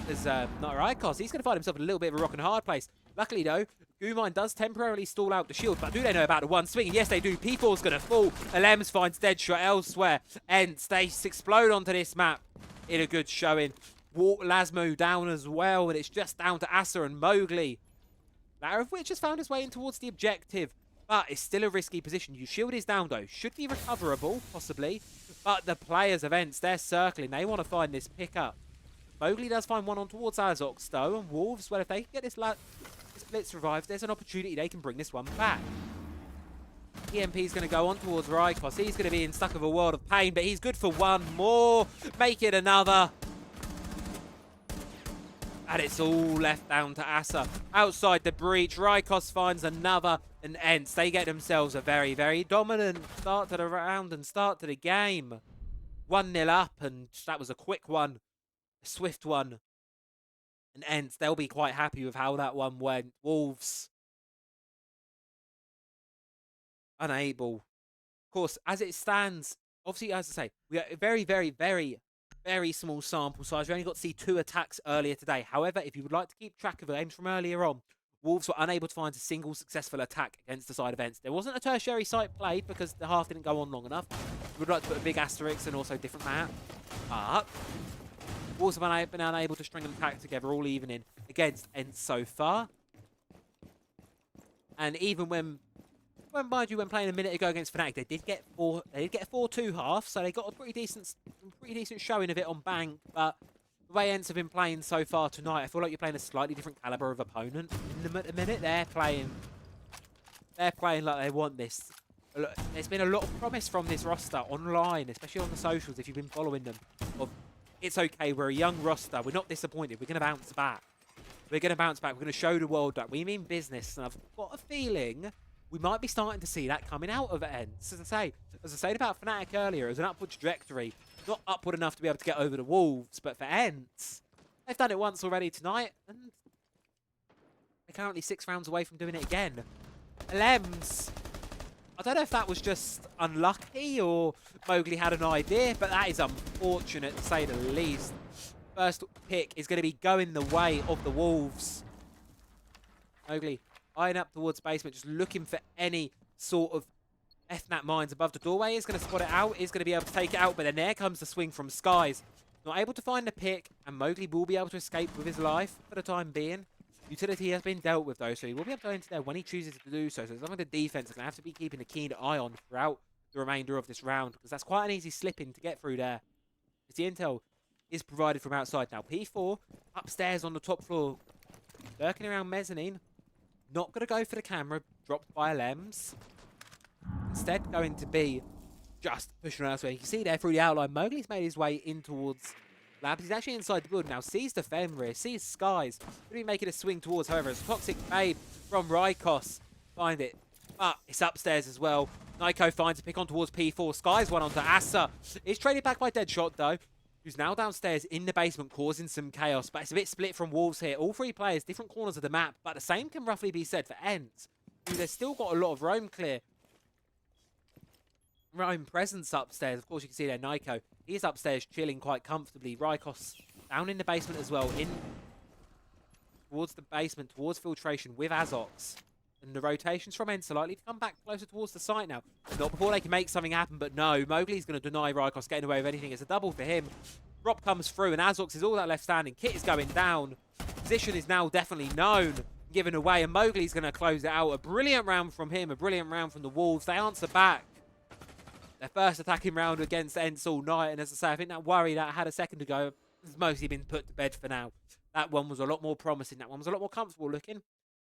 There's not Rykos. He's going to find himself in a little bit of a rock and hard place. Luckily, though, Goomine does temporarily stall out the shield, but do they know about the one swing? And yes, they do. P4's going to fall. Alems finds Deadshot elsewhere. Ents, they explode onto this map in a good showing. Walk Lasmo down as well, and it's just down to Asa and Mowgli. Latter of which has found his way in towards the objective, but it's still a risky position. Your shield is down, though. Should be recoverable, possibly, but the players of Ents, they're circling. They want to find this pickup. Mowgli does find one on towards Azox, though, and Wolves, well, if they can get this Blitz revived, there's an opportunity they can bring this one back. EMP's going to go on towards Rykos. He's going to be in stuck of a world of pain, but he's good for one more. Make it another. And it's all left down to Asa. Outside the breach, Rykos finds another, and Ents, they get themselves a very, very dominant start to the round and start to the game. 1-0 up, and that was a quick one, a swift one. And Ents, they'll be quite happy with how that one went. Wolves, unable. Of course, as it stands, obviously, as I say, we are a very, very, very, very small sample size. We only got to see 2 attacks earlier today. However, if you would like to keep track of the games from earlier on, Wolves were unable to find a single successful attack against the side of Ents. There wasn't a tertiary site played because the half didn't go on long enough. We would like to put a big asterisk and also different map. But Wolves have been unable to string an attack together all evening against Ents so far. And even when mind you, when playing a minute ago against Fnatic, they did get a 4-2 half, so they got a pretty decent showing of it on Bank. But the way Ents have been playing so far tonight, I feel like you're playing a slightly different caliber of opponent. In them at the minute, they're playing like they want this. There's been a lot of promise from this roster online, especially on the socials, if you've been following them. Of, it's okay, we're a young roster, we're not disappointed, we're going to bounce back. We're going to bounce back, we're going to show the world that we mean business. And I've got a feeling we might be starting to see that coming out of Ents. As I said about Fnatic earlier, as an upward trajectory, not upward enough to be able to get over the Wolves, but for Ents, they've done it once already tonight, and they're currently 6 rounds away from doing it again. Lems, I don't know if that was just unlucky or Mowgli had an idea, but that is unfortunate to say the least. First pick is going to be going the way of the Wolves. Mowgli eyeing up towards basement, just looking for any sort of FNAT mines above the doorway. Is going to spot it out, is going to be able to take it out, but then there comes the swing from Skies. Not able to find the pick, and Mowgli will be able to escape with his life for the time being. Utility has been dealt with, though, so he will be able to go into there when he chooses to do so. So some of the defense is going to have to be keeping a keen eye on throughout the remainder of this round, because that's quite an easy slip-in to get through there. As the intel is provided from outside. Now, P4 upstairs on the top floor, lurking around mezzanine. Not going to go for the camera, dropped by Lems. Instead, going to be just pushing elsewhere. You can see there through the outline, Mowgli's made his way in towards Labs. He's actually inside the building now. Sees the Fenrir, sees Skies. Going to be making a swing towards, however, it's Toxic Babe from Rykos. Find it. But it's upstairs as well. Nyko finds a pick on towards P4. Skies one onto Asa. It's traded back by Deadshot, though, who's now downstairs in the basement causing some chaos. But it's a bit split from Wolves here. All 3 players, different corners of the map. But the same can roughly be said for Ents, who they've still got a lot of roam clear. Roam presence upstairs. Of course, you can see there Nyko. He's upstairs chilling quite comfortably. Rykos down in the basement as well. In towards the basement, towards filtration with Azox. And the rotations from Ents are likely to come back closer towards the site now. Not before they can make something happen, but no. Mowgli's going to deny Rykos getting away with anything. It's a double for him. Drop comes through, and Azox is all that left standing. Kit is going down. Position is now definitely known, given away, and Mowgli's going to close it out. A brilliant round from him, a brilliant round from the Wolves. They answer back. Their first attacking round against Ents all night, and as I say, I think that worry that I had a second ago has mostly been put to bed for now. That one was a lot more promising. That one was a lot more comfortable looking.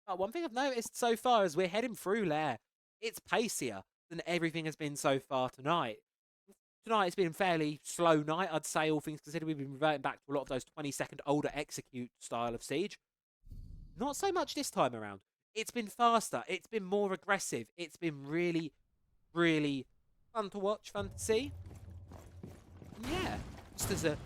But one thing I've noticed so far as we're heading through Lair, it's pacier than everything has been so far tonight. Tonight it's been a fairly slow night, I'd say, all things considered. We've been reverting back to a lot of those 20-second older execute style of Siege. Not so much this time around. It's been faster. It's been more aggressive. It's been really, really fun to watch, fun to see. And yeah, just as a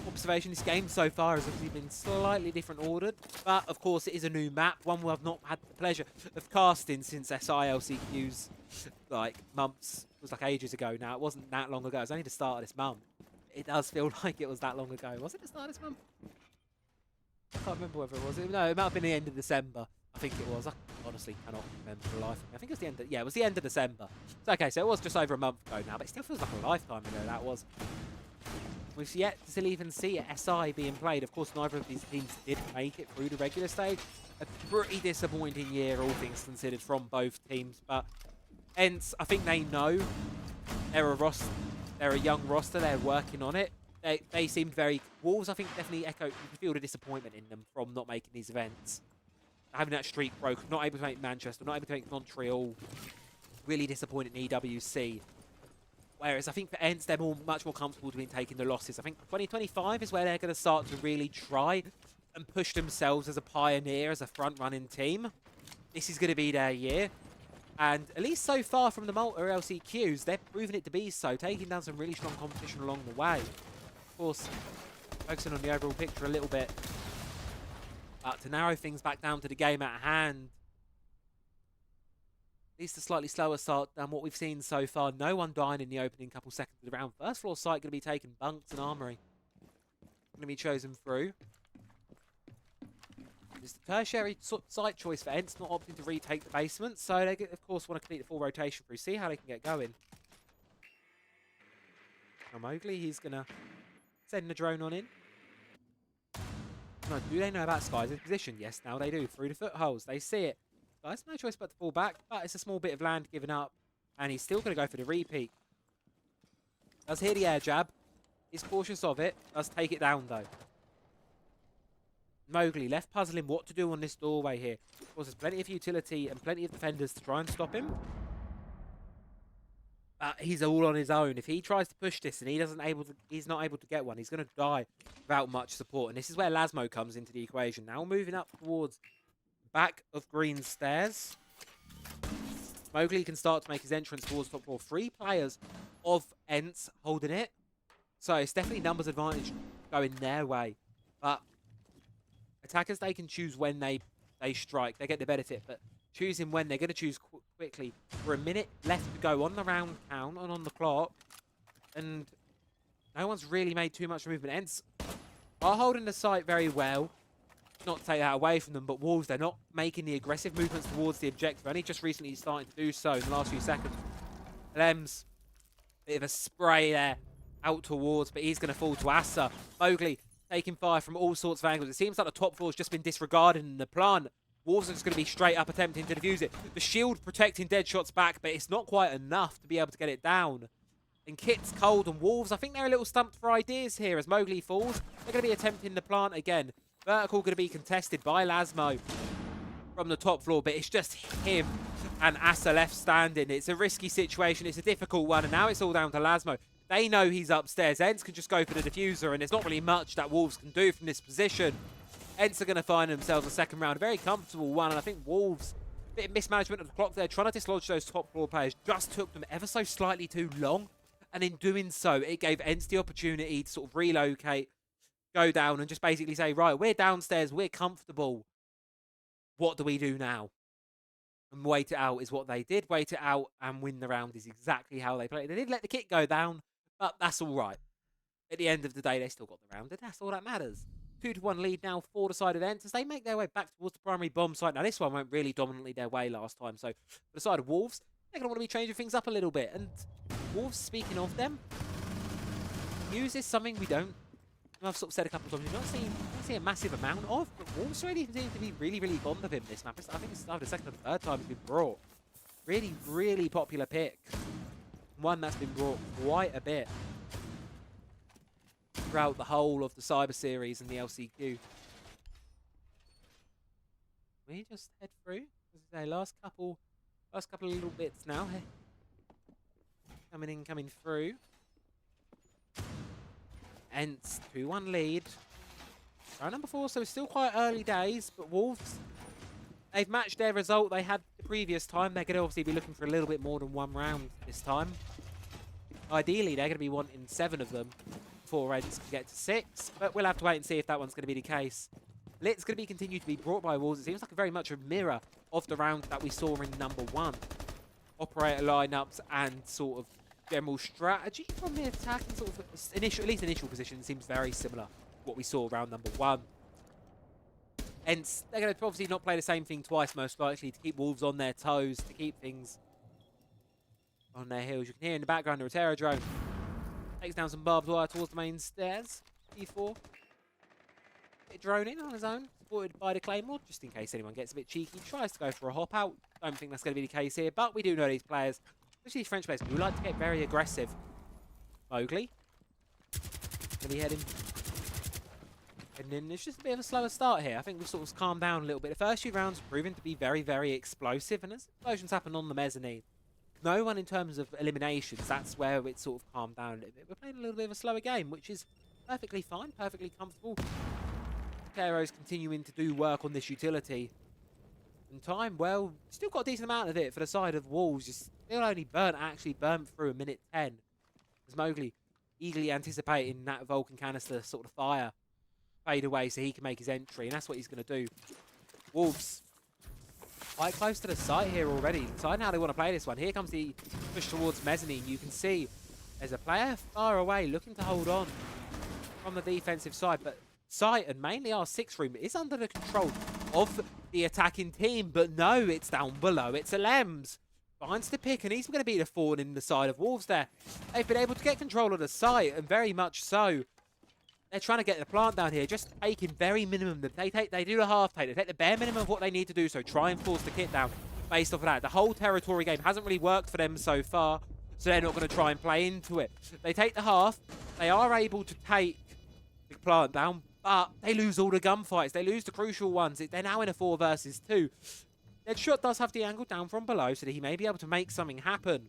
observation, this game so far has obviously been slightly different ordered, but of course it is a new map, one I've not had the pleasure of casting since SILCQ's like months. It was like ages ago now. It wasn't that long ago. It was only the start of this month. It does feel like it was that long ago. Was it the start of this month? I can't remember whether it was. No, it might have been the end of December. I think it was. I honestly cannot remember the life of me. I think it was the end. Yeah, it was the end of December. So okay, so it was just over a month ago now, but it still feels like a lifetime ago. That was. We've yet to still even see SI being played. Of course, neither of these teams did make it through the regular stage. A pretty disappointing year, all things considered, from both teams. But hence, I think they know they're a young roster. They're working on it. They seemed very... Wolves, I think, definitely echo... You can feel the disappointment in them from not making these events. Having that streak broken, not able to make Manchester, not able to make Montreal. Really disappointed in EWC. Whereas I think for Ents, they're much more comfortable to be taking the losses. I think 2025 is where they're going to start to really try and push themselves as a pioneer, as a front-running team. This is going to be their year. And at least so far from the Malta LCQs, they're proving it to be so, taking down some really strong competition along the way. Of course, focusing on the overall picture a little bit. But to narrow things back down to the game at hand, at least a slightly slower start than what we've seen so far. No one dying in the opening couple seconds of the round. First floor site going to be taking bunks and armory. Going to be chosen through. It's the tertiary site choice for Ents, not opting to retake the basement. So they, of course, want to complete the full rotation through. See how they can get going. Now Mowgli, he's going to send the drone on in. No, do they know about Sky's position? Yes, now they do. Through the footholes. They see it. Guys, no choice but to fall back, but it's a small bit of land given up, and he's still going to go for the repeat. Does hear the air jab. He's cautious of it. Does take it down, though. Mowgli left puzzling what to do on this doorway here. Of course, there's plenty of utility and plenty of defenders to try and stop him. But he's all on his own. If he tries to push this and he's not able to get one, he's going to die without much support. And this is where Lasmo comes into the equation. Now moving up towards back of green stairs. Mowgli can start to make his entrance towards top floor. 3 players of Ents holding it. So it's definitely numbers advantage going their way. But attackers, they can choose when they strike. They get the benefit. But choosing when, they're going to choose quickly. For a minute left to go on the round count and on the clock. And no one's really made too much movement. Ents are holding the site very well. Not to take that away from them, but Wolves, they're not making the aggressive movements towards the objective. Only just recently starting to do so in the last few seconds. Lems, bit of a spray there out towards, but he's going to fall to Asa. Mowgli taking fire from all sorts of angles. It seems like the top floor's just been disregarded in the plan. Wolves are just going to be straight up attempting to defuse it. The shield protecting Deadshot's back, but it's not quite enough to be able to get it down. And Kit's cold, and Wolves, I think they're a little stumped for ideas here as Mowgli falls. They're going to be attempting the plant again. Vertical going to be contested by Lasmo from the top floor, but it's just him and Asa left standing. It's a risky situation. It's a difficult one, and now it's all down to Lasmo. They know he's upstairs. Ents can just go for the diffuser, and there's not really much that Wolves can do from this position. Ents are going to find themselves a second round. A very comfortable one, and I think Wolves, a bit of mismanagement of the clock there, trying to dislodge those top floor players, just took them ever so slightly too long. And in doing so, it gave Ents the opportunity to sort of relocate, go down and just basically say, right, we're downstairs, we're comfortable. What do we do now? And wait it out is what they did. Wait it out and win the round is exactly how they played. They did let the kit go down, but that's all right. At the end of the day, they still got the round, and that's all that matters. 2-1 lead now for the side of Ents as they make their way back towards the primary bomb site. Now, this one went really dominantly their way last time, so for the side of Wolves, they're going to want to be changing things up a little bit. And Wolves, speaking of them, Muse is something we don't, I've sort of said a couple of times, we've not seen a massive amount of, but Wolves really seem to be really fond of him this map. I think it's either the second or the third time it's been brought. Really popular pick. One that's been brought quite a bit throughout the whole of the Cyber Series and the LCQ. We just head through. As I say, last couple of little bits now. Coming through. Ents 2-1 lead. Round number 4, so it's still quite early days, but Wolves, they've matched their result they had the previous time. They're going to obviously be looking for a little bit more than one round this time. Ideally, they're going to be wanting 7 of them before Ents can get to 6, but we'll have to wait and see if that one's going to be the case. Lit's going to be continued to be brought by Wolves. It seems like very much a mirror of the round that we saw in number 1. Operator lineups and sort of general strategy from the attack and sort of initial position seems very similar to what we saw around number 1. Hence, they're going to obviously not play the same thing twice, most likely, to keep Wolves on their toes, to keep things on their heels. You can hear in the background the Rotera drone takes down some barbed wire towards the main stairs. E4. Bit drone in on his own, supported by the Claymore, just in case anyone gets a bit cheeky. Tries to go for a hop out. Don't think that's going to be the case here, but we do know these players, especially these French players, who like to get very aggressive. Mowgli. Going to be heading in. It's just a bit of a slower start here. I think we've sort of calmed down a little bit. The first few rounds have proven to be very, very explosive, and as explosions happen on the mezzanine, no one in terms of eliminations, that's where it's sort of calmed down a little bit. We're playing a little bit of a slower game, which is perfectly fine, perfectly comfortable. Caro's continuing to do work on this utility. And time, well, still got a decent amount of it for the side of Wolves. Just still only actually burnt through a minute 10. As Mowgli eagerly anticipating that Vulcan canister sort of fire fade away so he can make his entry. And that's what he's going to do. Wolves quite close to the site here already. Deciding how they want to play this one. Here comes the push towards mezzanine. You can see there's a player far away looking to hold on from the defensive side. But site and mainly our 6th room is under the control of the attacking team. But no, it's down below. It's Alems. Finds the pick, and he's going to be the thorn in the side of Wolves there. They've been able to get control of the site, and very much so. They're trying to get the plant down here, just taking very minimum. They do the half take. They take the bare minimum of what they need to do, so try and force the kit down based off of that. The whole territory game hasn't really worked for them so far, so they're not going to try and play into it. They take the half. They are able to take the plant down, but they lose all the gunfights. They lose the crucial ones. They're now in a 4 versus 2. Deadshot does have the angle down from below, so that he may be able to make something happen.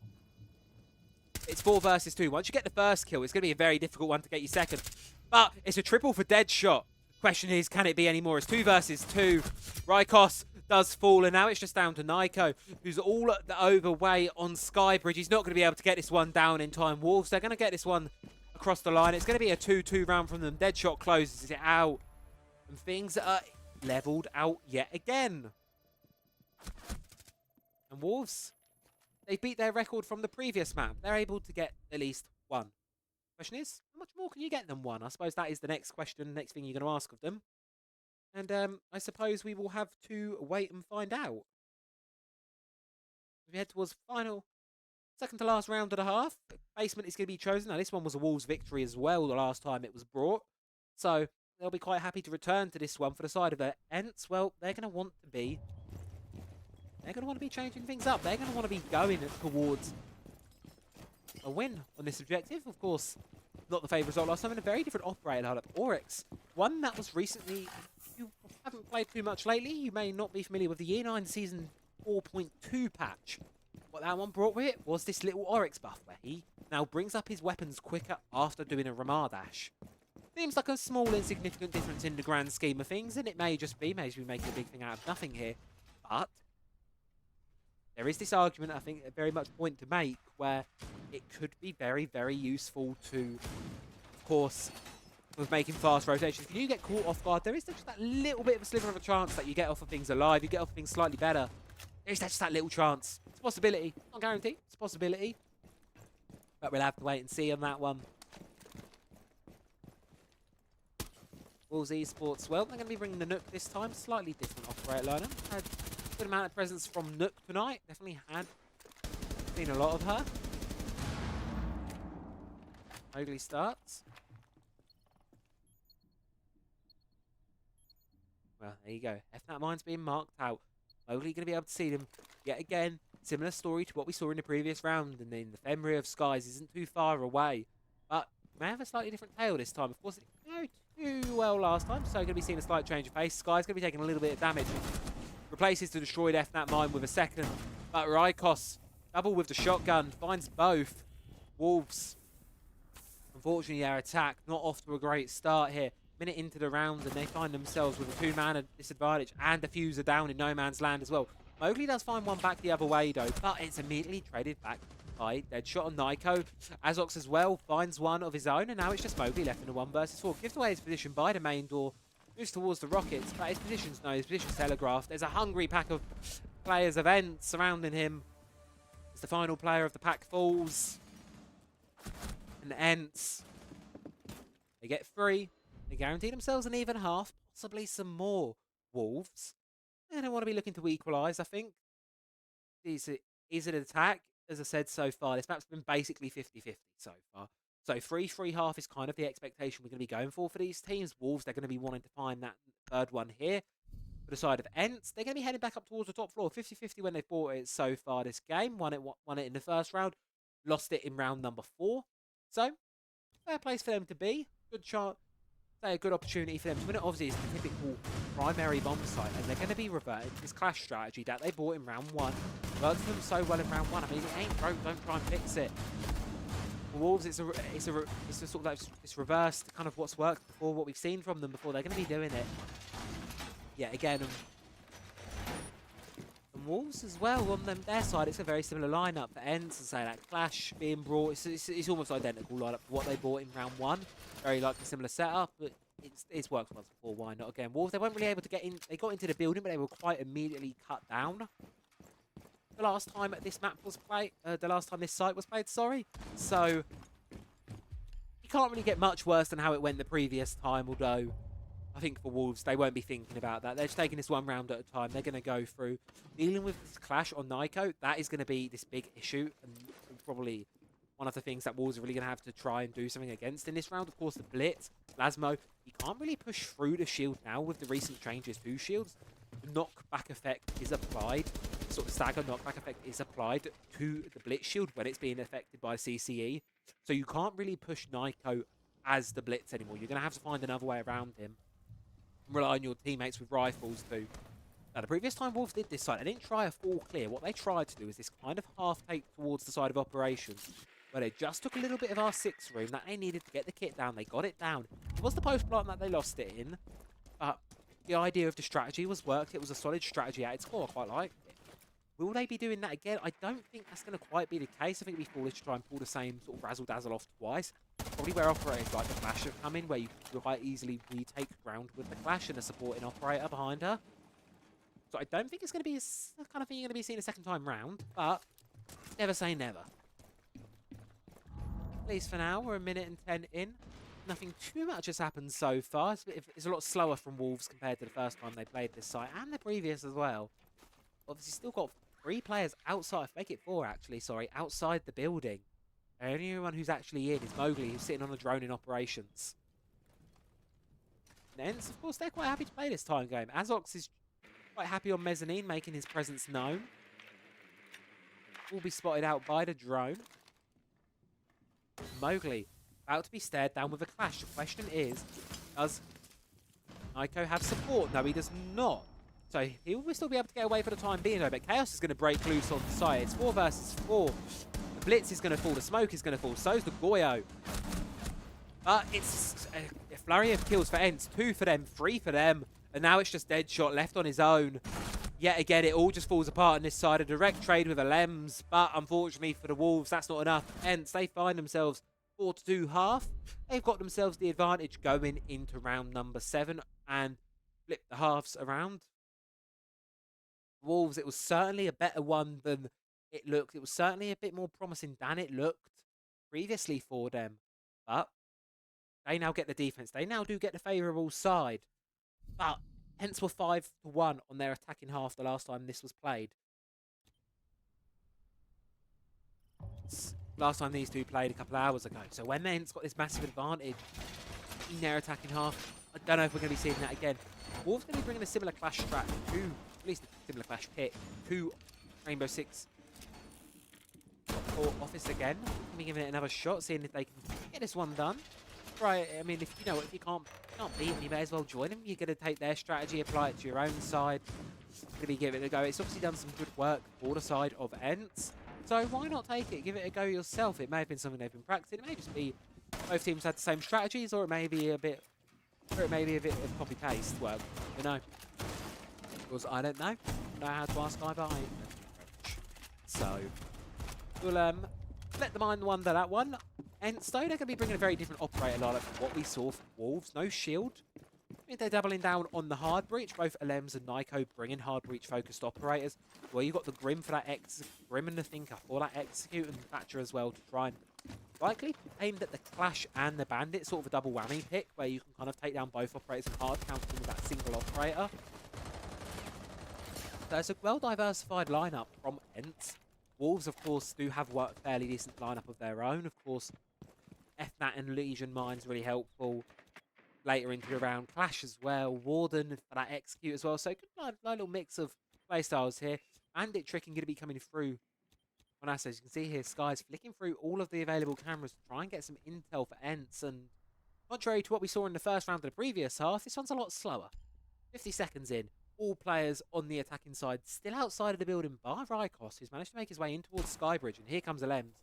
It's 4 versus 2. Once you get the first kill, it's going to be a very difficult one to get your second. But it's a triple for Deadshot. Question is, can it be any more? It's 2 versus 2. Rykos does fall, and now it's just down to Nico, who's all at the overway on Skybridge. He's not going to be able to get this one down in time. Wolves, they're going to get this one across the line. It's going to be a 2-2 round from them. Deadshot closes it out, and things are leveled out yet again. And Wolves, they beat their record from the previous map. They're able to get at least 1. Question is, how much more can you get than 1? I suppose that is the next question, next thing you're going to ask of them. And I suppose we will have to wait and find out. We head towards final, second to last round of the half. Basement is going to be chosen. Now, this one was a Wolves victory as well the last time it was brought. So they'll be quite happy to return to this one for the side of the Ents. Well, they're going to want to be changing things up. They're going to want to be going towards a win on this objective. Of course, not the favourite result last time, in a very different operator lineup. Oryx, one that was recently, if you haven't played too much lately, you may not be familiar with the Year 9 Season 4.2 patch. What that one brought with it was this little Oryx buff, where he now brings up his weapons quicker after doing a Ramar dash. Seems like a small, insignificant difference in the grand scheme of things, and it may just be, maybe we're making a big thing out of nothing here, but there is this argument, I think, a very much point to make, where it could be very, very useful to, of course, with making fast rotations. If you do get caught off guard, there is just that little bit of a sliver of a chance that you get off of things alive, you get off of things slightly better. There is just that little chance. It's a possibility. Not guaranteed. It's a possibility. But we'll have to wait and see on that one. Wolves Esports, well, they're going to be bringing the Nook this time. Slightly different operator lineup. Had a good amount of presence from Nook tonight. Definitely had seen a lot of her. Mowgli starts. Well, there you go. FNAT mine's being marked out. Mowgli going to be able to see them yet again. Similar story to what we saw in the previous round, and then the Fenrir of Skies isn't too far away. But may have a slightly different tail this time. Of course, it didn't go too well last time, so going to be seeing a slight change of pace. Sky's going to be taking a little bit of damage. Replaces the destroyed FNAT mine with a second. But Rykos, double with the shotgun, finds both. Wolves, unfortunately, their attack not off to a great start here. Minute into the round, and they find themselves with a 2-man disadvantage and a fuser down in no man's land as well. Mowgli does find one back the other way though, but it's immediately traded back by Deadshot on Nico. Azox as well finds one of his own, and now it's just Mowgli left in a 1 versus 4. Gives away his position by the main door, moves towards the rockets, but his position's telegraphed. There's a hungry pack of players of Ents surrounding him. As the final player of the pack falls. And the Ents, they get 3. They guarantee themselves an even half, possibly some more. Wolves. They don't want to be looking to equalise, I think. Is it an attack? As I said so far, this map's been basically 50-50 so far. So 3-3-half is kind of the expectation we're going to be going for these teams. Wolves, they're going to be wanting to find that third one here. For the side of Ents, they're going to be heading back up towards the top floor. 50-50 when they've bought it so far this game. Won it in the first round. Lost it in round number 4. So, fair place for them to be. Good chance. A good opportunity for them to win it. Obviously, it's the typical primary bomb site, and they're going to be reverting to this clash strategy that they bought in round 1. Worked for them so well in round 1. I mean, it ain't broke. Don't try and fix it. For Wolves, it's a sort of like it's reversed kind of what's worked before, what we've seen from them before. They're going to be doing it. Yeah, again. And Wolves as well on their side. It's a very similar lineup. For Ends, to say that clash being brought, it's almost identical lineup to what they bought in round 1. Very likely similar setup, but it's worked once before. Why not again? Wolves, they weren't really able to get in. They got into the building, but they were quite immediately cut down. The last time this map was played, the last time this site was played, sorry. So you can't really get much worse than how it went the previous time. Although I think for Wolves, they won't be thinking about that. They're just taking this one round at a time. They're going to go through dealing with this clash on Nyko. That is going to be this big issue, and probably one of the things that Wolves are really going to have to try and do something against in this round. Of course, the Blitz, Lasmo, he can't really push through the shield now with the recent changes to shields. The knockback effect is applied, sort of stagger knockback effect is applied to the Blitz shield when it's being affected by CCE. So you can't really push Nyko as the Blitz anymore. You're going to have to find another way around him. Rely on your teammates with rifles too. Now, the previous time Wolves did this side, they didn't try a full clear. What they tried to do is this kind of half take towards the side of operations, where they just took a little bit of our 6 room that they needed to get the kit down. They got it down. It was the post plant that they lost it in, but the idea of the strategy was worked. It was a solid strategy at its core. I quite liked it. Will they be doing that again? I don't think that's going to quite be the case. I think it'd be foolish to try and pull the same sort of razzle-dazzle off twice. Probably where operators like the Clash have come in, where you can quite easily retake ground with the Clash and a supporting operator behind her. So I don't think it's going to be the kind of thing you're going to be seeing a second time round, but never say never. At least for now, we're 1:10 in. Nothing too much has happened so far. It's a lot slower from Wolves compared to the first time they played this site, and the previous as well. Obviously, still got 3 players outside, make it 4 actually, sorry, outside the building. The only one who's actually in is Mowgli, who's sitting on a drone in operations. And of course, they're quite happy to play this time game. Azox is quite happy on mezzanine, making his presence known. Will be spotted out by the drone. Mowgli about to be stared down with a clash. The question is, does Nyko have support? No, he does not. So he will still be able to get away for the time being, though. But Chaos is going to break loose on the side. It's 4 versus 4. The Blitz is going to fall. The Smoke is going to fall. So's the Goyo. But it's a flurry of kills for Ents. 2 for them, 3 for them. And now it's just Deadshot left on his own. Yet again, it all just falls apart on this side. A direct trade with a Lems. But unfortunately for the Wolves, that's not enough. Ents, they find themselves 4-2 half. They've got themselves the advantage going into round number 7 and flip the halves around. Wolves, it was certainly a better one than it looked. It was certainly a bit more promising than it looked previously for them. But they now get the defense. They now do get the favourable side. But Ents were 5-1 on their attacking half the last time this was played. Last time these two played a couple of hours ago. So when Ents got this massive advantage in their attacking half, I don't know if we're going to be seeing that again. Wolves going to be bringing a similar clash strat to, at least a similar clash kit, to Rainbow Six or Office again. Going to be giving it another shot, seeing if they can get this one done. Right, I mean, if you can't beat them, you may as well join them. You're going to take their strategy, apply it to your own side. Going to be giving it a go. It's obviously done some good work for the side of Ents. So why not take it? Give it a go yourself. It may have been something they've been practicing. It may just be both teams had the same strategies, or it may be a bit of copy paste. Well, you know, because I don't know how to ask either. So we'll let the mind wander that one. And Stowe, they're going to be bringing a very different operator lineup from what we saw from Wolves. No shield. I mean, they're doubling down on the hard breach. Both Alems and Nyko bringing hard breach focused operators. Well, you've got the Grim for that Grim and the Thinker for that execute, and Thatcher as well to try and likely aimed at the Clash and the Bandit, sort of a double whammy pick where you can kind of take down both operators and hard counter them with that single operator. So it's a well-diversified lineup from Ents. Wolves, of course, do have a fairly decent lineup of their own. Of course, FNAT and Legion Mine's really helpful. Later into the round, Clash as well. Warden for that Execute as well. So good nice little mix of playstyles here. Bandit tricking going to be coming through on us. As you can see here, Sky's flicking through all of the available cameras to try and get some intel for Ents. And contrary to what we saw in the first round of the previous half, this one's a lot slower. 50 seconds in, all players on the attacking side still outside of the building, bar Rykos, who's managed to make his way in towards Skybridge. And here comes Alems,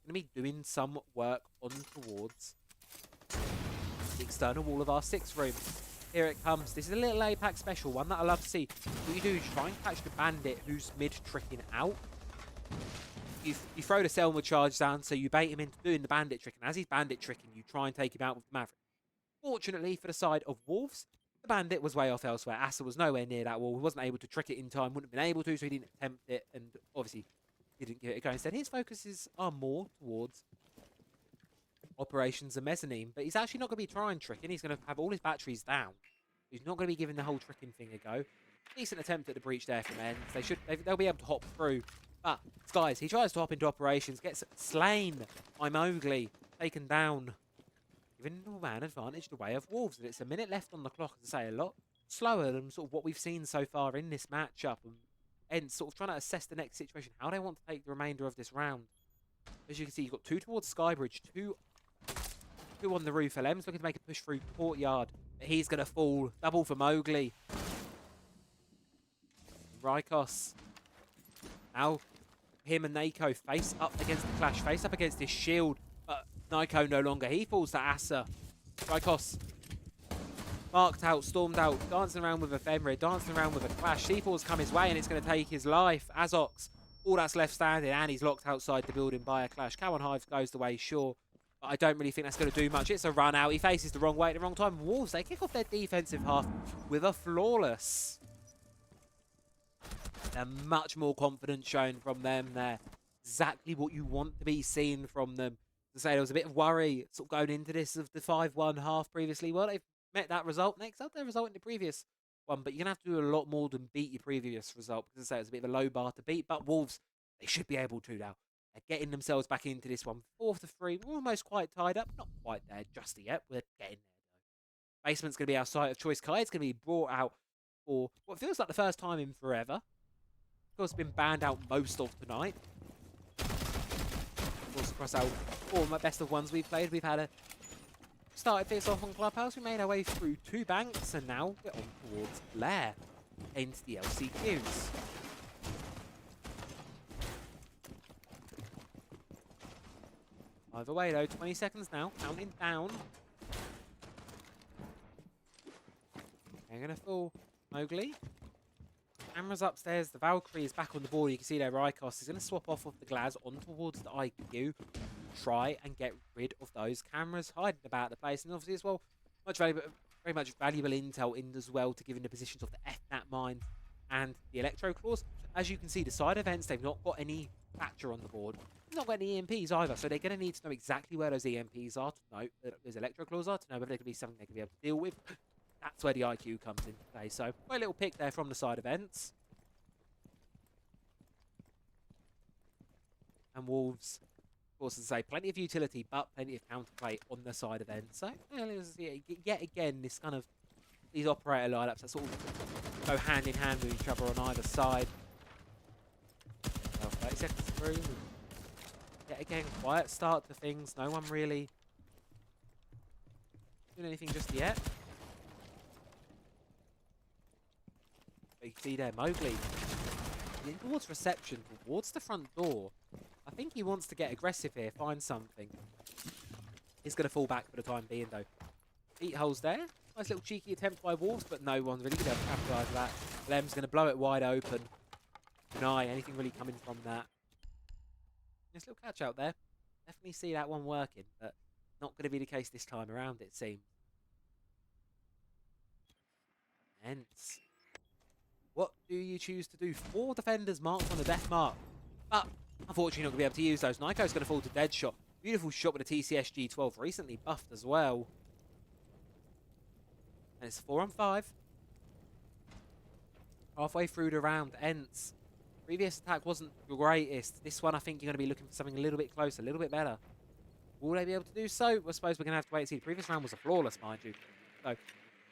going to be doing some work on towards the external wall of our 6th room. Here it comes. This is a little APAC special, one that I love to see. What you do is try and catch the bandit who's mid-tricking out. You throw the Selma charge down, so you bait him into doing the bandit trick. And as he's bandit tricking, you try and take him out with the Maverick. Fortunately, for the side of Wolves, the bandit was way off elsewhere. Asa was nowhere near that wall. He wasn't able to trick it in time. Wouldn't have been able to, so he didn't attempt it. And obviously, he didn't give it a go. Instead, his focuses are more towards operations and mezzanine. But he's actually not going to be trying tricking. He's going to have all his batteries down. He's not going to be giving the whole tricking thing a go. Decent attempt at the breach there from Ends. They'll be able to hop through. But Skies, he tries to hop into operations, gets slain by Mowgli, taken down, giving the man advantage the way of Wolves. And it's a minute left on the clock, as I say, a lot slower than sort of what we've seen so far in this matchup. And Ends sort of trying to assess the next situation, how they want to take the remainder of this round. As you can see, you've got 2 towards Skybridge, 2 on the roof. Lem's looking to make a push through courtyard, but he's going to fall. Double for Mowgli. Rykos. Now, him and Nako face up against the Clash, face up against his shield, but Nako no longer. He falls to Asa. Rykos marked out, stormed out, dancing around with a Fenrir, dancing around with a Clash. C4's come his way and it's going to take his life. Azox, all that's left standing, and he's locked outside the building by a Clash. Cowan Hive goes the way, sure, but I don't really think that's going to do much. It's a run out. He faces the wrong way at the wrong time. Wolves, they kick off their defensive half with a flawless. A much more confidence shown from them there. Exactly what you want to be seen from them. To say there was a bit of worry sort of going into this of the 5-1 half previously. Well, they've met that result. Next up, their result in the previous one, but you're going to have to do a lot more than beat your previous result. Because I say it was a bit of a low bar to beat, but Wolves, they should be able to now. They're getting themselves back into this one. 4-3, we're almost quite tied up. Not quite there just yet. We're getting there, though. Basement's going to be our site of choice. Kai's going to be brought out for what feels like the first time in forever. Of course, been banned out most of tonight. Of course, across our 4 best of ones we've played, we've had a started this off on Clubhouse. We made our way through 2 banks, and now we're on towards Lair into the LCQs. Either way, though, 20 seconds now, counting down. They're gonna fall. Mowgli. Cameras upstairs, the Valkyrie is back on the board. You can see there Rykos is going to swap off of the Glaz on towards the IQ. Try and get rid of those cameras hiding about the place. And obviously as well, very much valuable intel in as well to give in the positions of the FNAT mine and the Electro Claws. As you can see, the side events, they've not got any Thatcher on the board. They've not got any EMPs either, so they're going to need to know exactly where those EMPs are to know that those Electro Claws are, to know whether they could be something they can be able to deal with. That's where the IQ comes into play. So, quite a little pick there from the side events. And Wolves, of course, as I say, plenty of utility, but plenty of counterplay on the side events. So, yet again, this kind of, these operator lineups that sort of go hand in hand with each other on either side. Well, 30 seconds through. Yet again, quiet start to things. No one really doing anything just yet. You can see there, Mowgli in towards reception, towards the front door. I think he wants to get aggressive here, find something. He's going to fall back for the time being, though. Feet holes there. Nice little cheeky attempt by Wolves, but no one's really going to capitalise that. Lem's going to blow it wide open. Deny anything really coming from that. Nice little catch out there. Definitely see that one working, but not going to be the case this time around, it seems. Hence. What do you choose to do? 4 defenders marked on the death mark. But, unfortunately, not going to be able to use those. Niko's going to fall to dead shot. Beautiful shot with a TCS G12, recently buffed as well. And it's 4 on 5. Halfway through the round, Ents. Previous attack wasn't the greatest. This one, I think you're going to be looking for something a little bit closer, a little bit better. Will they be able to do so? I suppose we're going to have to wait and see. The previous round was a flawless, mind you. So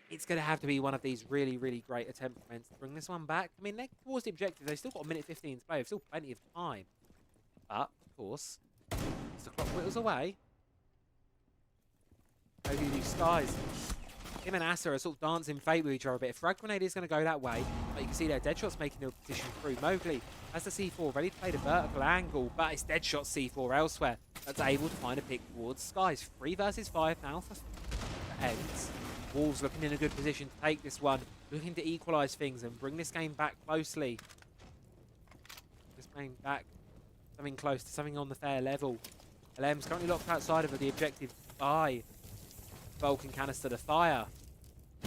it's going to have to be one of these really, really great attempts for Ents to bring this one back. I mean, they're towards the objective. They've still got a minute 15 to play. They've still plenty of time. But, of course, as the clock whittles away, so do these Skies. Him and Asa are sort of dancing fate with each other a bit. If Frag Grenade is going to go that way, but you can see there, Deadshot's making the position through. Mowgli has the C4 ready to play the vertical angle, but it's Deadshot C4 elsewhere that's able to find a pick towards Skies. 3 versus 5 now for Ents. Wolves looking in a good position to take this one, looking to equalise things and bring this game back closely. Just bring back something close to something on the fair level. LM's currently locked outside of the objective by Vulcan canister to fire.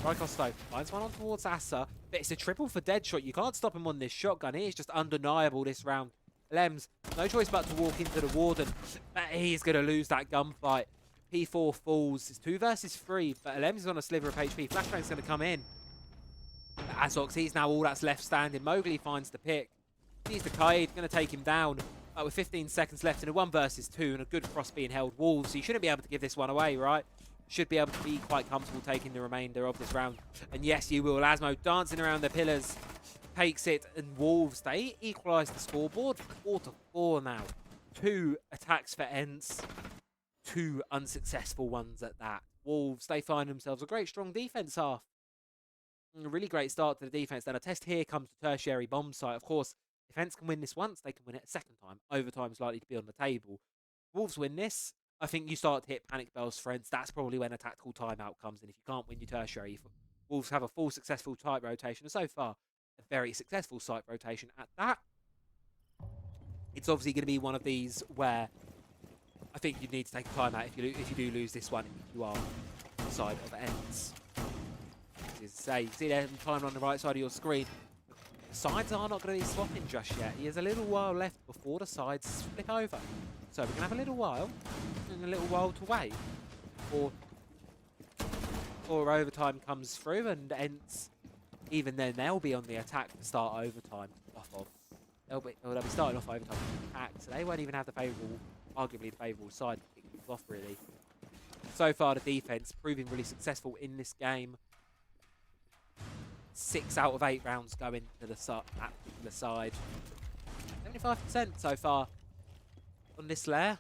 Rykos though finds one on towards Asa, but it's a triple for Deadshot. You can't stop him on this shotgun. It is just undeniable this round. Lems, no choice but to walk into the Warden, but he's going to lose that gunfight. P4 falls. It's 2 versus 3, but Lems is on a sliver of HP. Flashbang's going to come in. Azox, he's now all that's left standing. Mowgli finds the pick. He's the Kaid, going to take him down. But with 15 seconds left in a 1 versus 2 and a good cross being held, Wolves, you shouldn't be able to give this one away, right? Should be able to be quite comfortable taking the remainder of this round. And yes, you will. Lasmo dancing around the pillars, takes it, and Wolves, they equalise the scoreboard. 4-4 now. 2 attacks for Ents, 2 unsuccessful ones at that. Wolves, they find themselves a great strong defence half. A really great start to the defence. Then a test here comes to tertiary bomb site. Of course, if Ents can win this once, they can win it a second time. Overtime is likely to be on the table. Wolves win this, I think you start to hit panic bells for Ents. That's probably when a tactical timeout comes in. If you can't win your tertiary, Wolves have a full successful type rotation. And so far, a very successful site rotation at that. It's obviously going to be one of these where I think you need to take a timeout if you do lose this one. If you are on the side of Ents. As I say, you see there the timer on the right side of your screen. The sides are not going to be swapping just yet. He has a little while left before the sides flip over. So we're going to have a little while and a little while to wait before overtime comes through, and Ents, even then, they'll be on the attack to start overtime off of. They'll be starting off overtime with the attack, so they won't even have the favourable, arguably the favourable side to kick things off, really. So far, the defence proving really successful in this game. 6 out of 8 rounds going to the side. 75% so far on this layer.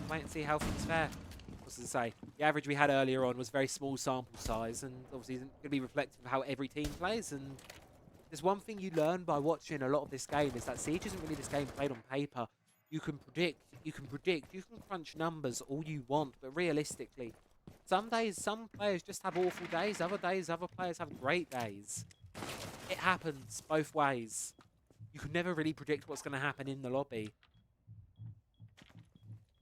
Wait and see how things fare. What's to say? The average we had earlier on was very small sample size, and obviously isn't going to be reflective of how every team plays. And there's one thing you learn by watching a lot of this game is that Siege isn't really this game played on paper. You can predict, you can crunch numbers all you want, but realistically, some days, some players just have awful days. Other days, other players have great days. It happens both ways. You can never really predict what's going to happen in the lobby.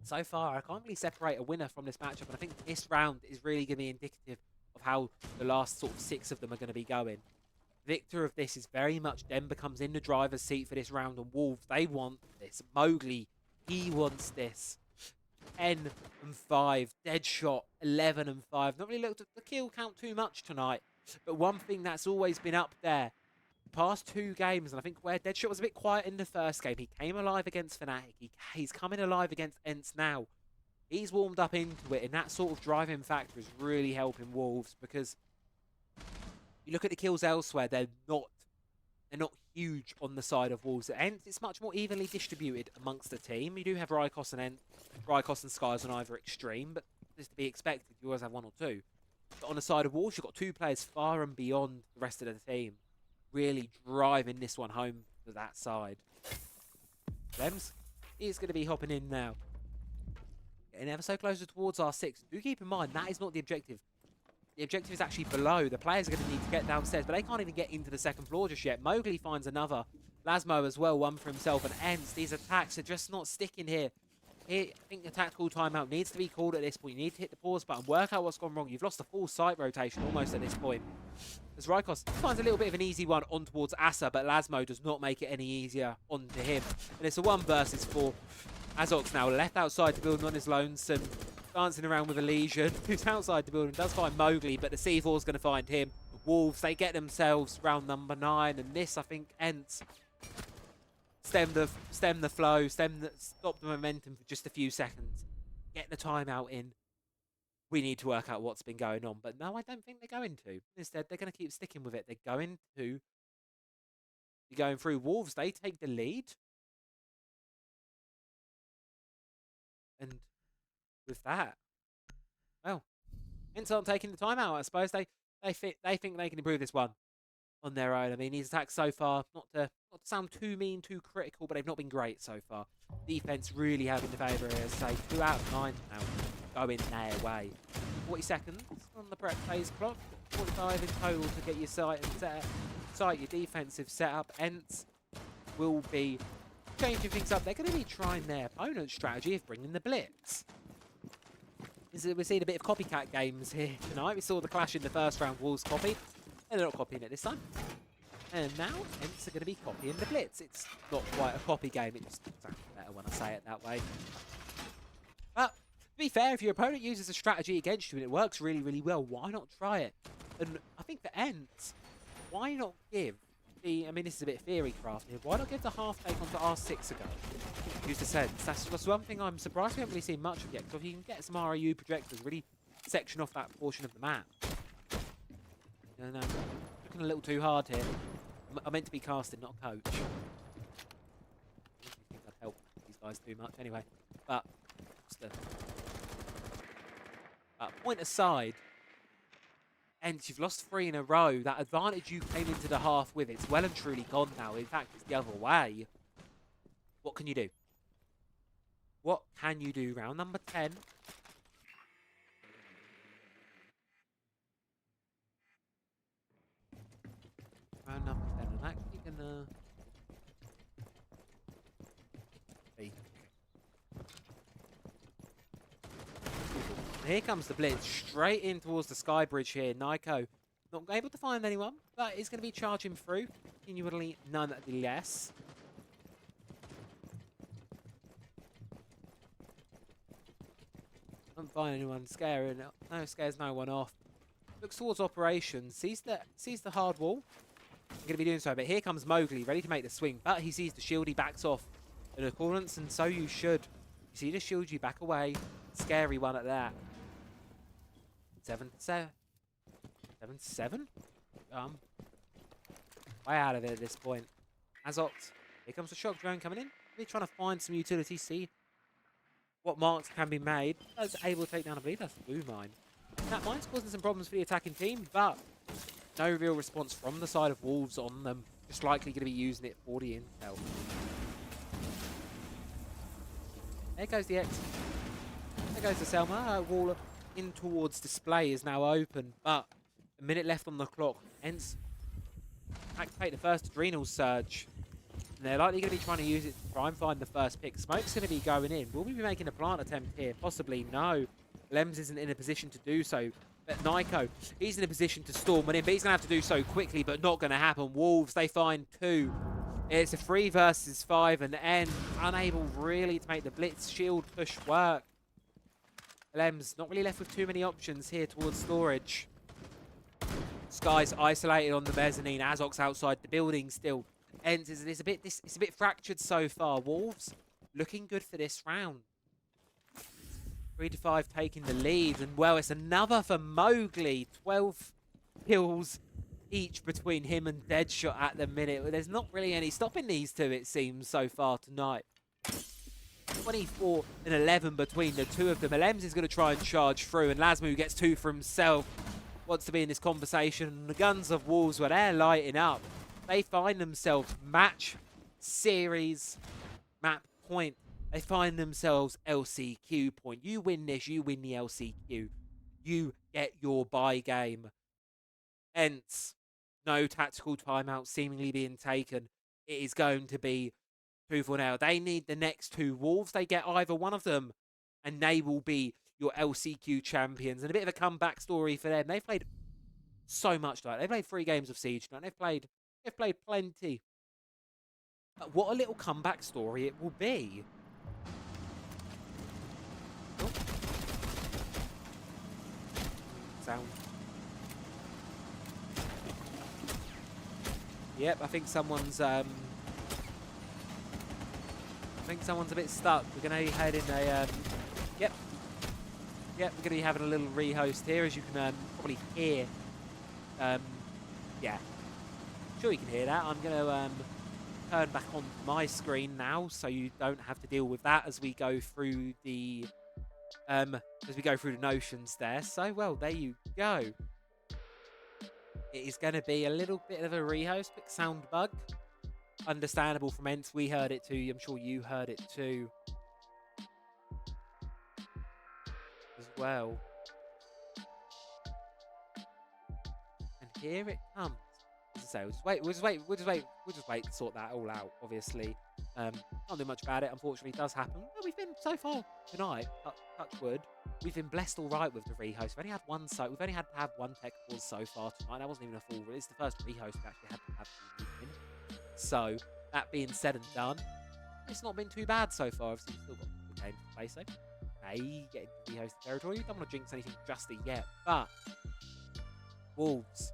So far, I can't really separate a winner from this matchup, and I think this round is really going to be indicative of how the last sort of 6 of them are going to be going. Victor of this is very much Denver comes in the driver's seat for this round, and Wolves, they want this. Mowgli, he wants this. 10 and 5, Deadshot 11 and 5. Not really looked at the kill count too much tonight, but one thing that's always been up there past 2 games, and I think where Deadshot was a bit quiet in the first game, he came alive against Fnatic. He's coming alive against Ents now. He's warmed up into it, and that sort of driving factor is really helping Wolves, because you look at the kills elsewhere, they're not huge on the side of Wolves. Ents, it's much more evenly distributed amongst the team. You do have Rykos and Skies on either extreme, but it's to be expected. You always have 1 or 2. But on the side of Wolves, you've got 2 players far and beyond the rest of the team, really driving this one home to that side. Lems, he's going to be hopping in now. Getting ever so closer towards R6. Do keep in mind, that is not the objective. The objective is actually below. The players are going to need to get downstairs, but they can't even get into the 2nd floor just yet. Mowgli finds another. Lasmo as well, 1 for himself. And Ents, these attacks are just not sticking here. I think the tactical timeout needs to be called at this point. You need to hit the pause button, work out what's gone wrong. You've lost a full site rotation almost at this point. As Rykos finds a little bit of an easy one on towards Asa, but Lasmo does not make it any easier onto him. And it's a 1 versus 4. Azox now left outside the building on his lonesome, dancing around with a Legion, who's outside the building, does find Mowgli, but the C4 is going to find him. Wolves, they get themselves round number 9, and this, I think, ends stem the flow, stop the momentum for just a few seconds, get the timeout in. We need to work out what's been going on, but no, I don't think they're going to. Instead, they're going to keep sticking with it. They're going to be going through. Wolves, they take the lead, and with that, well, Ents aren't taking the timeout. I suppose they think they can improve this one on their own. I mean, these attacks so far, not to sound too mean, too critical, but they've not been great so far. Defense really having the favour here. Say 2 out of 9 now going their way. 40 seconds on the prep phase clock. 45 in total to get your your defensive setup. Ents will be changing things up. They're going to be trying their opponent's strategy of bringing the blitz. We're seeing a bit of copycat games here tonight. We saw the clash in the first round. Wolves copied, and they're not copying it this time. And now Ents are going to be copying the blitz. It's not quite a copy game. It just sounds better when I say it that way. But to be fair, if your opponent uses a strategy against you and it works really, really well, why not try it? And I think for Ents, why not give the... I mean, this is a bit theory crafted. Why not give the half take onto R6 ago? Use the sense. That's just one thing I'm surprised we haven't really seen much of yet. So if you can get some RAU projectors, really section off that portion of the map. And looking a little too hard here. I'm meant to be casting, not coach. I don't think I'd help these guys too much anyway. But point aside, and you've lost 3 in a row. That advantage you came into the half with, it's well and truly gone now. In fact, it's the other way. What can you do? What can you do? Round number 10. Round number 10. I'm actually gonna... Here comes the blitz, straight in towards the sky bridge here. Nyko not able to find anyone, but is going to be charging through. Continually nonetheless. Don't find anyone scaring. No, scares no one off. Looks towards operations. Sees the hard wall. I'm going to be doing so, but here comes Mowgli, ready to make the swing. But he sees the shield. He backs off in accordance, and so you should. You see the shield, you back away. Scary one at that. 7-7. 7-7. Way out of it at this point. Azox. Here comes the shock drone coming in. Really trying to find some utility. See what marks can be made. I was able to take down, I believe that's the blue mine. That mine's causing some problems for the attacking team, but no real response from the side of Wolves on them. Just likely going to be using it for the intel. There goes the X. There goes the Selma. Wall in towards display is now open, but a minute left on the clock. Hence, activate the first adrenal surge. And they're likely going to be trying to use it to try and find the first pick. Smoke's going to be going in. Will we be making a plant attempt here? Possibly no. Lems isn't in a position to do so. But Nyko, he's in a position to storm it in, but he's going to have to do so quickly, but not going to happen. Wolves, they find 2. It's a 3 versus 5, and N unable really to make the blitz shield push work. Lems not really left with too many options here towards storage. Sky's isolated on the mezzanine. Azox outside the building still. Ents it's a bit fractured so far. Wolves looking good for this round. 3-5 taking the lead, and well, it's another for Mowgli. 12 kills each between him and Deadshot at the minute. There's not really any stopping these two, it seems, so far tonight. 24 and 11 between the two of them. Alems is going to try and charge through, and Lasmu gets 2 for himself. Wants to be in this conversation. And the guns of Wolves, where they're lighting up, they find themselves match, series, map point. They find themselves LCQ point. You win this, you win the LCQ. You get your buy game. Hence, no tactical timeout seemingly being taken. It is going to be 2 for now. They need the next 2 Wolves. They get either one of them, and they will be your LCQ champions. And a bit of a comeback story for them. They've played so much tonight. They've played 3 games of Siege tonight. They've played plenty. But what a little comeback story it will be. Oh. Sound. Yep, I think someone's a bit stuck. We're gonna be heading a yep, we're gonna be having a little rehost here, as you can probably hear. Yeah, sure you can hear that. I'm gonna turn back on my screen now, so you don't have to deal with that as we go through the notions there. So, well, there you go. It is going to be a little bit of a rehost, quick sound bug. Understandable from Ents. We heard it too. I'm sure you heard it too as well. And here it comes. As I say, we'll just wait to sort that all out, obviously. Can't do much about it, unfortunately. It does happen. Well, we've been, so far tonight, touch wood, we've been blessed all right with the rehost. We've only had to have one tech pause so far tonight. That wasn't even a full. It's the first rehost we actually had to have full evening. So, that being said and done, it's not been too bad so far. Obviously, we've still got good games to play, so hey, get into rehost territory. Don't want to jinx anything just yet, but Wolves,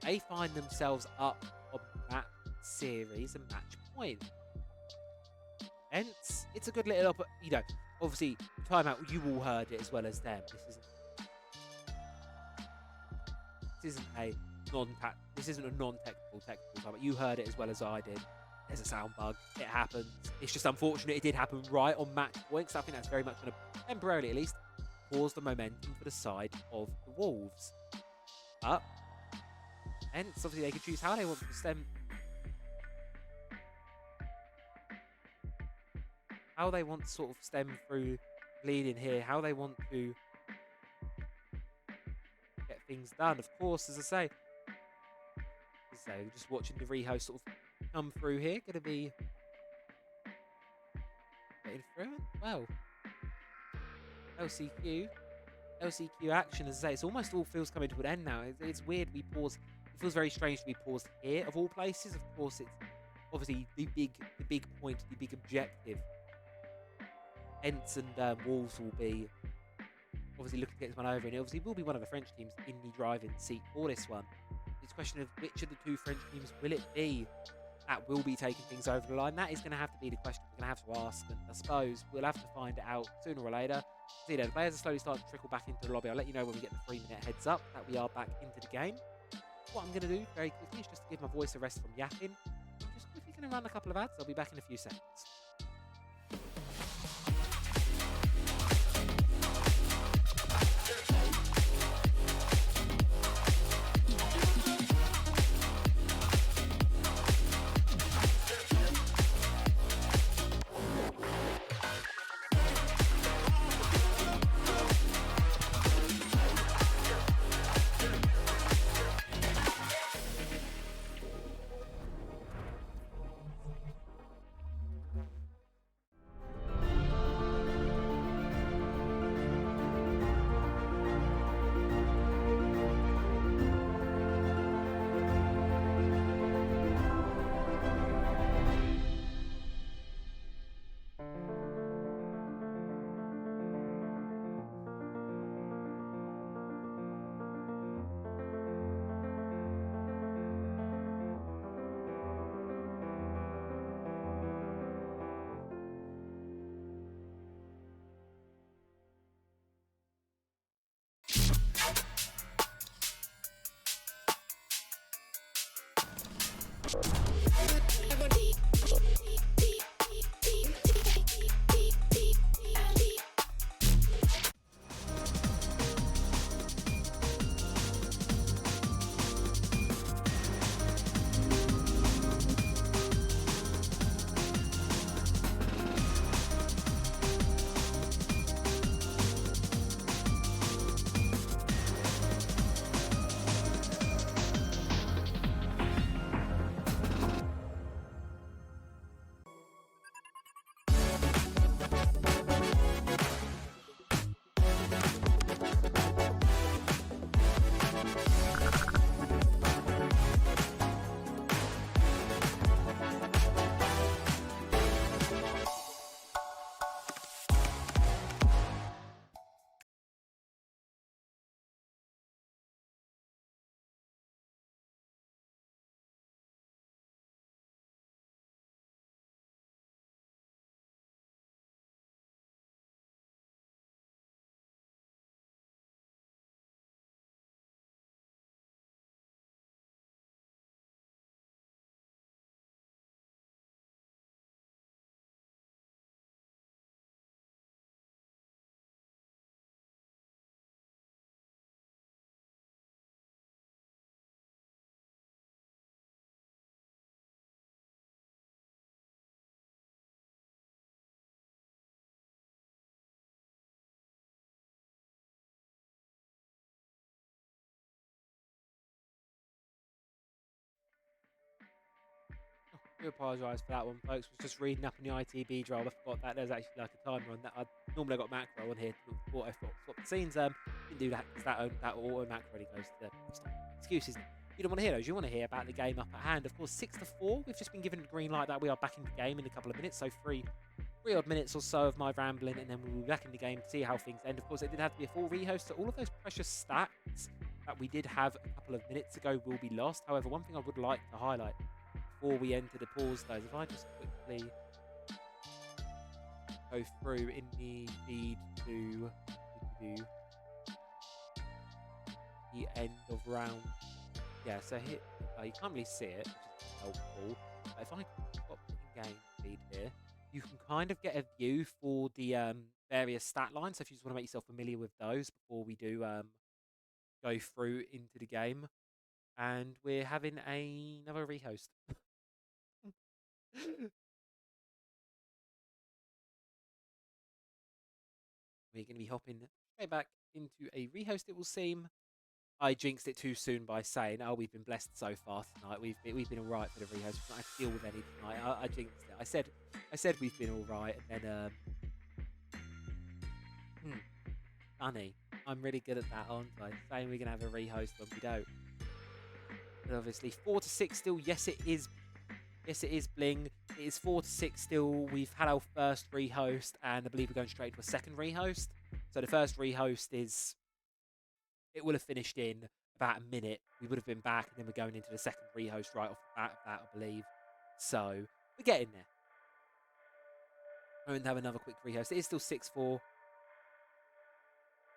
they find themselves up on that series and match point. Hence, it's a good little, obviously, timeout, you all heard it as well as them. This isn't a non-technical timeout. You heard it as well as I did. There's a sound bug. It happens. It's just unfortunate it did happen right on match point, so I think that's very much going to, temporarily at least, cause the momentum for the side of the Wolves. But hence, obviously, they can choose how they want to stem. How they want to sort of stem through leading here. How they want to get things done. Of course, as I say, just watching the rehost sort of come through here. Going to be getting through it. Well, LCQ action, as I say, it's almost all feels coming to an end now. It's weird we pause. It feels very strange to be paused here of all places. Of course, it's obviously the big point, the big objective. Ents and Wolves will be obviously looking to get this one over, and it obviously will be one of the French teams in the driving seat for this one. It's a question of which of the two French teams will it be that will be taking things over the line. That is going to have to be the question we're going to have to ask, and I suppose we'll have to find it out sooner or later. So, the players are slowly starting to trickle back into the lobby. I'll let you know when we get the 3-minute heads up that we are back into the game. What I'm going to do very quickly is just to give my voice a rest from yapping. I'm just quickly going to run a couple of ads. I'll be back in a few seconds. do apologise for that one, folks. Was just reading up on the ITB drive. I forgot that there's actually like a timer on that. I normally got macro on here to auto swap the scenes. Didn't do that because that auto macro already goes to the excuses. You don't want to hear those. You want to hear about the game up at hand. Of course, 6-4. We've just been given the green light that we are back in the game in a couple of minutes. So three odd minutes or so of my rambling, and then we'll be back in the game to see how things end. Of course, it did have to be a full rehost, so all of those precious stats that we did have a couple of minutes ago will be lost. However, one thing I would like to highlight before we enter the pause, though, is if I just quickly go through in the feed to the end of round. Yeah, so here, you can't really see it, which is helpful. But if I pop in game feed here, you can kind of get a view for the various stat lines. So if you just want to make yourself familiar with those before we do go through into the game. And we're having another rehost. We're going to be hopping straight back into a rehost, it will seem. I jinxed it too soon by saying, "Oh, we've been blessed so far tonight. We've been all right for the rehost. We've not had to deal with any tonight." I jinxed it. I said we've been all right, and then funny. I'm really good at that, aren't I? Saying we're gonna have a rehost when we don't. But obviously, 4-6 still. Yes, it is. Yes, it is Bling. It is 4-6 still. We've had our first rehost, and I believe we're going straight to a second rehost. So the first rehost is. It will have finished in about a minute. We would have been back, and then we're going into the second rehost right off the bat of that, I believe. So, we're getting there. I'm going to have another quick rehost. It is still 6-4.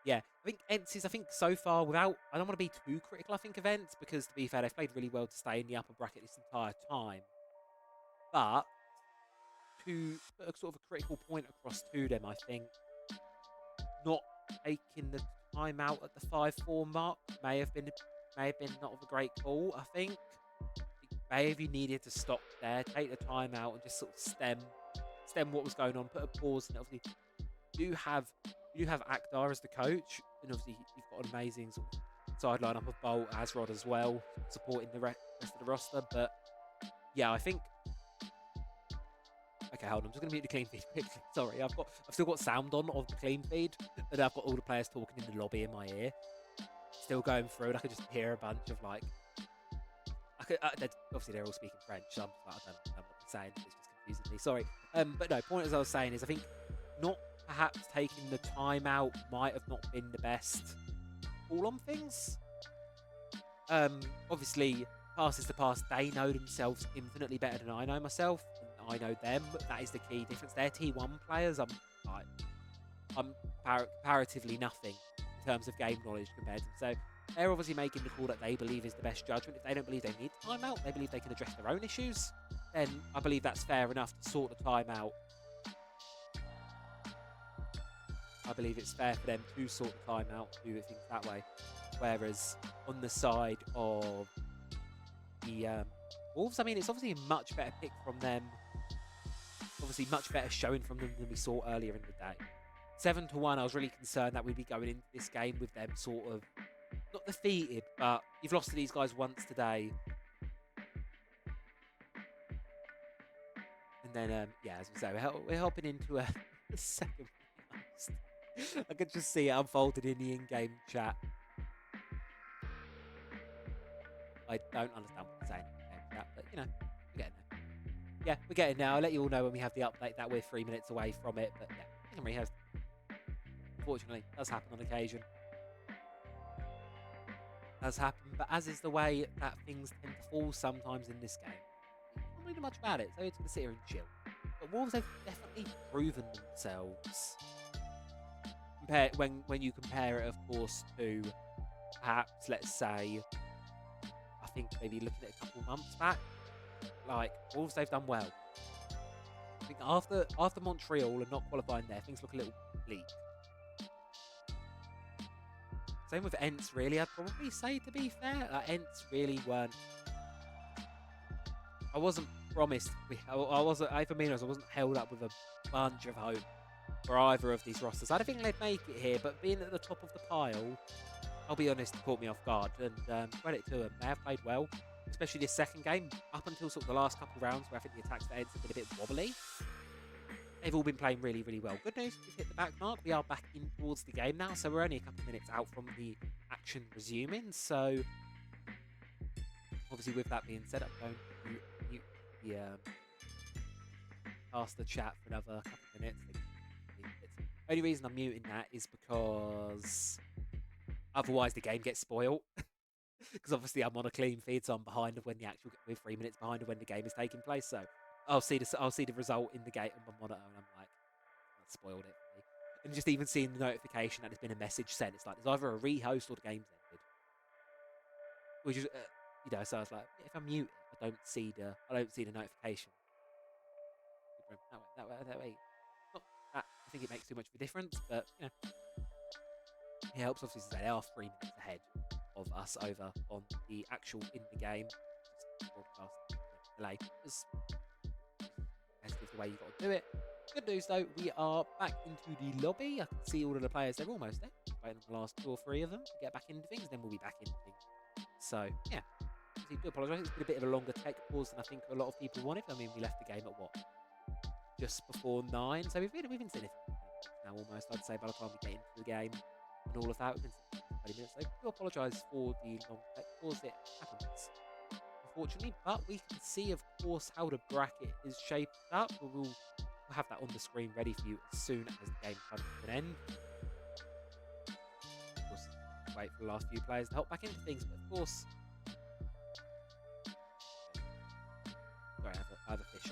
Yeah, I think Ents is, so far, without... I don't want to be too critical, of Ents, because, to be fair, they've played really well to stay in the upper bracket this entire time. But, to put a sort of a critical point across to them, I think, not taking the time out at the 5-4 mark may have been not of a great call. I think maybe you needed to stop there, take the time out, and just sort of stem what was going on, put a pause. And obviously, you have Akdar as the coach, and obviously you've got an amazing sort of side lineup of Bolt, Azrod as well, supporting the rest of the roster. But yeah, I think. Okay, hold on. I'm just gonna mute the clean feed quickly. Sorry, I've still got sound on of the clean feed, and I've got all the players talking in the lobby in my ear, still going through, and I could just hear a bunch of like. Obviously they're all speaking French, so I'm like, I don't know what they're saying. It's just confusing me. Sorry. But no. Point as I was saying is, I think not perhaps taking the time out might have not been the best call on things. Obviously, past is the past. They know themselves infinitely better than I know myself. I know them. That is the key difference. They're T1 players. I'm comparatively nothing in terms of game knowledge compared to them. So they're obviously making the call that they believe is the best judgment. If they don't believe they need timeout, they believe they can address their own issues, then I believe that's fair enough to sort the timeout. I believe it's fair for them to sort the timeout, do things that way. Whereas on the side of the Wolves, I mean, it's obviously a much better pick from them. Obviously, much better showing from them than we saw earlier in the day. 7-1, I was really concerned that we'd be going into this game with them sort of, not defeated, but you've lost to these guys once today. And then, yeah, as we say, we're hopping into a second post. I could just see it unfolded in the in-game chat. I don't understand what they're saying in the game chat, but, you know, we're getting there. Yeah, we're getting there. I'll let you all know when we have the update that we're 3 minutes away from it, but yeah, we can rehost. Unfortunately, it does happen on occasion. Does happen, but as is the way that things tend to fall sometimes in this game. Not really much about it, so it's going to sit here and chill. But Wolves have definitely proven themselves. When you compare it, of course, to perhaps, let's say, I think maybe looking at a couple months back, like Wolves, they've done well. I think after Montreal and not qualifying there, things look a little bleak. Same with Ents, really. I'd probably say, to be fair, Ents really weren't. I wasn't promised. I wasn't held up with a bunch of hope for either of these rosters. I don't think they'd make it here, but being at the top of the pile, I'll be honest, caught me off guard. And credit to them, they have played well. especially this second game, up until sort of the last couple of rounds where I think the attacks for Eds have been a bit wobbly. They've all been playing really, really well. Good news, we've hit the back mark. We are back in towards the game now, so we're only a couple of minutes out from the action resuming. So, obviously, with that being said, I'm going to mute the past the chat for another couple of minutes. The only reason I'm muting that is because otherwise the game gets spoiled. Because obviously I'm on a clean feed, so I'm behind of when the actual we're 3 minutes behind of when the game is taking place. So I'll see the result in the game on my monitor, and I'm like, that spoiled it for me. And just even seeing the notification that there's been a message sent, it's like there's either a rehost or the game's ended. Which is, so I was like, if I mute it, I don't see the notification. That way. Not that I think it makes too much of a difference, but it helps. Obviously, they are 3 minutes ahead of us over on the actual in the game broadcast delay. That's the way you got to do it. Good news though, we are back into the lobby. I can see all of the players. They're almost there. Waiting on the last 2 or 3 of them to get back into things. Then we'll be back into things. So yeah, I do apologise. It's been a bit of a longer tech pause than I think a lot of people wanted. I mean, we left the game at what? Just before 9, so we've been sitting now almost. I'd say by the time we get into the game and all of that, we've been sitting 20 minutes. So I do apologise for the long tech pause. It happens, unfortunately, but we can see, of course, how the bracket is shaped up. We'll have that on the screen ready for you as soon as the game comes to an end. Of course, wait for the last few players to help back into things, but of course, sorry, I have a fish.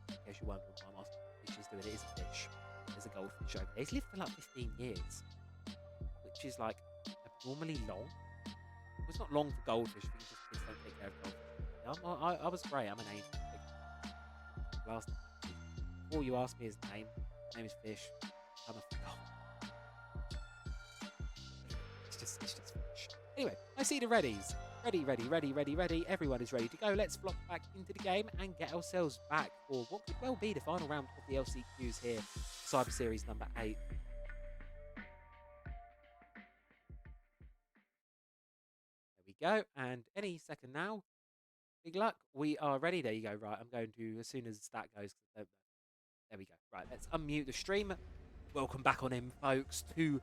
In case you're wondering why I'm asking what fish is doing, it is a fish. There's a goldfish over there. He's lived for like 15 years, which is like abnormally long. Well, it's not long for goldfish. I think it's just kids don't take care of goldfish. I was great. I'm an angel. Last, before you ask me his name is Fish. I'm a gold. It's just fish. Anyway, I see the readies. Ready. Everyone is ready to go. Let's flop back into the game and get ourselves back for what could well be the final round of the LCQs here, Cyber Series number 8. There we go, and any second now. Big luck. We are ready. There you go. Right, I'm going to, as soon as that goes, there we go. Right, let's unmute the stream. Welcome back on in, folks, to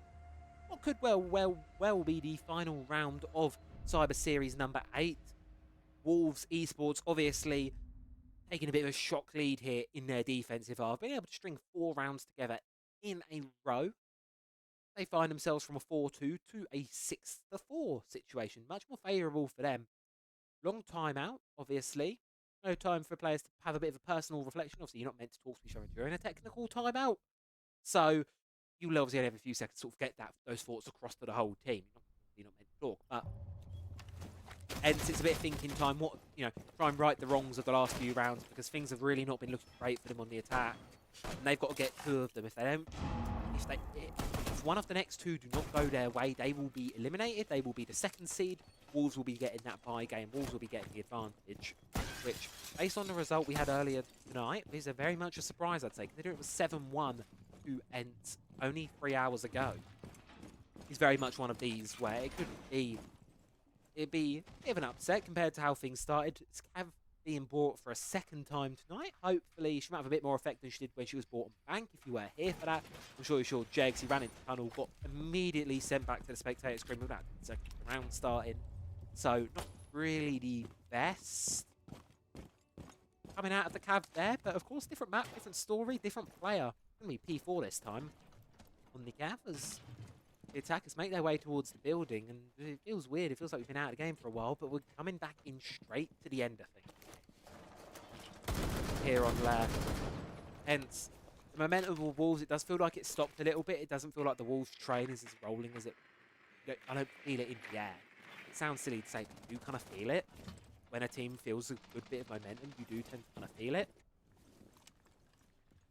what could well be the final round of Cyber Series number 8. Wolves Esports obviously taking a bit of a shock lead here in their defensive half, being able to string 4 rounds together in a row. They find themselves from a 4-2 to a 6-4 situation, much more favourable for them. Long time out, obviously. No time for players to have a bit of a personal reflection. Obviously, you're not meant to talk to each other during a technical timeout. So you'll obviously only have a few seconds to sort of get those thoughts across to the whole team. You're not meant to talk, but hence it's a bit of thinking time. Try and right the wrongs of the last few rounds, because things have really not been looking great for them on the attack, and they've got to get 2 of them. If one of the next 2 do not go their way, they will be eliminated. They will be the 2nd seed. Wolves will be getting that bye game. Wolves will be getting the advantage, which, based on the result we had earlier tonight, is very much a surprise, I'd say, considering it was 7-1 to end only 3 hours ago. It's very much one of these where it'd be a bit of an upset compared to how things started. It's Cav being bought for a 2nd time tonight. Hopefully she might have a bit more effect than she did when she was bought on Bank. If you were here for that, I'm sure you saw Jegs. He ran into the tunnel, got immediately sent back to the spectator screen with that 2nd round starting. So not really the best coming out of the Cav there, but of course different map, different story, different player. Going to be P4 this time on the Cav as the attackers make their way towards the building, and it feels weird. It feels like we've been out of the game for a while, but we're coming back in straight to the end, I think. Here on left. Hence, the momentum of Wolves, it does feel like it stopped a little bit. It doesn't feel like the Wolves train is as rolling as it... I don't feel it in the air. It sounds silly to say, but you do kind of feel it. When a team feels a good bit of momentum, you do tend to kind of feel it.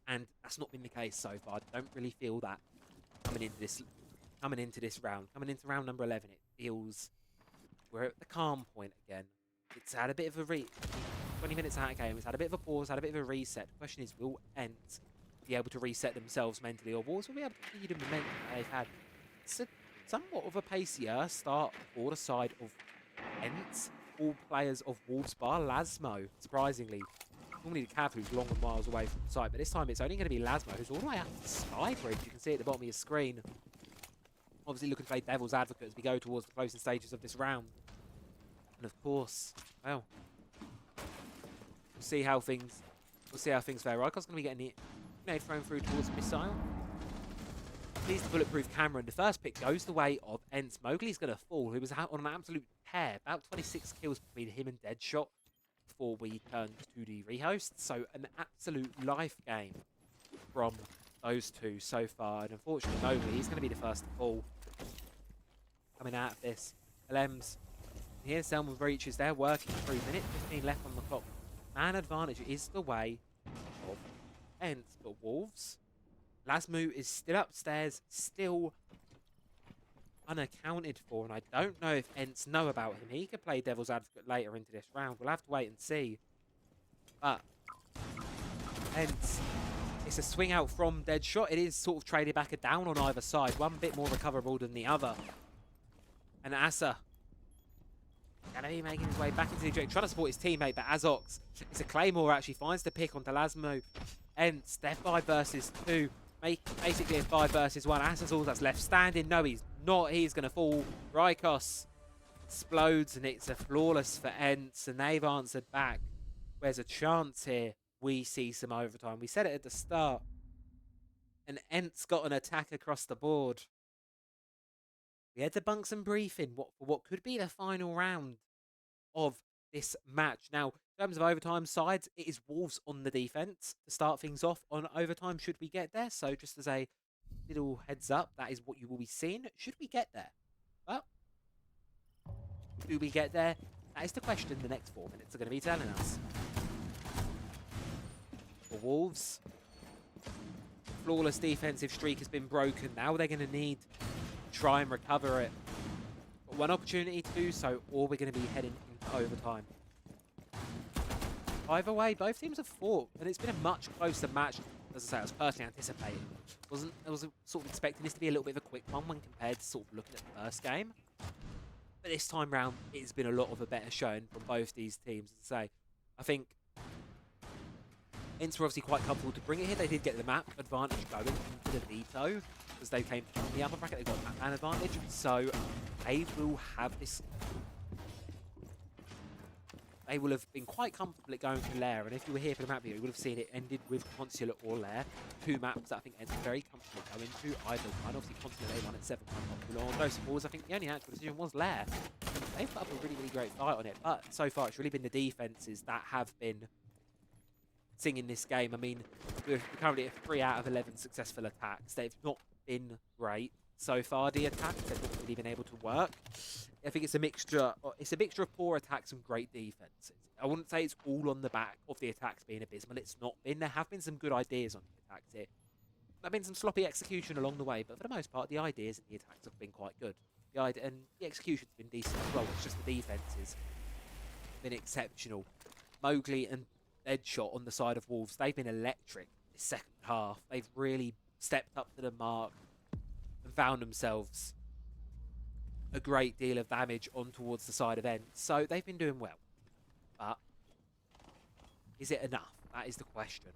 And that's not been the case so far. I don't really feel that coming into this round. Coming into round number 11, it feels we're at the calm point again. It's had a bit of a 20 minutes out of game. It's had a bit of a pause, had a bit of a reset. The question is, will Ents be able to reset themselves mentally, or Wolves will be able to feed the momentum that they've had? It's somewhat of a pacier start for the side of Ents. all players of Wolves bar Lasmo, surprisingly. Normally the Cav who's long and miles away from the site, but this time it's only going to be Lasmo who's all the way up the sky bridge. You can see at the bottom of your screen. Obviously looking to play devil's advocate as we go towards the closing stages of this round. And of course, well, we'll see how things fare. Ryko's going to be getting it grenade thrown through towards the missile. Needs the bulletproof camera, and the first pick goes the way of Ents. Mowgli's going to fall, who was out on an absolute tear. About 26 kills between him and Deadshot before we turned to the rehost. So an absolute life game from those two so far. And unfortunately, Mowgli, he's going to be the first to fall. Coming out of this. Lems. Here's Selma breaches. They're working through. Minute 15 left on the clock. Man advantage is the way of Ents. But Wolves, Lasmu is still upstairs, still unaccounted for, and I don't know if Ents know about him. He could play devil's advocate later into this round. We'll have to wait and see. But Ents, it's a swing out from Deadshot. It is sort of traded back and down on either side. One bit more recoverable than the other. And Asa gonna be making his way back into the eject, trying to support his teammate, but Azox, it's a Claymore, actually finds the pick onto Lasmo. Ents, they're 5 versus 2. Basically a 5 versus 1. Asa's all that's left standing. No, he's not. He's going to fall. Rykos explodes, and it's a flawless for Ents, and they've answered back. There's a chance here we see some overtime. We said it at the start. And Ents got an attack across the board. We had to bunk some briefing for what could be the final round of this match. Now, in terms of overtime sides, it is Wolves on the defense to start things off on overtime should we get there. So just as a little heads up, that is what you will be seeing should we get there. Well, do we get there? That is the question the next 4 minutes are going to be telling us. For Wolves, flawless defensive streak has been broken. Now they're going to need to try and recover it. But one opportunity to do so, or we're going to be heading into overtime. Either way, both teams have fought, and it's been a much closer match. As I say, I was personally anticipating. I was sort of expecting this to be a little bit of a quick one when compared to sort of looking at the first game. But this time round, it's been a lot of a better showing from both these teams. As I say, I think Ents were obviously quite comfortable to bring it here. They did get the map advantage going into the veto, as they came from the upper bracket. They got that man advantage, so they will have this. They will have been quite comfortable at going to Lair, and if you were here for the map video, you would have seen it ended with Consular or Lair. 2 maps that I think Ents very comfortable going to either one. Obviously, Consular they won at 7 popular. On those balls, I think the only actual decision was Lair. And they've put up a really, really great fight on it, but so far it's really been the defenses that have been singing this game. I mean, we're currently at 3 out of 11 successful attacks. They've not been great so far, the attacks. They've not really been able to work. I think it's a mixture. It's a mixture of poor attacks and great defenses. I wouldn't say it's all on the back of the attacks being abysmal. It's not been. There have been some good ideas on the attacks here. There have been some sloppy execution along the way, but for the most part, the ideas and the attacks have been quite good. And the execution's been decent as well. It's just the defenses been exceptional. Mowgli and Deadshot on the side of Wolves, they've been electric this second half. They've really stepped up to the mark and found themselves a great deal of damage on towards the side of Ents. So they've been doing well. But is it enough? That is the question.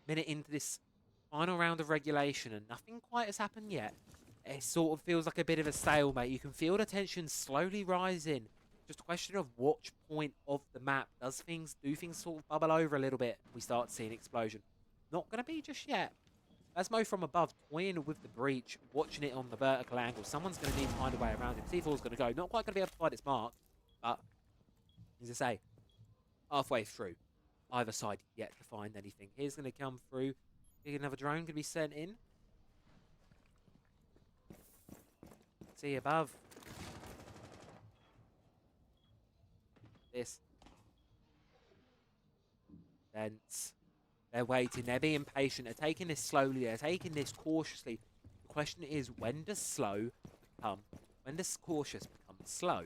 Minute into this final round of regulation and nothing quite has happened yet. It sort of feels like a bit of a stalemate. You can feel the tension slowly rising. Just a question of which point of the map do things sort of bubble over a little bit. We start seeing explosion. Not going to be just yet. Lasmo from above, toying with the breach, watching it on the vertical angle. Someone's going to need to find a way around him. C4's going to go. Not quite going to be able to find its mark, but as I say, halfway through. Either side yet to find anything. Here's going to come through. Another drone going to be sent in. See above. This. Dense. They're waiting. They're being patient. They're taking this slowly. They're taking this cautiously. The question is, when does cautious become slow?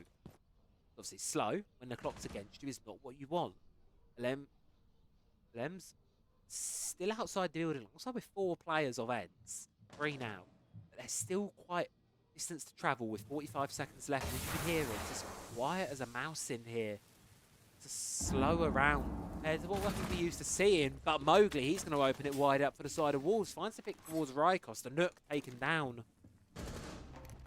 Obviously, slow when the clock's against you is not what you want. Lems still outside the building. Looks like with 4 players of Ents. 3 now. But they're still quite distance to travel with 45 seconds left. And you can hear it's as quiet as a mouse in here. It's a slower round compared to what we're used to seeing. But Mowgli, he's going to open it wide up for the side of Wolves. Finds the pick towards Rykos. The Nook taken down.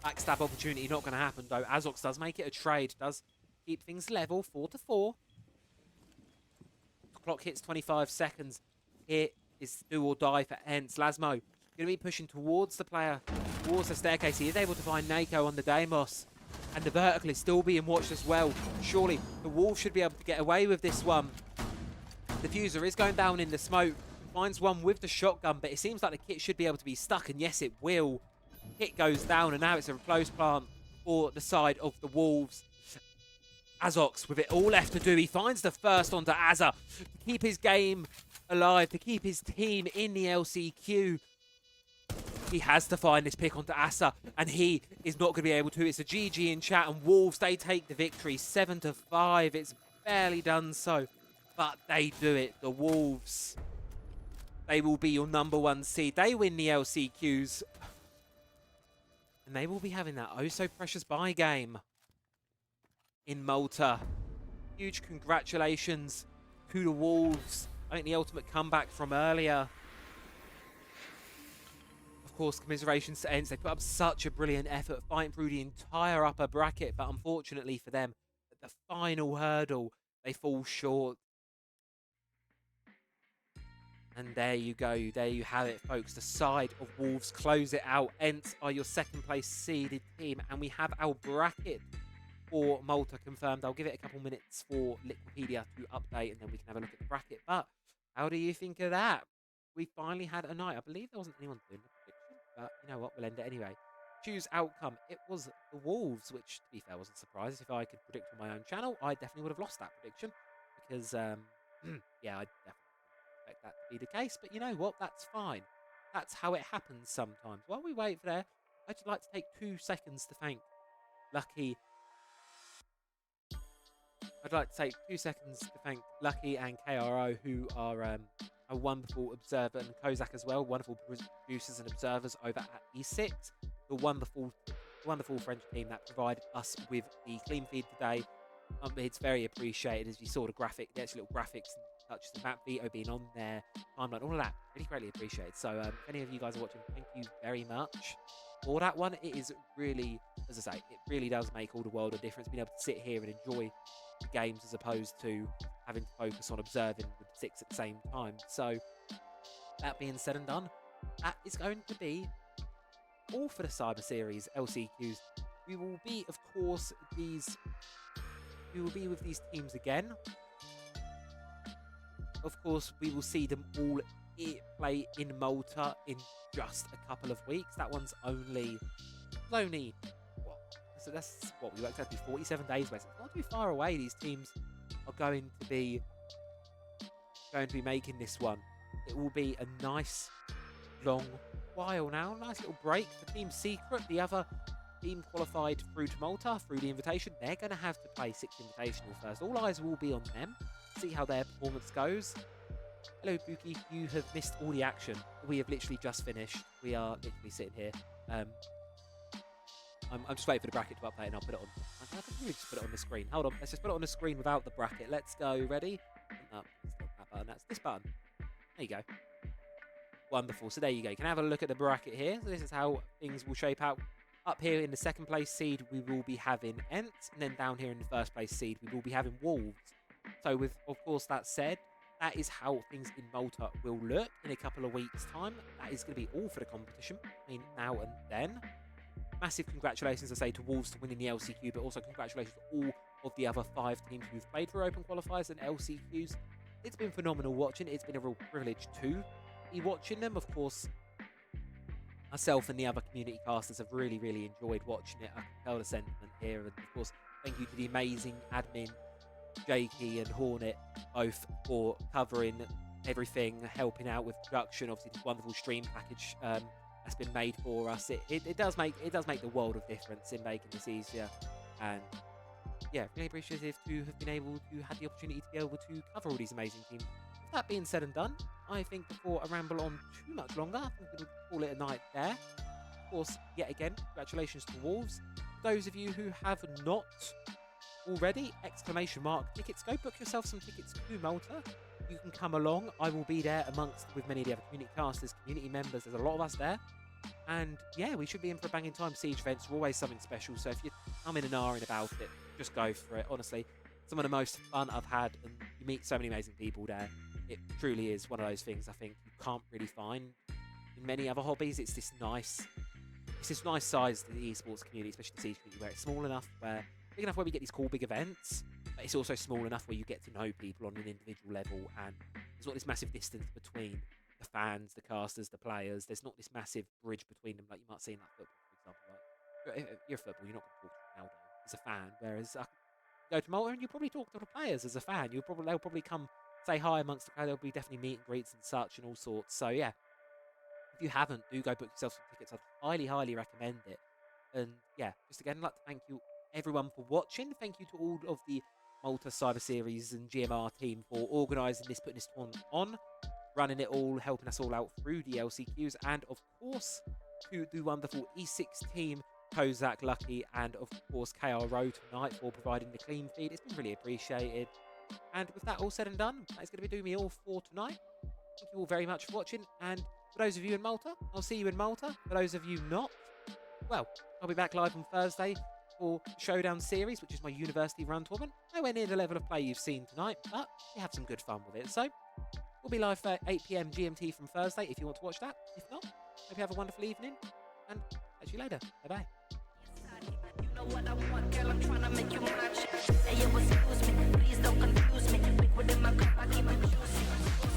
Backstab opportunity not going to happen though. Azox does make it a trade. Does keep things level, 4-4. The clock hits 25 seconds. Here is do or die for Ents. Lasmo going to be pushing towards the player, towards the staircase. He is able to find Nako on the Deimos. And the vertical is still being watched as well. Surely the Wolves should be able to get away with this one. The Diffuser is going down in the smoke. Finds one with the shotgun, but it seems like the kit should be able to be stuck. And yes, it will. Kit goes down, and now it's a close plant for the side of the Wolves. Azox with it all left to do. He finds the first onto Azza to keep his game alive, to keep his team in the LCQ. He has to find this pick onto Asa, and he is not going to be able to. It's a GG in chat, and Wolves, they take the victory 7-5. It's barely done so, but they do it. The Wolves, they will be your #1 seed. They win the LCQs, and they will be having that oh so precious bye game in Malta. Huge congratulations to the Wolves. I think the ultimate comeback from earlier. Of course, commiserations to Ents. They put up such a brilliant effort fighting through the entire upper bracket, but unfortunately for them, at the final hurdle, they fall short. And there you go. There you have it, folks. The side of Wolves close it out. Ents are your second place seeded team, and we have our bracket for Malta confirmed. I'll give it a couple minutes for Liquipedia to update, and then we can have a look at the bracket. But how do you think of that? We finally had a night. I believe there wasn't anyone doing the prediction, but you know what? We'll end it anyway. Choose outcome. It was the Wolves, which, to be fair, wasn't surprised. If I could predict on my own channel, I definitely would have lost that prediction because, yeah, I definitely didn't expect that to be the case. But you know what? That's fine. That's how it happens sometimes. While we wait for there, I'd just like to take 2 seconds to thank Lucky. I'd like to take 2 seconds to thank Lucky and KRO, who are a wonderful observer, and Kozak as well, wonderful producers and observers over at E6, the wonderful French team that provided us with the clean feed today. It's very appreciated, as you saw the graphic, the actual little graphics and touches, the map veto being on there, timeline, all of that, really greatly appreciated. So if any of you guys are watching, thank you very much for that one. It is really, as I say, it really does make all the world of difference, being able to sit here and enjoy the games as opposed to having to focus on observing with 6 at the same time. So that being said and done, that is going to be all for the Cyber Series LCQs. We will be, of course, with these teams again. Of course, we will see them all play in Malta in just a couple of weeks. That one's only what? So that's what we worked out to be 47 days away. So it's not too far away. These teams are going to be making this one. It will be a nice long while now. Nice little break for Team Secret. The other team qualified through to Malta through the invitation. They're going to have to play 6th Invitational first. All eyes will be on them. See how their performance goes. Hello, Buki. You have missed all the action. We have literally just finished. We are literally sitting here. I'm just waiting for the bracket to update, and I'll put it on. I can really just put it on the screen. Hold on. Let's just put it on the screen without the bracket. Let's go. Ready? No, it's not that button. That's this button. There you go. Wonderful. So there you go. You can have a look at the bracket here. So this is how things will shape out. Up here in the second place seed, we will be having Ents, and then down here in the first place seed, we will be having Wolves. So with, of course, that said, that is how things in Malta will look in a couple of weeks' time. That is going to be all for the competition between now and then. Massive congratulations, I say, to Wolves for winning the LCQ, but also congratulations to all of the other 5 teams who've played for Open Qualifiers and LCQs. It's been phenomenal watching. It's been a real privilege to be watching them. Of course, myself and the other community casters have really, really enjoyed watching it. I can tell the sentiment here. And of course, thank you to the amazing admin, Jakey and Hornet, both for covering everything, helping out with production. Obviously, this wonderful stream package that's been made for us. It does make the world of difference in making this easier. And yeah, really appreciative to have been able to have the opportunity to be able to cover all these amazing teams. With that being said and done, I think before I ramble on too much longer, I think we'll call it a night there. course, yet again, congratulations to Wolves. Those of you who have not already, exclamation mark tickets, go book yourself some tickets to Malta. You can come along. I will be there with many of the other community casters, community members. There's a lot of us there. And yeah, we should be in for a banging time. Siege events are always something special. So if you come in and are in about it, just go for it. Honestly, some of the most fun I've had, and you meet so many amazing people there. It truly is one of those things I think you can't really find in many other hobbies. It's this nice size to the esports community, especially the Siege community, where it's small enough, big enough where we get these cool big events, but it's also small enough where you get to know people on an individual level, and there's not this massive distance between the fans, the casters, the players. There's not this massive bridge between them like you might see in like football, for example. Like, if you're football, you're not going to talk to Ronaldo as a fan, whereas I go to Malta and you probably talk to the players as a fan. They'll probably come say hi amongst the crowd. There'll be definitely meet and greets and such and all sorts. So yeah, if you haven't, do go book yourself some tickets. I'd highly recommend it. And yeah, just again, I'd like to thank you everyone for watching. Thank you to all of the Malta Cyber Series and GMR team for organising this, putting this tournament on, running it all, helping us all out through the LCQs, and of course to the wonderful E6 team, Kozak, Lucky, and of course KRO tonight for providing the clean feed. It's been really appreciated. And with that all said and done, that is going to be doing me all for tonight. Thank you all very much for watching, and for those of you in Malta, I'll see you in Malta. For those of you not, well, I'll be back live on Thursday for Showdown Series, which is my university run tournament. Nowhere near the level of play you've seen tonight, but we have some good fun with it. So we'll be live at 8 PM GMT from Thursday if you want to watch that. If not, hope you have a wonderful evening, and catch you later. Bye-bye. You know what I want, girl, I'm trying to make you mine. Hey, yo, excuse me, please don't confuse me. Liquid in my cup, I keep it juicy.